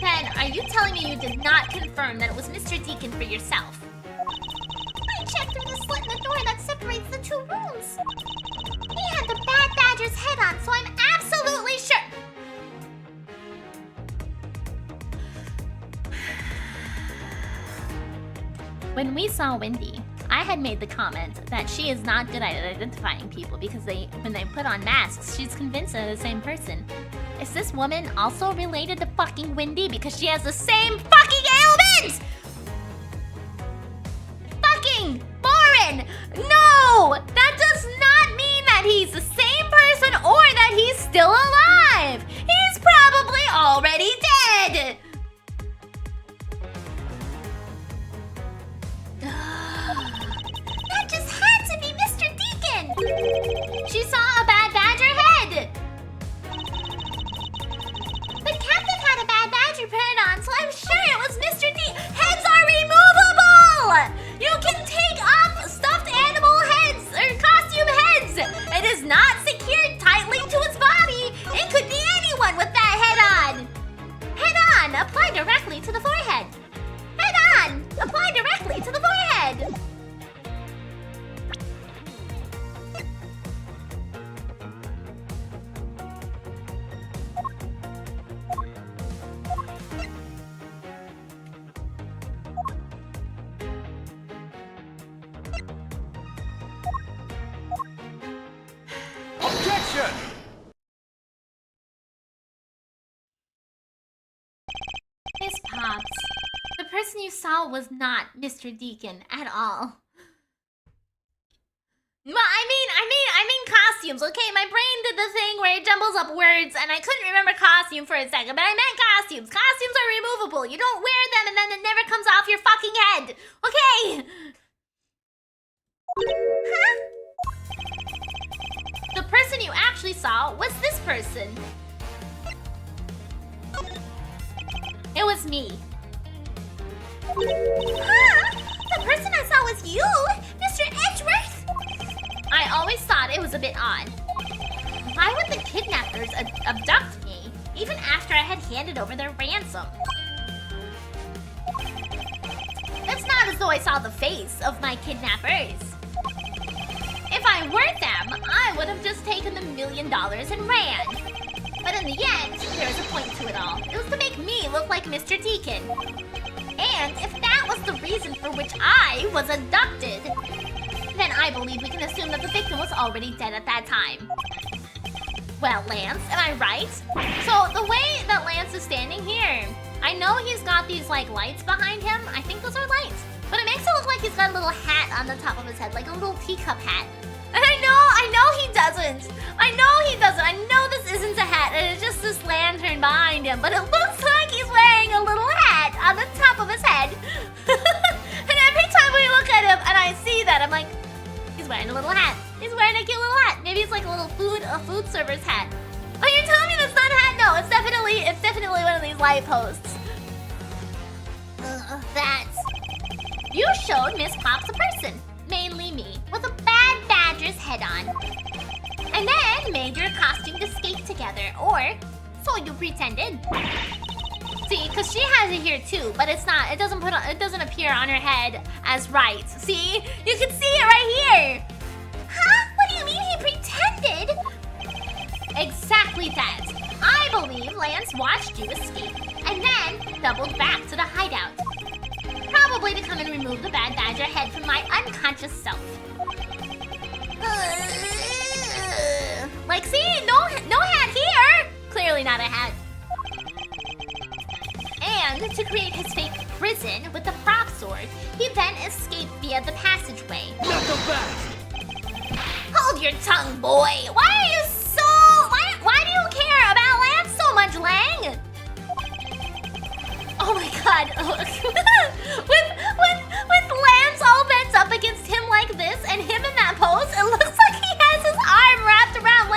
Then, are you telling me you did not confirm that it was Mr. Deacon for yourself? I checked through the slit in the door that separates the two rooms. He had the bad badger's head on, so I'm absolutely sure. When we saw Wendy, I had made the comment that she is not good at identifying people because when they put on masks, she's convinced they're the same person. Is this woman also related to fucking Wendy because she has the same fucking ailment? Fucking Boren! No! That does not mean that he's the same person or that he's still alive! He's probably already dead! That just had to be Mr. Deacon! She saw a bad badger head! The captain had a bad badger print on, so I'm sure it was Mr. D. Heads are removable! You can take off stuffed animal heads or costume heads! It is not secured tightly to its body! It could be anyone with that head on! Head on! Apply directly to the forehead. Head on! Apply directly to the forehead. Objection! Miss Pops, the person you saw was not Mr. Deacon at all. I mean costumes, okay? My brain did the thing where it jumbles up words and I couldn't remember costume for a second, but I meant costumes. Costumes are removable. You don't wear them and then it never comes off your fucking head, okay? Huh? The person you actually saw was this person. It was me. Huh? The person I saw was you, Mr. Edgeworth? I always thought it was a bit odd. Why would the kidnappers abduct me, even after I had handed over their ransom? It's not as though I saw the face of my kidnappers. If I were them, I would have just taken the $1 million and ran. But in the end, there was a point to it all. It was to make me look like Mr. Deacon. And if that was the reason for which I was abducted, then I believe we can assume that the victim was already dead at that time. Well, Lance, am I right? So the way that Lance is standing here, I know he's got these like lights behind him. I think those are lights. But it makes it look like he's got a little hat on the top of his head, like a little teacup hat. And I know he doesn't. I know this isn't a hat, and it's just this lantern behind him, but it looks like he's wearing a little hat on the top of his head. And every time we look at him and I see that, I'm like, he's wearing a little hat. He's wearing a cute little hat. Maybe it's like a little food server's hat. Oh, you're telling me that's not a hat? No, it's definitely one of these light posts. That's... You showed Miss Pops a person, mainly me, with a bad badger's head on. And then made your costume to skate together, or so you pretended. See, because she has it here too, but it's not. It doesn't appear on her head as right. See, you can see it right here. Huh? What do you mean he pretended? Exactly that. I believe Lance watched you escape and then doubled back to the hideout. Probably to come and remove the bad badger head from my unconscious self. Like, see, no hat here. Clearly not a hat. And to create his fake prison with the prop sword, he then escaped via the passageway. Not the back! Hold your tongue, boy. Why do you care about Lance so much, Lang? Oh my god. with Lance all bent up against him like this and him in that pose, it looks like he has his arm wrapped around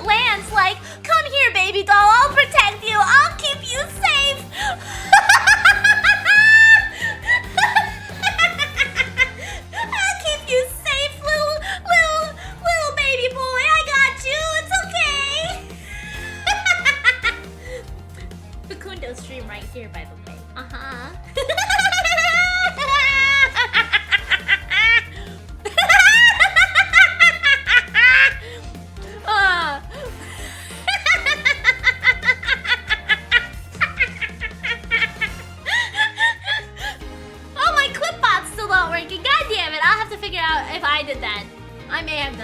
Lance like, come here, baby doll, I'll protect you, I'll keep you safe. I'll keep you safe, little baby boy. I got you. It's okay. Facundo stream right here, by the way.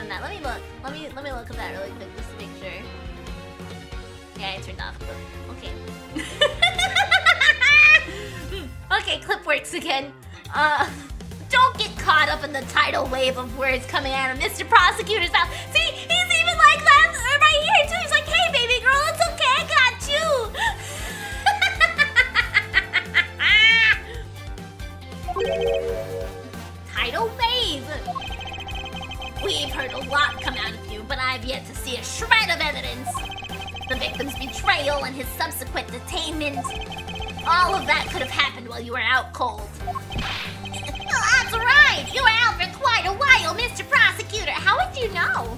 that. Let me look. Let me look at that really quick just to make sure. Yeah, I turned off clip. Okay. Okay, clip works again. Don't get caught up in the tidal wave of words coming out of Mr. Prosecutor's mouth. See, he's even like that right here too. He's like, hey, baby girl, it's okay, I got you. Tidal wave. We've heard a lot come out of you, but I've yet to see a shred of evidence. The victim's betrayal and his subsequent detainment. All of that could have happened while you were out cold. That's right! You were out for quite a while, Mr. Prosecutor! How would you know?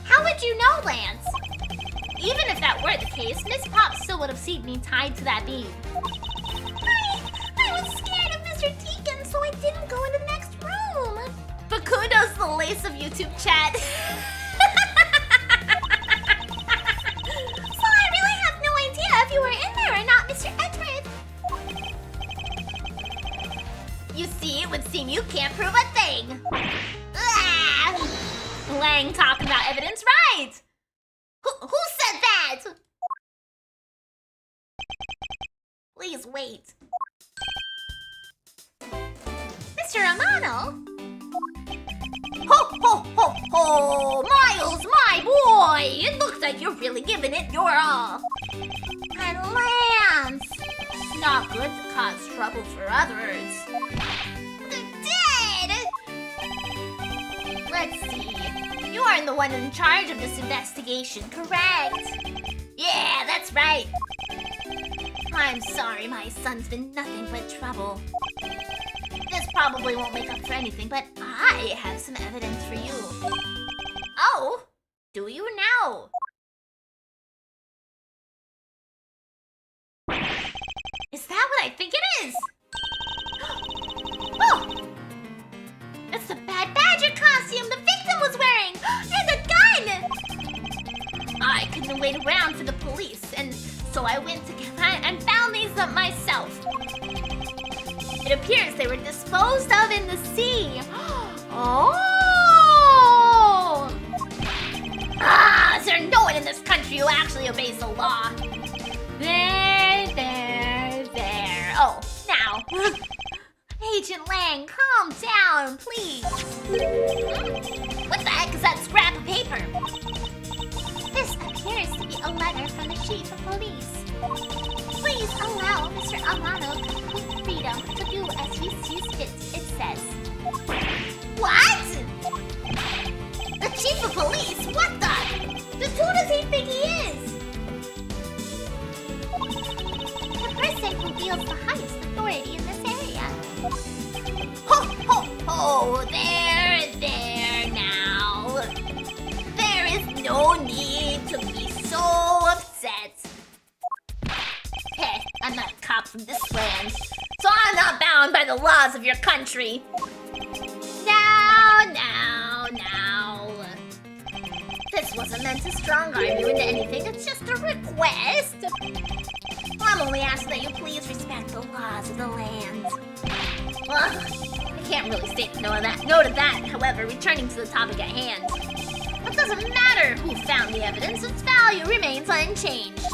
How would you know, Lance? Even if that were the case, Miss Pop still would have seen me tied to that beam. I was scared of Mr. Deacon, so I didn't go into the next room. But kudos to the lace of YouTube chat. So I really have no idea if you were in there or not, Mr. Edward. You see, it would seem you can't prove a thing. Lang talking about evidence, right? Who said that? Please wait. Mr. Amano? Ho, ho, ho, ho! Miles, my boy! It looks like you're really giving it your all. And Lance! Not good to cause trouble for others. Dead! Let's see. You are the one in charge of this investigation, correct? Yeah, that's right. I'm sorry, my son's been nothing but trouble. This probably won't make up for anything, but I have some evidence for you. Oh, do you now? Is that what I think it is? Oh! It's the Bad Badger costume the victim was wearing! And a gun! I couldn't wait around for the police, and so I went to and found these up myself. It appears they were disposed of in the sea. Oh! Ah, is there no one in this country who actually obeys the law? There. Oh, now. Agent Lang, calm down, please. What the heck is that scrap of paper? This appears to be a letter from the chief of police. Please allow Mr. Amano complete freedom to do as he sees fit, it says. What? The chief of police? What the? Just who does he think he is? The person who wields the highest authority in this area. Ho, ho, ho! There now. There is no need to be so upset. Hey, I'm not a cop from this land, so I'm not bound by the laws of your country. Now. This wasn't meant to strong-arm you into anything, it's just a request. I'm only asking that you please respect the laws of the land. Ugh, I can't really state no to that, however, returning to the topic at hand. It doesn't matter who found the evidence, its value remains unchanged.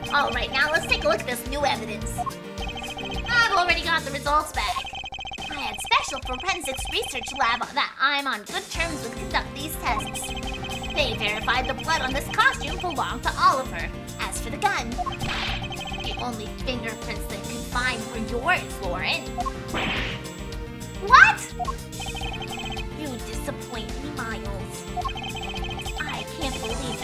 Alright, now let's take a look at this new evidence. I've already got the results back. I had special forensics research lab that I'm on good terms with conduct these tests. They verified the blood on this costume belonged to Oliver. As for the gun, the only fingerprints they could find were yours, Lauren. What? You disappoint me, Miles. I can't believe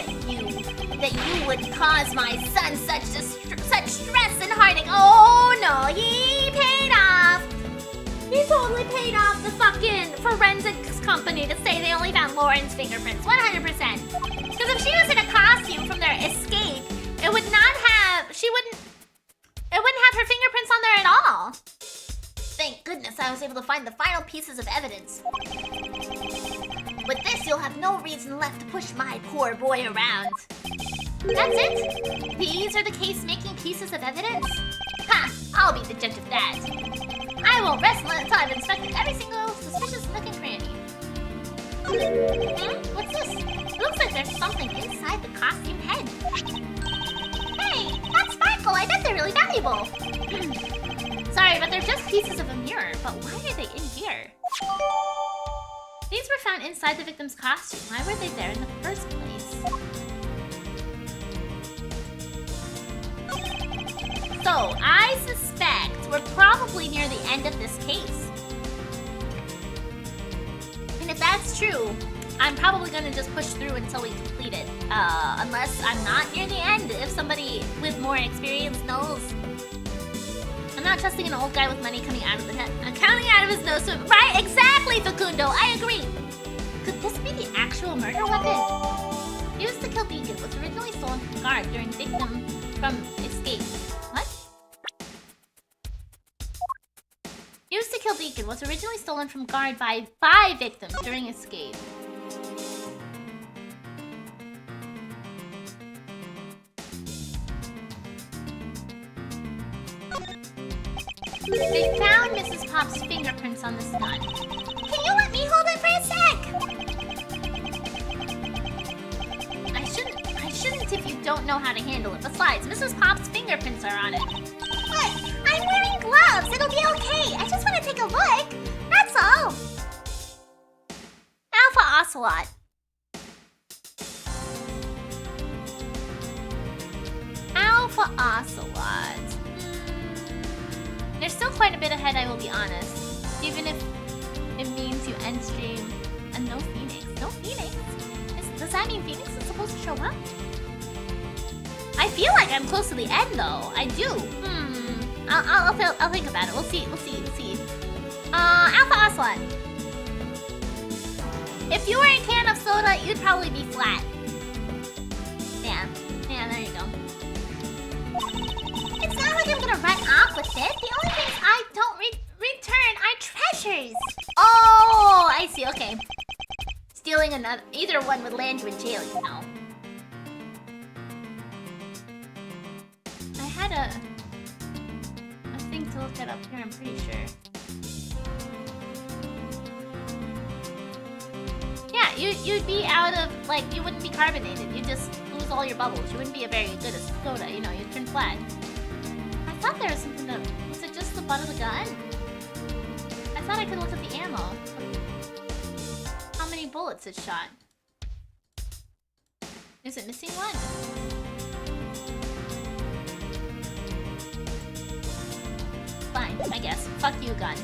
that you would cause my son such stress and heartache. Oh no, he paid off. He totally paid off the fucking forensics company to say they only found Lauren's fingerprints, 100%. Because if she was in a costume from their escape, it wouldn't have her fingerprints on there at all. Thank goodness I was able to find the final pieces of evidence. With this, you'll have no reason left to push my poor boy around. That's it? These are the case-making pieces of evidence? Ha! I'll be the judge of that. I won't rest until I've inspected every single suspicious nook and cranny. What's this? It looks like there's something inside the costume head. Hey, that sparkle! I bet they're really valuable. Sorry, but they're just pieces of a mirror. But why are they in here? These were found inside the victim's costume. Why were they there in the first place? So, I suspect we're probably near the end of this case. And if that's true, I'm probably gonna just push through until we complete it. Unless I'm not near the end, if somebody with more experience knows. I'm not trusting an old guy with money coming out of the head. Coming out of his nose. Right, exactly, Facundo, I agree. Could this be the actual murder weapon? Used to kill Deacon was originally stolen from guard during victim from escape. What? Used to kill Deacon was originally stolen from guard by 5 victims during escape. They found Mrs. Pop's fingerprints on this gun. Can you let me hold it for a sec? I shouldn't if you don't know how to handle it. Besides, Mrs. Pop's fingerprints are on it. But I'm wearing gloves. It'll be okay. I just want to take a look. That's all. Alpha Ocelot. Alpha Ocelot. There's still quite a bit ahead, I will be honest. Even if it means you end stream and no Phoenix. No Phoenix? Does that mean Phoenix is supposed to show up? I feel like I'm close to the end though. I do. I'll think about it. We'll see. Alpha Ocelot. If you were a can of soda, you'd probably be flat. Yeah, there you go. It's not like I'm gonna run off with it. The only things I don't return are treasures. Oh, I see. Okay. Stealing either one would land you in jail, you know. I had a thing to look it up here, I'm pretty sure. Yeah, you'd be out of, like, you wouldn't be carbonated. You'd just lose all your bubbles. You wouldn't be a very good as soda, you know, you'd turn flat. I thought there was something that, was it just the butt of the gun? I thought I could look at the ammo. How many bullets it shot? Is it missing one? Fine, I guess. Fuck you, gun.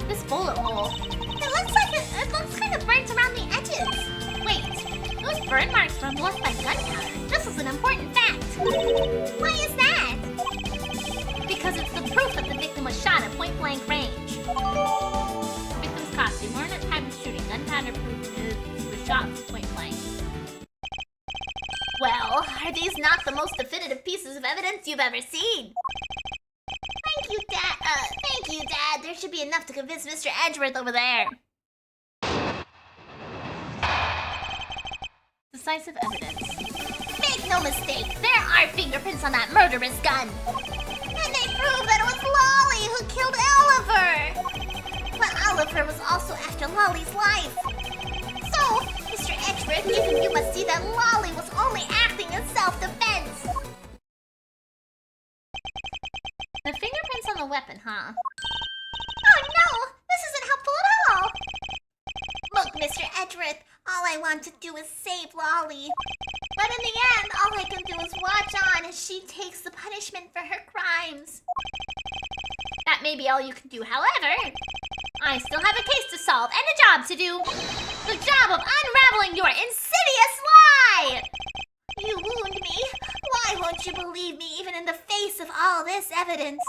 This bullet hole. It looks kind of burnt around the edges. Wait, those burn marks were left by gunpowder. This is an important fact. Why is that? Because it's the proof that the victim was shot at point-blank range. The victim's costume worn at time of shooting. Gunpowder proof is was shot point-blank. Well, are these not the most definitive pieces of evidence you've ever seen? Thank you, Dad. There should be enough to convince Mr. Edgeworth over there. Decisive evidence. Make no mistake, there are fingerprints on that murderous gun. And they prove that it was Lolly who killed Oliver. But Oliver was also after Lolly's life. So, Mr. Edgeworth, even you must see that Lolly was only acting in self-defense. The fingerprints on the weapon, huh? Oh no! This isn't helpful at all! Look, Mr. Edgeworth, all I want to do is save Lolly. But in the end, all I can do is watch on as she takes the punishment for her crimes. That may be all you can do, however, I still have a case to solve and a job to do. The job of unraveling your insidious lie! You wound me. Why won't you believe me even in the face of all this evidence?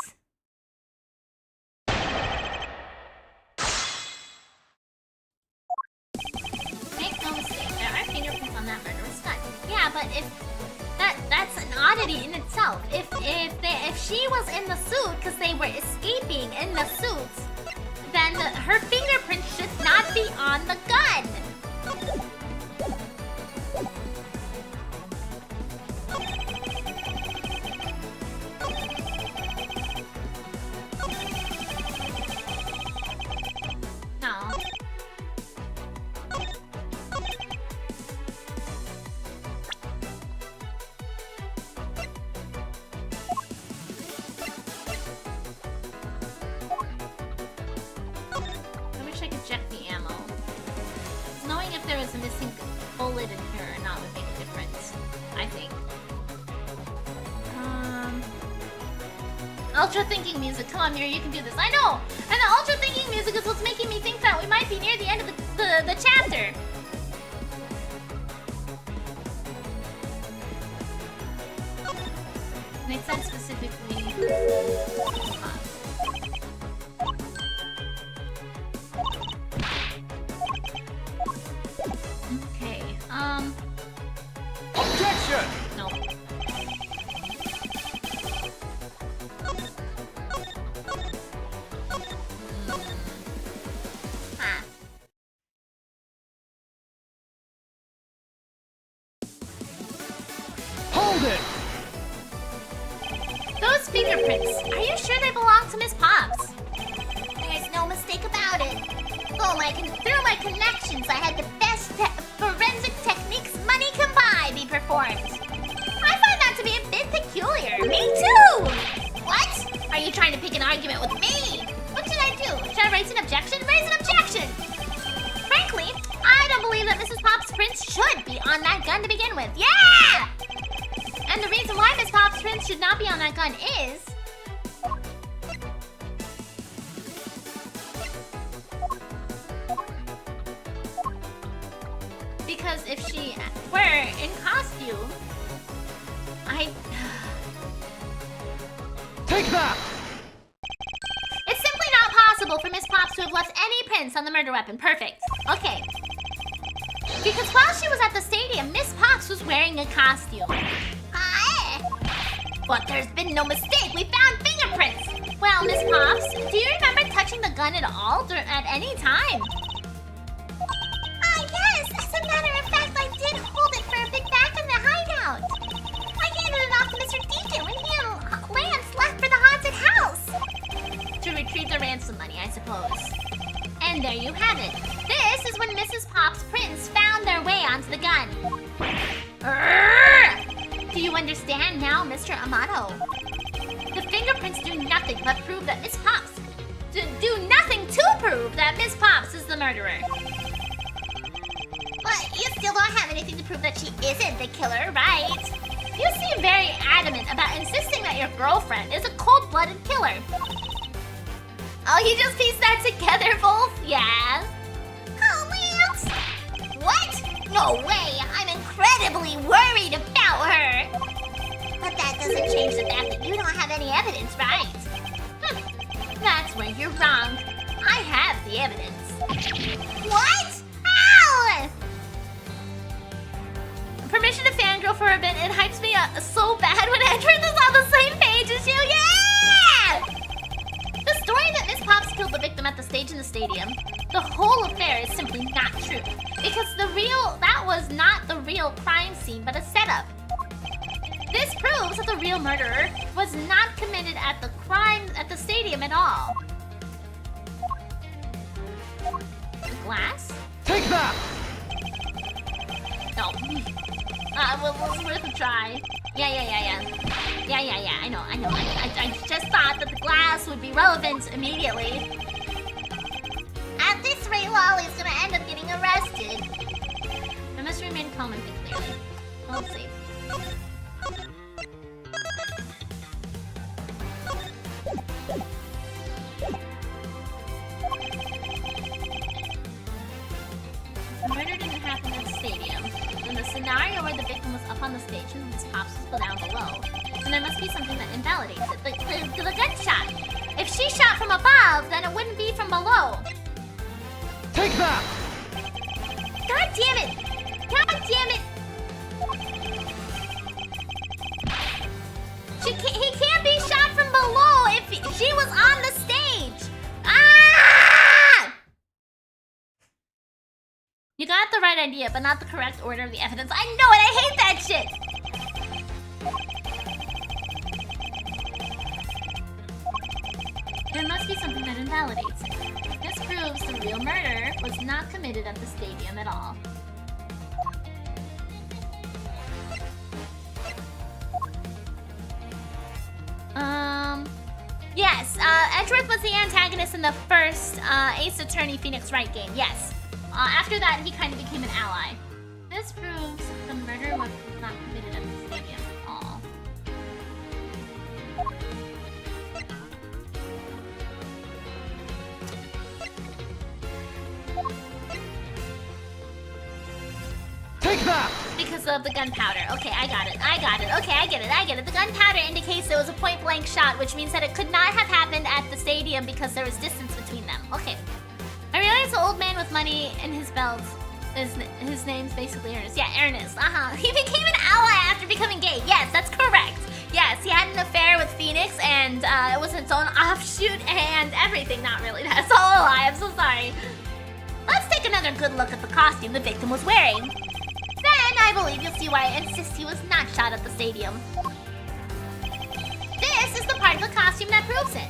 Make no mistake, there are fingerprints on that murderous gun. Yeah, but if that's an oddity in itself. If she was in the suit because they were escaping in the suits, then her fingerprints should not be on the gun. Ultra thinking music. Come on, Miri, you can do this. I know! And the ultra thinking music is what's making me think that we might be near the end of the chapter. And it said specifically... Okay, Objection! no. Huh. Hold it! Those fingerprints, are you sure they belong to Miss Pops? There's no mistake about it. Through my connections, I had the best forensic techniques money can buy be performed. I find that to be a bit peculiar. Me too! What? Are you trying to pick an argument with me? What should I do? Should I raise an objection? Raise an objection! Frankly, I don't believe that Mrs. Pop's prints should be on that gun to begin with. Yeah! And the reason why Miss Pop's prints should not be on that gun is... because if she were in costume, Take that! It's simply not possible for Miss Pops to have left any prints on the murder weapon. Perfect. Okay. Because while she was at the stadium, Miss Pops was wearing a costume. But there's been no mistake. We found fingerprints. Well, Miss Pops, do you remember touching the gun at all at any time? Yes. As a matter of fact, I did hold it for a bit back in the hideout. I handed it off to Mr. Deacon when he and Lance left for the haunted house. To retrieve the ransom money, I suppose. And there you have it. This is when Mrs. Pop's prints found their way onto the gun. Do you understand now, Mr. Amato? The fingerprints do nothing but prove that Miss Pops... do nothing to prove that Miss Pops is the murderer. But you still don't have anything to prove that she isn't the killer, right? You seem very adamant about insisting that your girlfriend is a cold-blooded killer. Oh, you just pieced that together, Wolf? Yeah. Oh, Lance! What? No way! I'm incredibly worried about her! But that doesn't change the fact that you don't have any evidence, right? That's where you're wrong. I have the evidence. What? Ow! Permission to fangirl for a bit. It hypes me up so bad when Edward is on the same page as you. Yeah! The story that Miss Pops killed the victim at the stage in the stadium, the whole affair is simply not true. Because that was not the real crime scene, but a setup. This proves that the real murderer was not committed at the stadium at all. The glass? Take that! No. Well, it was worth a try. Yeah. I know. I just thought that the glass would be relevant immediately. At this rate, Lolly's gonna end up getting arrested. I must remain calm and think clearly. Well, let's see. The murder didn't happen at the stadium. In the scenario where the victim was up on the stage and Miss Pops was down below, then there must be something that invalidates it. The gunshot. If she shot from above, then it wouldn't be from below. Take that! God damn it! God damn it! He can't be shot from below if she was on the stage! Ah! You got the right idea, but not the correct order of the evidence. I know it! I hate that shit! There must be something that invalidates it. This proves the real murder was not committed at the stadium at all. Yes, Edgeworth was the antagonist in the first Ace Attorney Phoenix Wright game, yes. After that, he kind of became an ally. This proves the murder was not committed at the stadium at all. that! Because of the gunpowder. Okay, I got it. Okay, I get it. The gunpowder indicates there was a point-blank shot, which means that it could not have happened at the stadium because there was distance between them. Okay. I realized the old man with money in his belt. His name's basically Ernest. Yeah, Ernest. He became an ally after becoming gay. Yes, that's correct. Yes, he had an affair with Phoenix, and it was its own offshoot and everything. Not really. That's all a lie. I'm so sorry. Let's take another good look at the costume the victim was wearing. Then I believe you'll see why I insist he was not shot at the stadium. This is the part of the costume that proves it.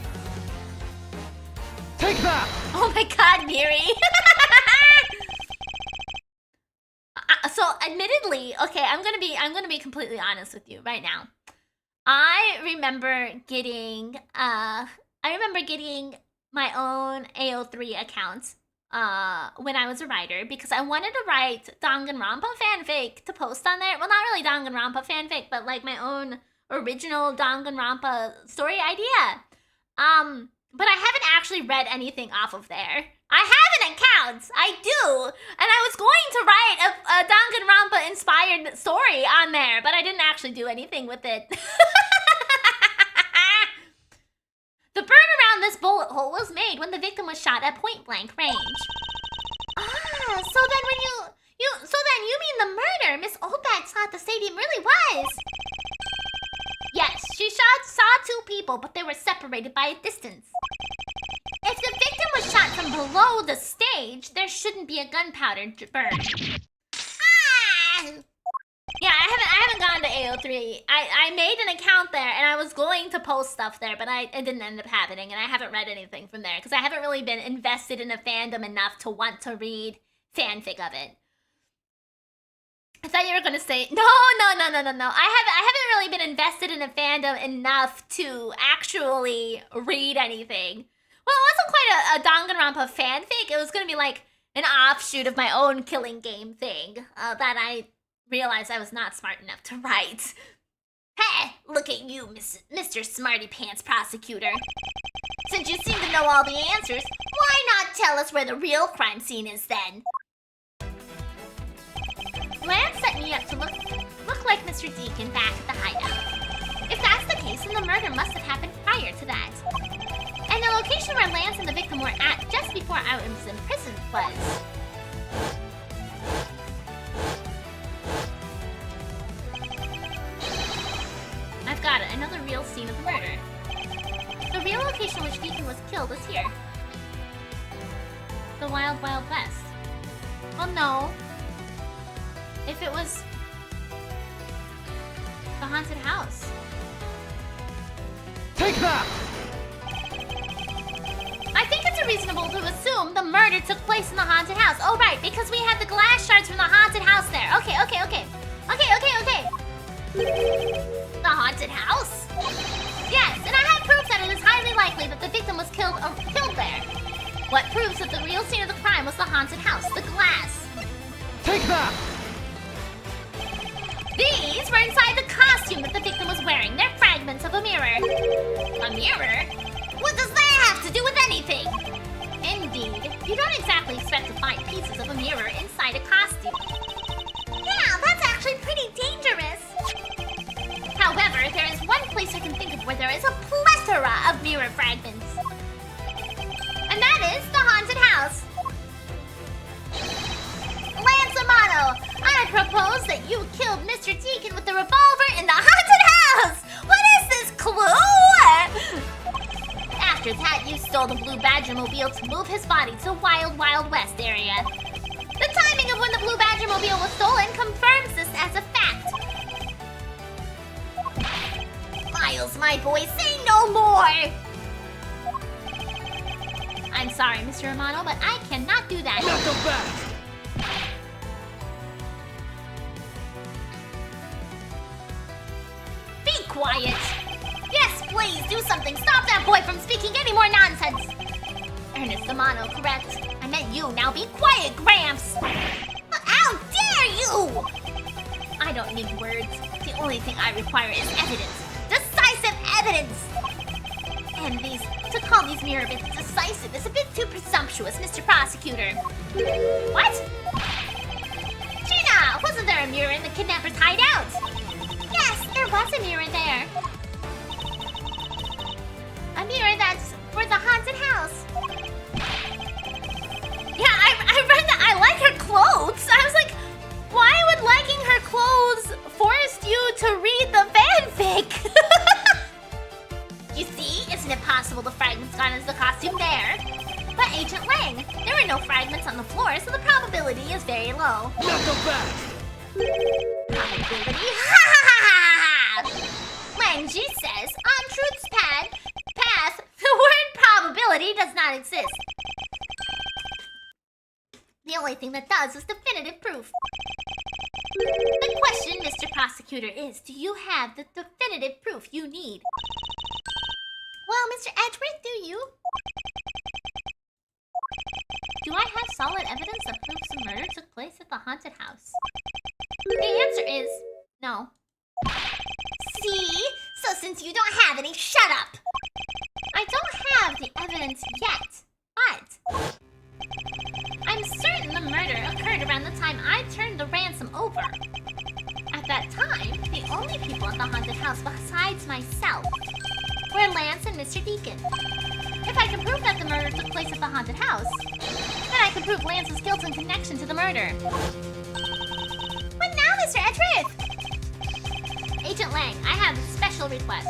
Take that! Oh my god, Miri! So admittedly, okay, I'm gonna be completely honest with you right now. I remember getting my own AO3 account when I was a writer because I wanted to write Danganronpa fanfic to post on there. Well, not really Danganronpa fanfic, but like my own original Danganronpa story idea. But I haven't actually read anything off of there. I have an account! I do! And I was going to write a Danganronpa-inspired story on there, but I didn't actually do anything with it. The burn around this bullet hole was made when the victim was shot at point-blank range. Ah, so then you mean the murder Miss Oldbag saw at the stadium really was? Yes, she saw two people, but they were separated by a distance. If the victim was shot from below the stage, there shouldn't be a gunpowder burn. Ah! Yeah, I haven't gone to AO3. I made an account there, and I was going to post stuff there, but it didn't end up happening, and I haven't read anything from there, because I haven't really been invested in a fandom enough to want to read fanfic of it. I thought you were gonna say no. I haven't really been invested in a fandom enough to actually read anything. Well, it wasn't quite a Danganronpa fanfic. It was gonna be like an offshoot of my own killing game thing that I realized I was not smart enough to write. Hey, look at you, Mr. Smarty Pants Prosecutor. Since you seem to know all the answers, why not tell us where the real crime scene is then? Lance set me up to look like Mr. Deacon back at the hideout. If that's the case, then the murder must have happened prior to that. And the location where Lance and the victim were at just before I was in prison was... I've got it, another real scene of the murder. The real location which Deacon was killed is here. The Wild Wild West. Well, no. If it was the haunted house. Take that! I think it's reasonable to assume the murder took place in the haunted house. Oh, right, because we had the glass shards from the haunted house there. Okay. The haunted house? Yes, and I have proof that it is highly likely that the victim was killed there. What proves that the real scene of the crime was the haunted house, the glass. Take that! These were inside the costume that the victim was wearing. They're fragments of a mirror. A mirror? What does that have to do with anything? Indeed. You don't exactly expect to find pieces of a mirror inside a costume. Yeah, that's actually pretty dangerous. However, there is one place I can think of where there is a plethora of mirror fragments. And that is the haunted house. Lance Amato, I propose that you killed Mr. Deacon with the revolver in the haunted house! What is this clue? After that, you stole the Blue Badger Mobile to move his body to Wild Wild West area. The timing of when the Blue Badger Mobile was stolen confirms this as a fact. Miles, my boy, say no more! I'm sorry, Mr. Romano, but I cannot do that. Not so fast! Be quiet! Yes, please, do something. Stop that boy from speaking any more nonsense. Ernest Romano, correct? I meant you. Now be quiet, Gramps. How dare you! I don't need words. The only thing I require is evidence. Decisive evidence! And to call these mirror bits decisive is a bit too presumptuous, Mr. Prosecutor. What? Gina, wasn't there a mirror in the kidnapper's hideout. Yes, there was a mirror there. A mirror that's for the haunted house. Yeah, I read that. I like her clothes. I was like, why would liking her clothes force you to read the fanfic? You see, isn't it possible the fragment's gone as the costume there? But Agent Lang, there are no fragments on the floor, so the probability is very low. Not so fast. Probability? Ha ha ha ha ha! Langji says, on truth's path, the word probability does not exist. The only thing that does is definitive proof. The question, Mr. Prosecutor, is, do you have the definitive proof you need? Well, Mr. Edgeworth, do you? Do I have solid evidence that proves the murder took place at the haunted house? The answer is no. See? So since you don't have any, shut up! I don't have the evidence yet, but I'm certain the murder occurred around the time I turned the ransom over. At that time, the only people at the haunted house besides myself were Lance and Mr. Deacon. If I can prove that the murder took place at the haunted house, then I can prove Lance's guilt and connection to the murder. But now, Mr. Edgeworth! Agent Lang, I have a special request.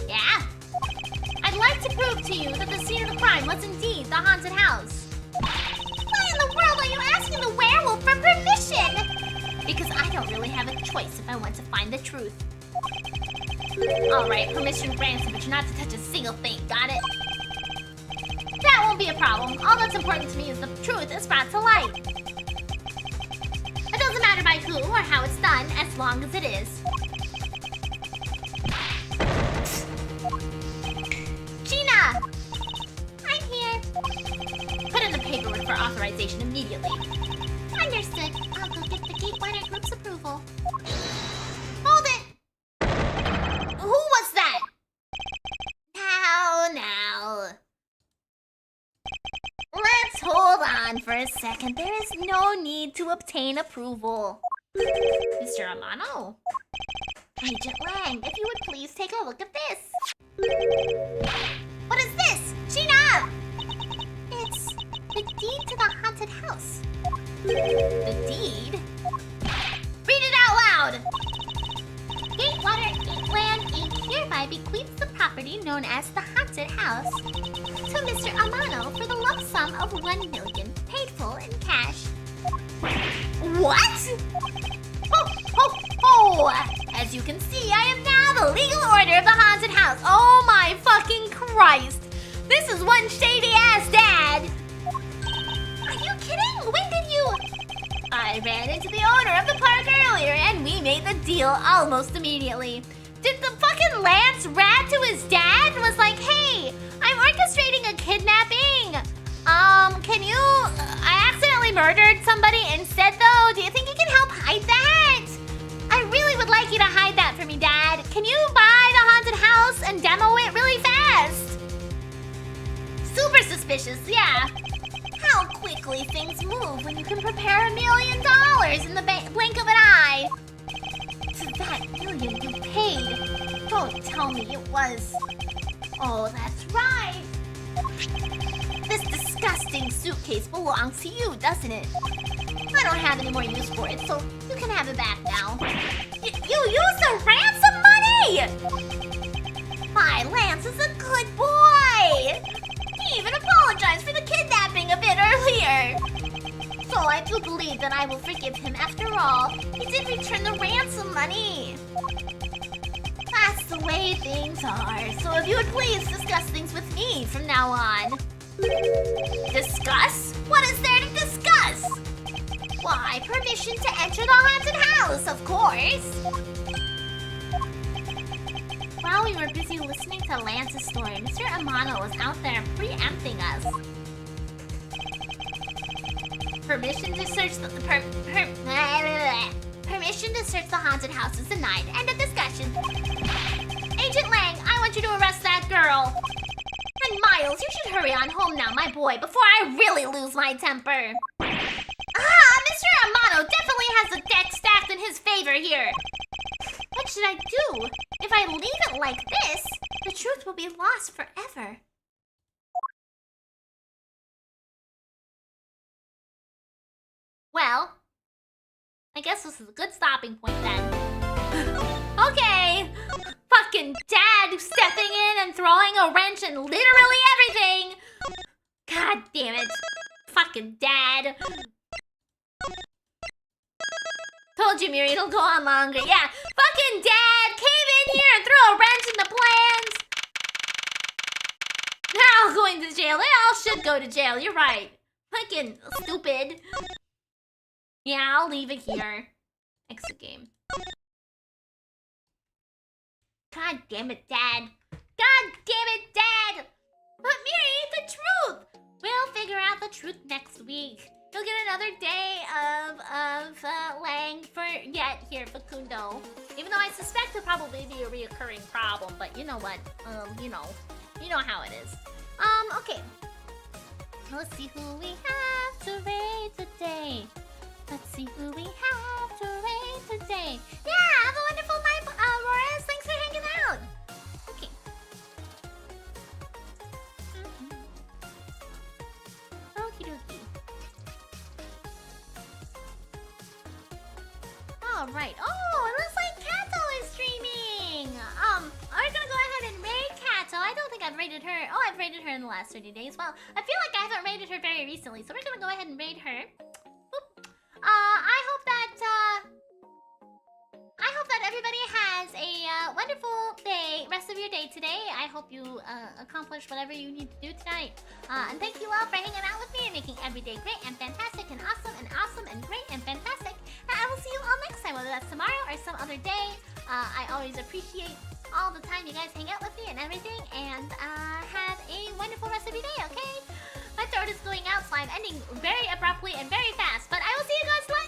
Yeah? I'd like to prove to you that the scene of the crime was indeed the haunted house. Why in the world are you asking the werewolf for permission? Because I don't really have a choice if I want to find the truth. Alright, permission granted, but you're not to touch a single thing, got it? That won't be a problem. All that's important to me is the truth is brought to light. It doesn't matter by who or how it's done, as long as it is. Gina! I'm here. Put in the paperwork for authorization immediately. Understood. I'll go get the Gatewiner Group's approval. Hold it! Who was that? Now. Let's hold on for a second. There is no need to obtain approval. Mr. Amano? Agent Lang, if you would please take a look at this. What is this? Gina! It's the deed to the haunted house. The deed? Read it out loud! Gatewater Land Inc. hereby bequeaths the property known as the haunted house to Mr. Amano for the lump sum of $1 million, paid full in cash. What? Oh! As you can see, I am now the legal order of the haunted house. Oh my fucking Christ! This is one shady-ass dad! Are you kidding? When did you... I ran into the owner of the park earlier and we made the deal almost immediately. Did the fucking Lance rat to his dad and was like, hey, I'm orchestrating a kidnapping. Can you... I accidentally murdered somebody instead though. Do you think you can help hide that? I really would like you to hide that for me, Dad. Can you buy the haunted house and demo it really fast? Super suspicious, yeah. How quickly things move when you can prepare $1 million in the blink of an eye. To that million you paid. Don't tell me it was... Oh, that's right. This disgusting suitcase belongs to you, doesn't it? I don't have any more use for it, so you can have it back now. You used the ransom money! My Lance is a good boy! He even apologized for the kidnapping a bit earlier. So I do believe that I will forgive him after all. He did return the ransom money. That's the way things are. So if you would please discuss things with me from now on. Discuss? What is there to discuss? Why, permission to enter the haunted house, of course. While we were busy listening to Lance's story, Mr. Amano was out there preempting us. Permission to search the permission to search the haunted house is denied. End of discussion. Agent Lang, I want you to arrest that girl. And Miles, you should hurry on home now, my boy, before I really lose my temper. Mr. Amano definitely has a deck stacked favor here. What should I do? If I leave it like this, the truth will be lost forever. Well, I guess this is a good stopping point then. Okay, fucking dad stepping in and throwing a wrench in literally everything. God damn it. Fucking dad. Told you, Miri, it'll go on longer. Yeah, fucking dad came in here and threw a wrench in the plans. They're all going to jail. They all should go to jail. You're right. Fucking stupid. Yeah, I'll leave it here. Exit game. God damn it, Dad. God damn it, Dad! But Miri, the truth! We'll figure out the truth next week. You'll get another day of Lang for yet here, Facundo. Even though I suspect it'll probably be a reoccurring problem, but you know what? You know how it is. Okay. Let's see who we have to raid today. Let's see who we have to raid today. Yeah, have a wonderful night, Auroras. Thanks for hanging out. Okay. Okie dokie. Alright. Oh, it looks like Kato is streaming. We're gonna go ahead and raid Kato. I don't think I've raided her. Oh, I've raided her in the last 30 days. Well, I feel like I haven't raided her very recently, so we're gonna go ahead and raid her. I hope that everybody has a wonderful day, rest of your day today. I hope you accomplish whatever you need to do tonight. And thank you all for hanging out with me and making every day great and fantastic and awesome and great and fantastic. And I will see you all next time, whether that's tomorrow or some other day. I always appreciate all the time you guys hang out with me and everything. And have a wonderful rest of your day, okay? My throat is going out, so I'm ending very abruptly and very fast. But I will see you guys later.